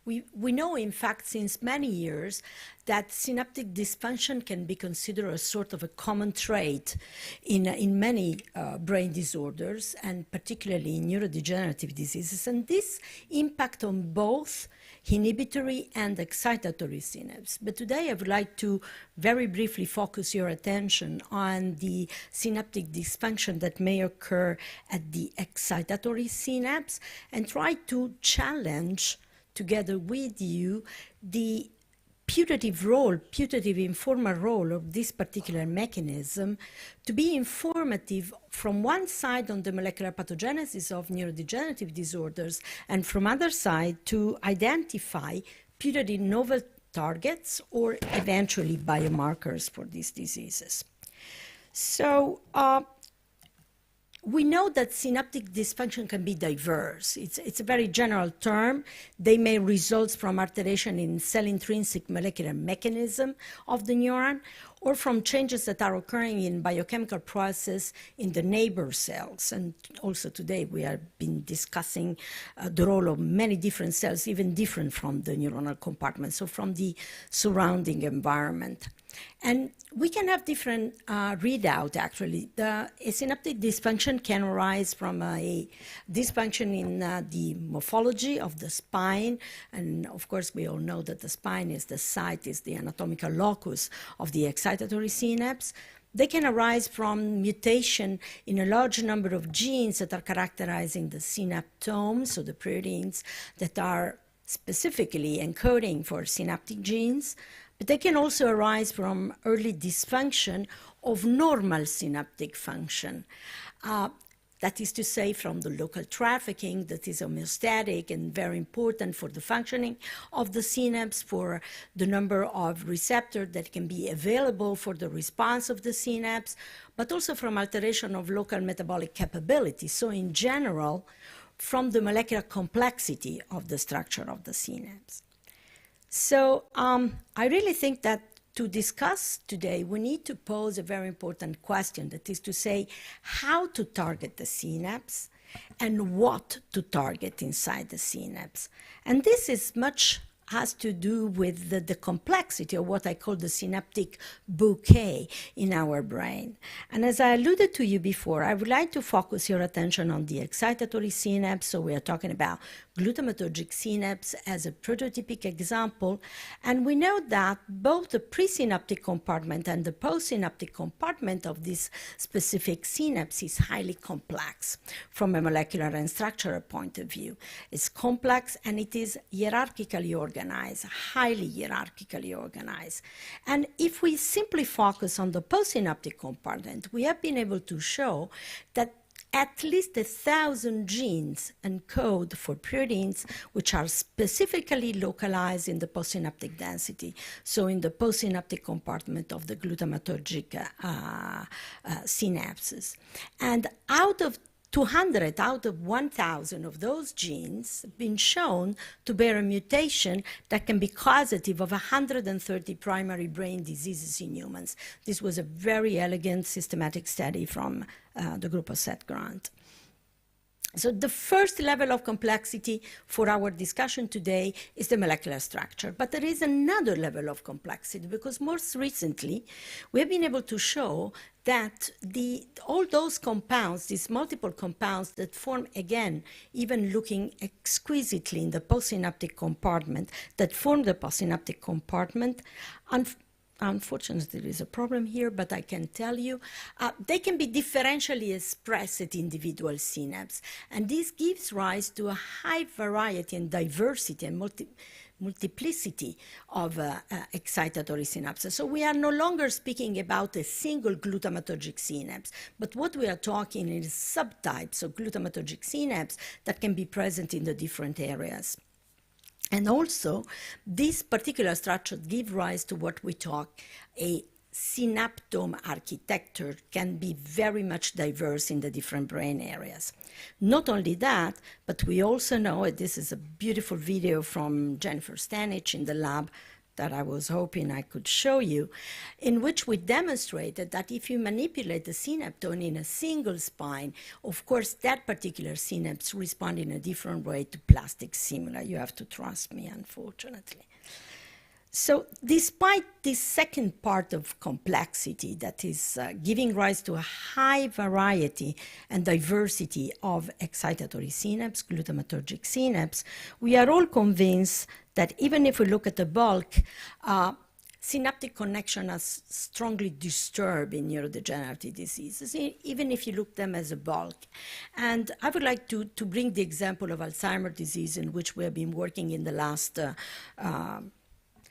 we know, in fact, since many years, that synaptic dysfunction can be considered a sort of a common trait in many brain disorders, and particularly in neurodegenerative diseases. And this impact on both inhibitory and excitatory synapse. But today I would like to very briefly focus your attention on the synaptic dysfunction that may occur at the excitatory synapse, and try to challenge together with you the putative informal role of this particular mechanism to be informative from one side on the molecular pathogenesis of neurodegenerative disorders, and from other side to identify putative novel targets or eventually biomarkers for these diseases. So we know that synaptic dysfunction can be diverse. It's a very general term. They may result from alteration in cell-intrinsic molecular mechanism of the neuron, or from changes that are occurring in biochemical process in the neighbor cells. And also today we have been discussing the role of many different cells, even different from the neuronal compartment, so from the surrounding environment. And we can have different readout, actually. A synaptic dysfunction can arise from a dysfunction in the morphology of the spine. And of course, we all know that the spine is the site, is the anatomical locus of the excitatory synapse. They can arise from mutation in a large number of genes that are characterizing the synaptome, so the proteins that are specifically encoding for synaptic genes. But they can also arise from early dysfunction of normal synaptic function. That is to say, from the local trafficking that is homeostatic and very important for the functioning of the synapse, for the number of receptors that can be available for the response of the synapse, but also from alteration of local metabolic capability. So in general, from the molecular complexity of the structure of the synapse. So I really think that to discuss today, we need to pose a very important question, that is to say, how to target the synapse and what to target inside the synapse. And this is much has to do with the complexity of what I call the synaptic bouquet in our brain. And as I alluded to you before, I would like to focus your attention on the excitatory synapse. So we are talking about glutamatergic synapse as a prototypic example. And we know that both the presynaptic compartment and the postsynaptic compartment of this specific synapse is highly complex from a molecular and structural point of view. It's complex and it is hierarchically organized, highly hierarchically organized. And if we simply focus on the postsynaptic compartment, we have been able to show that at least 1,000 genes encode for proteins which are specifically localized in the postsynaptic density, so in the postsynaptic compartment of the glutamatergic synapses. And out of 200 out of 1,000 of those genes have been shown to bear a mutation that can be causative of 130 primary brain diseases in humans. This was a very elegant systematic study from the group of Seth Grant. So the first level of complexity for our discussion today is the molecular structure. But there is another level of complexity because most recently we have been able to show that all those compounds, these multiple compounds that form, again, even looking exquisitely in the postsynaptic compartment, that form the postsynaptic compartment, unfortunately, there is a problem here, but I can tell you, they can be differentially expressed at individual synapses. And this gives rise to a high variety and diversity and multiplicity of excitatory synapses. So we are no longer speaking about a single glutamatergic synapse, but what we are talking is subtypes of glutamatergic synapse that can be present in the different areas. And also, this particular structure gives rise to what we talk a synaptome architecture, can be very much diverse in the different brain areas. Not only that, but we also know, and this is a beautiful video from Jennifer Stanich in the lab that I was hoping I could show you, in which we demonstrated that if you manipulate the synaptome in a single spine, of course, that particular synapse responds in a different way to plastic stimuli. You have to trust me, unfortunately. So despite this second part of complexity that is giving rise to a high variety and diversity of excitatory synapse, glutamatergic synapse, we are all convinced that even if we look at the bulk, synaptic connection are strongly disturbed in neurodegenerative diseases, even if you look at them as a bulk. And I would like to bring the example of Alzheimer's disease, in which we have been working in the last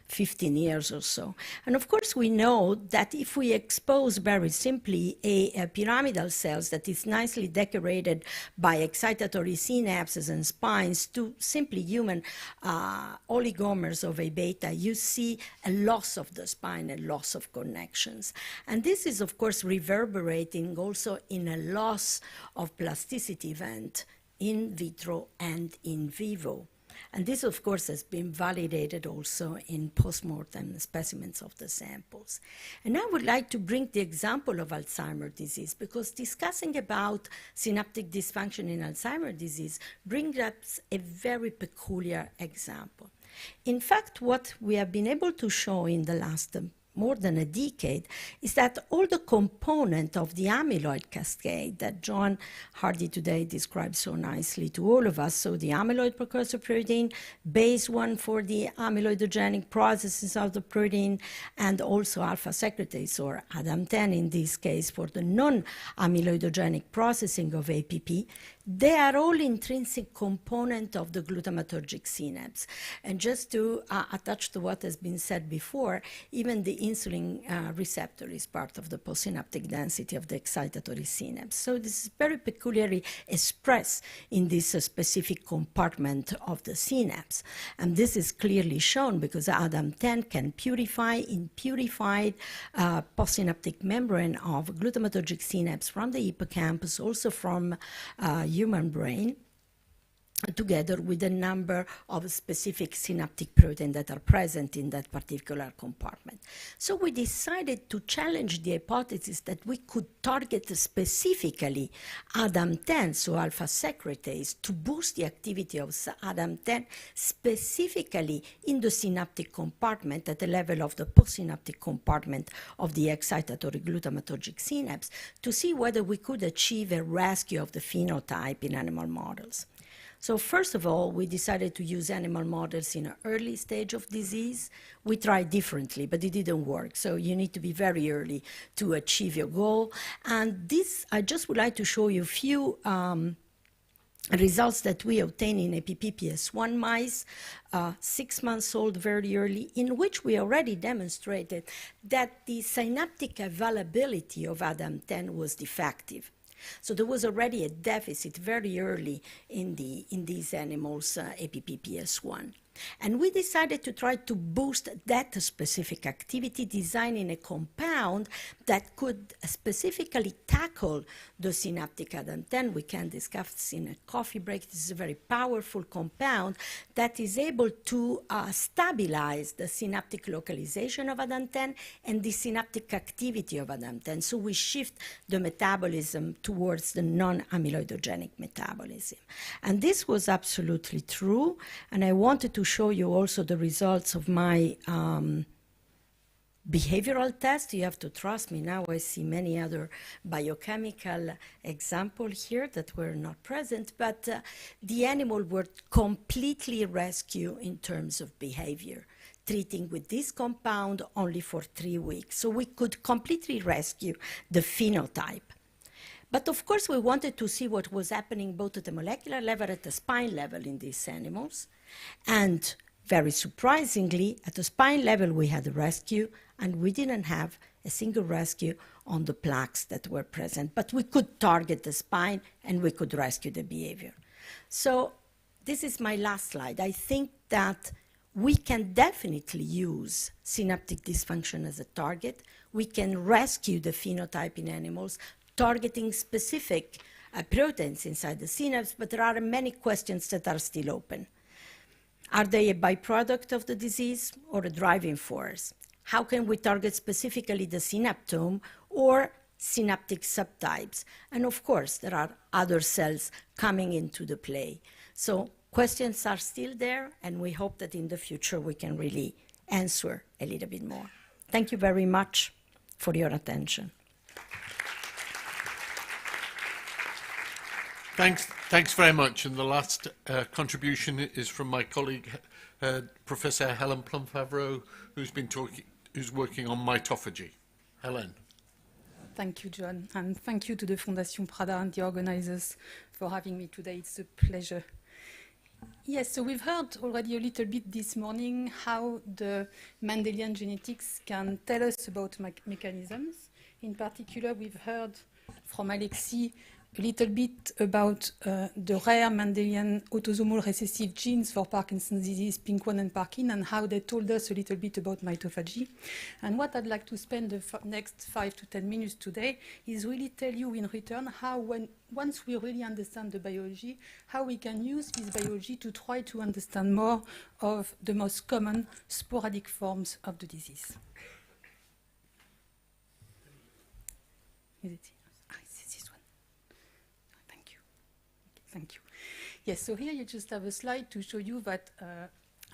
15 years or so. And of course, we know that if we expose very simply a pyramidal cells that is nicely decorated by excitatory synapses and spines to simply human oligomers of A beta, you see a loss of the spine, a loss of connections. And this is, of course, reverberating also in a loss of plasticity event in vitro and in vivo. And this, of course, has been validated also in postmortem specimens of the samples. And I would like to bring the example of Alzheimer's disease, because discussing about synaptic dysfunction in Alzheimer's disease brings us a very peculiar example. In fact, what we have been able to show in the last more than a decade, is that all the component of the amyloid cascade that John Hardy today described so nicely to all of us, so the amyloid precursor protein, base one for the amyloidogenic processes of the protein, and also alpha secretase, or ADAM10 in this case, for the non-amyloidogenic processing of APP, they are all intrinsic component of the glutamatergic synapse. And just to attach to what has been said before, even the insulin receptor is part of the postsynaptic density of the excitatory synapse. So this is very peculiarly expressed in this specific compartment of the synapse. And this is clearly shown because ADAM10 can purify in purified postsynaptic membrane of glutamatergic synapse from the hippocampus, also from human brain. together with a number of specific synaptic proteins that are present in that particular compartment. So we decided to challenge the hypothesis that we could target specifically ADAM10, so alpha secretase, to boost the activity of ADAM10 specifically in the synaptic compartment at the level of the postsynaptic compartment of the excitatory glutamatergic synapse to see whether we could achieve a rescue of the phenotype in animal models. So first of all, we decided to use animal models in an early stage of disease. We tried differently, but it didn't work. So you need to be very early to achieve your goal. And this, I just would like to show you a few results that we obtained in APPPS1 mice, 6 months old, very early, in which we already demonstrated that the synaptic availability of ADAM10 was defective. So there was already a deficit very early in these animals, APPPS1. And we decided to try to boost that specific activity, designing a compound that could specifically tackle the synaptic ADAM10. We can discuss in a coffee break. This is a very powerful compound that is able to stabilize the synaptic localization of ADAM10 and the synaptic activity of ADAM10. So we shift the metabolism towards the non-amyloidogenic metabolism. And this was absolutely true. And I wanted to show you also the results of my behavioral test. You have to trust me. Now I see many other biochemical examples here that were not present, but the animal were completely rescued in terms of behavior, treating with this compound only for 3 weeks. So we could completely rescue the phenotype. But of course, we wanted to see what was happening both at the molecular level, at the spine level in these animals. And very surprisingly, at the spine level, we had a rescue, and we didn't have a single rescue on the plaques that were present. But we could target the spine, and we could rescue the behavior. So this is my last slide. I think that we can definitely use synaptic dysfunction as a target. We can rescue the phenotype in animals, targeting specific proteins inside the synapse, but there are many questions that are still open. Are they a byproduct of the disease or a driving force? How can we target specifically the synaptome or synaptic subtypes? And of course, there are other cells coming into the play. So questions are still there, and we hope that in the future we can really answer a little bit more. Thank you very much for your attention. Thanks very much. And the last contribution is from my colleague, Professor Helen Plum-Favreau, who's working on mitophagy. Helen. Thank you, John, and thank you to the Fondazione Prada and the organizers for having me today. It's a pleasure. Yes, so we've heard already a little bit this morning how the Mendelian genetics can tell us about mechanisms. In particular, we've heard from Alexis a little bit about the rare Mendelian autosomal recessive genes for Parkinson's disease, PINK1 and Parkin, and how they told us a little bit about mitophagy. And what I'd like to spend the next 5 to 10 minutes today is really tell you in return how, once we really understand the biology, how we can use this biology to try to understand more of the most common sporadic forms of the disease. Is it? Thank you. Yes, so here you just have a slide to show you that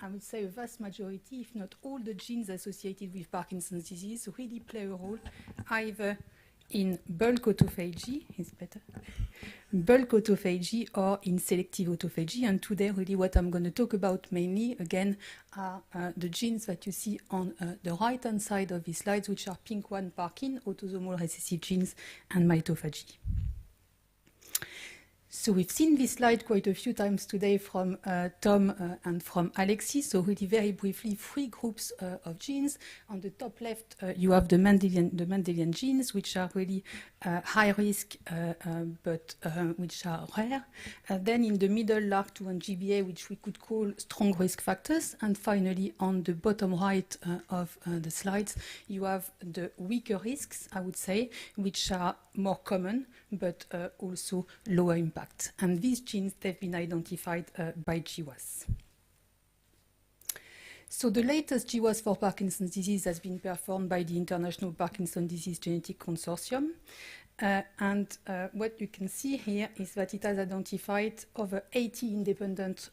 I would say a vast majority, if not all, the genes associated with Parkinson's disease really play a role either in bulk autophagy, is better, bulk autophagy, or in selective autophagy. And today, really what I'm going to talk about mainly, again, are the genes that you see on the right-hand side of these slides, which are PINK1, Parkin, autosomal recessive genes, and mitophagy. So we've seen this slide quite a few times today from Tom and from Alexis. So really very briefly, 3 groups of genes. On the top left, you have the Mendelian genes, which are really high risk, but which are rare. Then in the middle, LARC2 and GBA, which we could call strong risk factors. And finally, on the bottom right of the slides, you have the weaker risks, I would say, which are more common, but also lower impact. impact. And these genes, they've been identified by GWAS. So the latest GWAS for Parkinson's disease has been performed by the International Parkinson Disease Genetic Consortium. What you can see here is that it has identified over 80 independent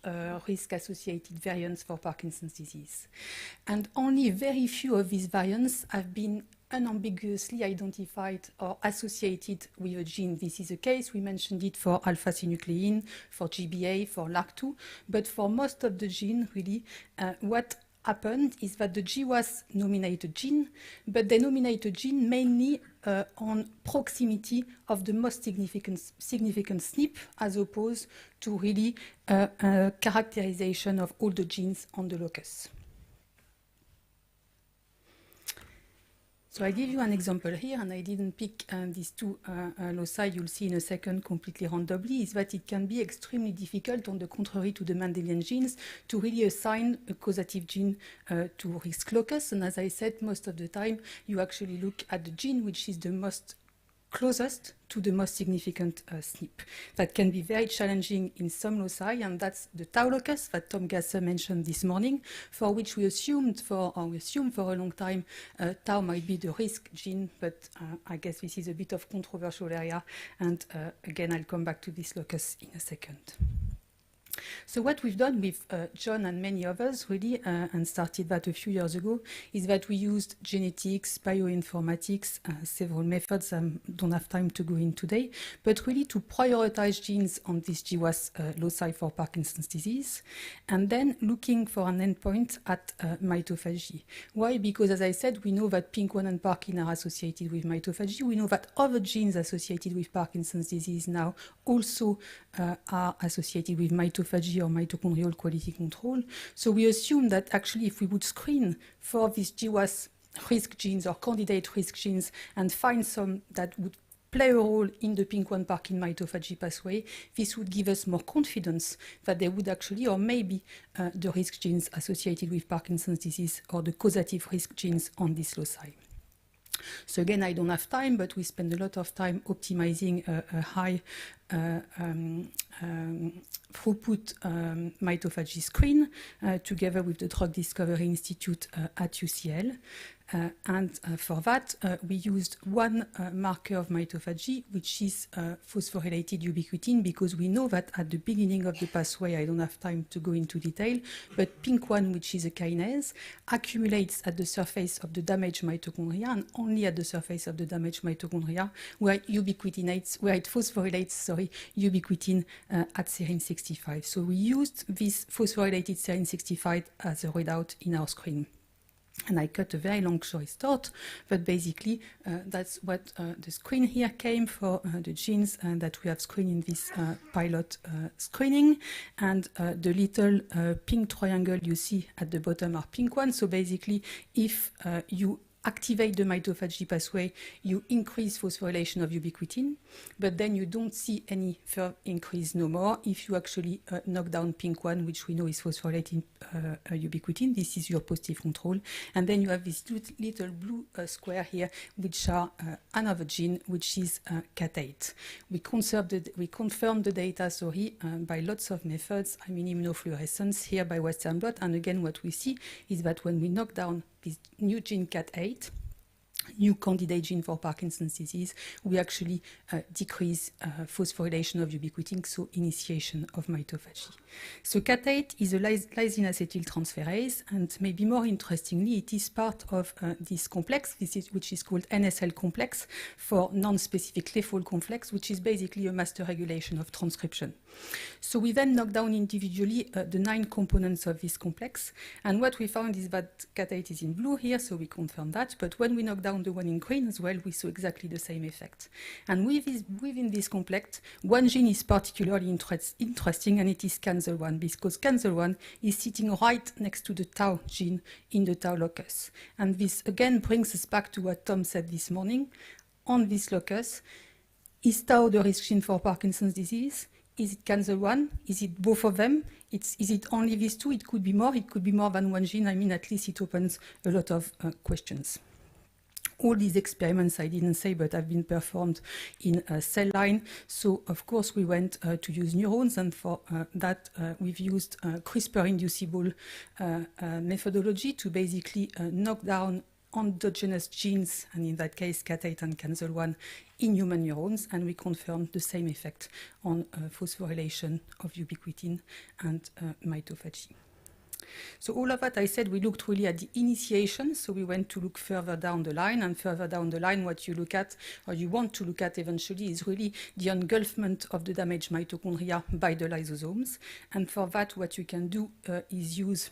risk-associated variants for Parkinson's disease. And only very few of these variants have been unambiguously identified or associated with a gene. This is the case. We mentioned it for alpha-synuclein, for GBA, for LARC2. But for most of the gene, really, what happened is that the GWAS nominate a gene, but they nominate a gene mainly on proximity of the most significant SNP, as opposed to really characterization of all the genes on the locus. So I give you an example here, and I didn't pick these two loci you'll see in a second completely randomly, is that it can be extremely difficult, on the contrary to the Mendelian genes, to really assign a causative gene to risk locus. And as I said, most of the time, you actually look at the gene which is the most closest to the most significant SNP. That can be very challenging in some loci, and that's the tau locus that Tom Gasser mentioned this morning, for which we assumed for a long time tau might be the risk gene, but I guess this is a bit of controversial area, and again, I'll come back to this locus in a second. So what we've done with John and many others, really, and started that a few years ago, is that we used genetics, bioinformatics, several methods I don't have time to go in today, but really to prioritize genes on this GWAS loci for Parkinson's disease, and then looking for an endpoint at mitophagy. Why? Because, as I said, we know that PINK1 and Parkin are associated with mitophagy. We know that other genes associated with Parkinson's disease now also are associated with mitophagy or mitochondrial quality control. So we assume that actually if we would screen for these GWAS risk genes or candidate risk genes and find some that would play a role in the PINK1 Parkin mitophagy pathway, this would give us more confidence that they would actually, or maybe the risk genes associated with Parkinson's disease or the causative risk genes on this loci. So again, I don't have time, but we spend a lot of time optimizing a high throughput mitophagy screen together with the Drug Discovery Institute at UCL. For that, we used one marker of mitophagy, which is phosphorylated ubiquitin, because we know that at the beginning of the pathway, I don't have time to go into detail, but PINK1, which is a kinase, accumulates at the surface of the damaged mitochondria, and only at the surface of the damaged mitochondria, where it phosphorylates ubiquitin at serine 65. So we used this phosphorylated serine 65 as a readout in our screen. And I cut a very long story short, but basically that's what the screen here came for the genes that we have screened in this pilot screening. And the little pink triangle you see at the bottom are PINK1. So basically, if you activate the mitophagy pathway, you increase phosphorylation of ubiquitin, but then you don't see any further increase no more if you actually knock down PINK1, which we know is phosphorylating ubiquitin. This is your positive control. And then you have this little blue square here, which are another gene, which is CAT8. We confirmed the data, by lots of methods. I mean, immunofluorescence here by Western blot. And again, what we see is that when we knock down this new gene CAT8, new candidate gene for Parkinson's disease, we actually decrease phosphorylation of ubiquitin, so initiation of mitophagy. So CAT8 is a lysine acetyltransferase, and maybe more interestingly, it is part of this complex, which is called NSL complex for non-specific lethal complex, which is basically a master regulation of transcription. So we then knock down individually the 9 components of this complex, and what we found is that CAT8 is in blue here, so we confirm that, but when we knock down the one in green as well, we saw exactly the same effect. And within this complex, one gene is particularly interesting, and it is CANZL1, because CANZL1 is sitting right next to the tau gene in the tau locus. And this again brings us back to what Tom said this morning. On this locus, is tau the risk gene for Parkinson's disease? Is it CANZL1? Is it both of them? Is it only these two? It could be more. It could be more than one gene. I mean, at least it opens a lot of questions. All these experiments, I didn't say, but have been performed in a cell line. So, of course, we went to use neurons, and for that, we've used CRISPR-inducible methodology to basically knock down endogenous genes, and in that case, cat8 and cancel1 in human neurons, and we confirmed the same effect on phosphorylation of ubiquitin and mitophagy. So all of that, I said, we looked really at the initiation, so we went to look further down the line, and further down the line, what you look at, or you want to look at eventually, is really the engulfment of the damaged mitochondria by the lysosomes. And for that, what you can do is use,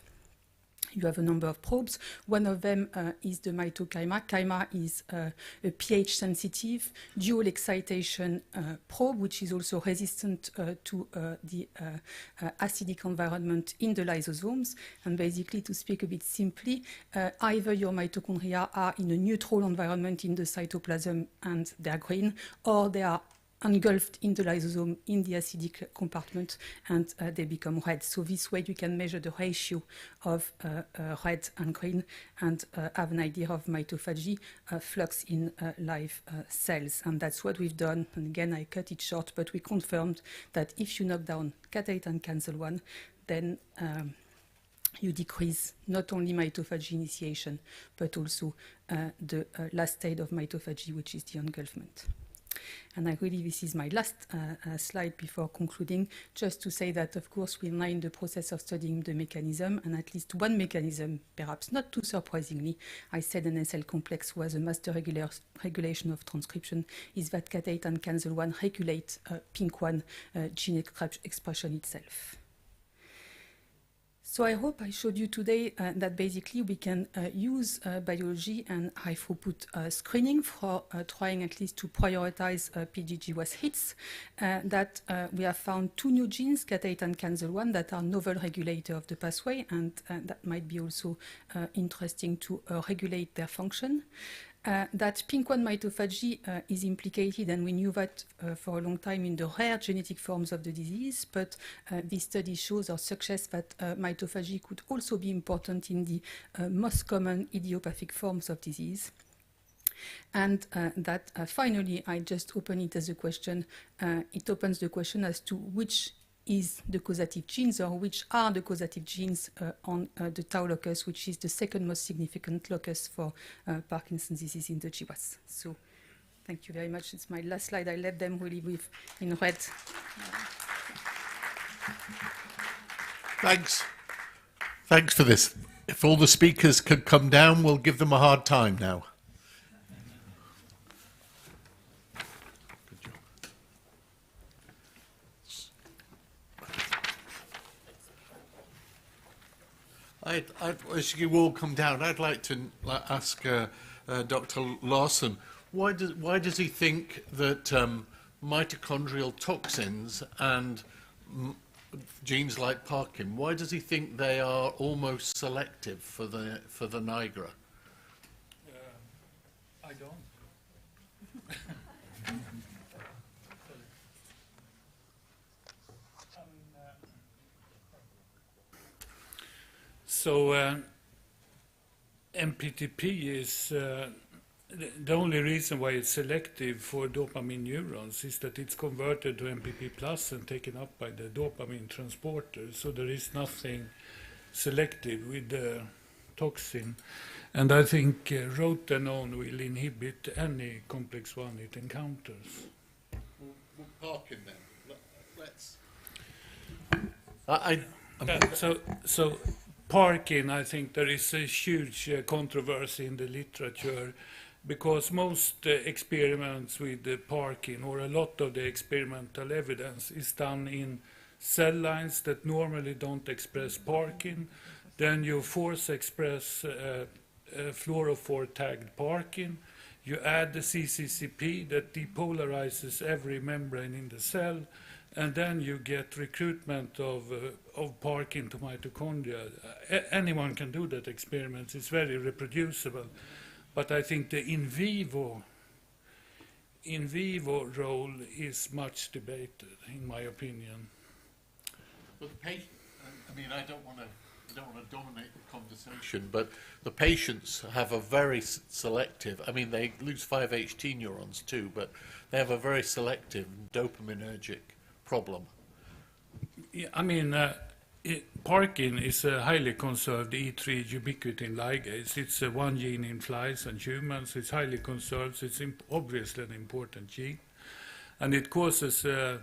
you have a number of probes. One of them is the mitokaima. Kaima is a pH-sensitive dual excitation probe, which is also resistant to the acidic environment in the lysosomes. And basically, to speak a bit simply, either your mitochondria are in a neutral environment in the cytoplasm and they're green, or they are engulfed in the lysosome in the acidic compartment, and they become red. So this way you can measure the ratio of red and green and have an idea of mitophagy flux in live cells. And that's what we've done. And again, I cut it short, but we confirmed that if you knock down cat8 and cancel1, then you decrease not only mitophagy initiation, but also the last stage of mitophagy, which is the engulfment. And this is my last slide before concluding, just to say that, of course, we're now in the process of studying the mechanism, and at least one mechanism, perhaps not too surprisingly, I said an SL complex was a master regulation of transcription, is that cat8 and cancel1 regulate PINK1 gene expression itself. So I hope I showed you today that basically we can use biology and high throughput screening for trying at least to prioritize PGG-WAS hits, that we have found two new genes, cat8 and cancel1, that are novel regulator of the pathway, and that might be also interesting to regulate their function. That PINK1 mitophagy is implicated, and we knew that for a long time in the rare genetic forms of the disease, but this study shows or suggests that mitophagy could also be important in the most common idiopathic forms of disease. And that finally, I just open it as a question. It opens the question as to which is the causative genes, or which are the causative genes on the tau locus, which is the second most significant locus for Parkinson's disease in the GWAS. So thank you very much. It's my last slide. I let them really with in red. Thanks. Thanks for this. If all the speakers could come down, we'll give them a hard time now. As you all come down, I'd like to ask Dr. Larson, why does he think that mitochondrial toxins and genes like Parkin, why does he think they are almost selective for the Nigra? I don't. So MPTP is the only reason why it's selective for dopamine neurons is that it's converted to MPP plus and taken up by the dopamine transporter. So there is nothing selective with the toxin. And I think rotenone will inhibit any complex 1 it encounters. We'll Parkin then. So Parkin, I think there is a huge controversy in the literature, because most experiments with the Parkin, or a lot of the experimental evidence, is done in cell lines that normally don't express Parkin. Then you force express fluorophore tagged Parkin. You add the CCCP that depolarizes every membrane in the cell, and then you get recruitment of Parkin to mitochondria. Anyone can do that experiment. It's very reproducible. But I think the in vivo role is much debated, in my opinion. Well, I mean, I don't want don't want to dominate the conversation, but the patients have a very selective, I mean, they lose 5-HT neurons too, but they have a very selective dopaminergic problem. Yeah, I mean, Parkin is a highly conserved E3 ubiquitin ligase. It's one gene in flies and humans. It's highly conserved. It's obviously an important gene. And it causes a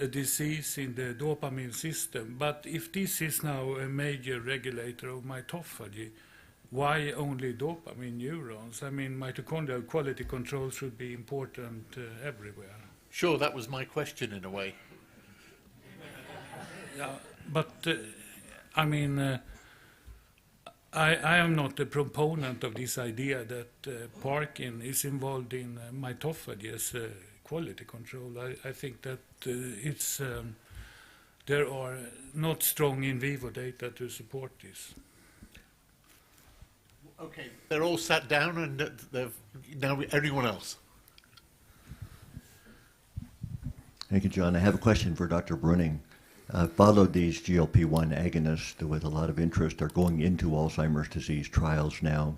disease in the dopamine system. But if this is now a major regulator of mitophagy, why only dopamine neurons? I mean, mitochondrial quality control should be important everywhere. Sure, that was my question in a way. Yeah, but I mean, I am not a proponent of this idea that Parkin is involved in mitophagy as quality control. I think that there are not strong in vivo data to support this. Okay, they're all sat down, and now everyone else. Thank you, John. I have a question for Dr. Brunning. Followed these GLP-1 agonists with a lot of interest are going into Alzheimer's disease trials now.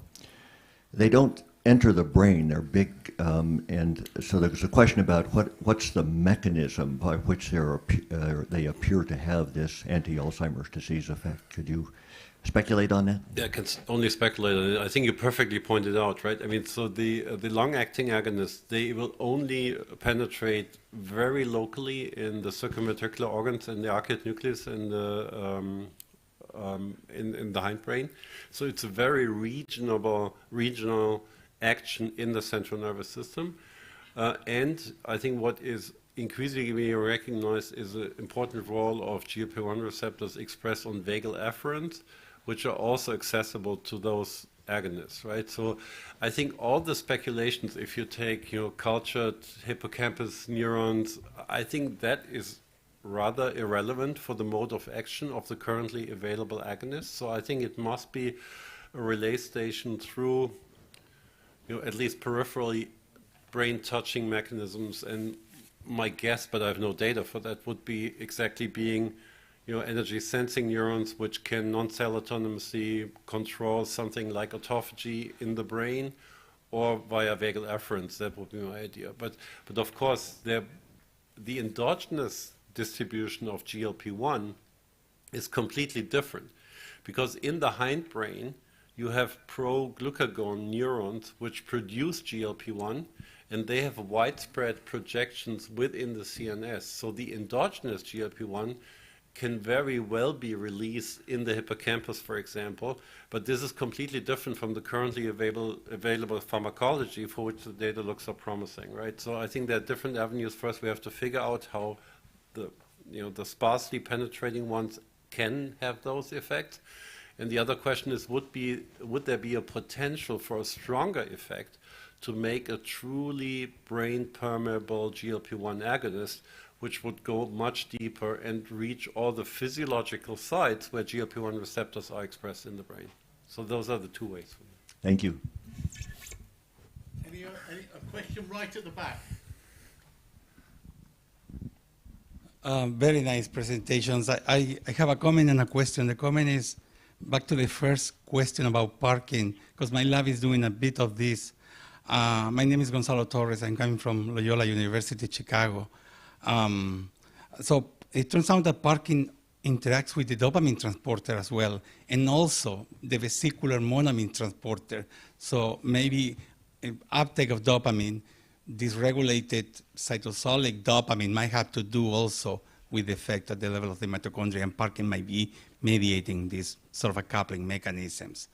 They don't enter the brain, they're big, and so there's a question about what's the mechanism by which they appear to have this anti-Alzheimer's disease effect. Could you speculate on that? Yeah, I can only speculate on it. I think you perfectly pointed out, right? I mean, so the long-acting agonists, they will only penetrate very locally in the circumventricular organs and the arcuate nucleus and the in the hindbrain. So it's a very regional action in the central nervous system. And I think what is increasingly being recognized is the important role of GLP-1 receptors expressed on vagal afferents, which are also accessible to those agonists, right? So I think all the speculations, if you take, cultured hippocampus neurons, I think that is rather irrelevant for the mode of action of the currently available agonists. So I think it must be a relay station through, at least peripherally brain-touching mechanisms. And my guess, but I have no data for that, would be exactly being energy sensing neurons which can non-cell autonomously control something like autophagy in the brain, or via vagal afferents. That would be my idea. But of course, the endogenous distribution of GLP-1 is completely different, because in the hindbrain you have pro-glucagon neurons which produce GLP-1, and they have widespread projections within the CNS. So the endogenous GLP-1 can very well be released in the hippocampus, for example, but this is completely different from the currently available pharmacology for which the data looks so promising, right? So I think there are different avenues. First, we have to figure out how the sparsely penetrating ones can have those effects. And the other question is, would there be a potential for a stronger effect to make a truly brain-permeable GLP-1 agonist, which would go much deeper and reach all the physiological sites where GLP-1 receptors are expressed in the brain. So those are the two ways. Thank you. A question right at the back. Very nice presentations. I have a comment and a question. The comment is back to the first question about Parkin, because my lab is doing a bit of this. My name is Gonzalo Torres. I'm coming from Loyola University, Chicago. So it turns out that Parkin interacts with the dopamine transporter as well, and also the vesicular monoamine transporter. So maybe uptake of dopamine, dysregulated cytosolic dopamine might have to do also with the effect at the level of the mitochondria, and Parkin might be mediating these sort of a coupling mechanisms.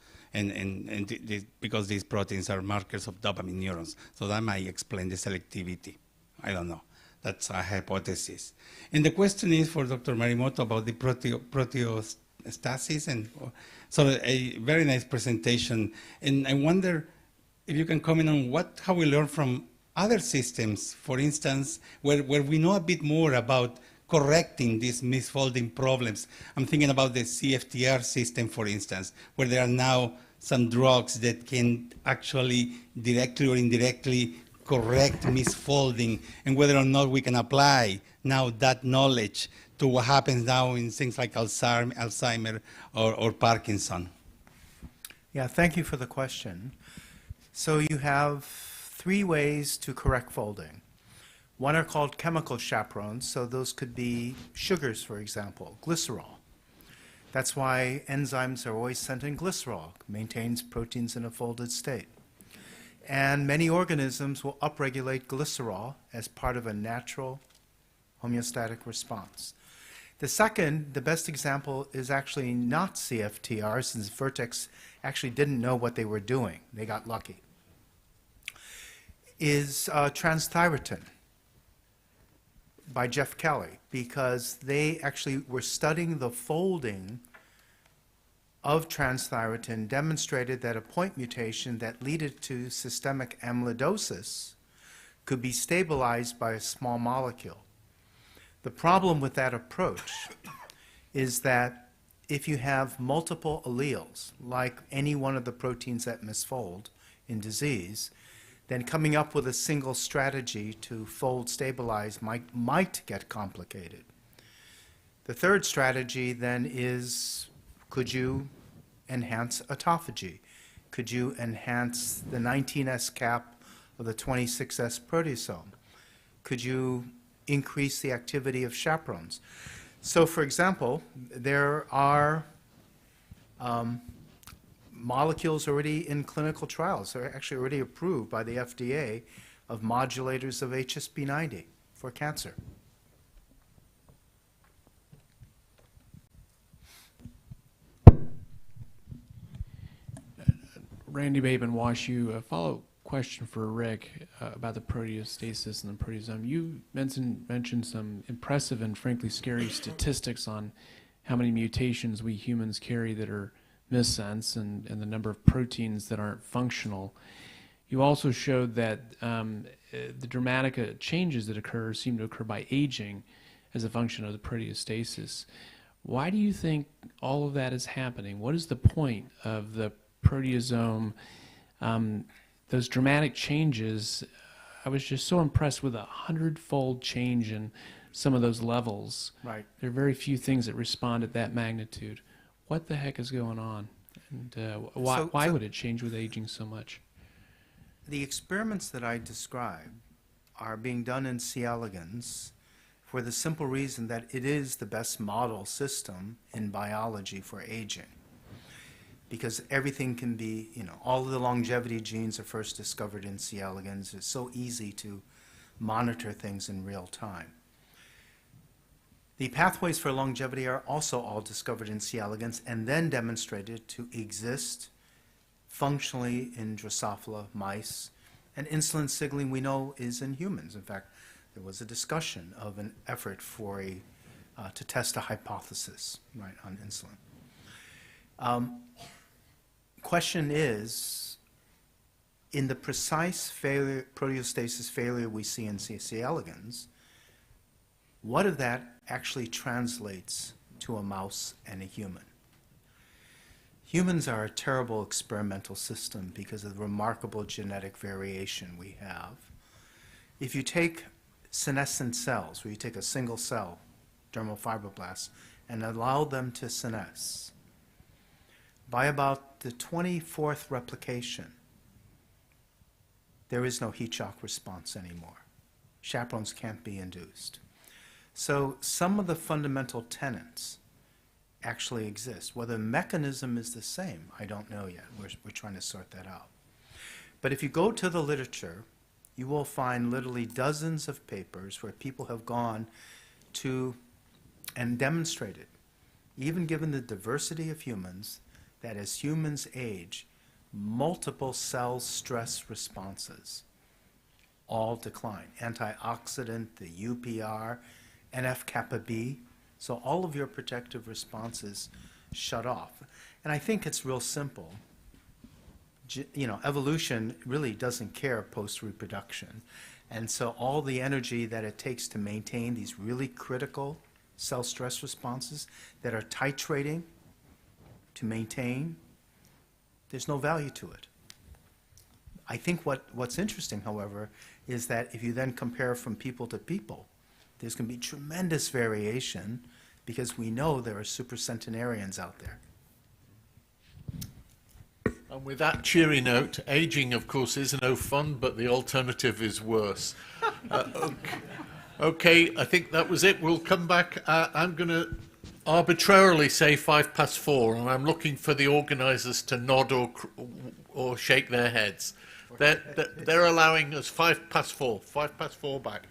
Because these proteins are markers of dopamine neurons. So that might explain the selectivity. I don't know. That's a hypothesis. And the question is for Dr. Marimoto about the proteostasis. And so a very nice presentation. And I wonder if you can comment on how we learn from other systems, for instance, where we know a bit more about correcting these misfolding problems. I'm thinking about the CFTR system, for instance, where there are now some drugs that can actually directly or indirectly correct misfolding, and whether or not we can apply now that knowledge to what happens now in things like Alzheimer or Parkinson? Yeah, thank you for the question. So you have 3 ways to correct folding. One are called chemical chaperones, so those could be sugars, for example, glycerol. That's why enzymes are always sent in glycerol, maintains proteins in a folded state. And many organisms will upregulate glycerol as part of a natural homeostatic response. The second, the best example, is actually not CFTR, since Vertex actually didn't know what they were doing. They got lucky. Is transthyretin by Jeff Kelly, because they actually were studying the folding of transthyretin, demonstrated that a point mutation that led to systemic amyloidosis could be stabilized by a small molecule. The problem with that approach is that if you have multiple alleles, like any one of the proteins that misfold in disease, then coming up with a single strategy to fold stabilize might get complicated. The third strategy then is, could you enhance autophagy? Could you enhance the 19S cap of the 26S proteasome? Could you increase the activity of chaperones? So, for example, there are molecules already in clinical trials. They're actually already approved by the FDA of modulators of HSP90 for cancer. Randy Bateman, WashU. A follow-up question for Rick about the proteostasis and the proteasome. You mentioned some impressive and frankly scary statistics on how many mutations we humans carry that are missense and the number of proteins that aren't functional. You also showed that the dramatic changes that occur seem to occur by aging as a function of the proteostasis. Why do you think all of that is happening? What is the point of the proteasome? Those dramatic changes, I was just so impressed with 100-fold change in some of those levels. Right. There are very few things that respond at that magnitude. What the heck is going on? And why would it change with aging so much? The experiments that I described are being done in C. elegans for the simple reason that it is the best model system in biology for aging. Because everything can be, all of the longevity genes are first discovered in C. elegans. It's so easy to monitor things in real time. The pathways for longevity are also all discovered in C. elegans and then demonstrated to exist functionally in Drosophila mice. And insulin signaling we know is in humans. In fact, there was a discussion of an effort for to test a hypothesis, right, on insulin. Question is, in the precise proteostasis failure we see in C. elegans, what of that actually translates to a mouse and a human? Humans are a terrible experimental system because of the remarkable genetic variation we have. If you take senescent cells, where you take a single cell, dermal fibroblasts, and allow them to senesce, by about the 24th replication, there is no heat shock response anymore. Chaperones can't be induced. So some of the fundamental tenets actually exist. Whether the mechanism is the same, I don't know yet. We're trying to sort that out. But if you go to the literature, you will find literally dozens of papers where people have gone to and demonstrated, even given the diversity of humans, that as humans age, multiple cell stress responses all decline. Antioxidant, the UPR, NF-kappa B. So all of your protective responses shut off. And I think it's real simple. Evolution really doesn't care post-reproduction. And so all the energy that it takes to maintain these really critical cell stress responses that are titrating to maintain, there's no value to it. I think what's interesting, however, is that if you then compare from people to people, there's going to be tremendous variation because we know there are supercentenarians out there. And with that cheery note, aging, of course, is no fun, but the alternative is worse. Okay, I think that was it. We'll come back. I'm going to arbitrarily say 4:05, and I'm looking for the organisers to nod or shake their heads. They're allowing us 4:05. 4:05 back.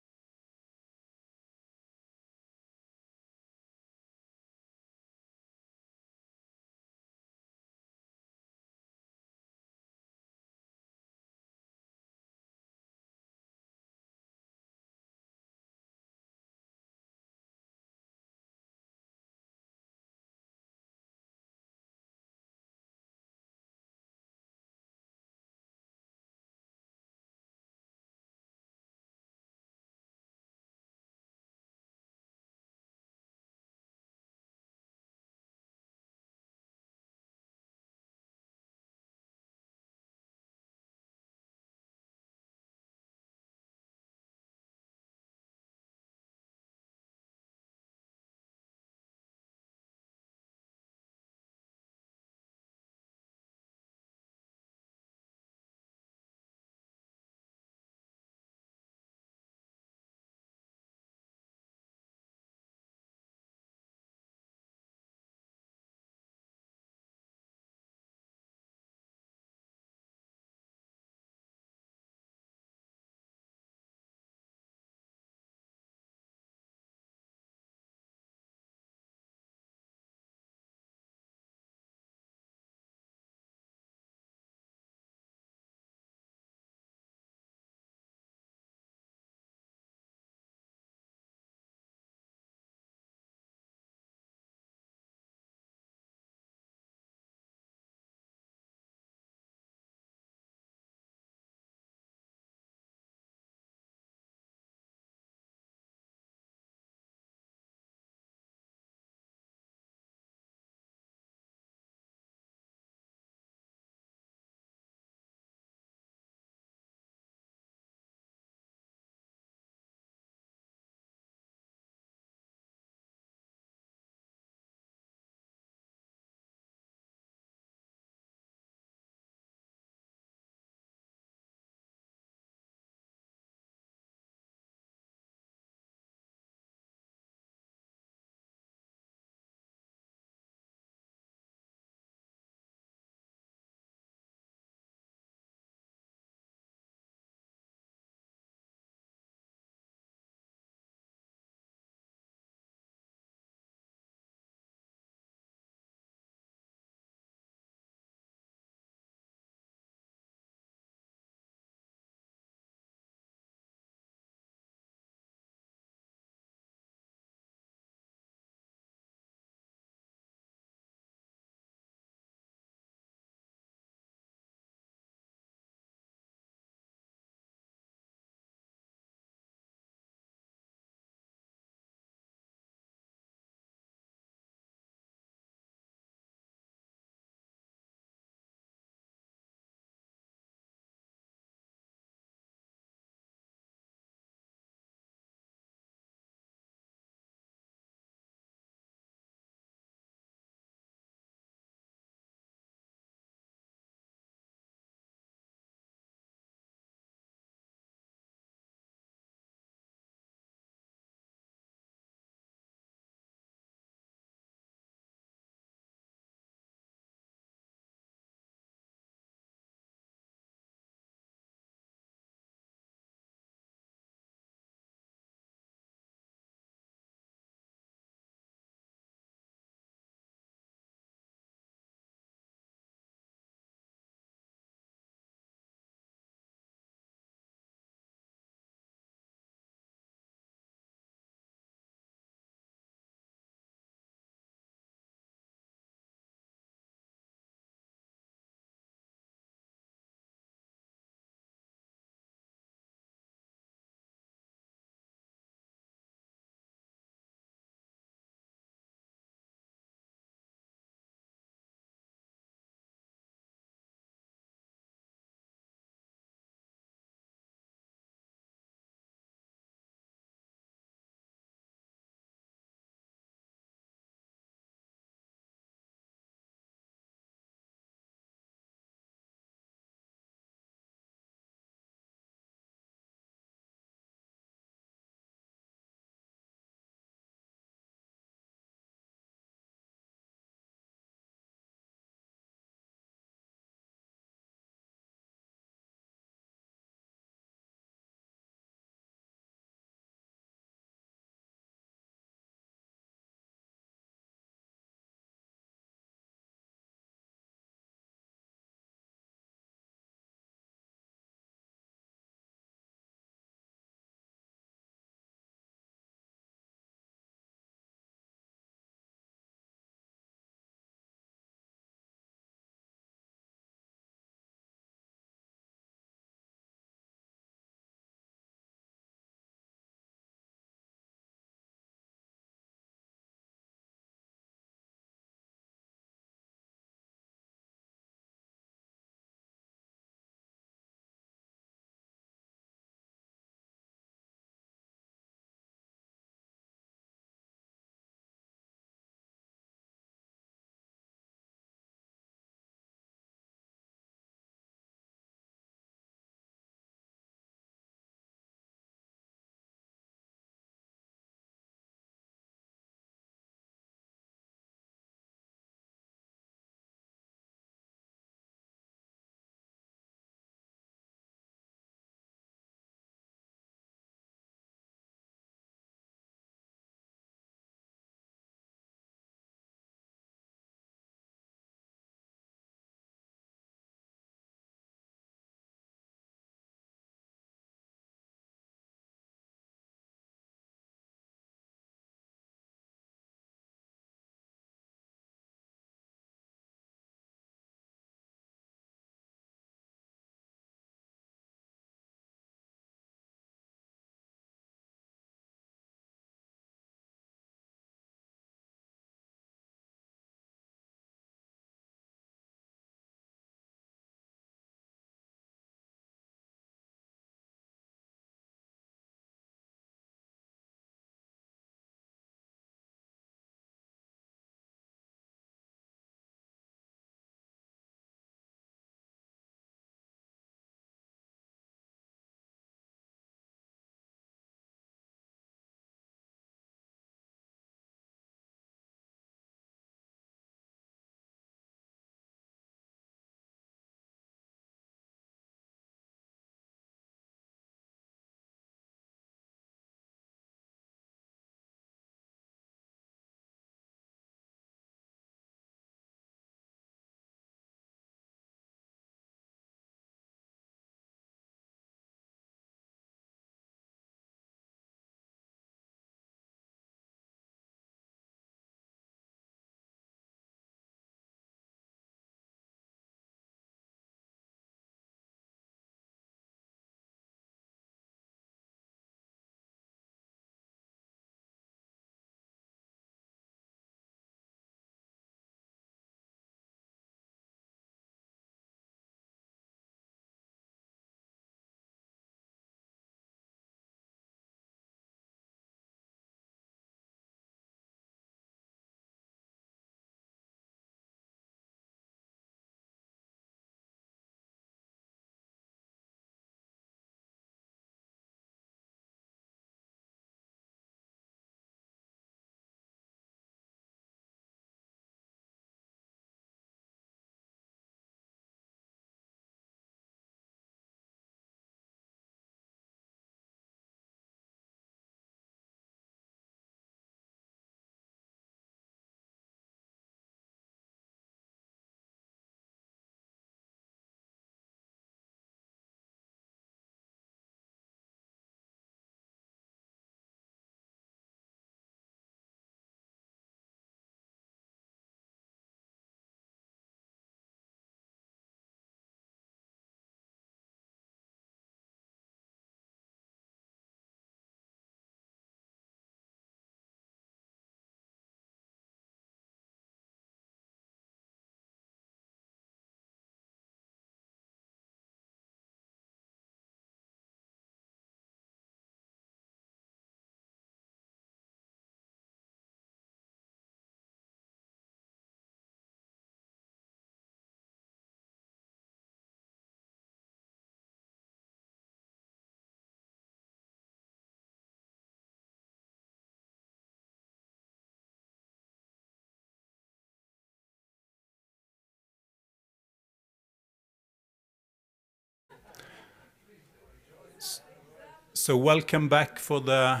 So welcome back for the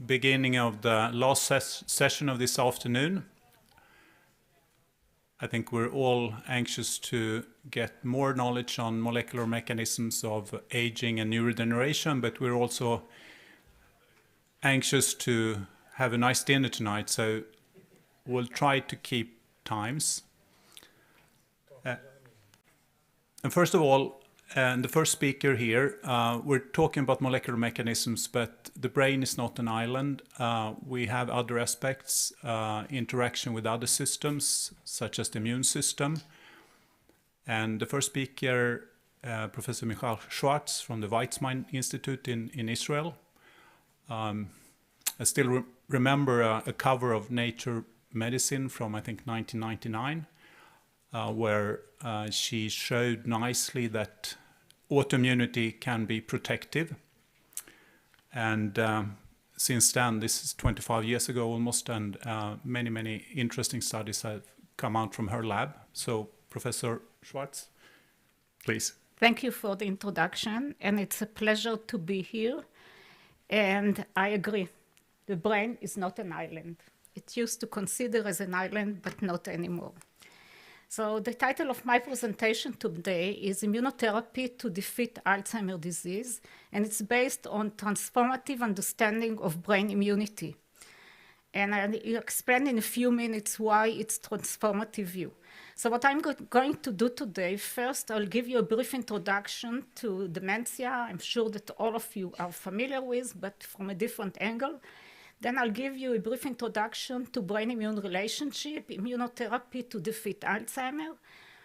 beginning of the last session of this afternoon. I think we're all anxious to get more knowledge on molecular mechanisms of aging and neurodegeneration, but we're also anxious to have a nice dinner tonight, so we'll try to keep times. And first of all, the first speaker here, we're talking about molecular mechanisms, but the brain is not an island. We have other aspects, interaction with other systems, such as the immune system. And the first speaker, Professor Michael Schwartz from the Weizmann Institute in Israel. I still remember a cover of Nature Medicine from, I think, 1999. Where she showed nicely that autoimmunity can be protective. And since then, this is 25 years ago almost, and many, many interesting studies have come out from her lab. So, Professor Schwartz, please. Thank you for the introduction, and it's a pleasure to be here. And I agree, the brain is not an island. It used to consider as an island, but not anymore. So the title of my presentation today is Immunotherapy to Defeat Alzheimer's Disease, and it's based on transformative understanding of brain immunity. And I'll explain in a few minutes why it's transformative view. So what I'm going to do today, first I'll give you a brief introduction to dementia. I'm sure that all of you are familiar with, but from a different angle. Then I'll give you a brief introduction to brain-immune relationship, immunotherapy to defeat Alzheimer's,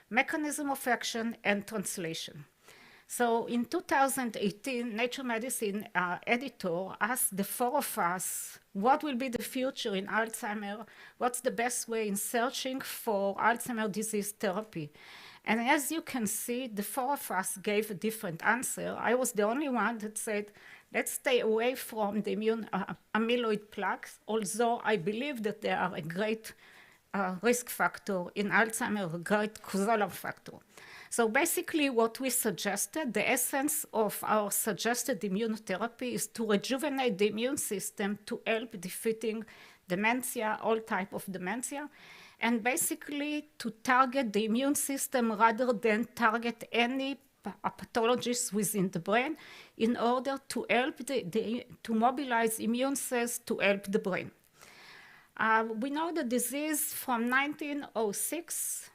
mechanism of action, and translation. So in 2018, Nature Medicine editor asked the four of us, what will be the future in Alzheimer's? What's the best way in searching for Alzheimer's disease therapy? And as you can see, the four of us gave a different answer. I was the only one that said, let's stay away from the immune amyloid plaques, although I believe that they are a great risk factor in Alzheimer's, a great causal factor. So basically what we suggested, the essence of our suggested immunotherapy is to rejuvenate the immune system to help defeating dementia, all type of dementia, and basically to target the immune system rather than target any pathologies within the brain in order to help to mobilize immune cells to help the brain. We know the disease from 1906,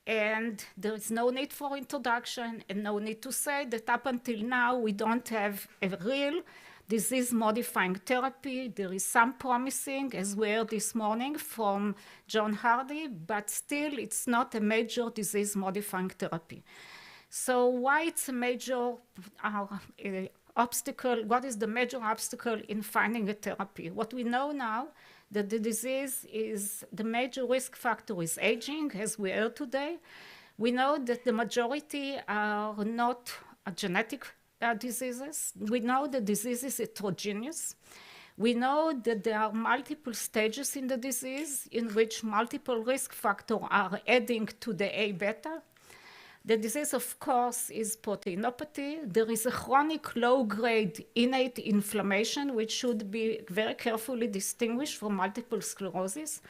and there is no need for introduction and no need to say that up until now we don't have a real disease-modifying therapy. There is some promising, as we heard this morning from John Hardy, but still it's not a major disease-modifying therapy. So why it's a major obstacle? What is the major obstacle in finding a therapy? What we know now, that the disease is, the major risk factor is aging, as we heard today. We know that the majority are not genetic diseases. We know the disease is heterogeneous. We know that there are multiple stages in the disease in which multiple risk factors are adding to the A-beta. The disease, of course, is proteinopathy. There is a chronic low-grade innate inflammation, which should be very carefully distinguished from multiple sclerosis.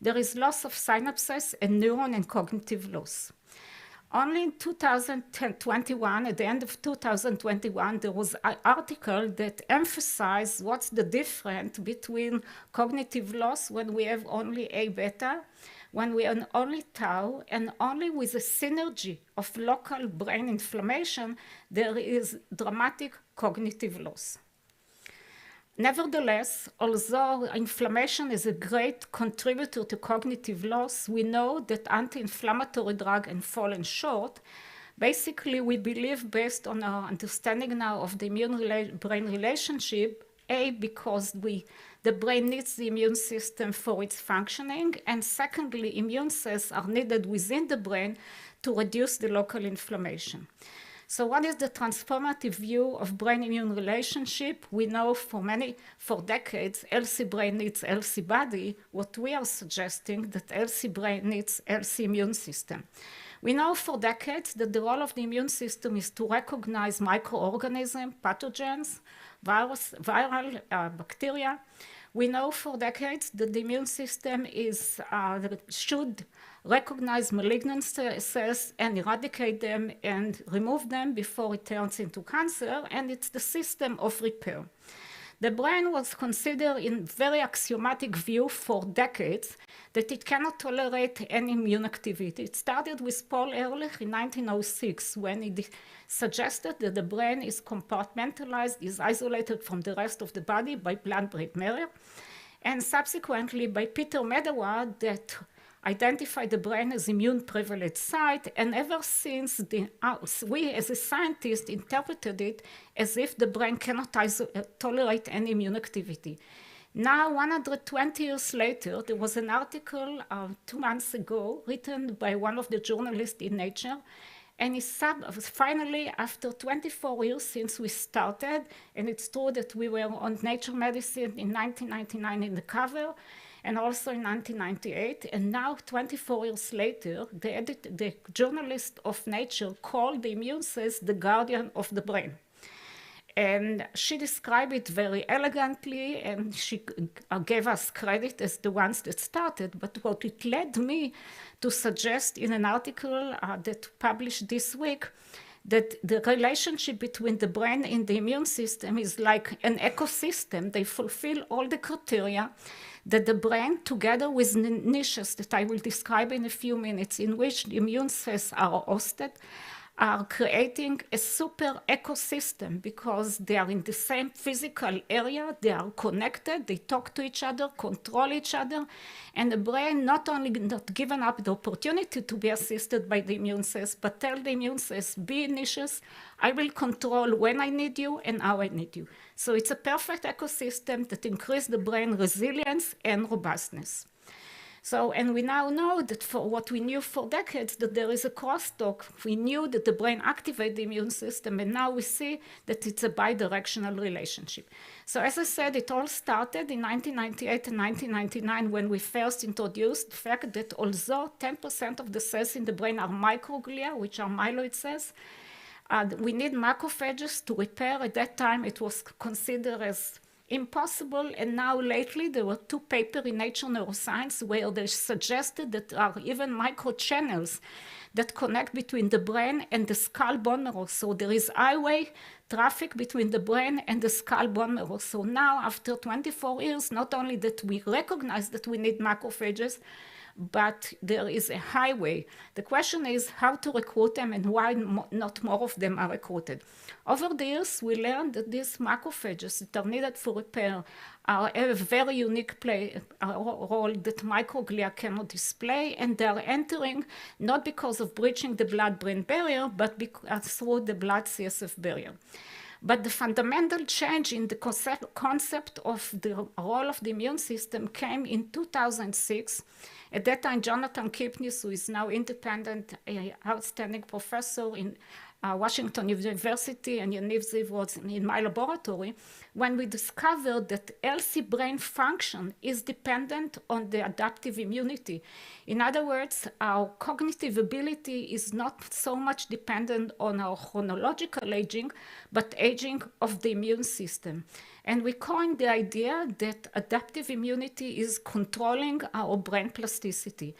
There is loss of synapses and neuron and cognitive loss. Only in 2021, at the end of 2021, there was an article that emphasized what's the difference between cognitive loss when we have only A-beta, when we have only tau, and only with a synergy of local brain inflammation, there is dramatic cognitive loss. Nevertheless, although inflammation is a great contributor to cognitive loss, we know that anti-inflammatory drugs have fallen short. Basically, we believe, based on our understanding now of the immune-brain relationship, because the brain needs the immune system for its functioning, and secondly, immune cells are needed within the brain to reduce the local inflammation. So what is the transformative view of brain-immune relationship? We know for decades, healthy brain needs healthy body. What we are suggesting that healthy brain needs healthy immune system. We know for decades that the role of the immune system is to recognize microorganisms, pathogens, viral bacteria. We know for decades that the immune system should recognize malignant cells and eradicate them and remove them before it turns into cancer, and it's the system of repair. The brain was considered in very axiomatic view for decades that it cannot tolerate any immune activity. It started with Paul Ehrlich in 1906 when he suggested that the brain is compartmentalized, is isolated from the rest of the body by blood-brain barrier, and subsequently by Peter Medawar that identified the brain as immune privileged site, and ever since we as a scientist interpreted it as if the brain cannot tolerate any immune activity. Now, 120 years later, there was an article 2 months ago written by one of the journalists in Nature, and he finally, after 24 years since we started, and it's true that we were on Nature Medicine in 1999 in the cover, and also in 1998, and now 24 years later, the journalist of Nature called the immune cells the guardian of the brain. And she described it very elegantly, and she gave us credit as the ones that started, but what it led me to suggest in an article that published this week, that the relationship between the brain and the immune system is like an ecosystem. They fulfill all the criteria that the brain, together with niches that I will describe in a few minutes, in which the immune cells are hosted, are creating a super ecosystem because they are in the same physical area, they are connected, they talk to each other, control each other, and the brain not only not given up the opportunity to be assisted by the immune cells, but tell the immune cells, be in niches, I will control when I need you and how I need you. So it's a perfect ecosystem that increases the brain resilience and robustness. So, and we now know that for what we knew for decades, that there is a crosstalk. We knew that the brain activates the immune system, and now we see that it's a bidirectional relationship. So as I said, it all started in 1998 and 1999 when we first introduced the fact that although 10% of the cells in the brain are microglia, which are myeloid cells, we need macrophages to repair. At that time, it was considered as impossible, and now lately there were 2 papers in Nature Neuroscience where they suggested that there are even microchannels that connect between the brain and the skull bone marrow. So there is highway traffic between the brain and the skull bone marrow. So now, after 24 years, not only that we recognize that we need macrophages, but there is a highway. The question is how to recruit them and why not more of them are recruited. Over the years, we learned that these macrophages that are needed for repair have a very unique role that microglia cannot display, and they are entering not because of breaching the blood-brain barrier, but through the blood-CSF barrier. But the fundamental change in the concept of the role of the immune system came in 2006. At that time, Jonathan Kipnis, who is now independent, outstanding professor in Washington University, and Yaniv Ziv was in my laboratory, when we discovered that healthy brain function is dependent on the adaptive immunity. In other words, our cognitive ability is not so much dependent on our chronological aging, but aging of the immune system. And we coined the idea that adaptive immunity is controlling our brain plasticity.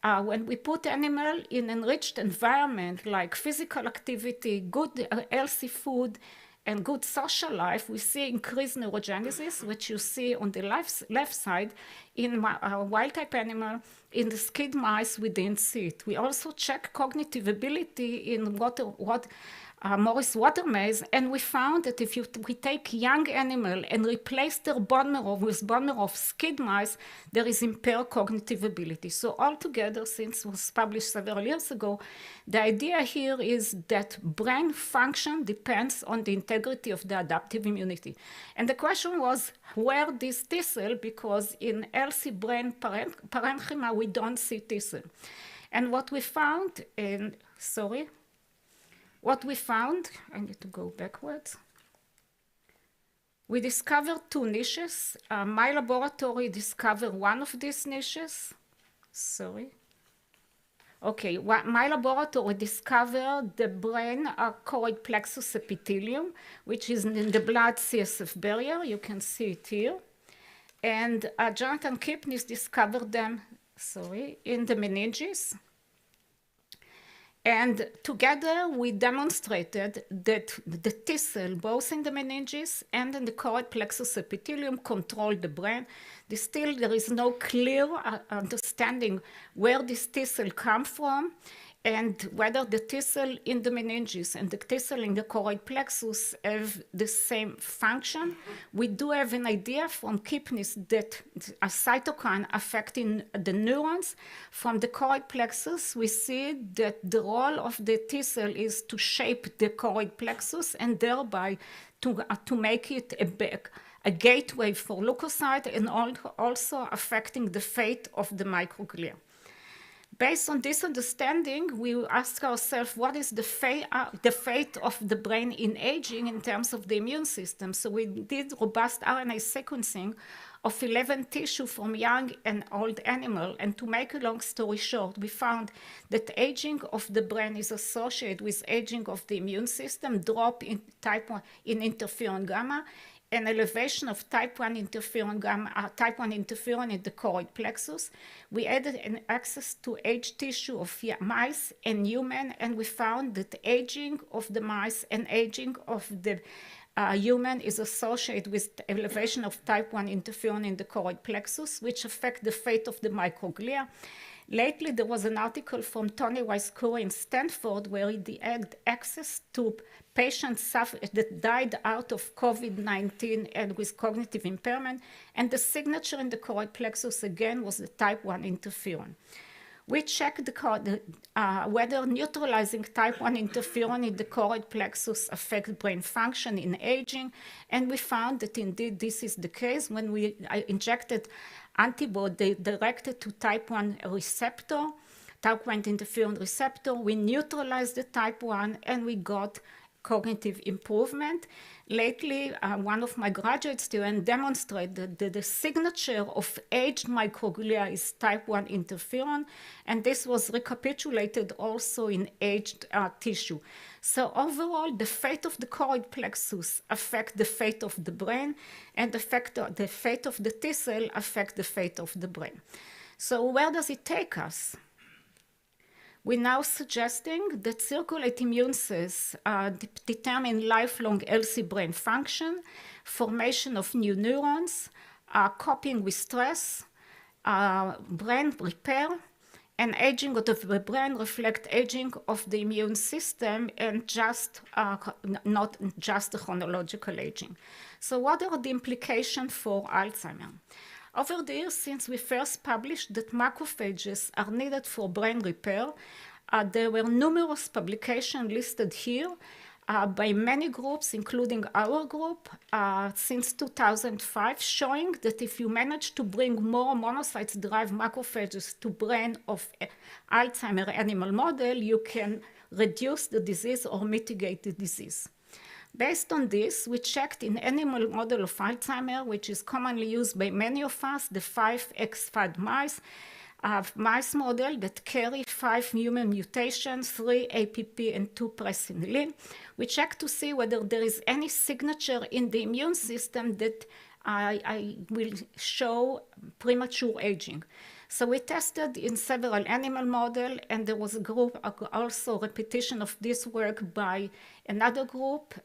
When we put animal in enriched environment like physical activity, good healthy food, and good social life, we see increased neurogenesis, which you see on the left side in wild-type animal. In the skid mice, we didn't see it. We also check cognitive ability in Morris water maze, and we found that if we take young animal and replace their bone marrow with bone marrow of skid mice, there is impaired cognitive ability. So altogether, since it was published several years ago, the idea here is that brain function depends on the integrity of the adaptive immunity. And the question was, where this T cell? Because in healthy brain parenchyma, we don't see T cell. And what we found, what we found, I need to go backwards. We discovered 2 niches. My laboratory discovered one of these niches. Sorry. Okay, my laboratory discovered the brain choroid plexus epithelium, which is in the blood CSF barrier. You can see it here. And Jonathan Kipnis discovered them, in the meninges. And together we demonstrated that the T cell, both in the meninges and in the choroid plexus epithelium, control the brain. Still, there is no clear understanding where this T cell come from and whether the T cell in the meninges and the T cell in the choroid plexus have the same function. We do have an idea from Kipnis that a cytokine affecting the neurons. From the choroid plexus, we see that the role of the T cell is to shape the choroid plexus and thereby to make it a gateway for leukocyte and also affecting the fate of the microglia. Based on this understanding, we ask ourselves, what is the fate of the brain in aging in terms of the immune system? So we did robust RNA sequencing of 11 tissue from young and old animal. And to make a long story short, we found that aging of the brain is associated with aging of the immune system, drop in type 1 in interferon gamma, an elevation of type 1 interferon gamma, type 1 interferon in the choroid plexus. We added an access to aged tissue of mice and human, and we found that aging of the mice and aging of the human is associated with elevation of type 1 interferon in the choroid plexus, which affect the fate of the microglia. Lately, there was an article from Tony Weiss-Curry in Stanford where he had access to patients that died out of COVID-19 and with cognitive impairment, and the signature in the choroid plexus again was the type 1 interferon. We checked whether neutralizing type 1 interferon in the choroid plexus affects brain function in aging, and we found that indeed this is the case when we injected antibody directed to type 1 receptor, type 1 interferon receptor. We neutralized the type 1 and we got cognitive improvement. Lately, one of my graduate students demonstrated that the signature of aged microglia is type 1 interferon, and this was recapitulated also in aged tissue. So overall, the fate of the choroid plexus affects the fate of the brain, and the fate of the T cell affects the fate of the brain. So where does it take us? We're now suggesting that circulating immune cells determine lifelong healthy brain function, formation of new neurons, coping with stress, brain repair, and aging of the brain reflect aging of the immune system and not just chronological aging. So what are the implications for Alzheimer's? Over the years, since we first published that macrophages are needed for brain repair, there were numerous publications listed here by many groups, including our group, since 2005, showing that if you manage to bring more monocytes-derived macrophages to brain of Alzheimer's animal model, you can reduce the disease or mitigate the disease. Based on this, we checked in animal model of Alzheimer's, which is commonly used by many of us, the 5X5 mice model that carry 5 human mutations, 3 APP and 2 presenilin. We checked to see whether there is any signature in the immune system that I will show premature aging. So we tested in several animal models, and there was a group, also repetition of this work by another group,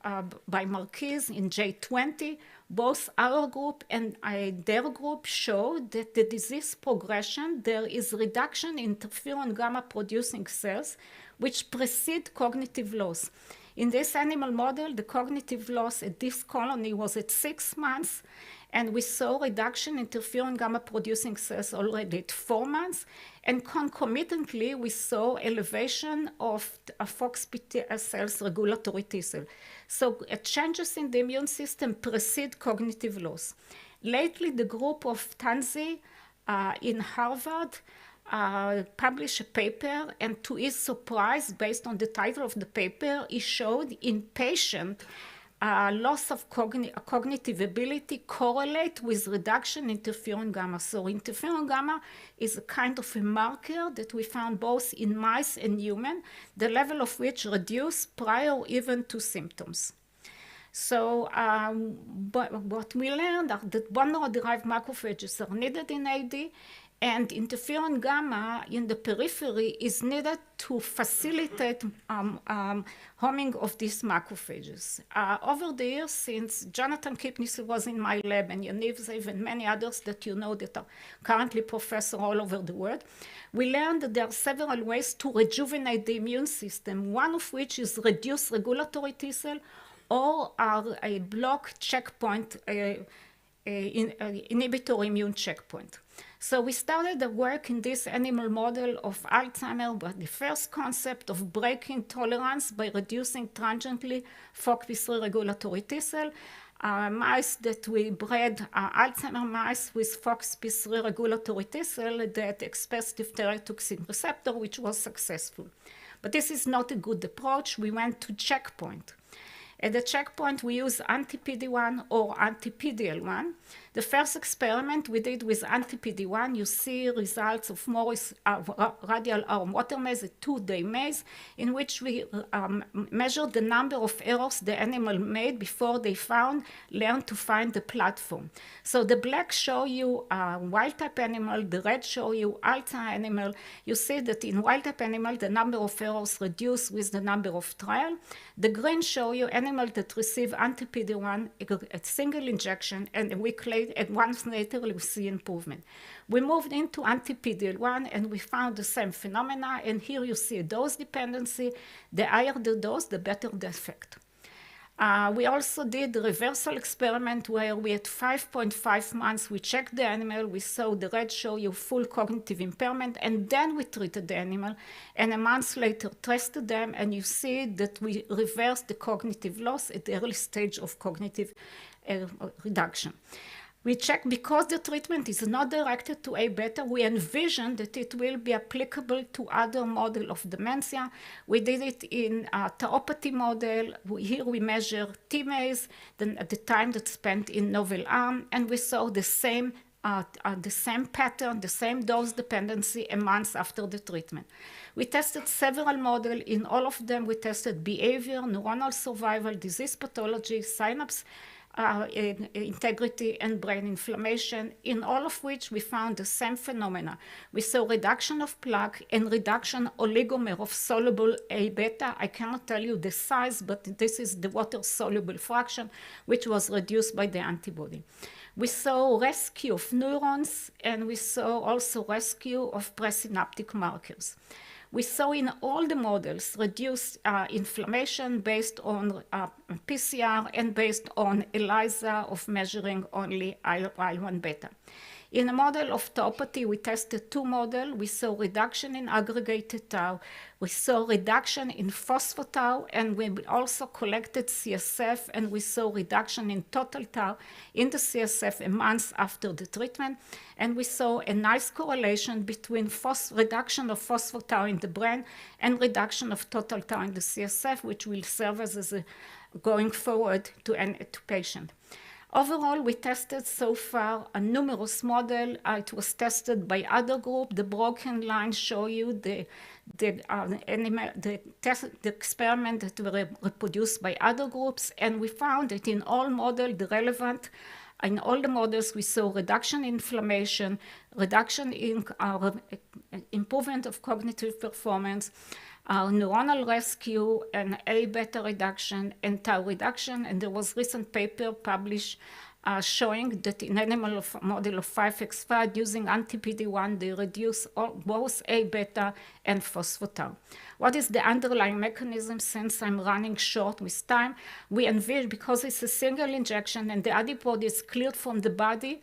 by Marquise in J20. Both our group and their group showed that the disease progression, there is reduction in interferon gamma producing cells, which precede cognitive loss. In this animal model, the cognitive loss at this colony was at 6 months, and we saw reduction in interferon gamma producing cells already at 4 months, and concomitantly we saw elevation of FOXP cells, regulatory T cell. So changes in the immune system precede cognitive loss. Lately, the group of Tanzi in Harvard published a paper, and to his surprise, based on the title of the paper, he showed in patient loss of cognitive ability correlate with reduction in interferon gamma. So interferon gamma is a kind of a marker that we found both in mice and human, the level of which reduced prior even to symptoms. So but what we learned are that bone marrow-derived macrophages are needed in AD, and interferon gamma in the periphery is needed to facilitate homing of these macrophages. Over the years, since Jonathan Kipnis was in my lab, and Yaniv Zev and many others that you know that are currently professors all over the world, we learned that there are several ways to rejuvenate the immune system, one of which is reduce regulatory T cell or a block checkpoint, inhibitory immune checkpoint. So we started the work in this animal model of Alzheimer's, but the first concept of breaking tolerance by reducing transiently FOXP3 regulatory T cell. Mice that we bred, Alzheimer's mice with FOXP3 regulatory T cell that express diphtheria toxin receptor, which was successful. But this is not a good approach. We went to checkpoint. At the checkpoint, we use anti-PD-1 or anti-PD-L1. The first experiment we did with anti-PD-1, you see results of Morris radial arm water maze, a 2-day maze, in which we measured the number of errors the animal made before they learned to find the platform. So the black show you wild-type animal, the red show you Alzheimer's animal. You see that in wild-type animal, the number of errors reduced with the number of trial. The green show you animal that receive anti-PD-1, a single injection, and a week later, and once later, we see improvement. We moved into anti-PD-L1, and we found the same phenomena, and here you see a dose dependency. The higher the dose, the better the effect. We also did the reversal experiment where we at 5.5 months, we checked the animal, we saw the red show you full cognitive impairment, and then we treated the animal, and a month later tested them, and you see that we reversed the cognitive loss at the early stage of cognitive reduction. We checked because the treatment is not directed to A-beta, we envision that it will be applicable to other models of dementia. We did it in a tauopathy model. Here we measure T-maze, the time that's spent in novel arm, and we saw the same pattern, the same dose dependency a month after the treatment. We tested several models. In all of them, we tested behavior, neuronal survival, disease pathology, synapse integrity, and brain inflammation, in all of which we found the same phenomena. We saw reduction of plaque and reduction oligomer of soluble A-beta. I cannot tell you the size, but this is the water-soluble fraction, which was reduced by the antibody. We saw rescue of neurons, and we saw also rescue of presynaptic markers. We saw in all the models reduced inflammation based on PCR and based on ELISA of measuring only IL-1 beta. In a model of tauopathy, we tested 2 models. We saw reduction in aggregated tau. We saw reduction in phospho-tau, and we also collected CSF, and we saw reduction in total tau in the CSF a month after the treatment. And we saw a nice correlation between reduction of phospho-tau in the brain and reduction of total tau in the CSF, which will serve as a going forward to patient. Overall, we tested so far a numerous model. It was tested by other group. The broken lines show you the experiment that were reproduced by other groups, and we found that in all models, in all the models, we saw reduction in inflammation, reduction in improvement of cognitive performance, neuronal rescue, and A-beta reduction, and tau reduction. And there was recent paper published showing that in animal model of 5x5 using anti-PD-1, they reduce both A-beta and phospho-tau. What is the underlying mechanism? Since I'm running short with time, we envision, because it's a single injection and the antibody is cleared from the body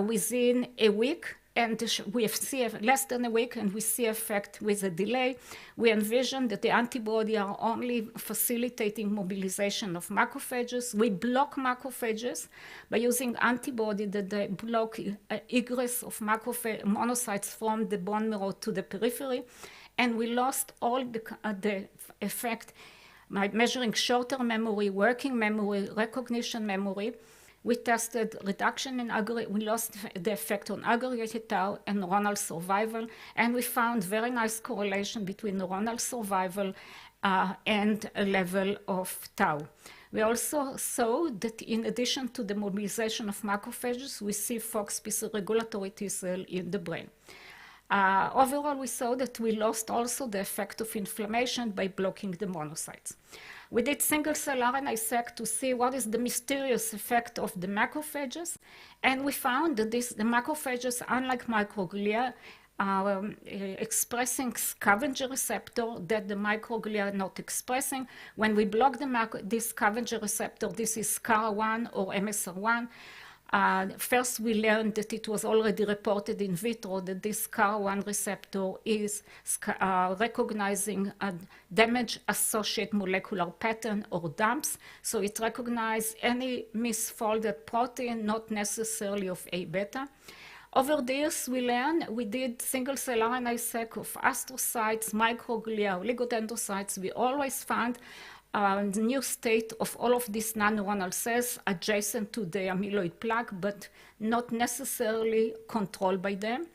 within a week, and we see less than a week, and we see effect with a delay. We envision that the antibody are only facilitating mobilization of macrophages. We block macrophages by using antibody that they block egress of monocytes from the bone marrow to the periphery, and we lost all the effect by measuring short-term memory, working memory, recognition memory. We tested reduction in we lost the effect on aggregated tau and neuronal survival, and we found very nice correlation between neuronal survival and a level of tau. We also saw that in addition to the mobilization of macrophages, we see FOXP regulatory T cell in the brain. Overall, we saw that we lost also the effect of inflammation by blocking the monocytes. We did single-cell RNA-seq to see what is the mysterious effect of the macrophages, and we found that the macrophages, unlike microglia, are expressing scavenger receptor that the microglia are not expressing. When we block this scavenger receptor, this is SCAR1 or MSR1. First, we learned that it was already reported in vitro that this SCAR1 receptor is recognizing a damage-associated molecular pattern or DAMPs. So it recognizes any misfolded protein, not necessarily of A-beta. Over the years, we did single-cell RNA-seq of astrocytes, microglia, oligodendrocytes. We always found the new state of all of these non-neuronal cells adjacent to the amyloid plaque, but not necessarily controlled by them.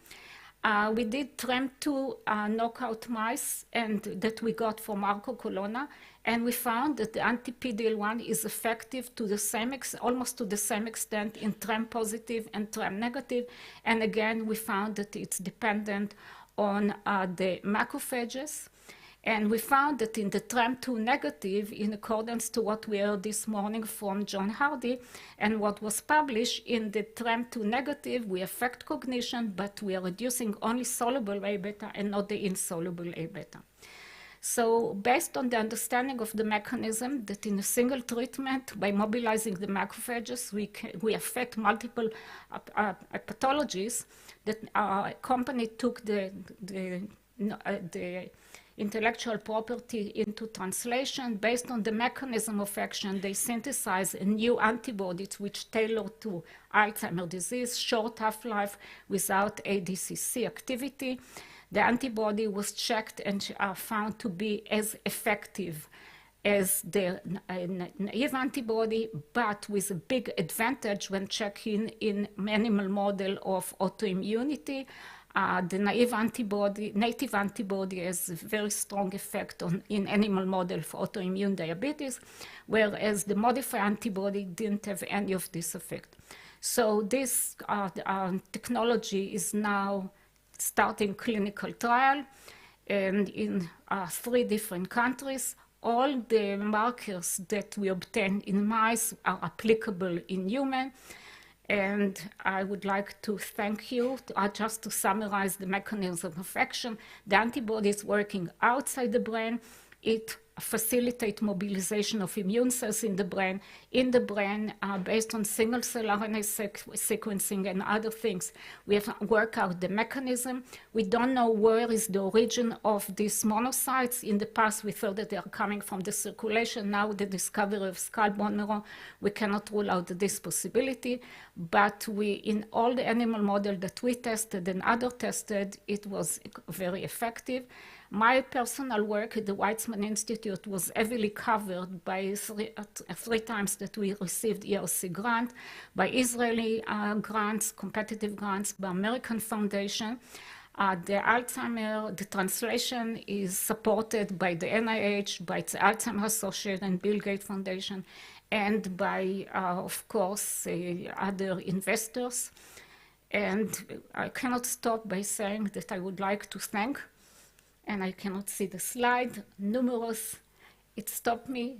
We did TREM2 knockout mice and that we got from Marco Colonna, and we found that the anti-PD-L1 is effective to the same almost to the same extent in TREM positive and TREM negative. And again, we found that it's dependent on the macrophages. And we found that in the TREM2 negative, in accordance to what we heard this morning from John Hardy and what was published, in the TREM2 negative, we affect cognition, but we are reducing only soluble A-beta and not the insoluble A-beta. So based on the understanding of the mechanism that in a single treatment, by mobilizing the macrophages, we affect multiple pathologies, that our company took the intellectual property into translation. Based on the mechanism of action, they synthesize a new antibody which tailored to Alzheimer's disease, short half-life without ADCC activity. The antibody was checked and found to be as effective as the naive antibody, but with a big advantage when checking in animal model of autoimmunity. The native antibody has a very strong effect in animal model for autoimmune diabetes, whereas the modified antibody didn't have any of this effect. So this technology is now starting clinical trial, and in 3 different countries. All the markers that we obtain in mice are applicable in human. And I would like to thank you. Just to summarize the mechanism of action, the antibody is working outside the brain. It facilitates mobilization of immune cells in the brain. In the brain, based on single-cell RNA sequencing and other things, we have worked out the mechanism. We don't know where is the origin of these monocytes. In the past, we thought that they are coming from the circulation. Now, the discovery of skull bone marrow, we cannot rule out this possibility. But in all the animal models that we tested and others tested, it was very effective. My personal work at the Weizmann Institute was heavily covered by 3 times that we received ERC grant, by Israeli grants, competitive grants, by American Foundation. The translation is supported by the NIH, by the Alzheimer's Association and Bill Gates Foundation, and by, of course, other investors. And I cannot stop by saying that I would like to thank, and I cannot see the slide, it stopped me,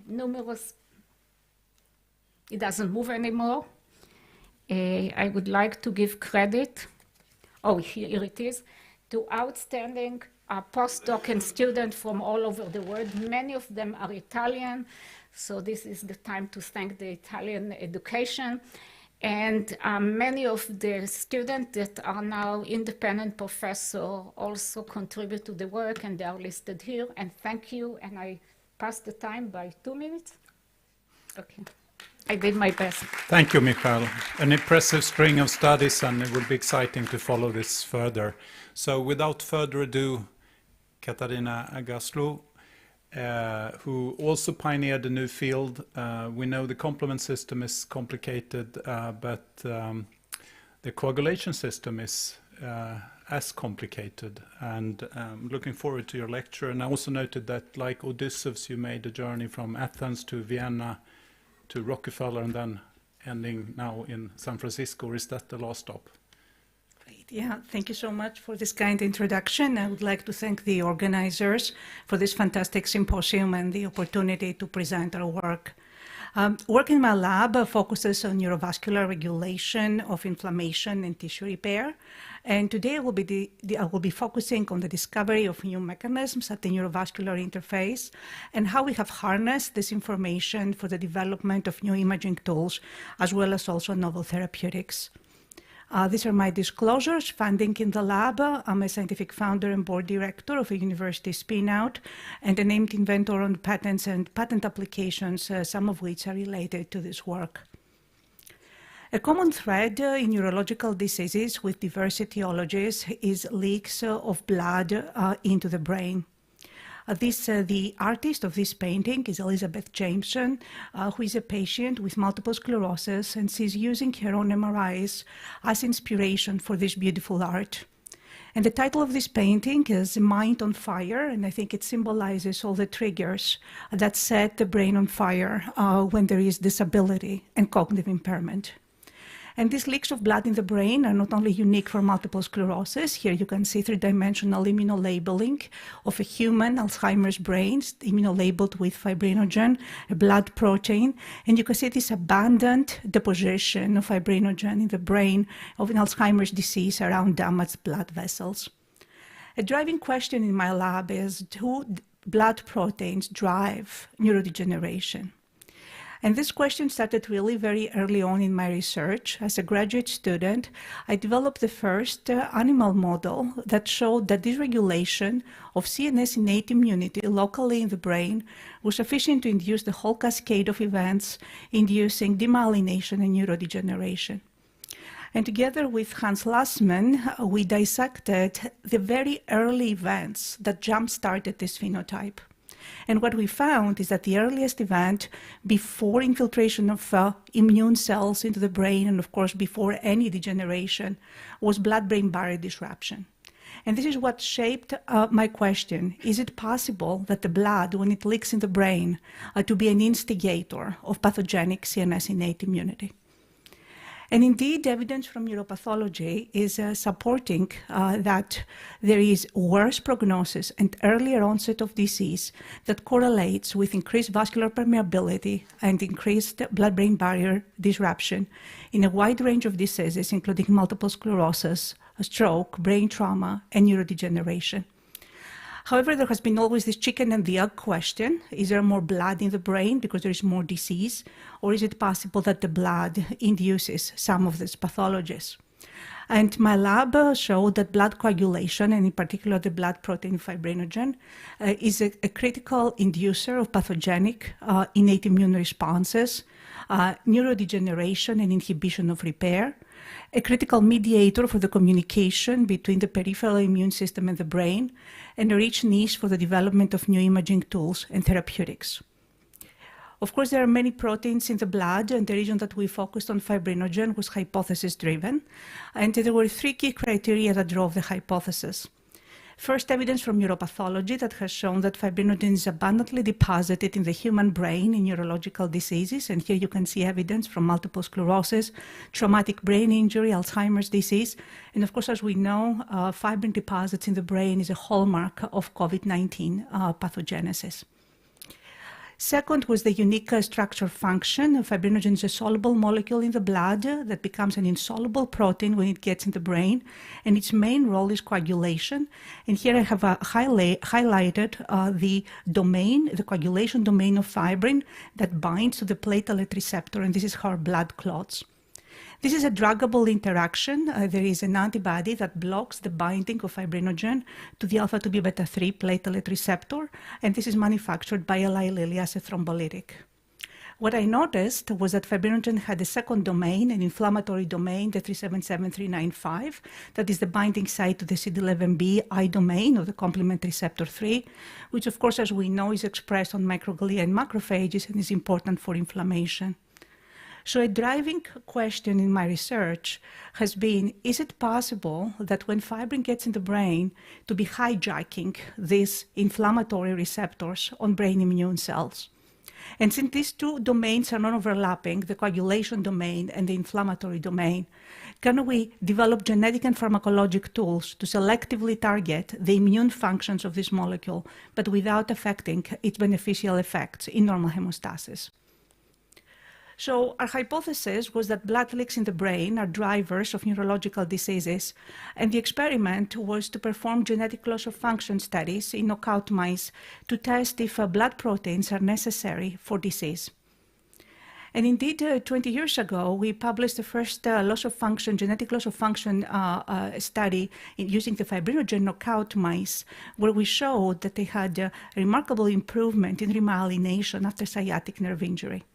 it doesn't move anymore. I would like to give credit, here it is, to outstanding postdoc and students from all over the world. Many of them are Italian, so this is the time to thank the Italian education. And many of the students that are now independent professors also contribute to the work, and they are listed here. And thank you. And I passed the time by 2 minutes. Okay. I did my best. Thank you, Michael. An impressive string of studies, and it will be exciting to follow this further. So without further ado, Katarina Agaslu, who also pioneered a new field. We know the complement system is complicated, but the coagulation system is as complicated. And looking forward to your lecture. And I also noted that, like Odysseus, you made a journey from Athens to Vienna to Rockefeller and then ending now in San Francisco. Or is that the last stop? Yeah, thank you so much for this kind introduction. I would like to thank the organizers for this fantastic symposium and the opportunity to present our work. Work in my lab focuses on neurovascular regulation of inflammation and tissue repair. And today I will be focusing on the discovery of new mechanisms at the neurovascular interface and how we have harnessed this information for the development of new imaging tools, as well as also novel therapeutics. These are my disclosures. Funding in the lab. I'm a scientific founder and board director of a university spin-out and a named inventor on patents and patent applications, some of which are related to this work. A common thread in neurological diseases with diverse etiologies is leaks of blood into the brain. The artist of this painting is Elizabeth Jameson, who is a patient with multiple sclerosis, and she's using her own MRIs as inspiration for this beautiful art. And the title of this painting is Mind on Fire, and I think it symbolizes all the triggers that set the brain on fire when there is disability and cognitive impairment. And these leaks of blood in the brain are not only unique for multiple sclerosis. Here you can see three-dimensional immunolabeling of a human Alzheimer's brain, immunolabeled with fibrinogen, a blood protein. And you can see this abundant deposition of fibrinogen in the brain of an Alzheimer's disease around damaged blood vessels. A driving question in my lab is, do blood proteins drive neurodegeneration? And this question started really very early on in my research. As a graduate student, I developed the first animal model that showed that dysregulation of CNS innate immunity locally in the brain was sufficient to induce the whole cascade of events inducing demyelination and neurodegeneration. And together with Hans Lassmann, we dissected the very early events that jump-started this phenotype. And what we found is that the earliest event before infiltration of immune cells into the brain, and of course before any degeneration, was blood-brain barrier disruption. And this is what shaped my question. Is it possible that the blood, when it leaks in the brain, to be an instigator of pathogenic CNS innate immunity? And indeed, evidence from neuropathology is supporting that there is worse prognosis and earlier onset of disease that correlates with increased vascular permeability and increased blood-brain barrier disruption in a wide range of diseases, including multiple sclerosis, stroke, brain trauma, and neurodegeneration. However, there has been always this chicken and the egg question. Is there more blood in the brain because there is more disease? Or is it possible that the blood induces some of these pathologies? And my lab showed that blood coagulation, and in particular the blood protein fibrinogen, is a critical inducer of pathogenic innate immune responses, neurodegeneration and inhibition of repair, a critical mediator for the communication between the peripheral immune system and the brain, and a rich niche for the development of new imaging tools and therapeutics. Of course, there are many proteins in the blood, and the reason that we focused on fibrinogen was hypothesis-driven, and there were three key criteria that drove the hypothesis. First, evidence from neuropathology that has shown that fibrinogen is abundantly deposited in the human brain in neurological diseases, and here you can see evidence from multiple sclerosis, traumatic brain injury, Alzheimer's disease, and of course, as we know, fibrin deposits in the brain is a hallmark of COVID-19 pathogenesis. Second was the unique structure function. Fibrinogen is a soluble molecule in the blood that becomes an insoluble protein when it gets in the brain, and its main role is coagulation. And here I have highlighted the coagulation domain of fibrin that binds to the platelet receptor, and this is how blood clots. This is a druggable interaction. There is an antibody that blocks the binding of fibrinogen to the alpha-2 beta-3 platelet receptor, and this is manufactured by Eli Lilly as a thrombolytic. What I noticed was that fibrinogen had a second domain, an inflammatory domain, the 377395, that is the binding site to the CD11B I domain of the complement receptor 3, which of course, as we know, is expressed on microglia and macrophages and is important for inflammation. So a driving question in my research has been, is it possible that when fibrin gets in the brain to be hijacking these inflammatory receptors on brain immune cells? And since these two domains are non-overlapping, the coagulation domain and the inflammatory domain, can we develop genetic and pharmacologic tools to selectively target the immune functions of this molecule, but without affecting its beneficial effects in normal hemostasis? So our hypothesis was that blood leaks in the brain are drivers of neurological diseases, and the experiment was to perform genetic loss of function studies in knockout mice to test if blood proteins are necessary for disease. And indeed, 20 years ago, we published the first genetic loss of function study using the fibrinogen knockout mice, where we showed that they had a remarkable improvement in remyelination after sciatic nerve injury.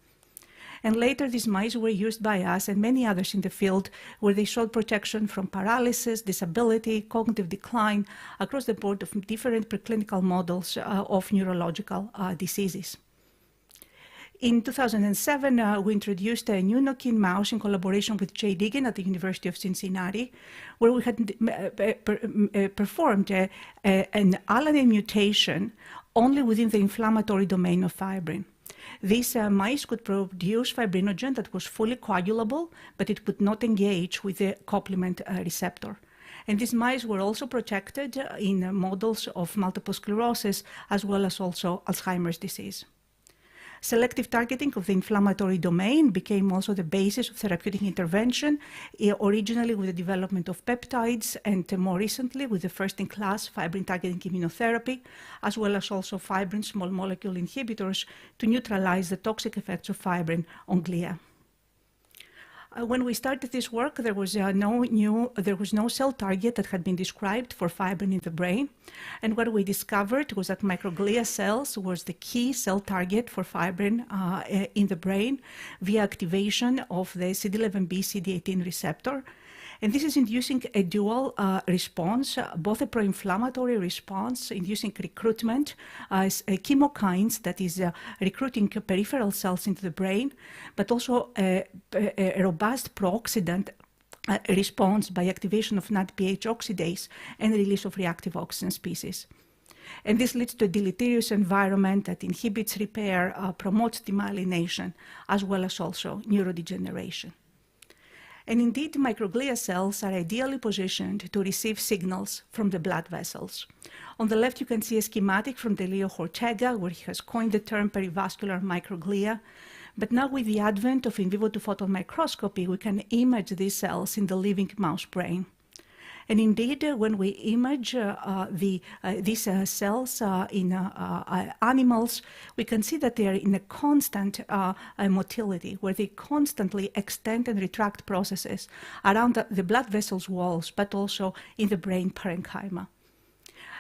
And later, these mice were used by us and many others in the field, where they showed protection from paralysis, disability, cognitive decline across the board of different preclinical models of neurological diseases. In 2007, we introduced a new knock-in mouse in collaboration with Jay Diggin at the University of Cincinnati, where we had performed an alanine mutation only within the inflammatory domain of fibrin. These mice could produce fibrinogen that was fully coagulable, but it could not engage with the complement receptor. And these mice were also protected in models of multiple sclerosis, as well as also Alzheimer's disease. Selective targeting of the inflammatory domain became also the basis of therapeutic intervention, originally with the development of peptides, and more recently with the first-in-class fibrin-targeting immunotherapy, as well as also fibrin small molecule inhibitors to neutralize the toxic effects of fibrin on glia. When we started this work, there was no cell target that had been described for fibrin in the brain. And what we discovered was that microglia cells was the key cell target for fibrin in the brain via activation of the CD11B CD18 receptor. And this is inducing a dual response, both a pro-inflammatory response, inducing recruitment, chemokines, that is recruiting peripheral cells into the brain, but also a robust pro-oxidant response by activation of NADPH oxidase and release of reactive oxygen species. And this leads to a deleterious environment that inhibits repair, promotes demyelination, as well as also neurodegeneration. And indeed, microglia cells are ideally positioned to receive signals from the blood vessels. On the left, you can see a schematic from Delio Ortega, where he has coined the term perivascular microglia. But now with the advent of in vivo to photon microscopy, we can image these cells in the living mouse brain. And indeed, when we image these cells in animals, we can see that they are in a constant motility, where they constantly extend and retract processes around the blood vessels walls, but also in the brain parenchyma.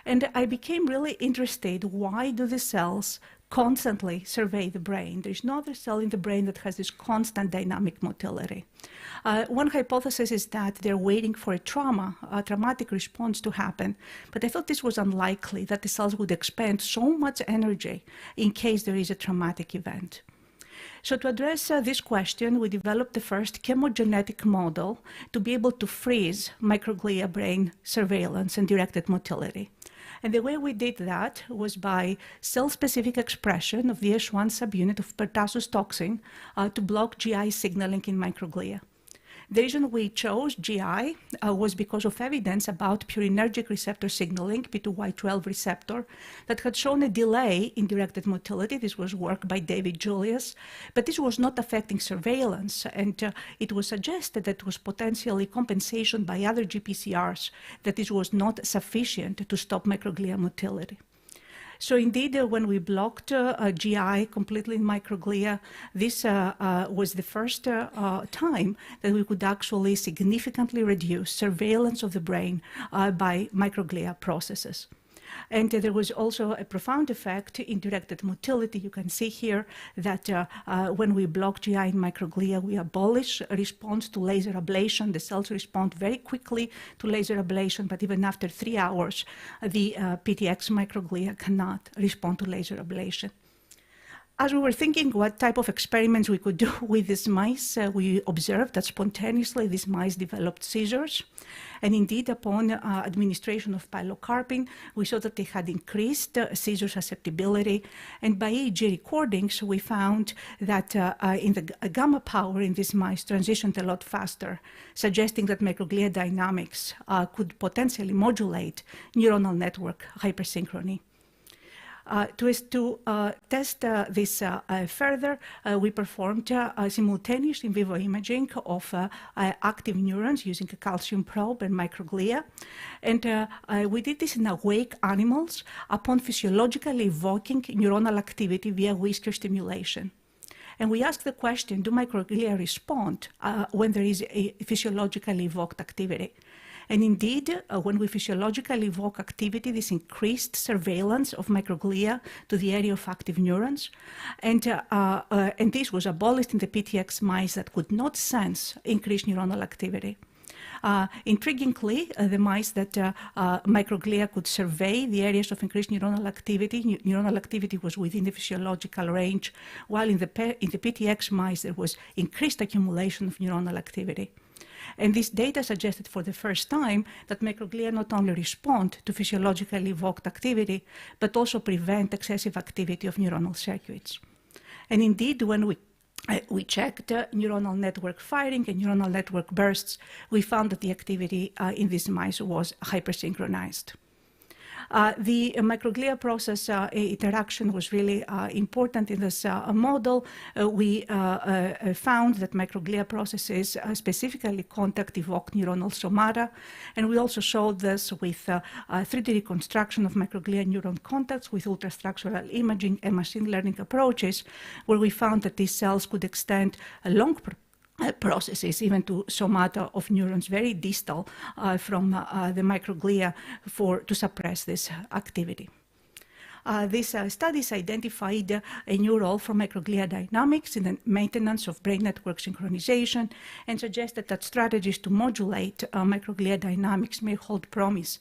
And I became really interested, why do the cells constantly survey the brain? There's no other cell in the brain that has this constant dynamic motility. One hypothesis is that they're waiting for a traumatic response to happen, but I thought this was unlikely, that the cells would expend so much energy in case there is a traumatic event. So to address this question, we developed the first chemogenetic model to be able to freeze microglia brain surveillance and directed motility. And the way we did that was by cell-specific expression of the H1 subunit of pertussis toxin to block GI signaling in microglia. The reason we chose GI was because of evidence about purinergic receptor signaling, P2Y12 receptor, that had shown a delay in directed motility. This was work by David Julius, but this was not affecting surveillance, and it was suggested that it was potentially compensation by other GPCRs, that this was not sufficient to stop microglia motility. So indeed, when we blocked GI completely in microglia, this was the first time that we could actually significantly reduce surveillance of the brain by microglia processes. And there was also a profound effect in directed motility. You can see here that when we block GI in microglia, we abolish a response to laser ablation. The cells respond very quickly to laser ablation, but even after 3 hours, the PTX microglia cannot respond to laser ablation. As we were thinking what type of experiments we could do with these mice, we observed that spontaneously these mice developed seizures. And indeed, upon administration of pilocarpine, we saw that they had increased seizure susceptibility. And by EEG recordings, we found that in the gamma power in these mice transitioned a lot faster, suggesting that microglia dynamics could potentially modulate neuronal network hypersynchrony. To test this further, we performed simultaneous in vivo imaging of active neurons using a calcium probe and microglia. And we did this in awake animals upon physiologically evoking neuronal activity via whisker stimulation. And we asked the question, do microglia respond when there is a physiologically evoked activity? And indeed, when we physiologically evoke activity, this increased surveillance of microglia to the area of active neurons. And this was abolished in the PTX mice that could not sense increased neuronal activity. Intriguingly, the mice that microglia could survey the areas of increased neuronal activity was within the physiological range, while in the PTX mice there was increased accumulation of neuronal activity. And this data suggested for the first time that microglia not only respond to physiologically evoked activity, but also prevent excessive activity of neuronal circuits. And indeed, when we checked neuronal network firing and neuronal network bursts, we found that the activity in these mice was hypersynchronized. The microglia process interaction was really important in this model. We found that microglia processes specifically contact evoke neuronal somata, and we also showed this with 3D reconstruction of microglia neuron contacts with ultrastructural imaging and machine learning approaches, where we found that these cells could extend along processes, even to somata of neurons very distal from the microglia to suppress this activity. These studies identified a new role for microglia dynamics in the maintenance of brain network synchronization and suggested that strategies to modulate microglia dynamics may hold promise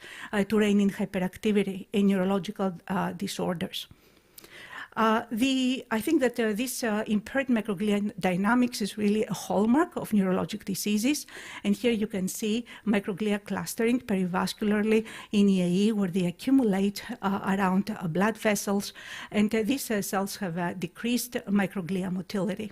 to rein in hyperactivity in neurological disorders. I think that this impaired microglia dynamics is really a hallmark of neurologic diseases. And here you can see microglia clustering perivascularly in EAE, where they accumulate around blood vessels. And these cells have decreased microglia motility.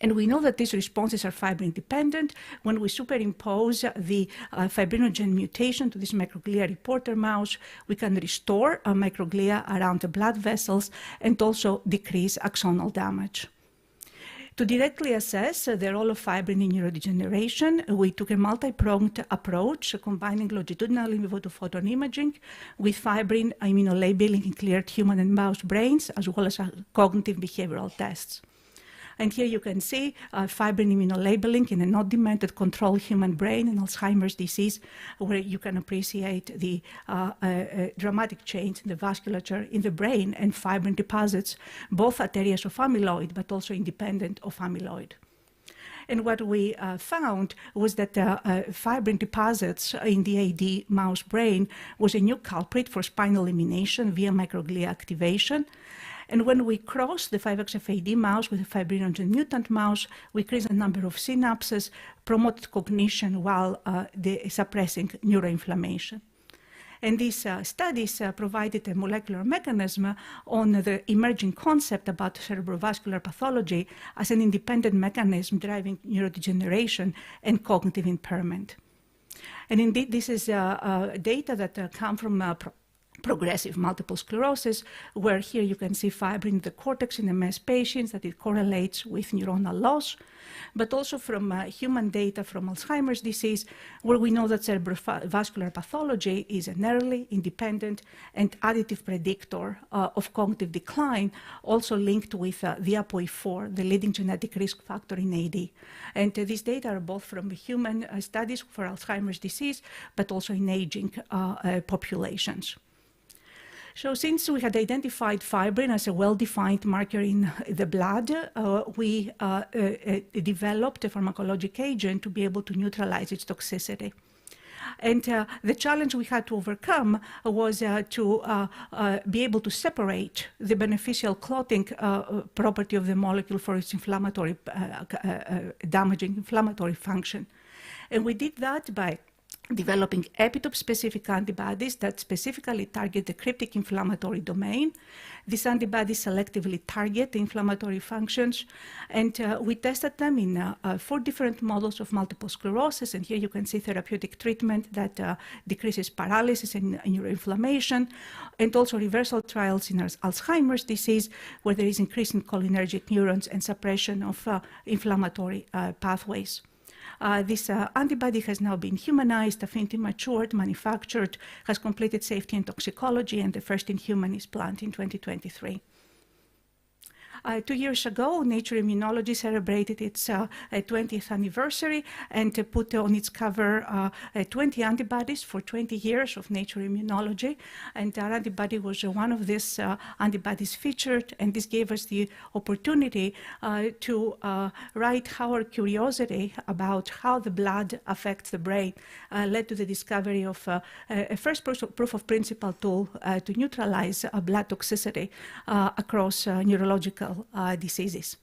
And we know that these responses are fibrin dependent. When we superimpose the fibrinogen mutation to this microglia reporter mouse, we can restore microglia around the blood vessels and also decrease axonal damage. To directly assess the role of fibrin in neurodegeneration, we took a multi-pronged approach combining longitudinal in vivo to photon imaging with fibrin immunolabeling in cleared human and mouse brains, as well as cognitive behavioral tests. And here you can see fibrin immunolabeling in a not demented controlled human brain in Alzheimer's disease, where you can appreciate the dramatic change in the vasculature in the brain and fibrin deposits, both at areas of amyloid, but also independent of amyloid. And what we found was that fibrin deposits in the AD mouse brain was a new culprit for spinal elimination via microglia activation. And when we cross the 5XFAD mouse with a fibrinogen mutant mouse, we increase the number of synapses, promote cognition while suppressing neuroinflammation. And these studies provided a molecular mechanism on the emerging concept about cerebrovascular pathology as an independent mechanism driving neurodegeneration and cognitive impairment. And indeed, this is data that come from progressive multiple sclerosis, where here you can see fibrin in the cortex in MS patients, that it correlates with neuronal loss, but also from human data from Alzheimer's disease, where we know that cerebrovascular pathology is an early, independent, and additive predictor of cognitive decline, also linked with the APOE4, the leading genetic risk factor in AD. And these data are both from human studies for Alzheimer's disease, but also in aging populations. So since we had identified fibrin as a well-defined marker in the blood, we developed a pharmacologic agent to be able to neutralize its toxicity. And the challenge we had to overcome was to be able to separate the beneficial clotting property of the molecule for its inflammatory, damaging inflammatory function. And we did that by developing epitope-specific antibodies that specifically target the cryptic inflammatory domain. These antibodies selectively target the inflammatory functions, and we tested them in 4 different models of multiple sclerosis, and here you can see therapeutic treatment that decreases paralysis and neuroinflammation, and also reversal trials in Alzheimer's disease, where there is increase in cholinergic neurons and suppression of inflammatory pathways. This antibody has now been humanized, affinity matured, manufactured, has completed safety and toxicology, and the first in human is planned in 2023. 2 years ago, Nature Immunology celebrated its 20th anniversary and put on its cover 20 antibodies for 20 years of Nature Immunology. And our antibody was one of these antibodies featured, and this gave us the opportunity to write our curiosity about how the blood affects the brain, led to the discovery of a first proof of principle tool to neutralize blood toxicity across neurological diseases.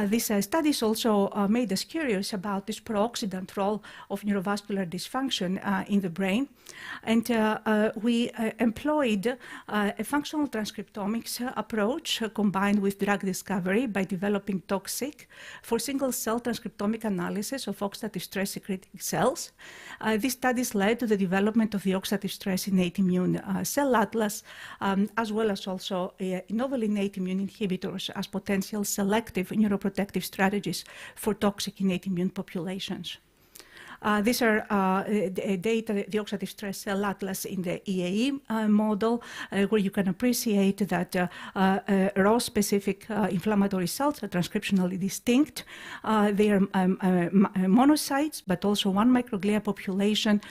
These studies also made us curious about this pro-oxidant role of neurovascular dysfunction in the brain. And we employed a functional transcriptomics approach combined with drug discovery by developing TOX-seq for single-cell transcriptomic analysis of oxidative stress-secreting cells. These studies led to the development of the oxidative stress innate immune cell atlas, as well as also novel innate immune inhibitors as potential selective neuroprotective strategies for toxic innate immune populations. These are data, the oxidative stress cell atlas in the EAE model, where you can appreciate that ROS-specific inflammatory cells are transcriptionally distinct. They are monocytes, but also one microglia population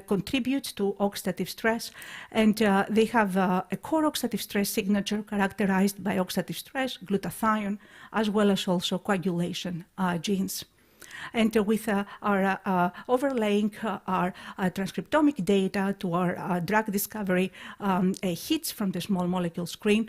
contributes to oxidative stress. And they have a core oxidative stress signature characterized by oxidative stress, glutathione, as well as also coagulation genes. And with our overlaying our transcriptomic data to our drug discovery hits from the small molecule screen,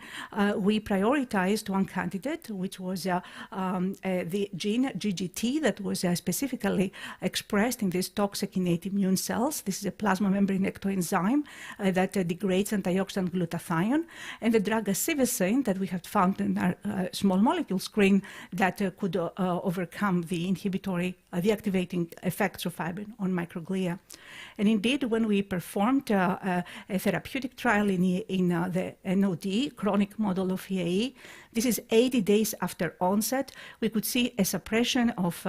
we prioritized one candidate, which was the gene GGT that was specifically expressed in these toxic innate immune cells. This is a plasma membrane ectoenzyme that degrades antioxidant glutathione, and the drug acivacine that we had found in our small molecule screen that could overcome the inhibitory, the activating effects of fibrin on microglia. And indeed, when we performed a therapeutic trial in the NOD, chronic model of EAE, this is 80 days after onset, we could see a suppression of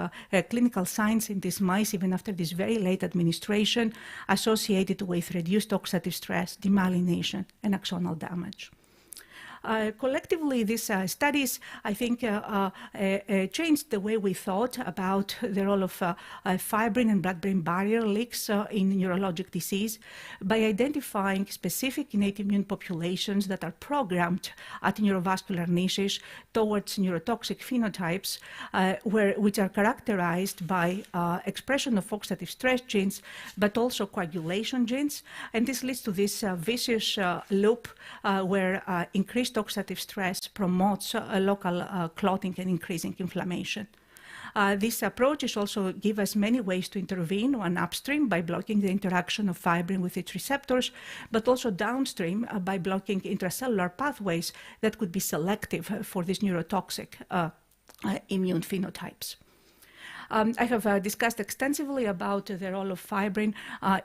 clinical signs in these mice even after this very late administration, associated with reduced oxidative stress, demyelination, and axonal damage. Collectively, these studies, I think, changed the way we thought about the role of fibrin and blood-brain barrier leaks in neurologic disease by identifying specific innate immune populations that are programmed at neurovascular niches towards neurotoxic phenotypes, which are characterized by expression of oxidative stress genes, but also coagulation genes. And this leads to this vicious loop where increased oxidative stress promotes local clotting and increasing inflammation. These approaches also give us many ways to intervene, one upstream by blocking the interaction of fibrin with its receptors, but also downstream by blocking intracellular pathways that could be selective for these neurotoxic immune phenotypes. I have discussed extensively about the role of fibrin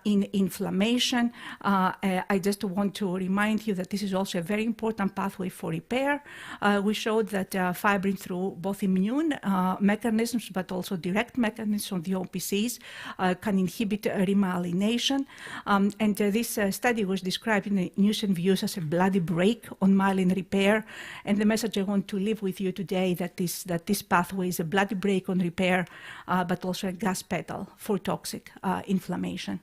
in inflammation. I just want to remind you that this is also a very important pathway for repair. We showed that fibrin through both immune mechanisms but also direct mechanisms of the OPCs can inhibit remyelination. And this study was described in the News and Views as a bloody break on myelin repair. And the message I want to leave with you today that this pathway is a bloody break on repair, but also a gas pedal for toxic inflammation.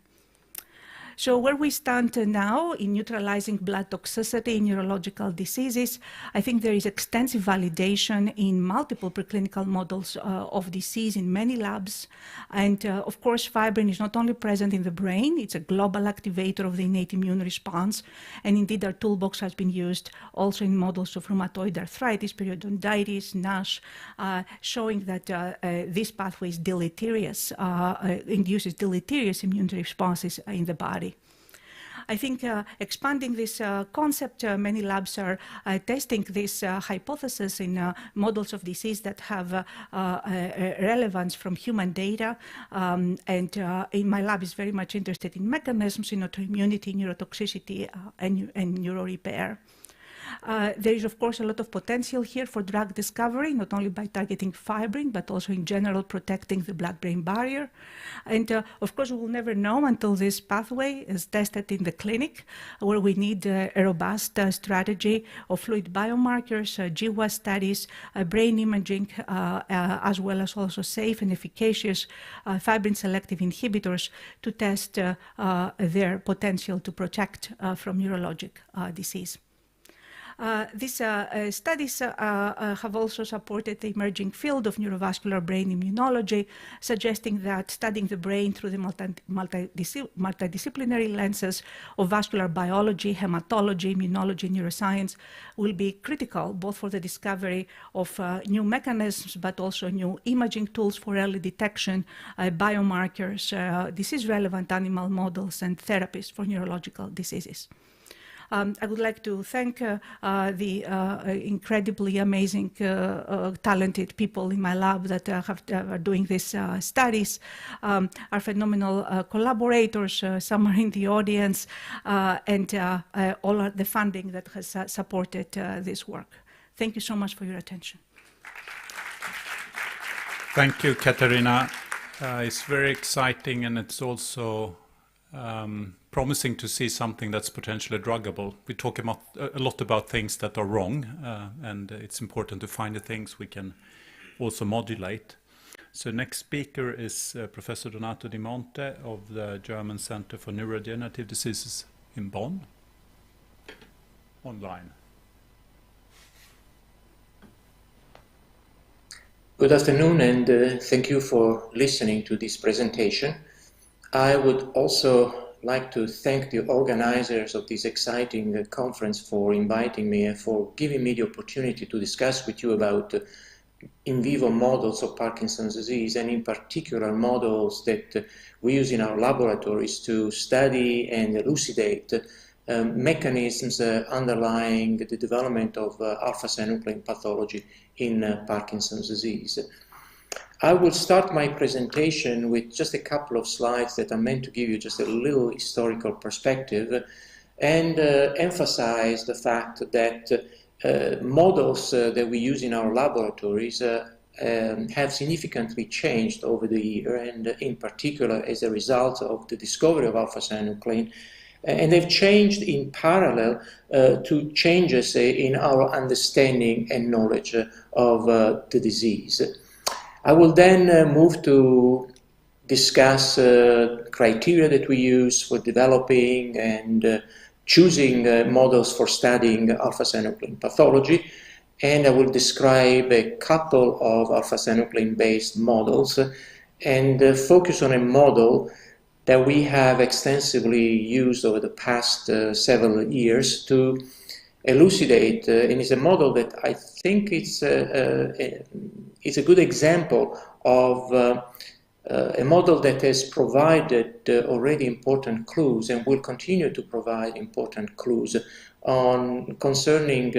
So where we stand now in neutralizing blood toxicity in neurological diseases, I think there is extensive validation in multiple preclinical models of disease in many labs. And of course, fibrin is not only present in the brain, it's a global activator of the innate immune response. And indeed, our toolbox has been used also in models of rheumatoid arthritis, periodontitis, NASH, showing that this pathway is deleterious, induces deleterious immune responses in the body. I think expanding this concept, many labs are testing this hypothesis in models of disease that have relevance from human data. And in my lab is very much interested in mechanisms in autoimmunity, neurotoxicity, and neuro repair. There is, of course, a lot of potential here for drug discovery, not only by targeting fibrin, but also in general protecting the blood-brain barrier. And of course, we will never know until this pathway is tested in the clinic, where we need a robust strategy of fluid biomarkers, GWAS studies, brain imaging, as well as also safe and efficacious fibrin-selective inhibitors to test their potential to protect from neurologic disease. These studies have also supported the emerging field of neurovascular brain immunology, suggesting that studying the brain through the multidisciplinary lenses of vascular biology, hematology, immunology, neuroscience will be critical both for the discovery of new mechanisms, but also new imaging tools for early detection, biomarkers, disease-relevant animal models, and therapies for neurological diseases. I would like to thank the incredibly amazing, talented people in my lab that are doing these studies, our phenomenal collaborators, some are in the audience, and all the funding that has supported this work. Thank you so much for your attention. Thank you, Katarina. It's very exciting, and it's also promising to see something that's potentially druggable. We talk a lot about things that are wrong, and it's important to find the things we can also modulate. So next speaker is Professor Donato Di Monte of the German Center for Neurodegenerative Diseases in Bonn. Online. Good afternoon, and thank you for listening to this presentation. I would also like to thank the organizers of this exciting conference for inviting me and for giving me the opportunity to discuss with you about in vivo models of Parkinson's disease, and in particular models that we use in our laboratories to study and elucidate mechanisms underlying the development of alpha-synuclein pathology in Parkinson's disease. I will start my presentation with just a couple of slides that are meant to give you just a little historical perspective and emphasize the fact that models that we use in our laboratories have significantly changed over the year, and in particular as a result of the discovery of alpha-synuclein. And they've changed in parallel to changes in our understanding and knowledge of the disease. I will then move to discuss criteria that we use for developing and choosing models for studying alpha-synuclein pathology, and I will describe a couple of alpha-synuclein-based models and focus on a model that we have extensively used over the past several years to elucidate, and it's a model that I think it's a good example of a model that has provided already important clues and will continue to provide important clues on concerning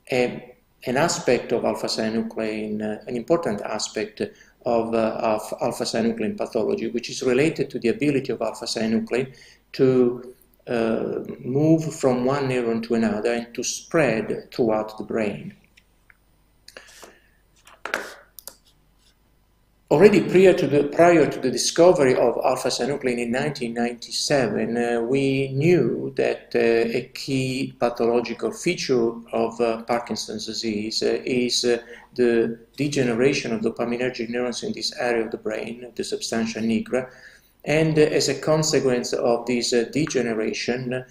an aspect of alpha-synuclein, an important aspect of alpha-synuclein pathology, which is related to the ability of alpha-synuclein to move from one neuron to another and to spread throughout the brain. Already prior to the discovery of alpha-synuclein in 1997, we knew that a key pathological feature of Parkinson's disease is the degeneration of dopaminergic neurons in this area of the brain, the substantia nigra, and as a consequence of this degeneration,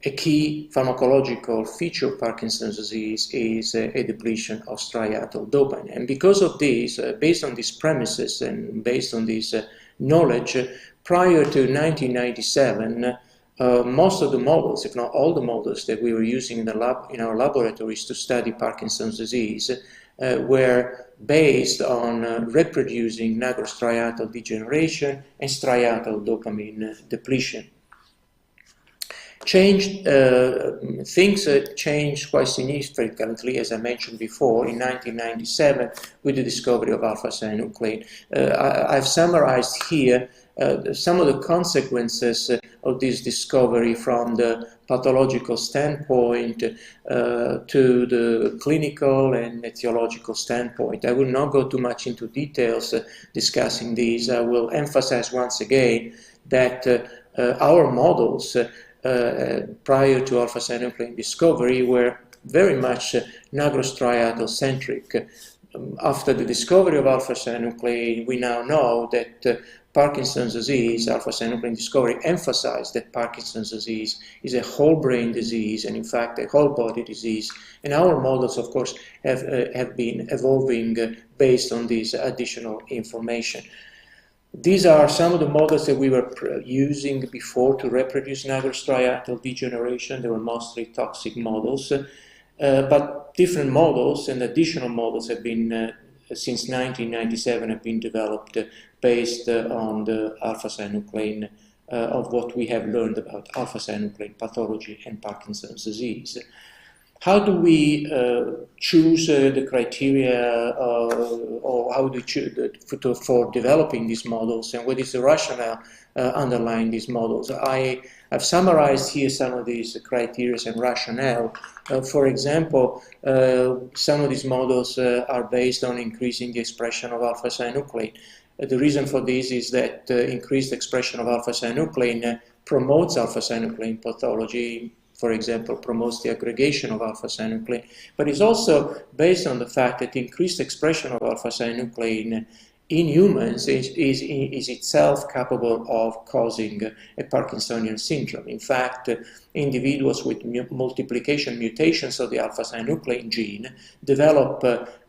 a key pharmacological feature of Parkinson's disease is a depletion of striatal dopamine. And because of this, based on these premises and based on this knowledge, prior to 1997, most of the models, if not all the models that we were using in our laboratories to study Parkinson's disease, were based on reproducing nigrostriatal degeneration and striatal dopamine depletion. Things changed quite significantly, as I mentioned before, in 1997 with the discovery of alpha-synuclein. I've summarized here some of the consequences of this discovery from the pathological standpoint to the clinical and etiological standpoint. I will not go too much into details discussing these. I will emphasize once again that our models prior to alpha-synuclein discovery were very much nigrostriatal centric. After the discovery of alpha-synuclein, we now know that Parkinson's disease, alpha-synuclein discovery, emphasized that Parkinson's disease is a whole brain disease and in fact a whole body disease. And our models, of course, have been evolving based on this additional information. These are some of the models that we were using before to reproduce nigrostriatal degeneration. They were mostly toxic models, but different models and additional models have been, since 1997, have been developed based on the alpha-synuclein, of what we have learned about alpha-synuclein pathology and Parkinson's disease. How do we choose the criteria or how do we choose for developing these models, and what is the rationale underlying these models? I've summarized here some of these criteria and rationale. For example, some of these models are based on increasing the expression of alpha-synuclein. The reason for this is that increased expression of alpha-synuclein promotes alpha-synuclein pathology. For example, promotes the aggregation of alpha-synuclein, but it's also based on the fact that increased expression of alpha-synuclein in humans is itself capable of causing a Parkinsonian syndrome. In fact, individuals with multiplication mutations of the alpha-synuclein gene develop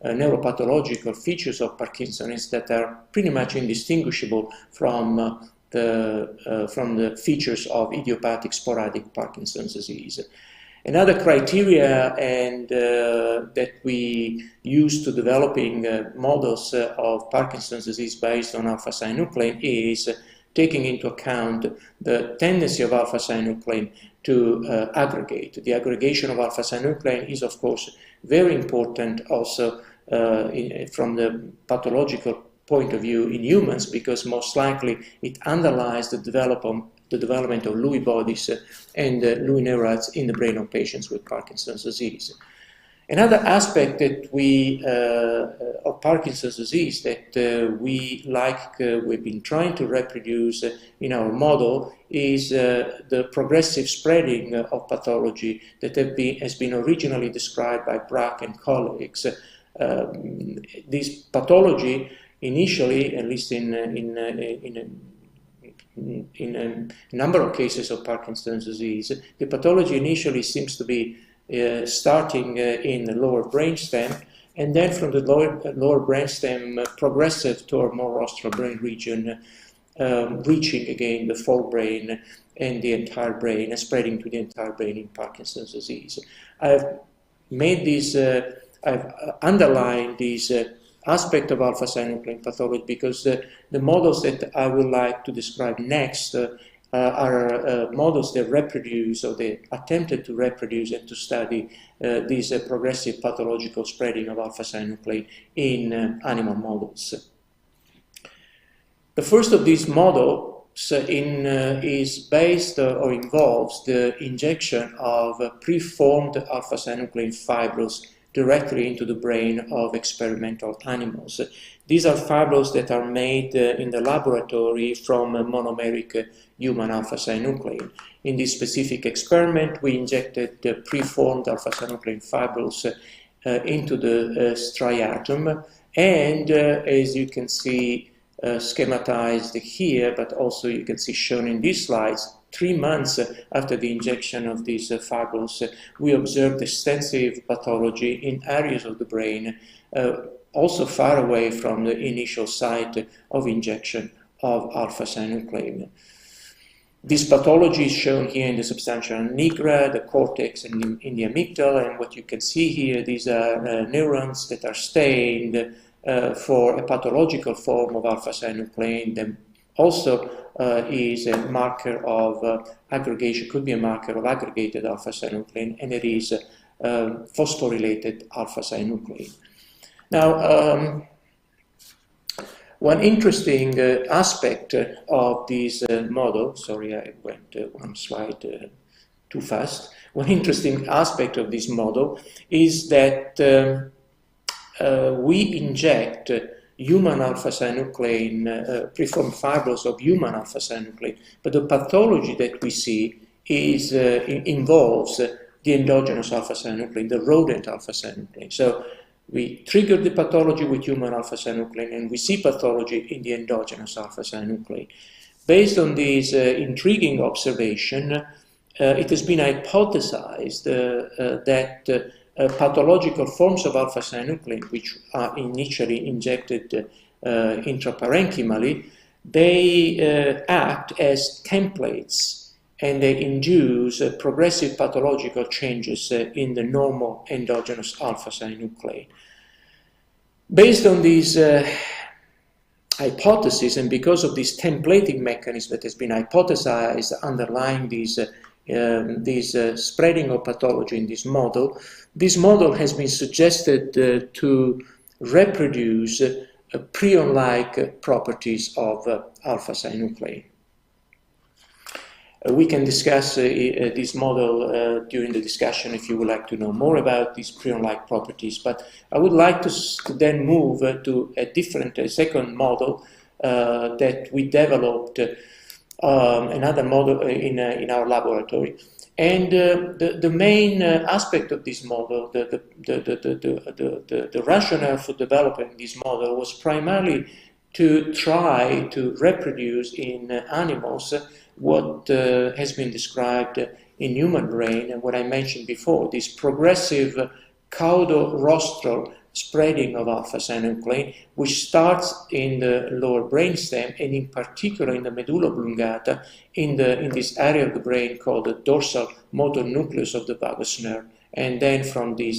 neuropathological features of Parkinson's that are pretty much indistinguishable from the features of idiopathic sporadic Parkinson's disease. Another criteria that we use to developing models of Parkinson's disease based on alpha-synuclein is taking into account the tendency of alpha-synuclein to aggregate. The aggregation of alpha-synuclein is, of course, very important also from the pathological point of view in humans, because most likely it underlies the development of Lewy bodies and Lewy neurites in the brain of patients with Parkinson's disease. Another aspect that of Parkinson's disease that we've been trying to reproduce in our model is the progressive spreading of pathology that has been originally described by Brack and colleagues. This pathology initially, at least in a number of cases of Parkinson's disease, the pathology initially seems to be starting in the lower brainstem, and then from the lower brainstem progressive toward more rostral brain region, reaching again the forebrain and the entire brain, and spreading to the entire brain in Parkinson's disease. I've underlined these aspect of alpha-synuclein pathology because the models that I would like to describe next are models that reproduce, or they attempted to reproduce and to study this progressive pathological spreading of alpha-synuclein in animal models. The first of these models is based or involves the injection of preformed alpha-synuclein fibrils directly into the brain of experimental animals. These are fibrils that are made in the laboratory from monomeric human alpha-synuclein. In this specific experiment, we injected the preformed alpha-synuclein fibrils into the striatum, and as you can see schematized here, but also you can see shown in these slides, 3 months after the injection of these fibrils, we observed extensive pathology in areas of the brain, also far away from the initial site of injection of alpha-synuclein. This pathology is shown here in the substantia nigra, the cortex, and in the amygdala, and what you can see here, these are neurons that are stained for a pathological form of alpha-synuclein. That also is a marker of aggregation, could be a marker of aggregated alpha-synuclein, and it is phosphorylated alpha-synuclein. Now, one interesting aspect of this model, sorry, I went one slide too fast. One interesting aspect of this model is that we inject human alpha-synuclein, preformed fibrils of human alpha-synuclein, but the pathology that we see is involves the endogenous alpha-synuclein, the rodent alpha-synuclein. So we trigger the pathology with human alpha-synuclein, and we see pathology in the endogenous alpha-synuclein. Based on this intriguing observation, it has been hypothesized that pathological forms of alpha-synuclein, which are initially injected intraparenchymally, they act as templates, and they induce progressive pathological changes in the normal endogenous alpha-synuclein. Based on these hypotheses, and because of this templating mechanism that has been hypothesized underlying these spreading of pathology in this model has been suggested to reproduce prion-like properties of alpha-synuclein. We can discuss this model during the discussion if you would like to know more about these prion-like properties, but I would like to then move to a different second model that we developed, another model in our laboratory. And the main aspect of this model, the rationale for developing this model was primarily to try to reproduce in animals what has been described in human brain and what I mentioned before, this progressive caudorostral spreading of alpha-synuclein, which starts in the lower brainstem and in particular in the medulla oblongata, in this area of the brain called the dorsal motor nucleus of the vagus nerve, and then from the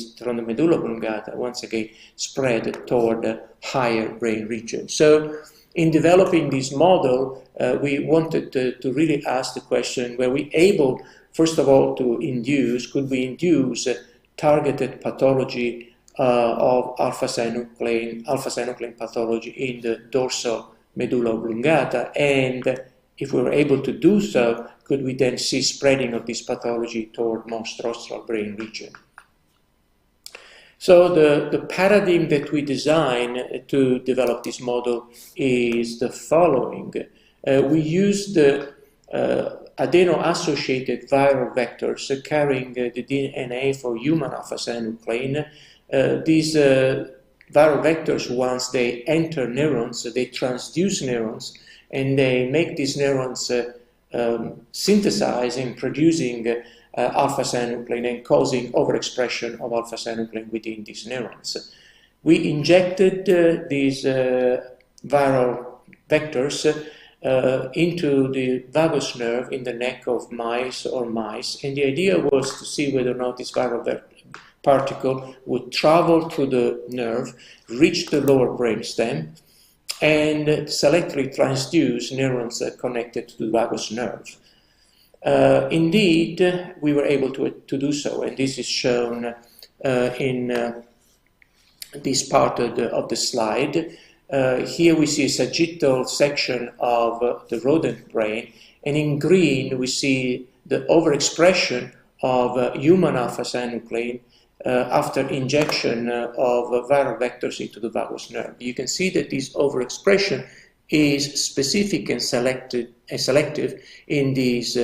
medulla oblongata once again spread toward the higher brain region. So in developing this model, we wanted to really ask the question, were we able, first of all, to induce, could we induce targeted pathology of alpha-synuclein pathology in the dorsal medulla oblongata, and if we were able to do so, could we then see spreading of this pathology toward most rostral brain region? So the paradigm that we design to develop this model is the following. We used adeno-associated viral vectors carrying the DNA for human alpha-synuclein. These viral vectors, once they enter neurons, they transduce neurons, and they make these neurons synthesize and producing alpha-synuclein and causing overexpression of alpha-synuclein within these neurons. We injected these viral vectors into the vagus nerve in the neck of mice, and the idea was to see whether or not this viral particle would travel through the nerve, reach the lower brainstem, and selectively transduce neurons connected to the vagus nerve. Indeed, we were able to do so, and this is shown in this part of the slide. Here we see a sagittal section of the rodent brain, and in green we see the overexpression of human alpha-synuclein after injection of viral vectors into the vagus nerve. You can see that this overexpression is specific and selective in this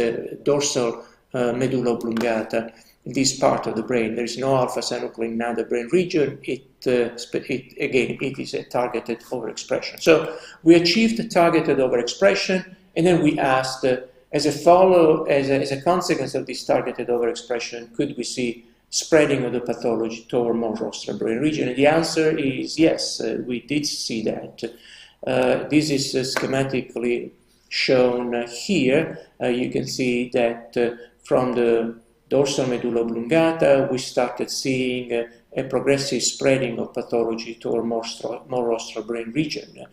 dorsal medulla oblongata, this part of the brain. There is no alpha-synuclein in other brain region. Again, it is a targeted overexpression. So we achieved the targeted overexpression, and then we asked, as a consequence of this targeted overexpression, could we see spreading of the pathology toward more rostral brain region? And the answer is yes, we did see that. This is schematically shown here. You can see that from the dorsal medulla oblongata, we started seeing a progressive spreading of pathology toward more rostral brain region.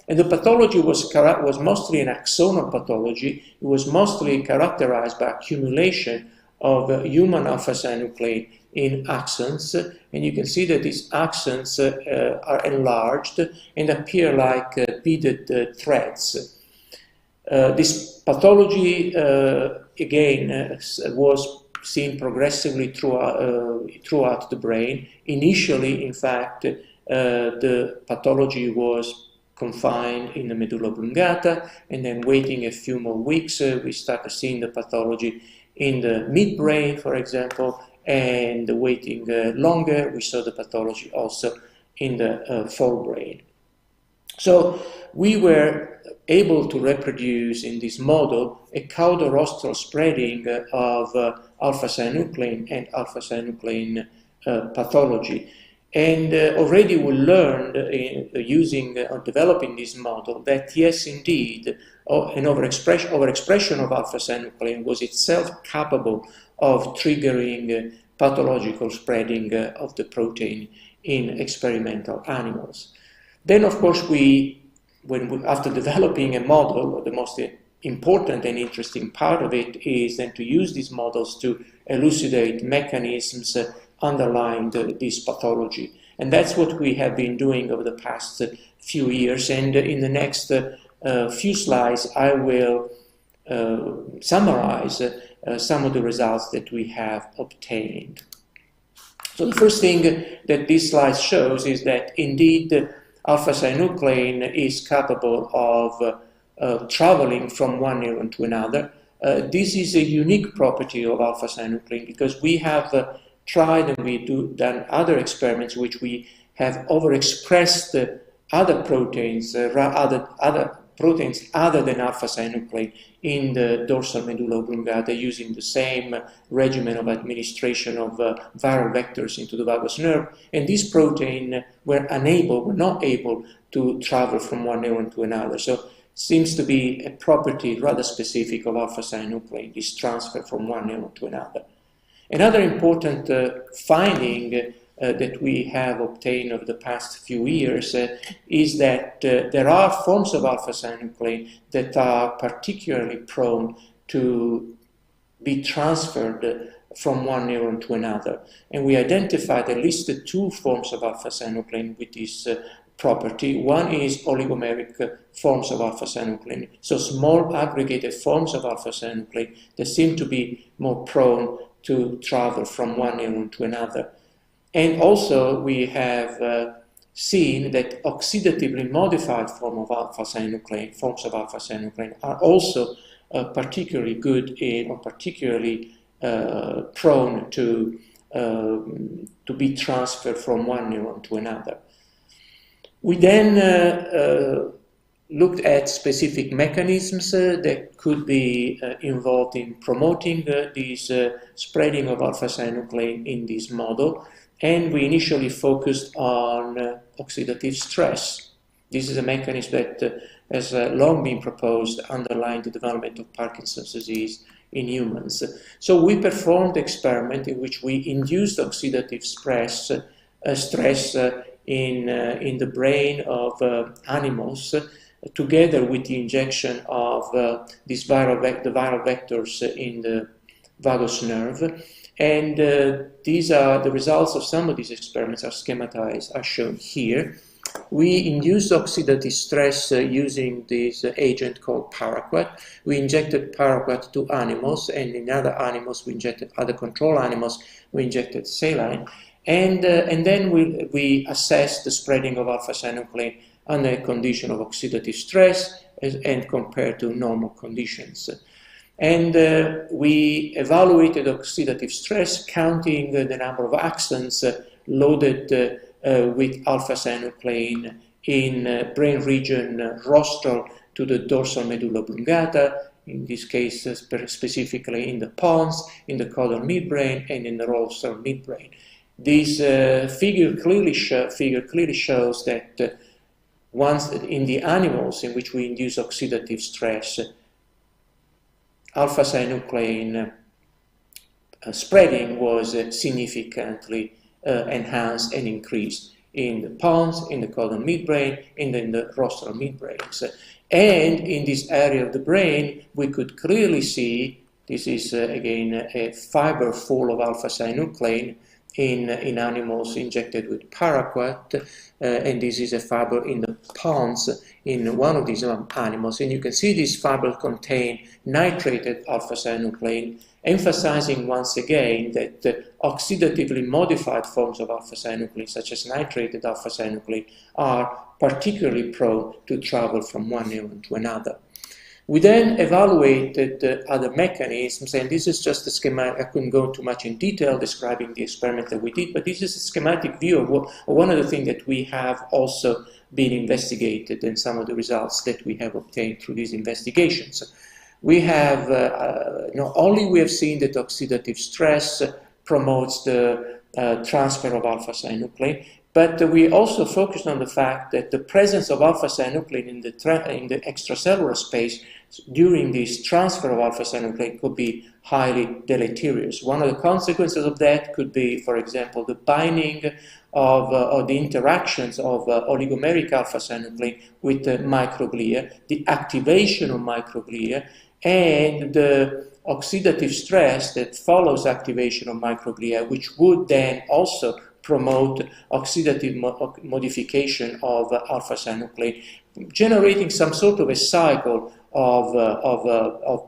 And the pathology was mostly an axonal pathology. It was mostly characterized by accumulation of human alpha-synuclein in axons, and you can see that these axons are enlarged and appear like beaded threads. This pathology, again, was seen progressively throughout the brain. Initially, in fact, the pathology was confined in the medulla oblongata, and then waiting a few more weeks, we started seeing the pathology in the midbrain, for example, and waiting longer, we saw the pathology also in the forebrain. So we were able to reproduce in this model a caudorostral spreading of alpha-synuclein and alpha-synuclein pathology. And already we learned using or developing this model that yes, indeed, an overexpression of alpha-synuclein was itself capable of triggering pathological spreading of the protein in experimental animals. Then, of course, after developing a model, the most important and interesting part of it is then to use these models to elucidate mechanisms underlying this pathology. And that's what we have been doing over the past few years. And in the next few slides, I will summarize some of the results that we have obtained. So the first thing that this slide shows is that indeed alpha-synuclein is capable of traveling from one neuron to another. This is a unique property of alpha-synuclein because we have tried and we've done other experiments which we have overexpressed other proteins, other proteins other than alpha-synuclein in the dorsal medulla oblongata using the same regimen of administration of viral vectors into the vagus nerve, and these proteins were not able to travel from one neuron to another. So seems to be a property rather specific of alpha-synuclein, this transfer from one neuron to another. Another important finding that we have obtained over the past few years is that there are forms of alpha-synuclein that are particularly prone to be transferred from one neuron to another. And we identified at least two forms of alpha-synuclein with this property. One is oligomeric forms of alpha-synuclein, so small aggregated forms of alpha-synuclein that seem to be more prone to travel from one neuron to another. And also we have seen that oxidatively modified forms of alpha-synuclein are also particularly good or particularly prone to be transferred from one neuron to another. We then looked at specific mechanisms that could be involved in promoting this spreading of alpha-synuclein in this model, and we initially focused on oxidative stress. This is a mechanism that has long been proposed underlying the development of Parkinson's disease in humans. So we performed an experiment in which we induced oxidative stress in the brain of animals together with the injection of the viral vectors in the vagus nerve. And these are the results of some of these experiments are schematized, are shown here. we induced oxidative stress using this agent called paraquat. We injected paraquat to animals, and in other animals we injected, other control animals, we injected saline. And then we assessed the spreading of alpha-synuclein under a condition of oxidative stress and compared to normal conditions. And we evaluated oxidative stress, counting the number of axons loaded with alpha-synuclein in brain region rostral to the dorsal medulla oblongata, in this case specifically in the pons, in the caudal midbrain, and in the rostral midbrain. This figure clearly shows that once in the animals in which we induce oxidative stress, alpha-synuclein spreading was significantly enhanced and increased in the pons, in the caudal midbrain, and in the rostral midbrains. And in this area of the brain, we could clearly see, this is again a fiber full of alpha-synuclein in animals injected with paraquat, and this is a fiber in the pons in one of these animals. And you can see this fiber contain nitrated alpha-synuclein, emphasizing once again that oxidatively modified forms of alpha-synuclein, such as nitrated alpha-synuclein, are particularly prone to travel from one neuron to another. We then evaluated other mechanisms, and this is just a schematic. I couldn't go too much in detail describing the experiment that we did, but this is a schematic view of one of the things that we have also been investigated and some of the results that we have obtained through these investigations. We have, not only we have seen that oxidative stress promotes the transfer of alpha-synuclein, but we also focused on the fact that the presence of alpha-synuclein in the extracellular space during this transfer of alpha-synuclein could be highly deleterious. One of the consequences of that could be, for example, the binding of the interactions of oligomeric alpha-synuclein with microglia, the activation of microglia, and the oxidative stress that follows activation of microglia, which would then also promote oxidative modification of alpha-synuclein, generating some sort of a cycle of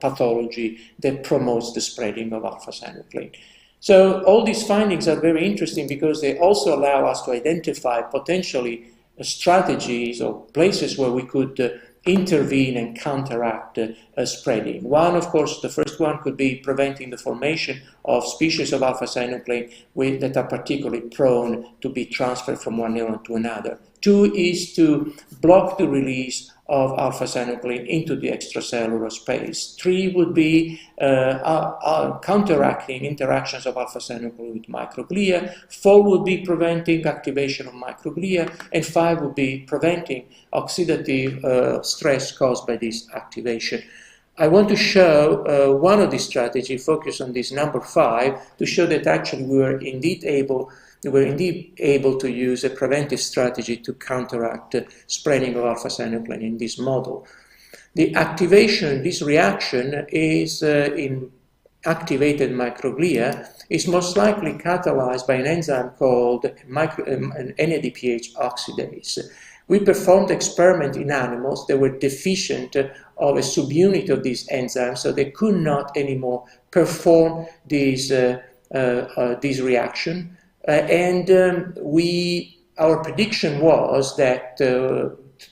pathology that promotes the spreading of alpha-synuclein. So all these findings are very interesting because they also allow us to identify potentially strategies or places where we could intervene and counteract spreading. One, of course, the first one could be preventing the formation of species of alpha-synuclein that are particularly prone to be transferred from one neuron to another. Two is to block the release of alpha-synuclein into the extracellular space. Three would be counteracting interactions of alpha-synuclein with microglia. Four would be preventing activation of microglia. And five would be preventing oxidative stress caused by this activation. I want to show one of these strategies, focus on this number 5, to show that actually we were indeed able to use a preventive strategy to counteract spreading of alpha-synuclein in this model. The activation, this reaction is in activated microglia, is most likely catalyzed by an enzyme called an NADPH oxidase. We performed experiments in animals that were deficient of a subunit of this enzyme, so they could not anymore perform this reaction. Our prediction was that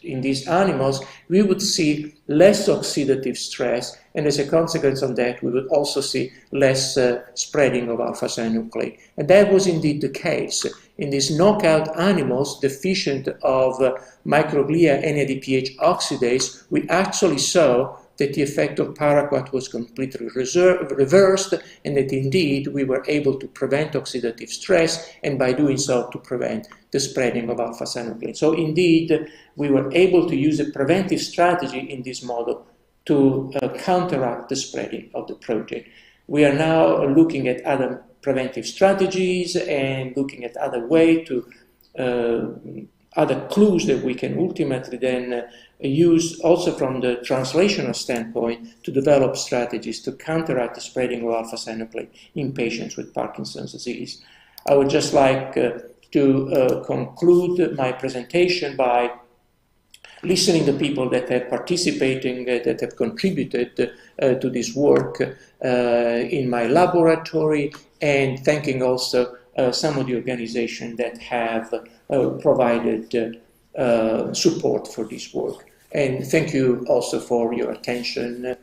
in these animals we would see less oxidative stress, and as a consequence of that we would also see less spreading of alpha-synuclein. And that was indeed the case. In these knockout animals deficient of microglia NADPH oxidase, we actually saw that the effect of paraquat was completely reversed, and that indeed we were able to prevent oxidative stress, and by doing so to prevent the spreading of alpha-synuclein. So indeed we were able to use a preventive strategy in this model to counteract the spreading of the protein. We are now looking at other preventive strategies and looking at other ways to other clues that we can ultimately then use also from the translational standpoint to develop strategies to counteract the spreading of alpha-synuclein in patients with Parkinson's disease. I would just like to conclude my presentation by listening to people that have participating, that have contributed to this work in my laboratory, and thanking also some of the organizations that have provided support for this work. And thank you also for your attention.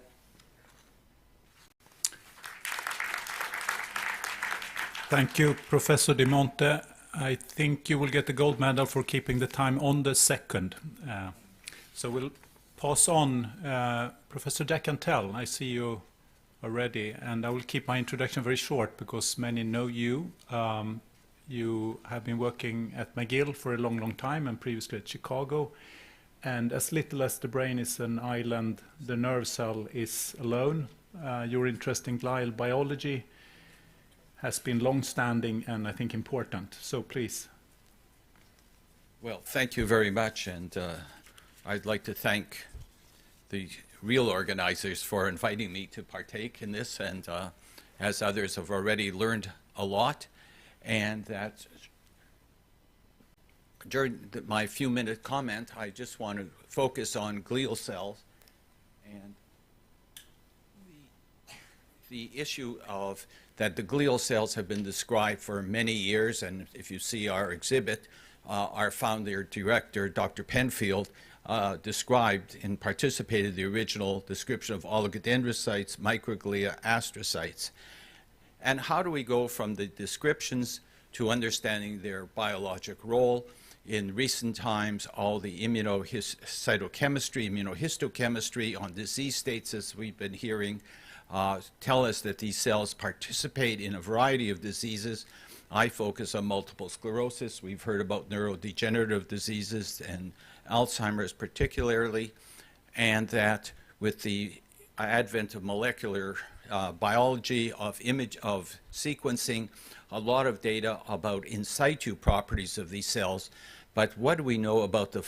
Thank you, Professor Di Monte. I think you will get the gold medal for keeping the time on the second. So we'll pass on. Professor Giancarlo, I see you already, and I will keep my introduction very short because many know you. You have been working at McGill for a long, long time and previously at Chicago. And as little as the brain is an island, the nerve cell is alone. Your interest in glial biology has been long-standing and I think important. So please. Well, thank you very much, and I'd like to thank the real organizers for inviting me to partake in this, and as others have already learned a lot, and that during my few-minute comment, I just want to focus on glial cells and the issue of that the glial cells have been described for many years, and if you see our exhibit, our founder director, Dr. Penfield, described and participated in the original description of oligodendrocytes, microglia, astrocytes. And how do we go from the descriptions to understanding their biologic role? In recent times, all the immunocytochemistry, immunohistochemistry on disease states, as we've been hearing, tell us that these cells participate in a variety of diseases. I focus on multiple sclerosis. We've heard about neurodegenerative diseases and Alzheimer's particularly, and that with the advent of molecular biology, of sequencing, a lot of data about in situ properties of these cells. But what do we know about the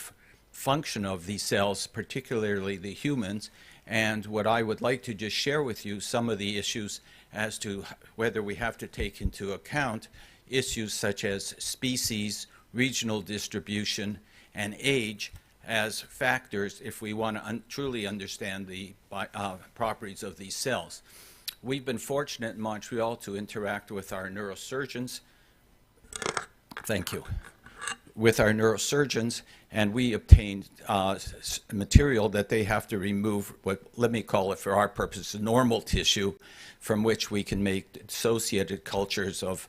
function of these cells, particularly the humans? And what I would like to just share with you some of the issues as to whether we have to take into account issues such as species, regional distribution, and age as factors if we want to truly understand the properties of these cells. We've been fortunate in Montreal to interact with our neurosurgeons. Thank you. With our neurosurgeons, and we obtained material that they have to remove, what, let me call it for our purposes, normal tissue, from which we can make dissociated cultures of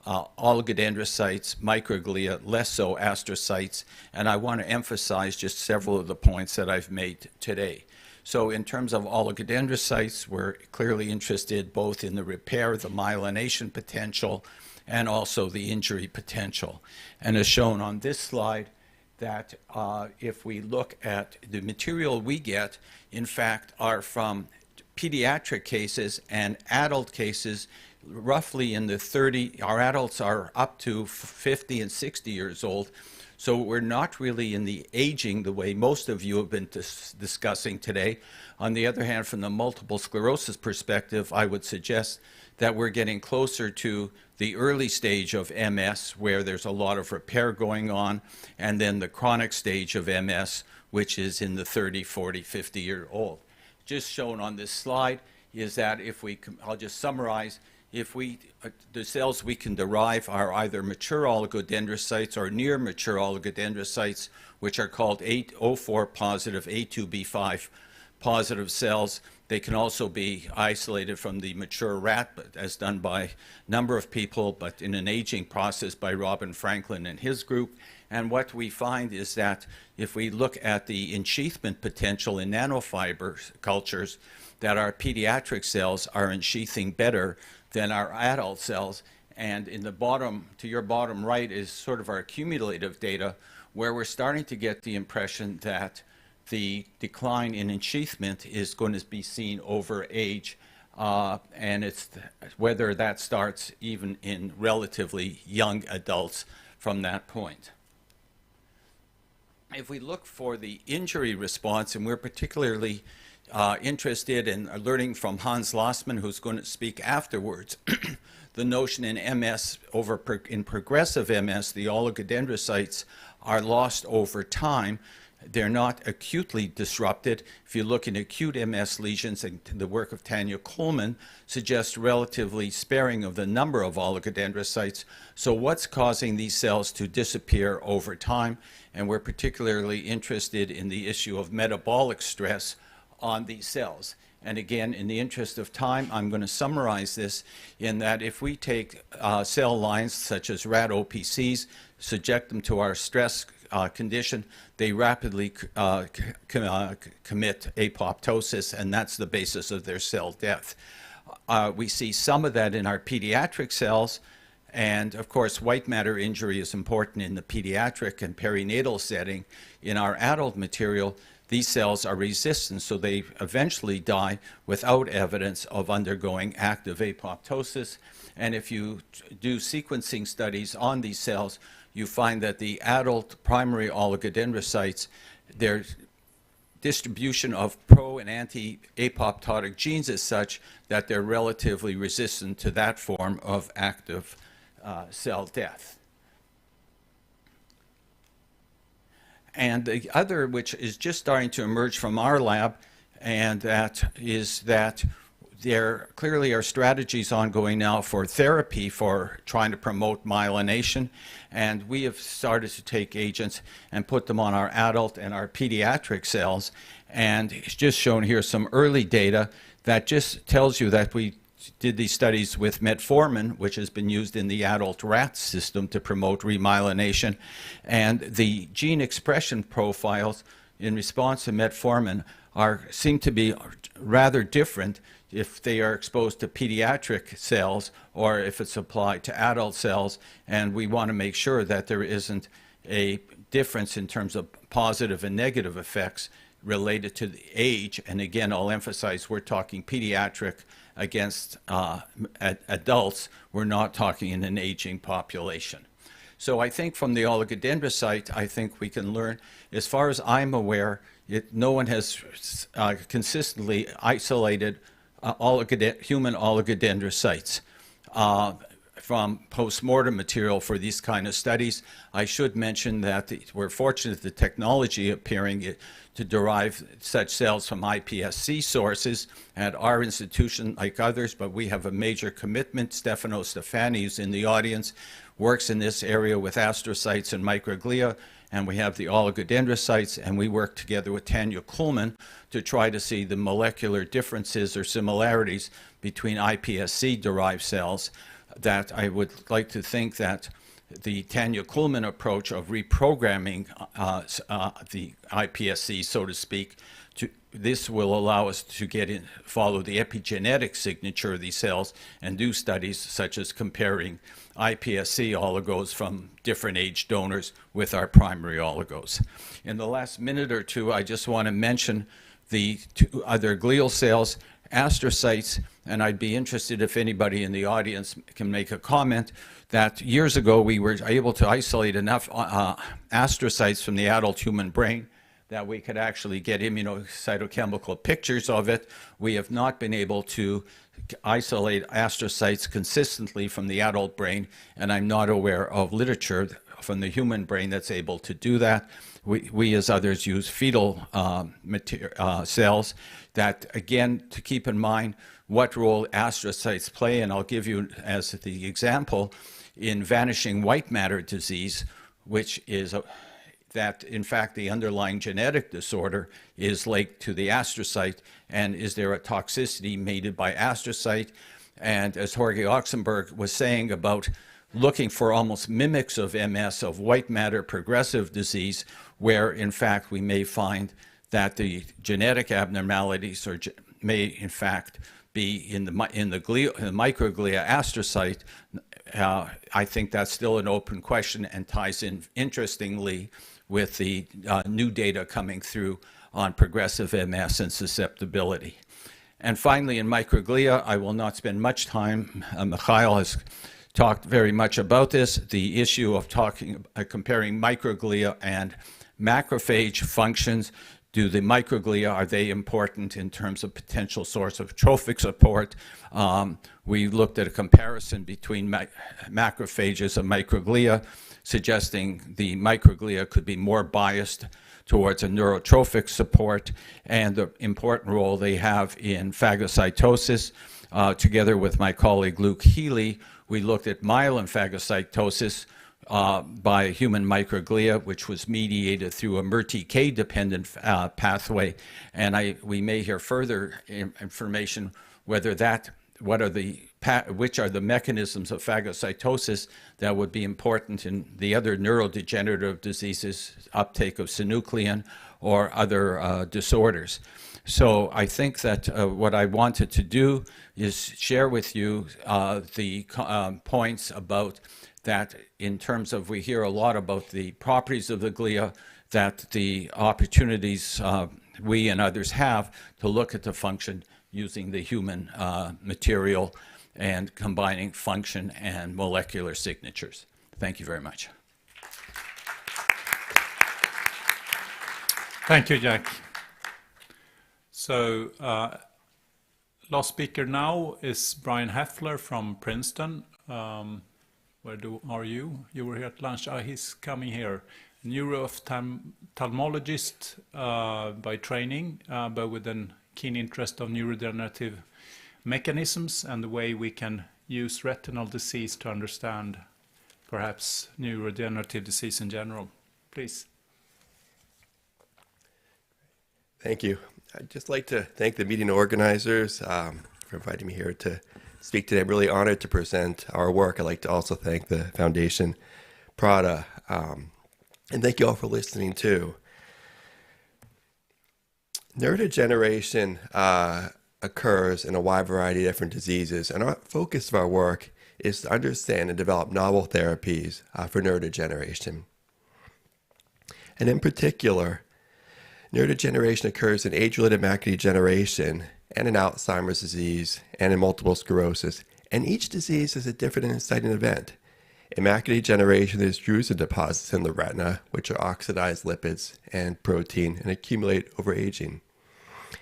oligodendrocytes, microglia, less so astrocytes, and I want to emphasize just several of the points that I've made today. So in terms of oligodendrocytes, we're clearly interested both in the repair, the myelination potential, and also the injury potential. And as shown on this slide, that if we look at the material we get, in fact, are from pediatric cases and adult cases, roughly in the 30, our adults are up to 50 and 60 years old. So we're not really in the aging the way most of you have been discussing today. On the other hand, from the multiple sclerosis perspective, I would suggest that we're getting closer to the early stage of MS, where there's a lot of repair going on, and then the chronic stage of MS, which is in the 30, 40, 50-year-old. Just shown on this slide is that if we, I'll just summarize, if we, the cells we can derive are either mature oligodendrocytes or near mature oligodendrocytes, which are called O4 positive, A2B5 positive cells. They can also be isolated from the mature rat, but as done by a number of people, but in an aging process by Robin Franklin and his group. And what we find is that if we look at the ensheathment potential in nanofiber cultures, that our pediatric cells are ensheathing better than our adult cells. And in the bottom, to your bottom right, is sort of our cumulative data, where we're starting to get the impression that the decline in ensheathment is going to be seen over age, and it's whether that starts even in relatively young adults from that point. If we look for the injury response, and we're particularly interested in learning from Hans Lossmann, who's going to speak afterwards, the notion in MS, in progressive MS, the oligodendrocytes are lost over time. They're not acutely disrupted. If you look in acute MS lesions, and the work of Tanya Coleman suggests relatively sparing of the number of oligodendrocytes. So what's causing these cells to disappear over time? And we're particularly interested in the issue of metabolic stress on these cells. And again, in the interest of time, I'm going to summarize this in that if we take cell lines such as rat OPCs, subject them to our stress condition, they rapidly commit apoptosis, and that's the basis of their cell death. We see some of that in our pediatric cells, and of course white matter injury is important in the pediatric and perinatal setting. In our adult material, these cells are resistant, so they eventually die without evidence of undergoing active apoptosis. And if you do sequencing studies on these cells, you find that the adult primary oligodendrocytes, their distribution of pro and anti-apoptotic genes is such that they're relatively resistant to that form of active cell death. And the other, which is just starting to emerge from our lab, and that is that there clearly are strategies ongoing now for therapy for trying to promote myelination, and we have started to take agents and put them on our adult and our pediatric cells, and it's just shown here some early data that just tells you that we did these studies with metformin, which has been used in the adult rat system to promote remyelination, and the gene expression profiles in response to metformin seem to be rather different if they are exposed to pediatric cells or if it's applied to adult cells, and we want to make sure that there isn't a difference in terms of positive and negative effects related to the age. And again, I'll emphasize we're talking pediatric against adults. We're not talking in an aging population. So I think from the oligodendrocyte, I think we can learn, as far as I'm aware, no one has consistently isolated human oligodendrocytes from post-mortem material for these kind of studies. I should mention that we're fortunate the technology appearing to derive such cells from iPSC sources at our institution, like others, but we have a major commitment. Stefano Stefani, who's in the audience, works in this area with astrocytes and microglia, and we have the oligodendrocytes, and we work together with Tanya Coleman to try to see the molecular differences or similarities between iPSC-derived cells. That I would like to think that the Tanya Coleman approach of reprogramming the iPSC, so to speak, this will allow us to follow the epigenetic signature of these cells and do studies such as comparing iPSC oligos from different age donors with our primary oligos. In the last minute or two, I just want to mention the two other glial cells, astrocytes, and I'd be interested if anybody in the audience can make a comment that years ago we were able to isolate enough astrocytes from the adult human brain that we could actually get immunocytochemical pictures of it. We have not been able to isolate astrocytes consistently from the adult brain, and I'm not aware of literature from the human brain that's able to do that. We as others use fetal cells that, again, to keep in mind what role astrocytes play, and I'll give you as the example in vanishing white matter disease, which is that in fact the underlying genetic disorder is linked to the astrocyte, and is there a toxicity made by astrocyte? And as Jorge Oxenberg was saying about looking for almost mimics of MS, of white matter progressive disease, where in fact we may find that the genetic abnormalities may in fact be in the microglia astrocyte. I think that's still an open question and ties in interestingly with the new data coming through on progressive MS and susceptibility. And finally, in microglia, I will not spend much time. Mikhail has talked very much about this, the issue of comparing microglia and macrophage functions Do the microglia, are they important in terms of potential source of trophic support? We looked at a comparison between macrophages and microglia, suggesting the microglia could be more biased towards a neurotrophic support and the important role they have in phagocytosis. Together with my colleague Luke Healy, we looked at myelin phagocytosis by human microglia, which was mediated through a MERTK-dependent pathway. And we may hear further information whether which are the mechanisms of phagocytosis that would be important in the other neurodegenerative diseases, uptake of synuclein or other disorders. So I think that what I wanted to do is share with you the points about that in terms of, we hear a lot about the properties of the glia, that the opportunities we and others have to look at the function using the human material and combining function and molecular signatures. Thank you very much. Thank you, Jack. So last speaker now is Brian Heffler from Princeton. Where are you? You were here at lunch. He's coming here. Neuroophthalmologist by training, but with a keen interest of neurodegenerative mechanisms and the way we can use retinal disease to understand perhaps neurodegenerative disease in general. Please. Thank you. I'd just like to thank the meeting organizers for inviting me here to speak today. I'm really honored to present our work. I'd like to also thank the Foundation, Prada, and thank you all for listening too. Neurodegeneration occurs in a wide variety of different diseases, and our focus of our work is to understand and develop novel therapies for neurodegeneration. And in particular, neurodegeneration occurs in age-related macular degeneration and in Alzheimer's disease and in multiple sclerosis, and each disease is a different and exciting event. In macular degeneration, there's drusen deposits in the retina, which are oxidized lipids and protein and accumulate over aging.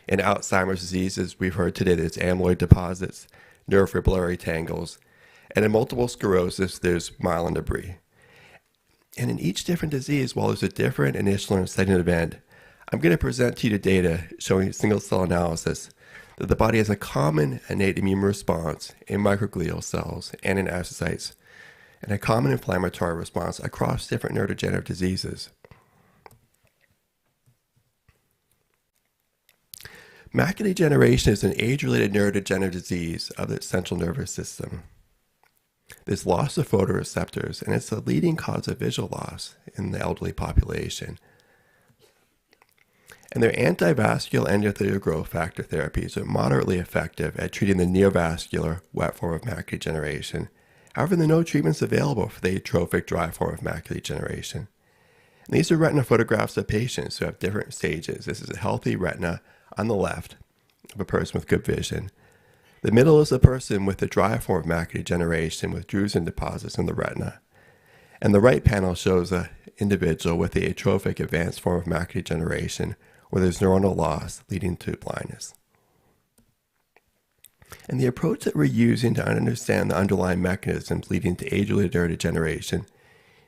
In Alzheimer's disease, as we've heard today, there's amyloid deposits, neurofibrillary tangles, and in multiple sclerosis, there's myelin debris. And in each different disease, while there's a different initial and exciting event, I'm going to present to you the data showing single-cell analysis that the body has a common innate immune response in microglial cells and in astrocytes, and a common inflammatory response across different neurodegenerative diseases. Macular degeneration is an age-related neurodegenerative disease of the central nervous system. There's loss of photoreceptors, and it's the leading cause of visual loss in the elderly population. And their antivascular endothelial growth factor therapies are moderately effective at treating the neovascular wet form of macular degeneration. However, there are no treatments available for the atrophic dry form of macular degeneration. And these are retina photographs of patients who have different stages. This is a healthy retina on the left of a person with good vision. The middle is a person with the dry form of macular degeneration with drusen deposits in the retina. And the right panel shows an individual with the atrophic advanced form of macular degeneration where there's neuronal loss leading to blindness. And the approach that we're using to understand the underlying mechanisms leading to age-related neurodegeneration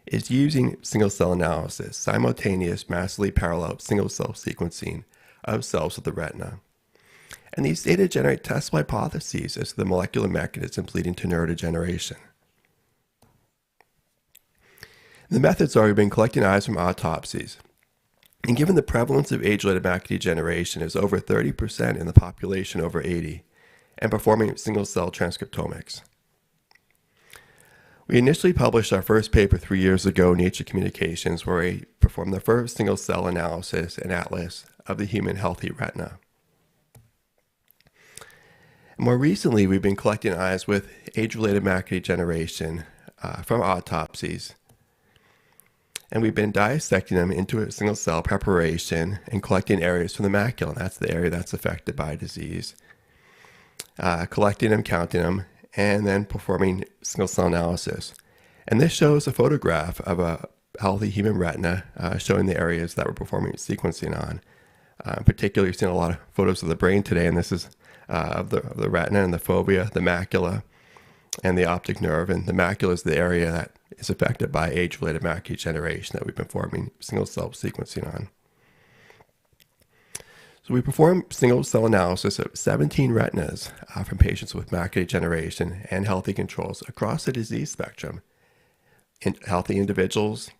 is using single-cell analysis, simultaneous massively parallel single-cell sequencing of cells of the retina. And these data generate testable hypotheses as to the molecular mechanisms leading to neurodegeneration. The methods are we've been collecting eyes from autopsies. And given the prevalence of age-related macular degeneration is over 30% in the population over 80, and performing single-cell transcriptomics. We initially published our first paper 3 years ago in Nature Communications, where we performed the first single-cell analysis and atlas of the human healthy retina. More recently, we've been collecting eyes with age-related macular degeneration from autopsies, and we've been dissecting them into a single-cell preparation and collecting areas from the macula, and that's the area that's affected by disease. Collecting them, counting them, and then performing single-cell analysis. And this shows a photograph of a healthy human retina showing the areas that we're performing sequencing on. In particular, you've seen a lot of photos of the brain today, and this is of the retina and the fovea, the macula, and the optic nerve. And the macula is the area that is affected by age-related macular degeneration that we've been performing single-cell sequencing on. So we performed single-cell analysis of 17 retinas from patients with macular degeneration and healthy controls across the disease spectrum. In healthy individuals,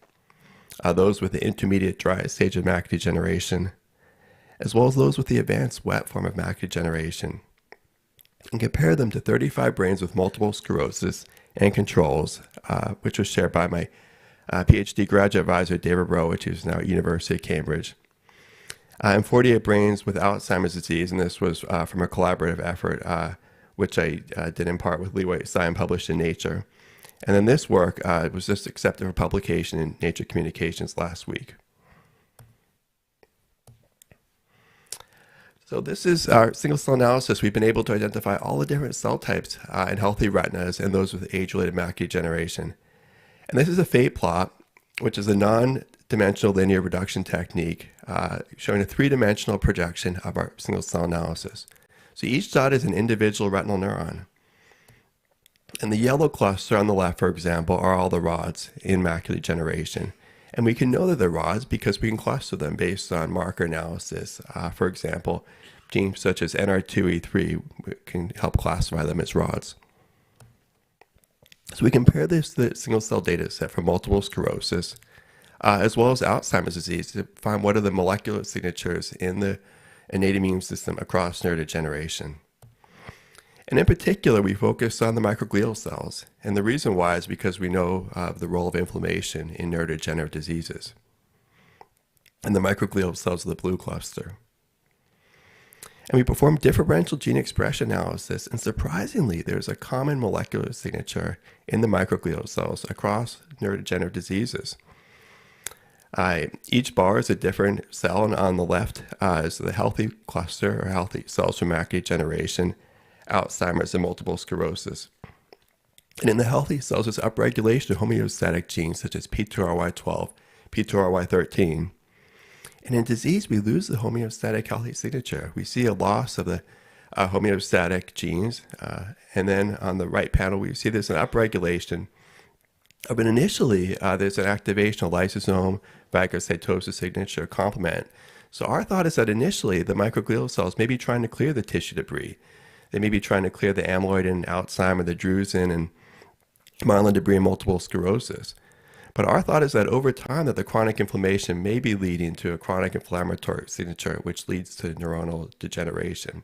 those with the intermediate dry stage of macular degeneration, as well as those with the advanced wet form of macular degeneration, and compare them to 35 brains with multiple sclerosis and controls, which was shared by my PhD graduate advisor, David Rowe, who's now at University of Cambridge, and 48 brains with Alzheimer's disease, and this was from a collaborative effort, which I did in part with Li Wei Tsai and published in Nature. And then this work was just accepted for publication in Nature Communications last week. So this is our single-cell analysis. We've been able to identify all the different cell types in healthy retinas and those with age-related macular degeneration. And this is a fate plot, which is a non-dimensional linear reduction technique showing a three-dimensional projection of our single-cell analysis. So each dot is an individual retinal neuron. And the yellow cluster on the left, for example, are all the rods in macular degeneration. And we can know that they're rods because we can cluster them based on marker analysis. For example, genes such as NR2E3 can help classify them as rods. So we compare this to the single-cell data set for multiple sclerosis, as well as Alzheimer's disease, to find what are the molecular signatures in the innate immune system across neurodegeneration. And in particular, we focus on the microglial cells. And the reason why is because we know of the role of inflammation in neurodegenerative diseases. And the microglial cells are the blue cluster. And we performed differential gene expression analysis, and surprisingly, there's a common molecular signature in the microglial cells across neurodegenerative diseases. Each bar is a different cell, and on the left is the healthy cluster, or healthy cells from macular degeneration, Alzheimer's, and multiple sclerosis. And in the healthy cells, there's upregulation of homeostatic genes such as P2RY12, P2RY13. And in disease, we lose the homeostatic healthy signature. We see a loss of the homeostatic genes. And then on the right panel, we see there's an upregulation of an initially, there's an activation of lysosome, phagocytosis signature complement. So our thought is that initially, the microglial cells may be trying to clear the tissue debris. They may be trying to clear the amyloid and Alzheimer, the drusen, and myelin debris and multiple sclerosis. But our thought is that over time that the chronic inflammation may be leading to a chronic inflammatory signature, which leads to neuronal degeneration.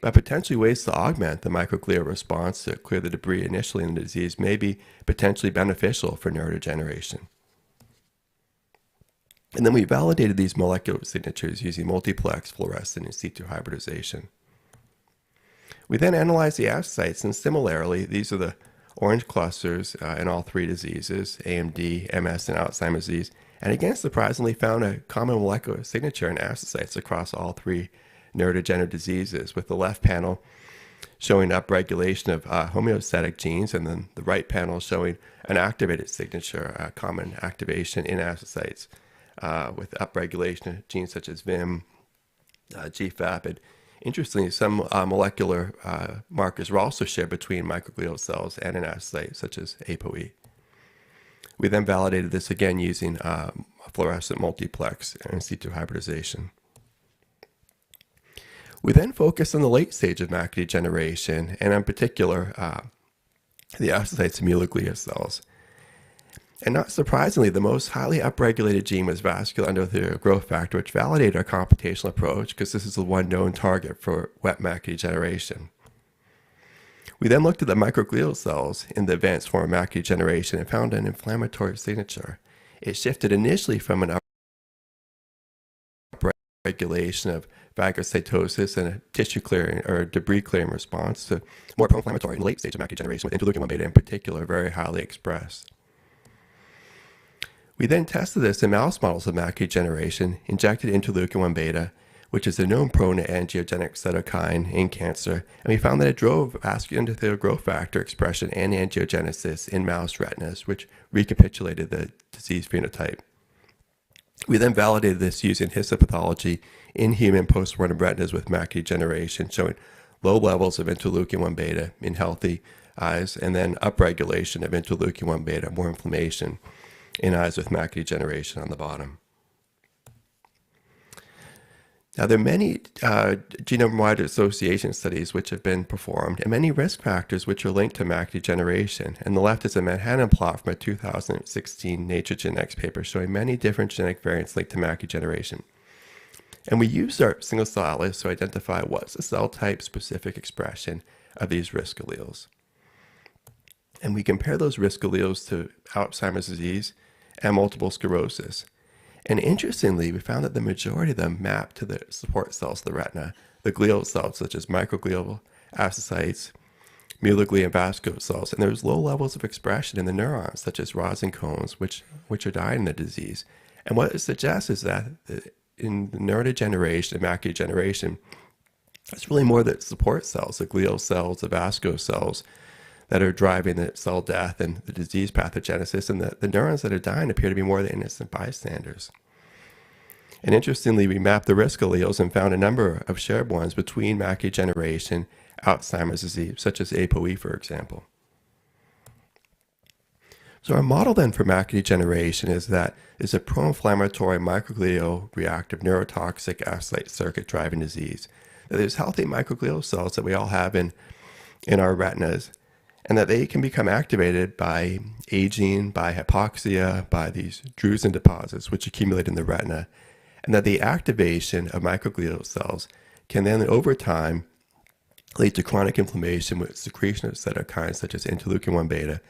But potentially ways to augment the microglial response to clear the debris initially in the disease may be potentially beneficial for neurodegeneration. And then we validated these molecular signatures using multiplex fluorescent in situ hybridization. We then analyzed the astrocytes, and similarly, these are the orange clusters in all three diseases, AMD, MS, and Alzheimer's disease, and again, surprisingly found a common molecular signature in astrocytes across all three neurodegenerative diseases, with the left panel showing upregulation of homeostatic genes, and then the right panel showing an activated signature, a common activation in astrocytes, with upregulation of genes such as VIM, GFAP, and interestingly, some molecular markers were also shared between microglial cells and an astrocyte, such as ApoE. We then validated this again using fluorescent multiplex in situ hybridization. We then focused on the late stage of macular degeneration, and in particular, the astrocytes and mucoglia cells. And not surprisingly, the most highly upregulated gene was vascular endothelial growth factor, which validated our computational approach because this is the one known target for wet macular degeneration. We then looked at the microglial cells in the advanced form of macular degeneration and found an inflammatory signature. It shifted initially from an upregulation of phagocytosis and a tissue clearing or debris clearing response to more pro-inflammatory in the late stage of macular degeneration, with interleukin-1 beta in particular very highly expressed. We then tested this in mouse models of macular degeneration, injected interleukin-1 beta, which is a known prone to angiogenic cytokine in cancer, and we found that it drove vascular endothelial growth factor expression and angiogenesis in mouse retinas, which recapitulated the disease phenotype. We then validated this using histopathology in human postmortem retinas with macular degeneration, showing low levels of interleukin-1 beta in healthy eyes, and then upregulation of interleukin-1 beta, more inflammation in eyes with macular degeneration on the bottom. Now, there are many genome-wide association studies which have been performed, and many risk factors which are linked to macular degeneration. And the left is a Manhattan plot from a 2016 Nature Genetics paper showing many different genetic variants linked to macular degeneration. And we used our single-cell atlas to identify what's the cell type-specific expression of these risk alleles. And we compare those risk alleles to Alzheimer's disease and multiple sclerosis. And interestingly, we found that the majority of them map to the support cells of the retina, the glial cells such as microglial astrocytes, Muller and vascular cells, and there's low levels of expression in the neurons such as rods and cones, which are dying in the disease. And what it suggests is that in the neurodegeneration and macular degeneration, it's really more the support cells, the glial cells, the vascular cells, that are driving the cell death and the disease pathogenesis, and the neurons that are dying appear to be more the innocent bystanders. And interestingly, we mapped the risk alleles and found a number of shared ones between macular degeneration, Alzheimer's disease, such as ApoE, for example. So our model then for macular degeneration is that it's a pro-inflammatory microglial reactive neurotoxic astrocyte circuit driving disease. That there's healthy microglial cells that we all have in our retinas, and that they can become activated by aging, by hypoxia, by these drusen deposits which accumulate in the retina, and that the activation of microglial cells can then over time lead to chronic inflammation with secretion of cytokines such as interleukin-1 beta,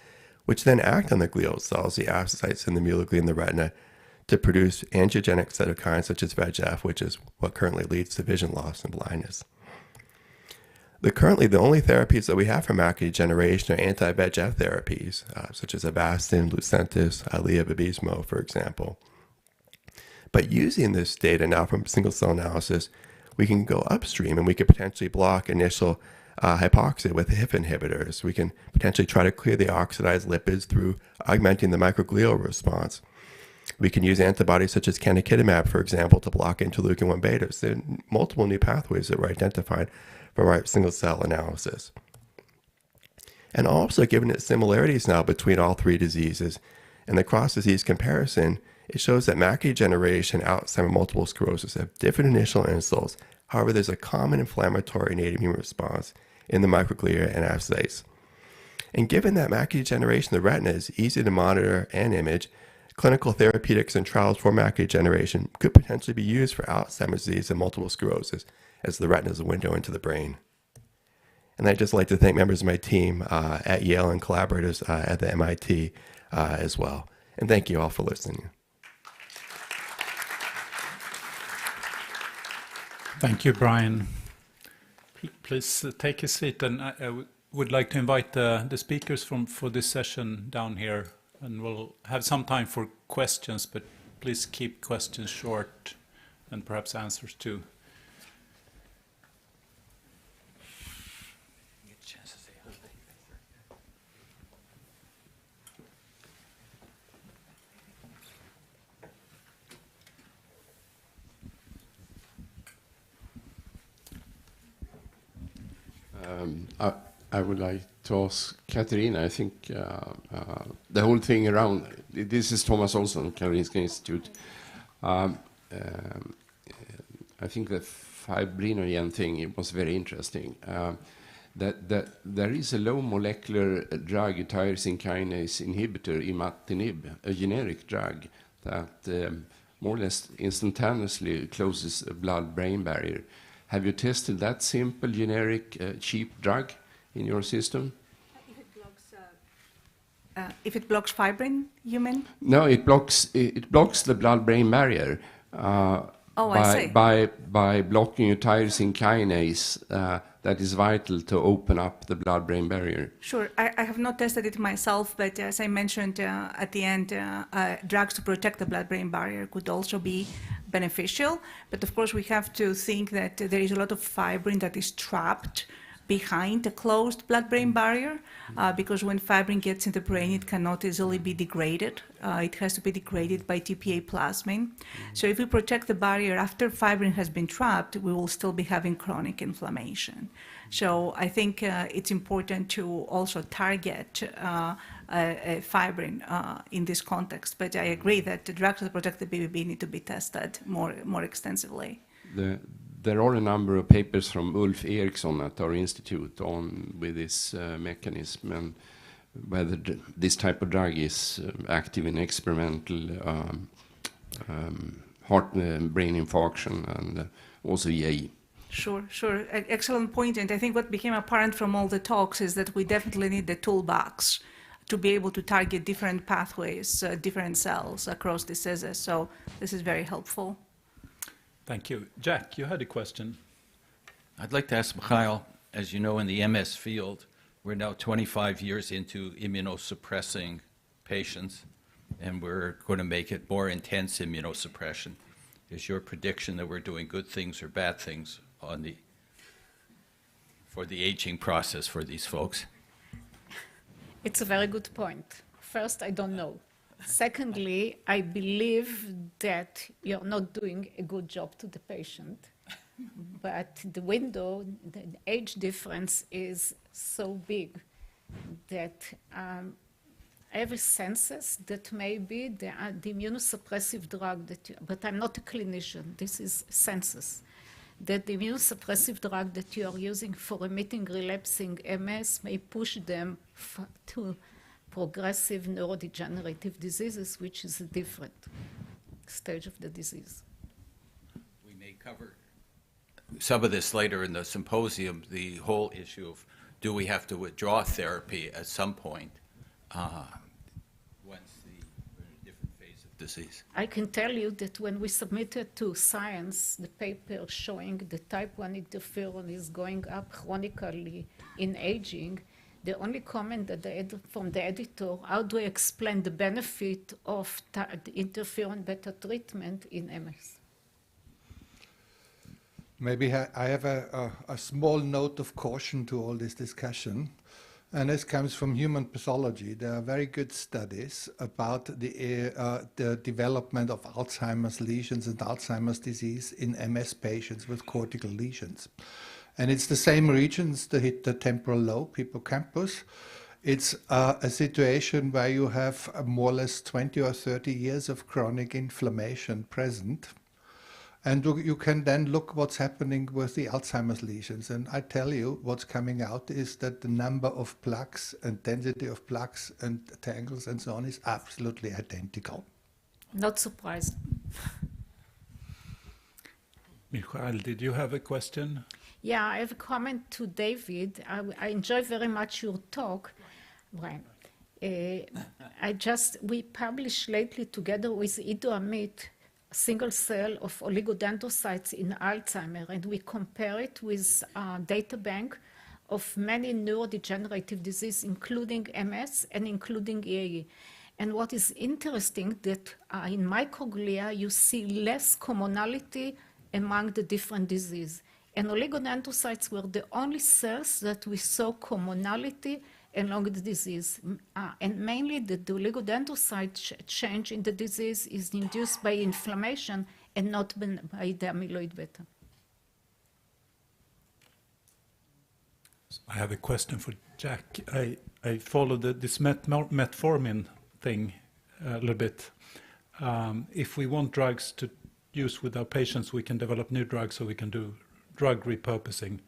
which then act on the glial cells, the astrocytes and the Muller in the retina, to produce angiogenic cytokines such as VEGF, which is what currently leads to vision loss and blindness. Currently, the only therapies that we have for macular degeneration are anti-VEGF therapies, such as Avastin, Lucentis, Eylea, Vabysmo, for example. But using this data now from single-cell analysis, we can go upstream and we could potentially block initial hypoxia with HIF inhibitors. We can potentially try to clear the oxidized lipids through augmenting the microglial response. We can use antibodies such as canakinumab, for example, to block interleukin-1 beta. So there are multiple new pathways that were identified from our single-cell analysis. And also, given its similarities now between all three diseases, and the cross-disease comparison, it shows that macular degeneration, Alzheimer's, multiple sclerosis have different initial insults. However, there's a common inflammatory innate immune response in the microglia and astrocytes. And given that macular degeneration of the retina is easy to monitor and image, clinical therapeutics and trials for macular degeneration could potentially be used for Alzheimer's disease and multiple sclerosis, as the retina is a window into the brain. And I'd just like to thank members of my team at Yale and collaborators at the MIT as well. And thank you all for listening. Thank you, Brian. Please take a seat, and I would like to invite the speakers for this session down here, and we'll have some time for questions, but please keep questions short and perhaps answers too. I would like to ask Katarina. I think the whole thing around this is Thomas Olsson, Karolinska Institute. I think the fibrinogen thing, it was very interesting. That there is a low molecular drug, a tyrosine kinase inhibitor, imatinib, a generic drug that more or less instantaneously closes a blood-brain barrier. Have you tested that simple, generic, cheap drug in your system? If it blocks fibrin, you mean? No, it blocks the blood-brain barrier by blocking a tyrosine kinase that is vital to open up the blood-brain barrier. Sure. I have not tested it myself, but as I mentioned at the end, drugs to protect the blood-brain barrier could also be beneficial. But of course, we have to think that there is a lot of fibrin that is trapped behind the closed blood-brain barrier, because when fibrin gets in the brain, it cannot easily be degraded. It has to be degraded by TPA plasmin. So if we protect the barrier after fibrin has been trapped, we will still be having chronic inflammation. So I think it's important to also target fibrin in this context. But I agree that the drugs that protect the BBB need to be tested more extensively. There are a number of papers from Ulf Eriksson at our institute with this mechanism and whether this type of drug is active in experimental heart brain infarction and also EAE. Sure. Excellent point. And I think what became apparent from all the talks is that we definitely need the toolbox to be able to target different pathways, different cells across diseases. So this is very helpful. Thank you. Jack, you had a question. I'd like to ask Mikhail, as you know, in the MS field, we're now 25 years into immunosuppressing patients, and we're going to make it more intense immunosuppression. Is your prediction that we're doing good things or bad things for the aging process for these folks? It's a very good point. First, I don't know. Secondly, I believe that you're not doing a good job to the patient, but the window, the age difference is so big that I have a sense that maybe the immunosuppressive drug but I'm not a clinician, this is census, that the immunosuppressive drug that you are using for remitting relapsing MS may push them to progressive neurodegenerative diseases, which is a different stage of the disease. We may cover some of this later in the symposium, the whole issue of do we have to withdraw therapy at some point once we're in a different phase of disease. I can tell you that when we submitted to Science the paper showing the type 1 interferon is going up chronically in aging, the only comment that from the editor, how do I explain the benefit of the interferon beta treatment in MS? Maybe I have a small note of caution to all this discussion, and this comes from human pathology. There are very good studies about the development of Alzheimer's lesions and Alzheimer's disease in MS patients with cortical lesions. And it's the same regions that hit the temporal lobe, hippocampus. It's a situation where you have more or less 20 or 30 years of chronic inflammation present. And you can then look what's happening with the Alzheimer's lesions. And I tell you, what's coming out is that the number of plaques and density of plaques and tangles and so on is absolutely identical. Not surprised. Mikhail, did you have a question? Yeah, I have a comment to David. I enjoy very much your talk, Brian. We published lately together with Ido Amit a single cell of oligodendrocytes in Alzheimer, and we compare it with a data bank of many neurodegenerative diseases, including MS and including EAE. And what is interesting that in microglia, you see less commonality among the different diseases. And oligodendrocytes were the only cells that we saw commonality along the disease. And mainly the oligodendrocyte change in the disease is induced by inflammation and not by the amyloid beta. I have a question for Jack. I followed this metformin thing a little bit. If we want drugs to use with our patients, we can develop new drugs so we can do drug repurposing.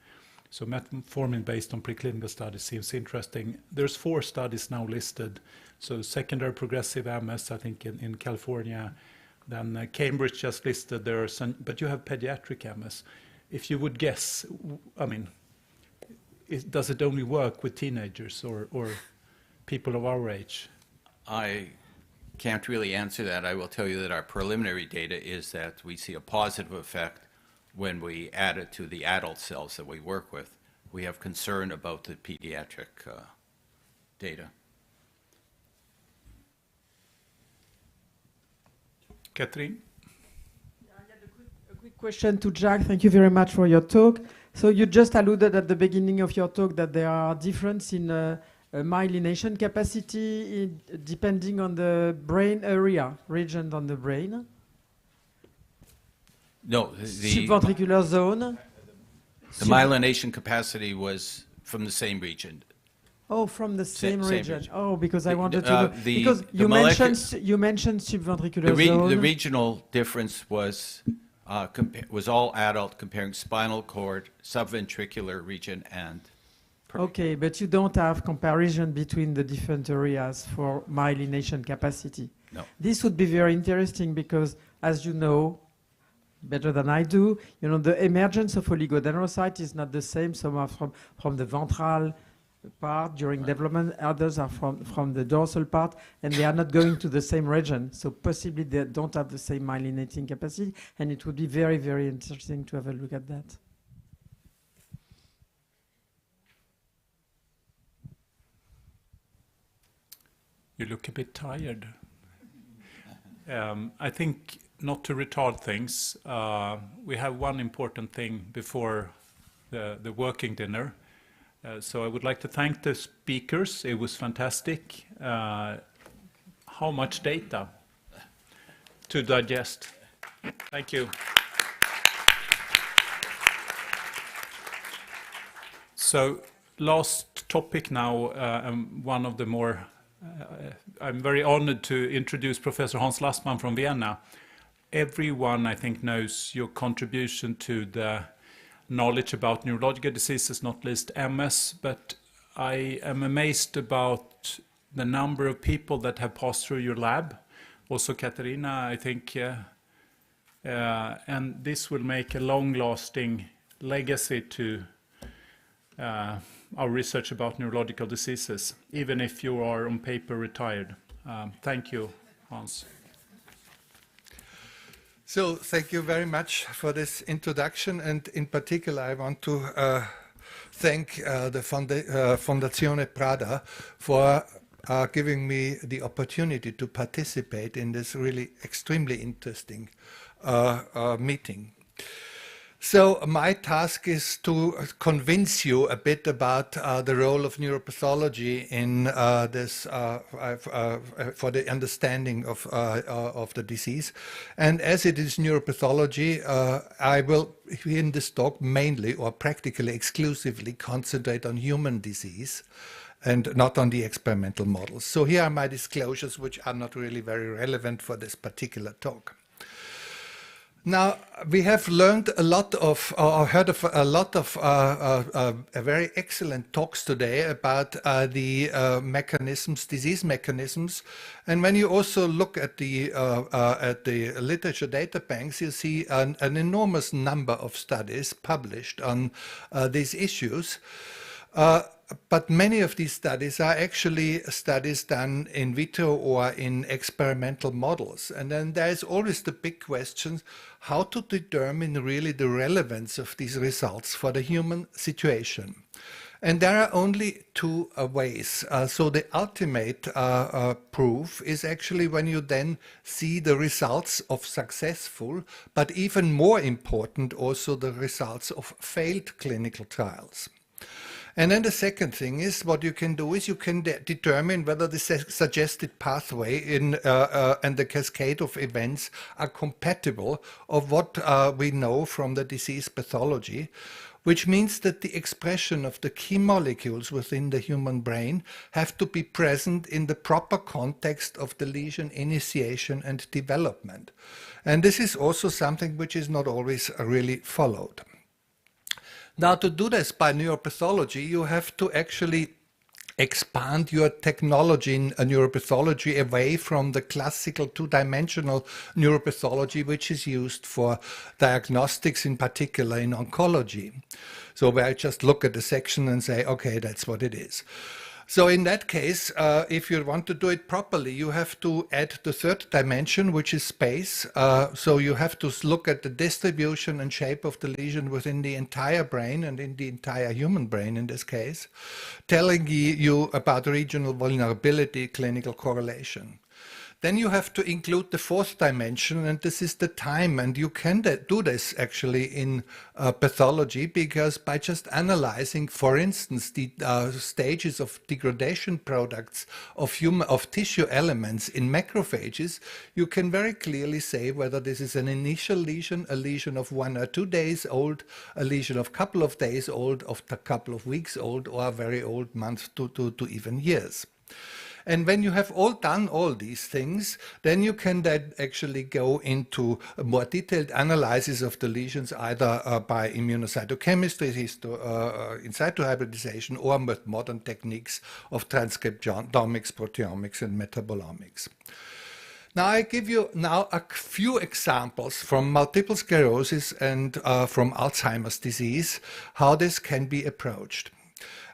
So metformin based on preclinical studies seems interesting. There's 4 studies now listed. So secondary progressive MS, I think in California. Then Cambridge just listed there are some, but you have pediatric MS. If you would guess, I mean, does it only work with teenagers or people of our age? I can't really answer that. I will tell you that our preliminary data is that we see a positive effect when we add it to the adult cells that we work with. We have concern about the pediatric data. Catherine? Yeah, a quick question to Jack. Thank you very much for your talk. So you just alluded at the beginning of your talk that there are differences in myelination capacity depending on the brain area, region on the brain. No, subventricular zone. The myelination capacity was from the same region. Oh, from the same region. Region. Oh, because I wanted to know, because you mentioned subventricular zone. The regional difference was all adult, comparing spinal cord, subventricular region, and. Okay, but you don't have comparison between the different areas for myelination capacity. No. This would be very interesting because, as you know, better than I do, you know, the emergence of oligodendrocyte is not the same. Some are from the ventral part during development, others are from the dorsal part, and they are not going to the same region. So possibly they don't have the same myelinating capacity, and it would be very, very interesting to have a look at that. You look a bit tired. I think, not to retard things, we have one important thing before the working dinner. So I would like to thank the speakers. It was fantastic. How much data to digest. Thank you. So last topic now, one of the more I'm very honored to introduce Professor Hans Lassmann from Vienna. Everyone, I think, knows your contribution to the knowledge about neurological diseases, not least MS, but I am amazed about the number of people that have passed through your lab. Also Katarina, I think, and this will make a long-lasting legacy to our research about neurological diseases, even if you are on paper retired. Thank you, Hans. So thank you very much for this introduction, and in particular I want to thank the Fondazione Prada for giving me the opportunity to participate in this really extremely interesting meeting. So my task is to convince you a bit about the role of neuropathology in this for the understanding of the disease. And as it is neuropathology, I will in this talk mainly or practically exclusively concentrate on human disease and not on the experimental models. So here are my disclosures, which are not really very relevant for this particular talk. Now, we have learned a lot of, or heard of a lot of very excellent talks today about the mechanisms, disease mechanisms. And when you also look at the literature data banks, you see an enormous number of studies published on these issues. But many of these studies are actually studies done in vitro or in experimental models. And then there is always the big question, how to determine really the relevance of these results for the human situation. And there are only two ways. So the ultimate proof is actually when you then see the results of successful, but even more important, also the results of failed clinical trials. And then the second thing is what you can do is you can determine whether the suggested pathway and the cascade of events are compatible of what we know from the disease pathology, which means that the expression of the key molecules within the human brain have to be present in the proper context of the lesion initiation and development. And this is also something which is not always really followed. Now, to do this by neuropathology, you have to actually expand your technology in neuropathology away from the classical two-dimensional neuropathology, which is used for diagnostics, in particular in oncology. So where I just look at the section and say, okay, that's what it is. So in that case, if you want to do it properly, you have to add the third dimension, which is space. So you have to look at the distribution and shape of the lesion within the entire brain and in the entire human brain in this case, telling you about regional vulnerability, clinical correlation. Then you have to include the fourth dimension, and this is the time. And you can do this actually in pathology, because by just analyzing, for instance, the stages of degradation products of tissue elements in macrophages, you can very clearly say whether this is an initial lesion, a lesion of 1 or 2 days old, a lesion of a couple of days old, of a couple of weeks old, or a very old month to even years. And when you have done all these things, then you can then actually go into a more detailed analysis of the lesions, either by immunocytochemistry, in situ hybridization, or with modern techniques of transcriptomics, proteomics, and metabolomics. Now I give you now a few examples from multiple sclerosis and from Alzheimer's disease, how this can be approached.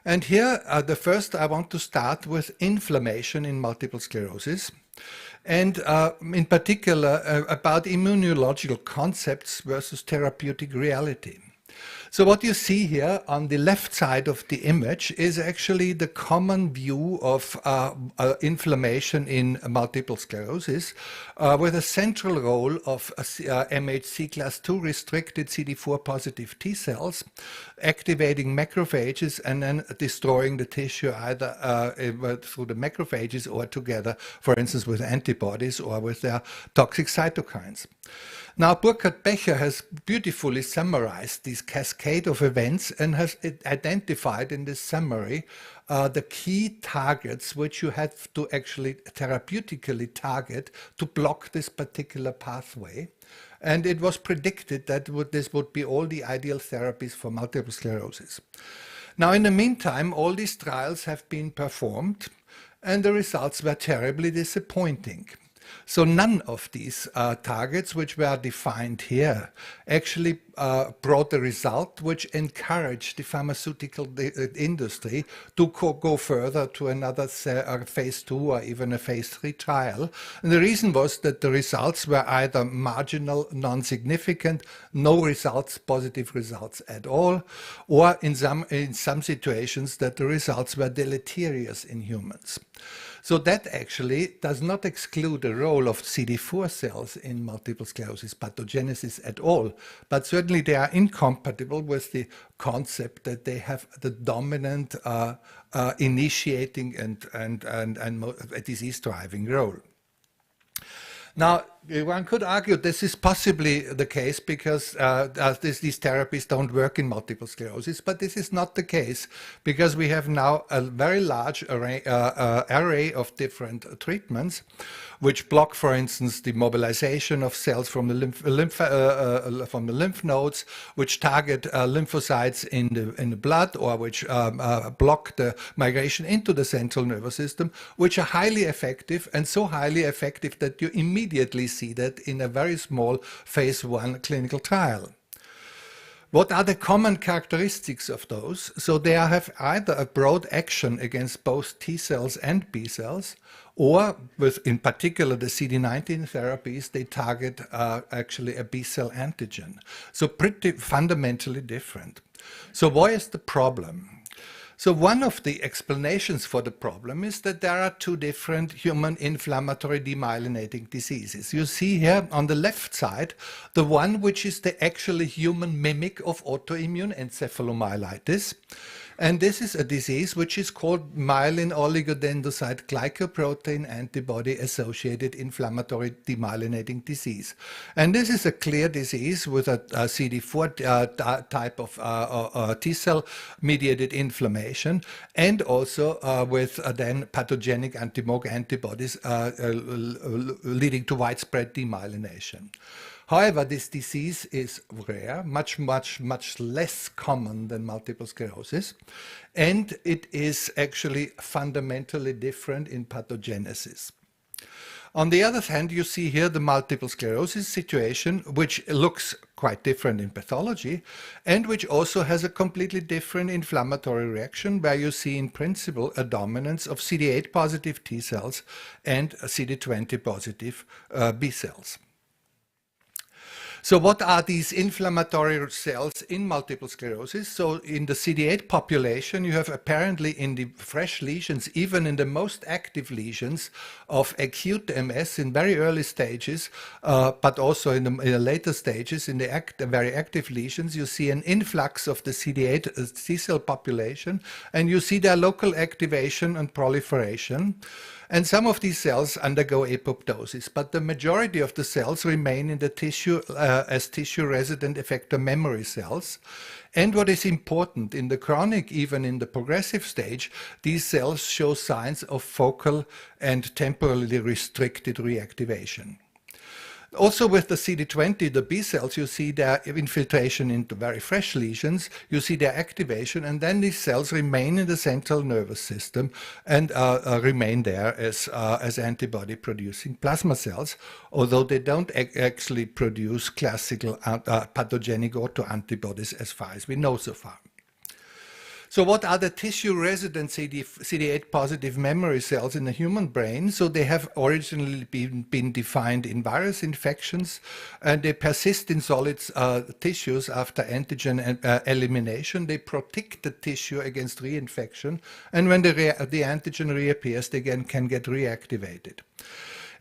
And here, the first, I want to start with inflammation in multiple sclerosis, and in particular about immunological concepts versus therapeutic reality. So what you see here on the left side of the image is actually the common view of inflammation in multiple sclerosis, with a central role of MHC class II restricted CD4 positive T cells, activating macrophages and then destroying the tissue either through the macrophages or together, for instance, with antibodies or with their toxic cytokines. Now, Burkhard Becher has beautifully summarized this cascade of events and has identified in this summary the key targets which you have to actually therapeutically target to block this particular pathway. And it was predicted that this would be all the ideal therapies for multiple sclerosis. Now, in the meantime, all these trials have been performed, and the results were terribly disappointing. So none of these targets which were defined here actually brought a result which encouraged the pharmaceutical industry to go further to another phase 2 or even a phase 3 trial. And the reason was that the results were either marginal, non-significant, no results, positive results at all, or in some situations that the results were deleterious in humans. So that actually does not exclude the role of CD4 cells in multiple sclerosis pathogenesis at all, but certainly they are incompatible with the concept that they have the dominant initiating and a disease-driving role. Now, one could argue this is possibly the case because these therapies don't work in multiple sclerosis, but this is not the case because we have now a very large array of different treatments which block, for instance, the mobilization of cells from the lymph nodes, which target lymphocytes in the blood, or which block the migration into the central nervous system, which are highly effective, and so highly effective that you immediately see that in a very small phase 1 clinical trial. What are the common characteristics of those? So they have either a broad action against both T cells and B cells, or with, in particular, the CD19 therapies, they target actually a B cell antigen. So pretty fundamentally different. So why is the problem? So one of the explanations for the problem is that there are two different human inflammatory demyelinating diseases. You see here on the left side, the one which is the actually human mimic of autoimmune encephalomyelitis. And this is a disease which is called myelin oligodendrocyte glycoprotein antibody associated inflammatory demyelinating disease. And this is a clear disease with a CD4 type of T cell mediated inflammation, and also with then pathogenic anti-MOG antibodies leading to widespread demyelination. However, this disease is rare, much less common than multiple sclerosis, and it is actually fundamentally different in pathogenesis. On the other hand, you see here the multiple sclerosis situation, which looks quite different in pathology, and which also has a completely different inflammatory reaction, where you see in principle a dominance of CD8 positive T cells and CD20 positive B cells. So what are these inflammatory cells in multiple sclerosis? So in the CD8 population, you have apparently in the fresh lesions, even in the most active lesions of acute MS in very early stages, but also in the later stages, in the very active lesions, you see an influx of the CD8 T cell population, and you see their local activation and proliferation. And some of these cells undergo apoptosis, but the majority of the cells remain in the tissue as tissue-resident effector memory cells. And what is important, in the chronic, even in the progressive stage, these cells show signs of focal and temporarily restricted reactivation. Also with the CD20, the B cells, you see their infiltration into very fresh lesions, you see their activation, and then these cells remain in the central nervous system and remain there as antibody-producing plasma cells, although they don't actually produce classical pathogenic autoantibodies as far as we know so far. So what are the tissue-resident CD8 positive memory cells in the human brain? So they have originally been defined in virus infections, and they persist in solid tissues after antigen elimination. They protect the tissue against reinfection, and when the antigen reappears, they again can get reactivated.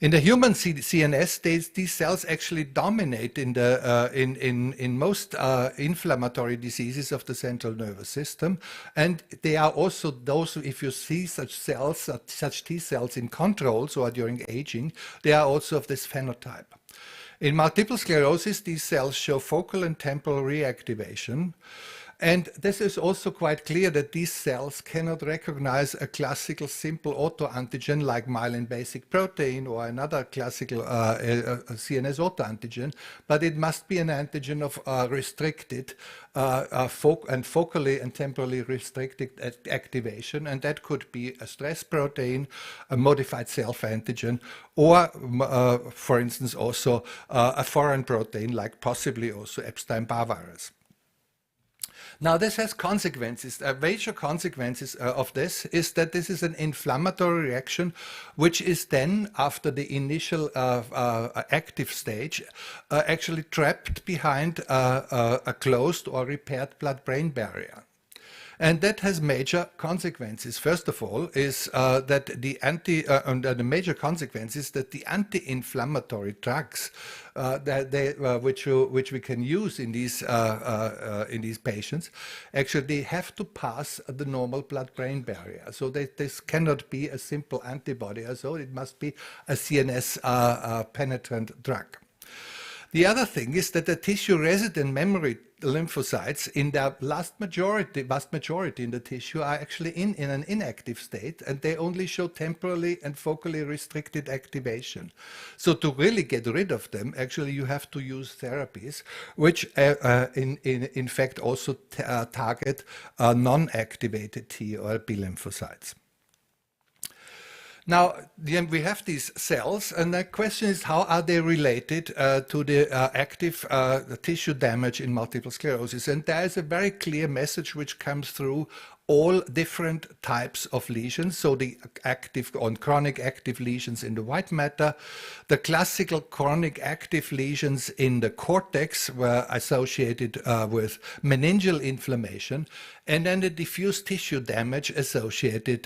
In the human CNS, these cells actually dominate in most inflammatory diseases of the central nervous system, and they are also those, if you see such cells, such T cells in controls or during aging, they are also of this phenotype. In multiple sclerosis, these cells show focal and temporal reactivation. And this is also quite clear that these cells cannot recognize a classical simple autoantigen like myelin basic protein or another classical CNS autoantigen, but it must be an antigen of restricted and focally and temporally restricted activation, and that could be a stress protein, a modified self-antigen, or, for instance, also a foreign protein like possibly also Epstein-Barr virus. Now, this has consequences. Major consequences of this is that this is an inflammatory reaction, which is then, after the initial active stage, actually trapped behind a closed or repaired blood-brain barrier. And that has major consequences. First of all, is that the major consequence is that the anti-inflammatory drugs which we can use in these patients, actually they have to pass the normal blood-brain barrier. So this cannot be a simple antibody, so it must be a CNS penetrant drug. The other thing is that the tissue-resident memory lymphocytes in their vast majority in the tissue are actually in an inactive state, and they only show temporally and focally restricted activation. So to really get rid of them, actually you have to use therapies which in fact also target non-activated T or B lymphocytes. Now, then we have these cells, and the question is, how are they related to the active tissue damage in multiple sclerosis? And there is a very clear message which comes through all different types of lesions. So the active on chronic active lesions in the white matter, the classical chronic active lesions in the cortex were associated with meningeal inflammation, and then the diffuse tissue damage associated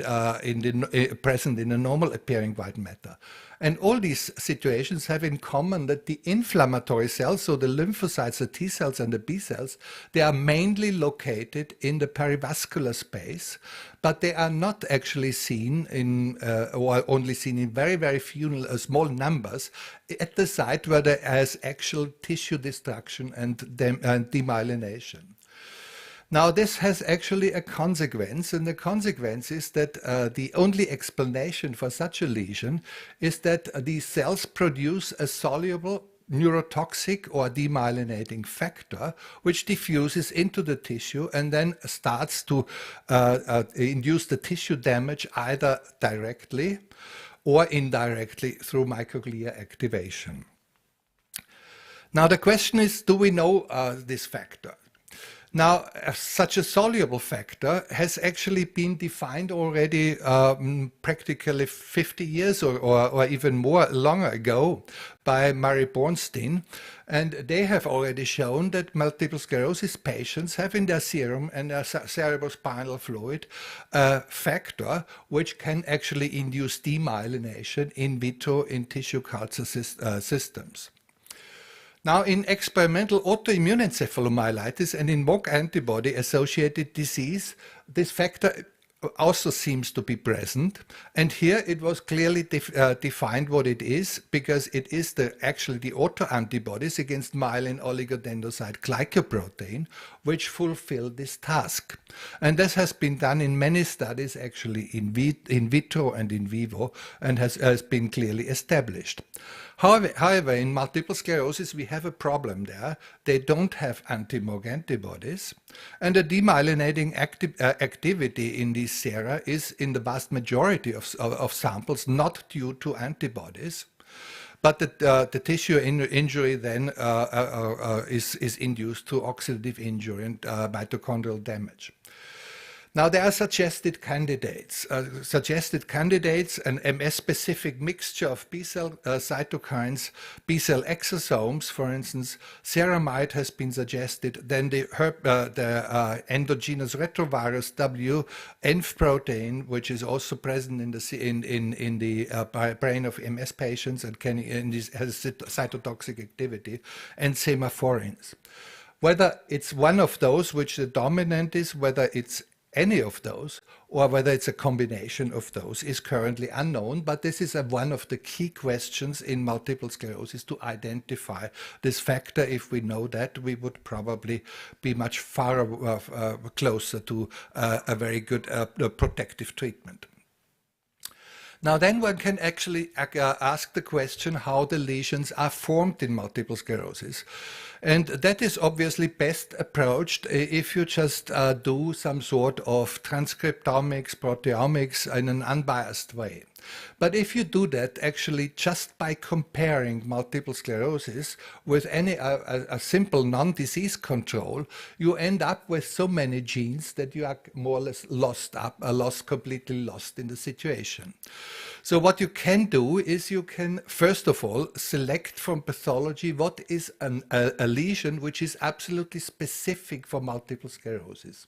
present in the normal appearing white matter. And all these situations have in common that the inflammatory cells, so the lymphocytes, the T cells and the B cells, they are mainly located in the perivascular space, but they are not actually seen in, or only seen in very, very few small numbers at the site where there is actual tissue destruction and demyelination. Now, this has actually a consequence, and the consequence is that the only explanation for such a lesion is that these cells produce a soluble neurotoxic or demyelinating factor, which diffuses into the tissue and then starts to induce the tissue damage either directly or indirectly through microglia activation. Now, the question is, do we know this factor? Now, such a soluble factor has actually been defined already practically 50 years or even more longer ago by Murray Bornstein, and they have already shown that multiple sclerosis patients have in their serum and their cerebrospinal fluid a factor which can actually induce demyelination in vitro in tissue culture systems. Now, in experimental autoimmune encephalomyelitis and in MOG antibody-associated disease, this factor also seems to be present. And here it was clearly defined what it is, because it is actually the autoantibodies against myelin oligodendrocyte glycoprotein, which fulfill this task. And this has been done in many studies, actually in vitro and in vivo, and has been clearly established. However, in multiple sclerosis, we have a problem there. They don't have anti-MOG antibodies, and the demyelinating activity in these sera is, in the vast majority of samples, not due to antibodies. But the tissue injury then is induced through oxidative injury and mitochondrial damage. Now, there are suggested candidates. An MS-specific mixture of B-cell cytokines, B-cell exosomes, for instance, ceramide has been suggested. Then the endogenous retrovirus WNF protein, which is also present in the brain of MS patients and has cytotoxic activity, and semaphorins. Whether it's one of those which the dominant is, whether it's any of those, or whether it's a combination of those, is currently unknown, but this is one of the key questions in multiple sclerosis, to identify this factor. If we know that, we would probably be much far closer to a very good protective treatment. Now then one can actually ask the question how the lesions are formed in multiple sclerosis. And that is obviously best approached if you just do some sort of transcriptomics, proteomics in an unbiased way. But if you do that actually just by comparing multiple sclerosis with a simple non-disease control, you end up with so many genes that you are more or less completely lost in the situation. So what you can do is you can, first of all, select from pathology what is a lesion which is absolutely specific for multiple sclerosis.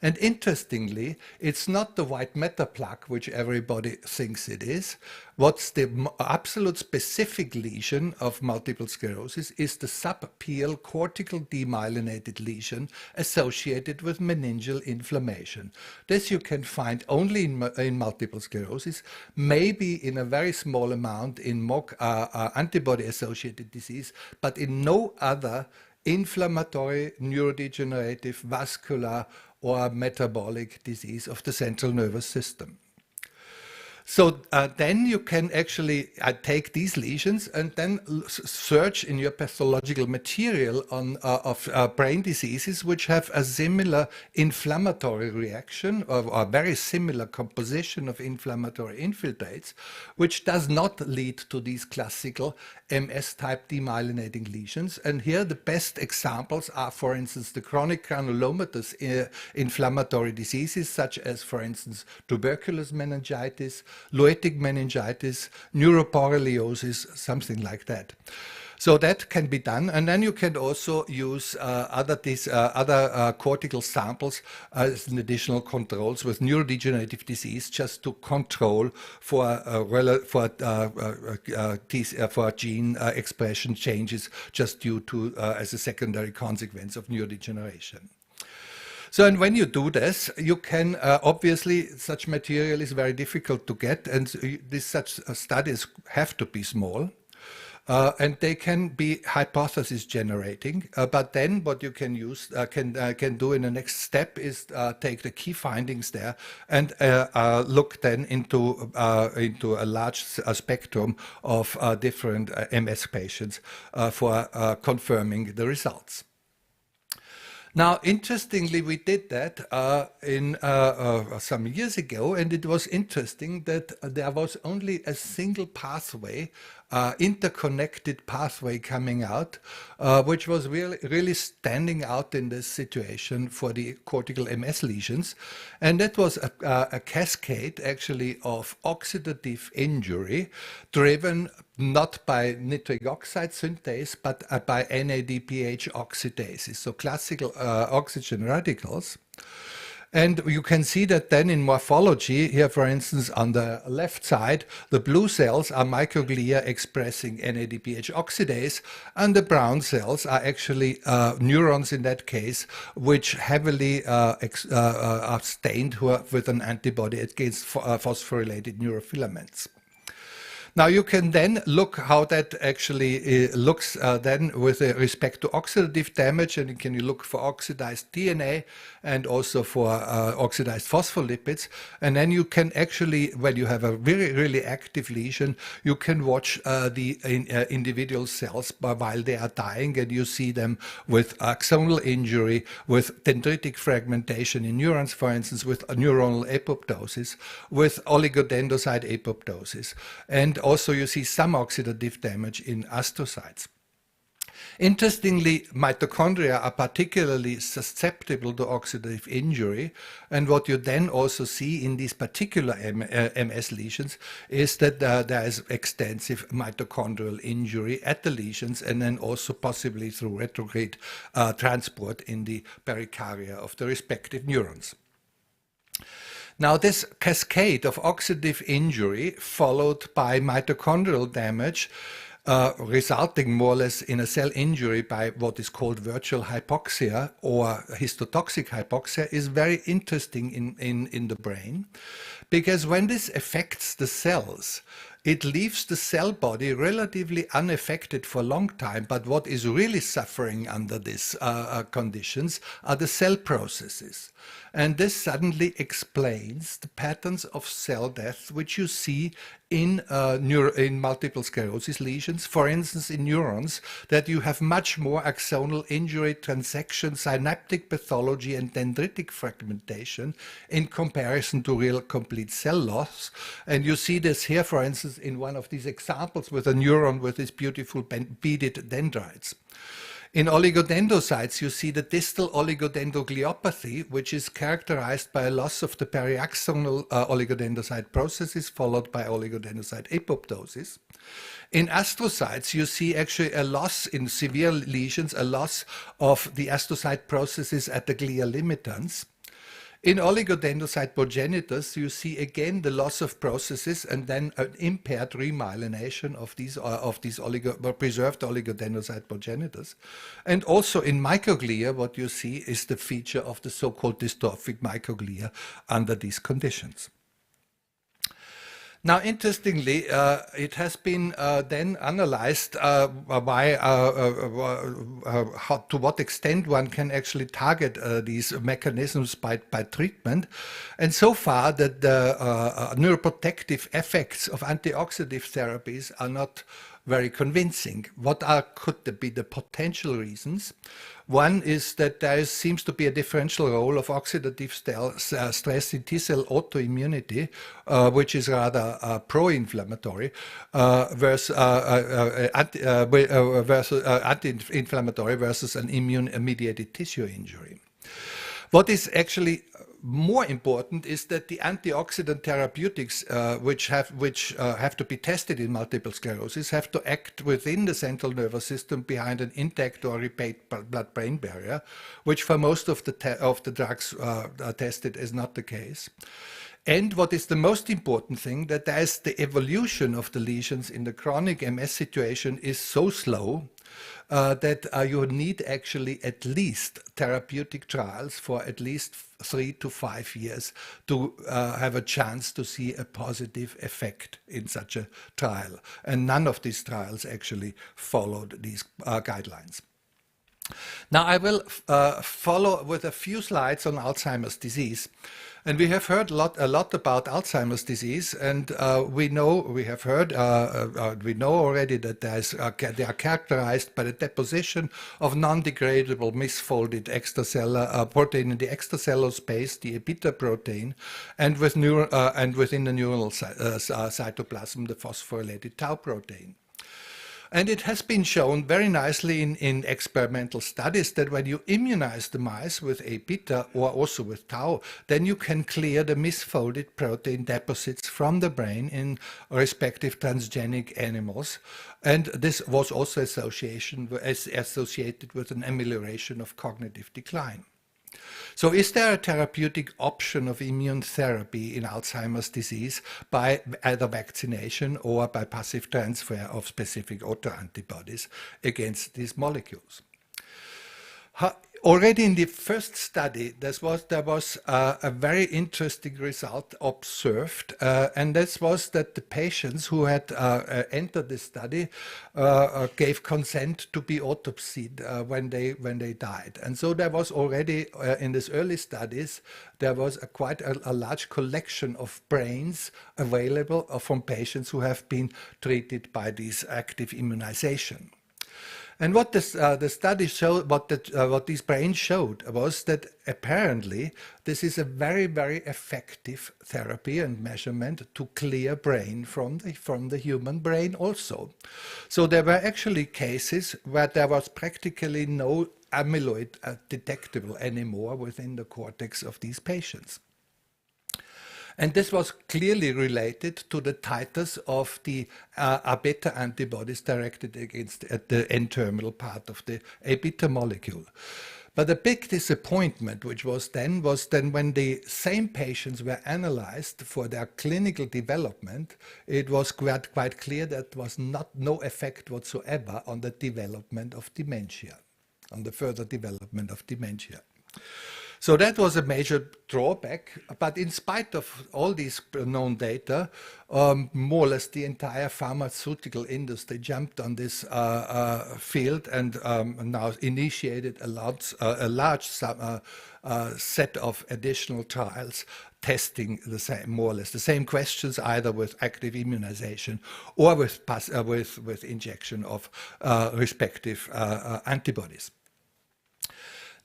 And interestingly, it's not the white matter plaque, which everybody thinks it is. What's the absolute specific lesion of multiple sclerosis is the subpial cortical demyelinated lesion associated with meningeal inflammation. This you can find only in multiple sclerosis, maybe in a very small amount in MOG antibody-associated disease, but in no other inflammatory, neurodegenerative, vascular, or metabolic disease of the central nervous system. So then you can actually take these lesions and then search in your pathological material of brain diseases which have a similar inflammatory reaction or very similar composition of inflammatory infiltrates, which does not lead to these classical MS-type demyelinating lesions. And here the best examples are, for instance, the chronic granulomatous inflammatory diseases, such as, for instance, tuberculous meningitis, lytic meningitis, neuroborreliosis, something like that. So that can be done, and then you can also use other cortical samples as an additional controls with neurodegenerative disease, just to control for gene expression changes just due to as a secondary consequence of neurodegeneration. So, and when you do this, you can obviously such material is very difficult to get, and such studies have to be small. And they can be hypothesis generating, but then what you can use can do in the next step is take the key findings there and look then into a large spectrum of different MS patients for confirming the results. Now, interestingly, we did that in some years ago, and it was interesting that there was only a single pathway, interconnected pathway coming out, which was really standing out in this situation for the cortical MS lesions. And that was a cascade, actually, of oxidative injury driven not by nitric oxide synthase, but by NADPH oxidases, so classical oxygen radicals. And you can see that then in morphology, here for instance on the left side, the blue cells are microglia expressing NADPH oxidase, and the brown cells are actually neurons in that case, which heavily are stained with an antibody against phosphorylated neurofilaments. Now you can then look how that actually looks then with respect to oxidative damage, and you can look for oxidized DNA and also for oxidized phospholipids. And then you can actually, when you have a really active lesion, you can watch the individual cells while they are dying, and you see them with axonal injury, with dendritic fragmentation in neurons, for instance, with neuronal apoptosis, with oligodendrocyte apoptosis. And also you see some oxidative damage in astrocytes. Interestingly, mitochondria are particularly susceptible to oxidative injury, and what you then also see in these particular MS lesions is that there is extensive mitochondrial injury at the lesions, and then also possibly through retrograde transport in the pericardia of the respective neurons. Now, this cascade of oxidative injury followed by mitochondrial damage, resulting more or less in a cell injury by what is called virtual hypoxia or histotoxic hypoxia, is very interesting in the brain, because when this affects the cells, it leaves the cell body relatively unaffected for a long time, but what is really suffering under these conditions are the cell processes. And this suddenly explains the patterns of cell death which you see in multiple sclerosis lesions, for instance in neurons, that you have much more axonal injury, transection, synaptic pathology and dendritic fragmentation in comparison to real complete cell loss. And you see this here, for instance, in one of these examples with a neuron with these beautiful beaded dendrites. In oligodendrocytes, you see the distal oligodendrogliopathy, which is characterized by a loss of the periaxonal oligodendrocyte processes followed by oligodendrocyte apoptosis. In astrocytes, you see actually a loss in severe lesions, a loss of the astrocyte processes at the glia limitans. In oligodendrocyte progenitors, you see again the loss of processes and then an impaired remyelination of these preserved oligodendrocyte progenitors. And also in microglia, what you see is the feature of the so-called dystrophic microglia under these conditions. Now, interestingly, it has been then analyzed to what extent one can actually target these mechanisms by treatment. And so far, that the neuroprotective effects of antioxidant therapies are not very convincing. What could be the potential reasons? One is that there seems to be a differential role of oxidative stress in T-cell autoimmunity, which is rather pro-inflammatory, versus anti-inflammatory versus an immune-mediated tissue injury. What is actually more important is that the antioxidant therapeutics, which have to be tested in multiple sclerosis, have to act within the central nervous system behind an intact or repaid blood-brain barrier, which for most of the drugs tested is not the case. And what is the most important thing, that as the evolution of the lesions in the chronic MS situation is so slow, that you need actually at least therapeutic trials for at least 3 to 5 years to have a chance to see a positive effect in such a trial. And none of these trials actually followed these guidelines. Now I will follow with a few slides on Alzheimer's disease. And we have heard a lot about Alzheimer's disease, and we know already that they are characterized by the deposition of non-degradable misfolded extracellular protein in the extracellular space, the beta protein, and within the neuronal cytoplasm, the phosphorylated tau protein. And it has been shown very nicely in experimental studies that when you immunize the mice with A-beta or also with tau, then you can clear the misfolded protein deposits from the brain in respective transgenic animals. And this was also associated with an amelioration of cognitive decline. So is there a therapeutic option of immune therapy in Alzheimer's disease by either vaccination or by passive transfer of specific autoantibodies against these molecules? Already in the first study, there was a very interesting result observed, and this was that the patients who had entered the study gave consent to be autopsied when they died. And so there was already, in these early studies, there was quite a large collection of brains available from patients who have been treated by this active immunization. And what the study showed, what these brains showed, was that apparently this is a very, very effective therapy and measurement to clear brain from the human brain also. So there were actually cases where there was practically no amyloid detectable anymore within the cortex of these patients. And this was clearly related to the titers of the A-beta antibodies directed against the N-terminal part of the A-beta molecule. But the big disappointment, which was then when the same patients were analyzed for their clinical development, it was quite clear that there was no effect whatsoever on the development of dementia, on the further development of dementia. So that was a major drawback, but in spite of all these known data, more or less the entire pharmaceutical industry jumped on this field and now initiated a large set of additional trials testing more or less the same questions, either with active immunization or with injection of respective antibodies.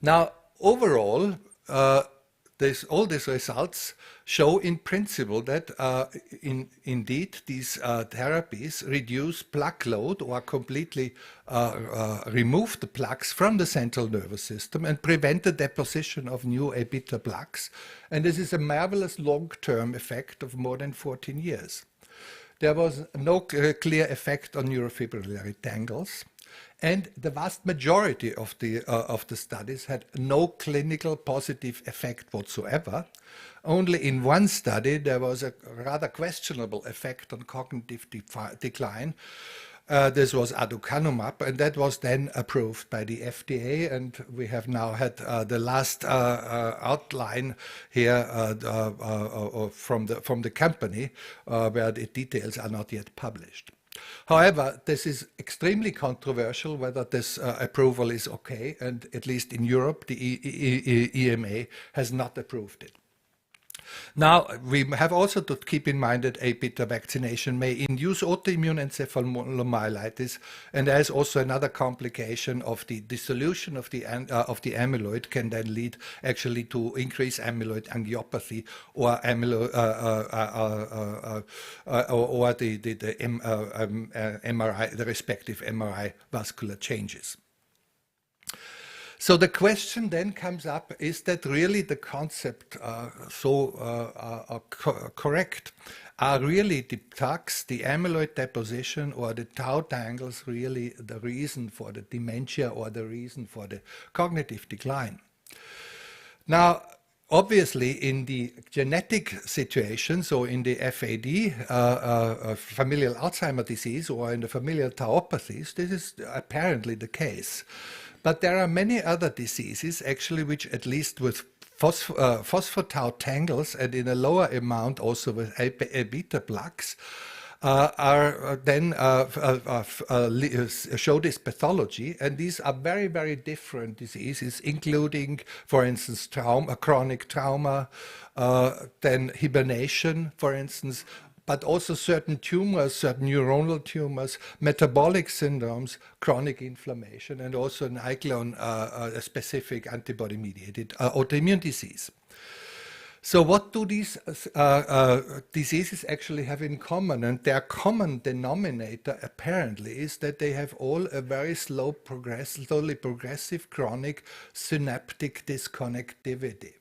Now, overall, all these results show in principle that indeed these therapies reduce plaque load or completely remove the plaques from the central nervous system and prevent the deposition of new A-beta plaques. And this is a marvelous long-term effect of more than 14 years. There was no clear effect on neurofibrillary tangles. And the vast majority of the studies had no clinical positive effect whatsoever. Only in one study there was a rather questionable effect on cognitive decline. This was aducanumab, and that was then approved by the FDA. And we have now had the last outline here from the company, where the details are not yet published. However, this is extremely controversial whether this approval is okay, and at least in Europe, the EMA has not approved it. Now, we have also to keep in mind that A-beta vaccination may induce autoimmune encephalomyelitis, and there is also another complication of the dissolution of the amyloid can then lead actually to increased amyloid angiopathy or MRI, the respective MRI vascular changes. So the question then comes up, is that really the concept correct? Are really the plaques, the amyloid deposition or the tau tangles really the reason for the dementia or the reason for the cognitive decline? Now, obviously, in the genetic situation, so in the FAD, familial Alzheimer's disease, or in the familial tauopathies, this is apparently the case. But there are many other diseases, actually, which at least with phosphotau tangles and in a lower amount also with A-beta plaques, then show this pathology, and these are very, very different diseases, including, for instance, chronic trauma, then hibernation, for instance, but also certain tumors, certain neuronal tumors, metabolic syndromes, chronic inflammation, and also an a specific antibody-mediated autoimmune disease. So what do these diseases actually have in common? And their common denominator, apparently, is that they have all a very slowly progressive chronic synaptic disconnectivity.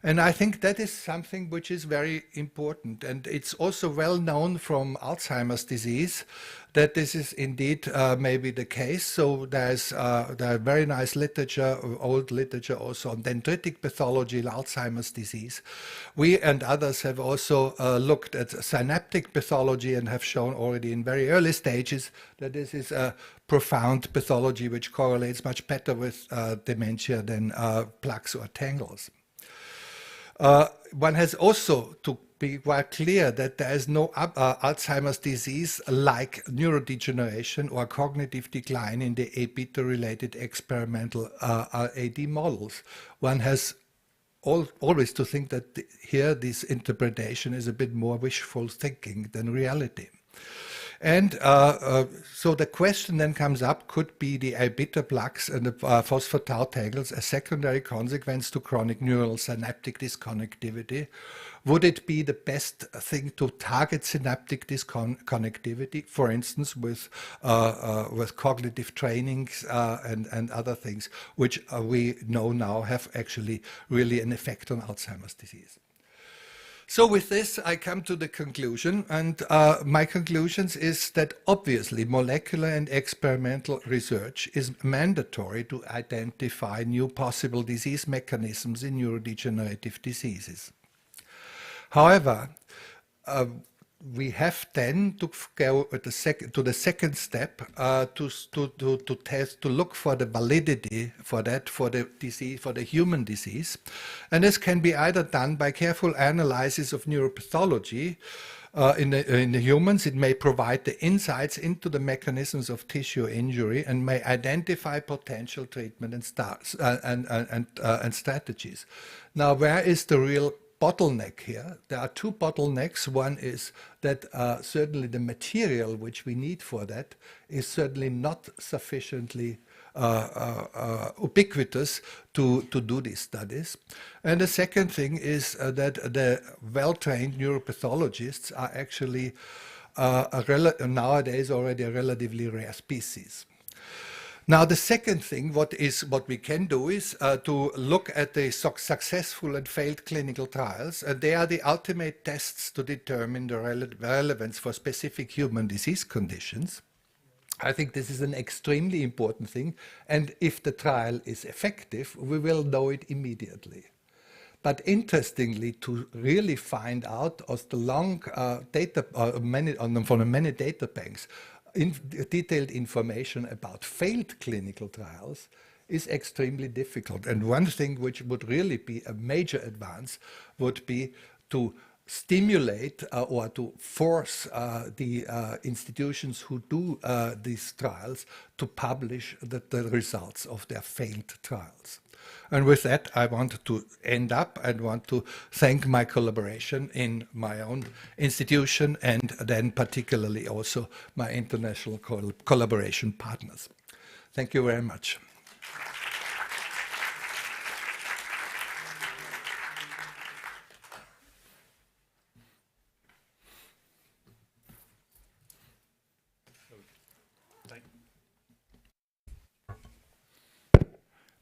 And I think that is something which is very important. And it's also well known from Alzheimer's disease that this is indeed maybe the case. So there's very nice literature, old literature also on dendritic pathology in Alzheimer's disease. We and others have also looked at synaptic pathology and have shown already in very early stages that this is a profound pathology which correlates much better with dementia than plaques or tangles. One has also to be quite clear that there is no Alzheimer's disease like neurodegeneration or cognitive decline in the A-beta-related experimental AD models. One has always to think that here this interpretation is a bit more wishful thinking than reality. And so the question then comes up, could be the A-beta plaques and the phospho-tau tangles a secondary consequence to chronic neural synaptic disconnectivity? Would it be the best thing to target synaptic disconnectivity, for instance, with cognitive trainings and other things, which we know now have actually really an effect on Alzheimer's disease? So with this, I come to the conclusion, and my conclusions is that obviously molecular and experimental research is mandatory to identify new possible disease mechanisms in neurodegenerative diseases. However, we have then to go to the second step to look for the validity for that, for the disease, for the human disease, and this can be either done by careful analysis of neuropathology. In the humans, it may provide the insights into the mechanisms of tissue injury and may identify potential treatment and strategies. Now, where is the real bottleneck here? There are two bottlenecks. One is that certainly the material which we need for that is certainly not sufficiently ubiquitous to do these studies. And the second thing is that the well-trained neuropathologists are actually nowadays already a relatively rare species. Now, the second thing, what we can do is to look at the successful and failed clinical trials. They are the ultimate tests to determine the relevance for specific human disease conditions. I think this is an extremely important thing. And if the trial is effective, we will know it immediately. But interestingly, to really find out of the long data, from the many data banks, detailed information about failed clinical trials is extremely difficult. And one thing which would really be a major advance would be to stimulate or to force the institutions who do these trials to publish the results of their failed trials. And with that, I want to end up and want to thank my collaboration in my own institution and then particularly also my international collaboration partners. Thank you very much.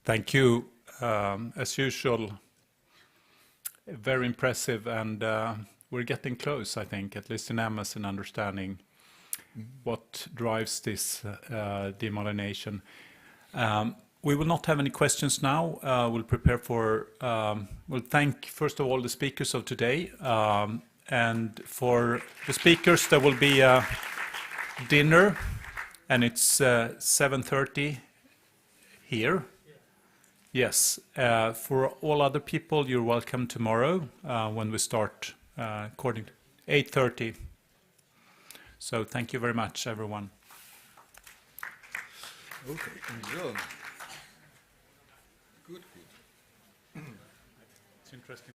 Thank you. As usual, very impressive, and we're getting close, I think, at least in MS, in understanding what drives this demyelination. We will not have any questions now. We'll prepare for, we'll thank first of all the speakers of today, and for the speakers there will be a dinner, and it's 7:30 here. Yes, for all other people, you're welcome tomorrow when we start according to 8:30. So thank you very much, everyone. Okay, John. Good. It's interesting.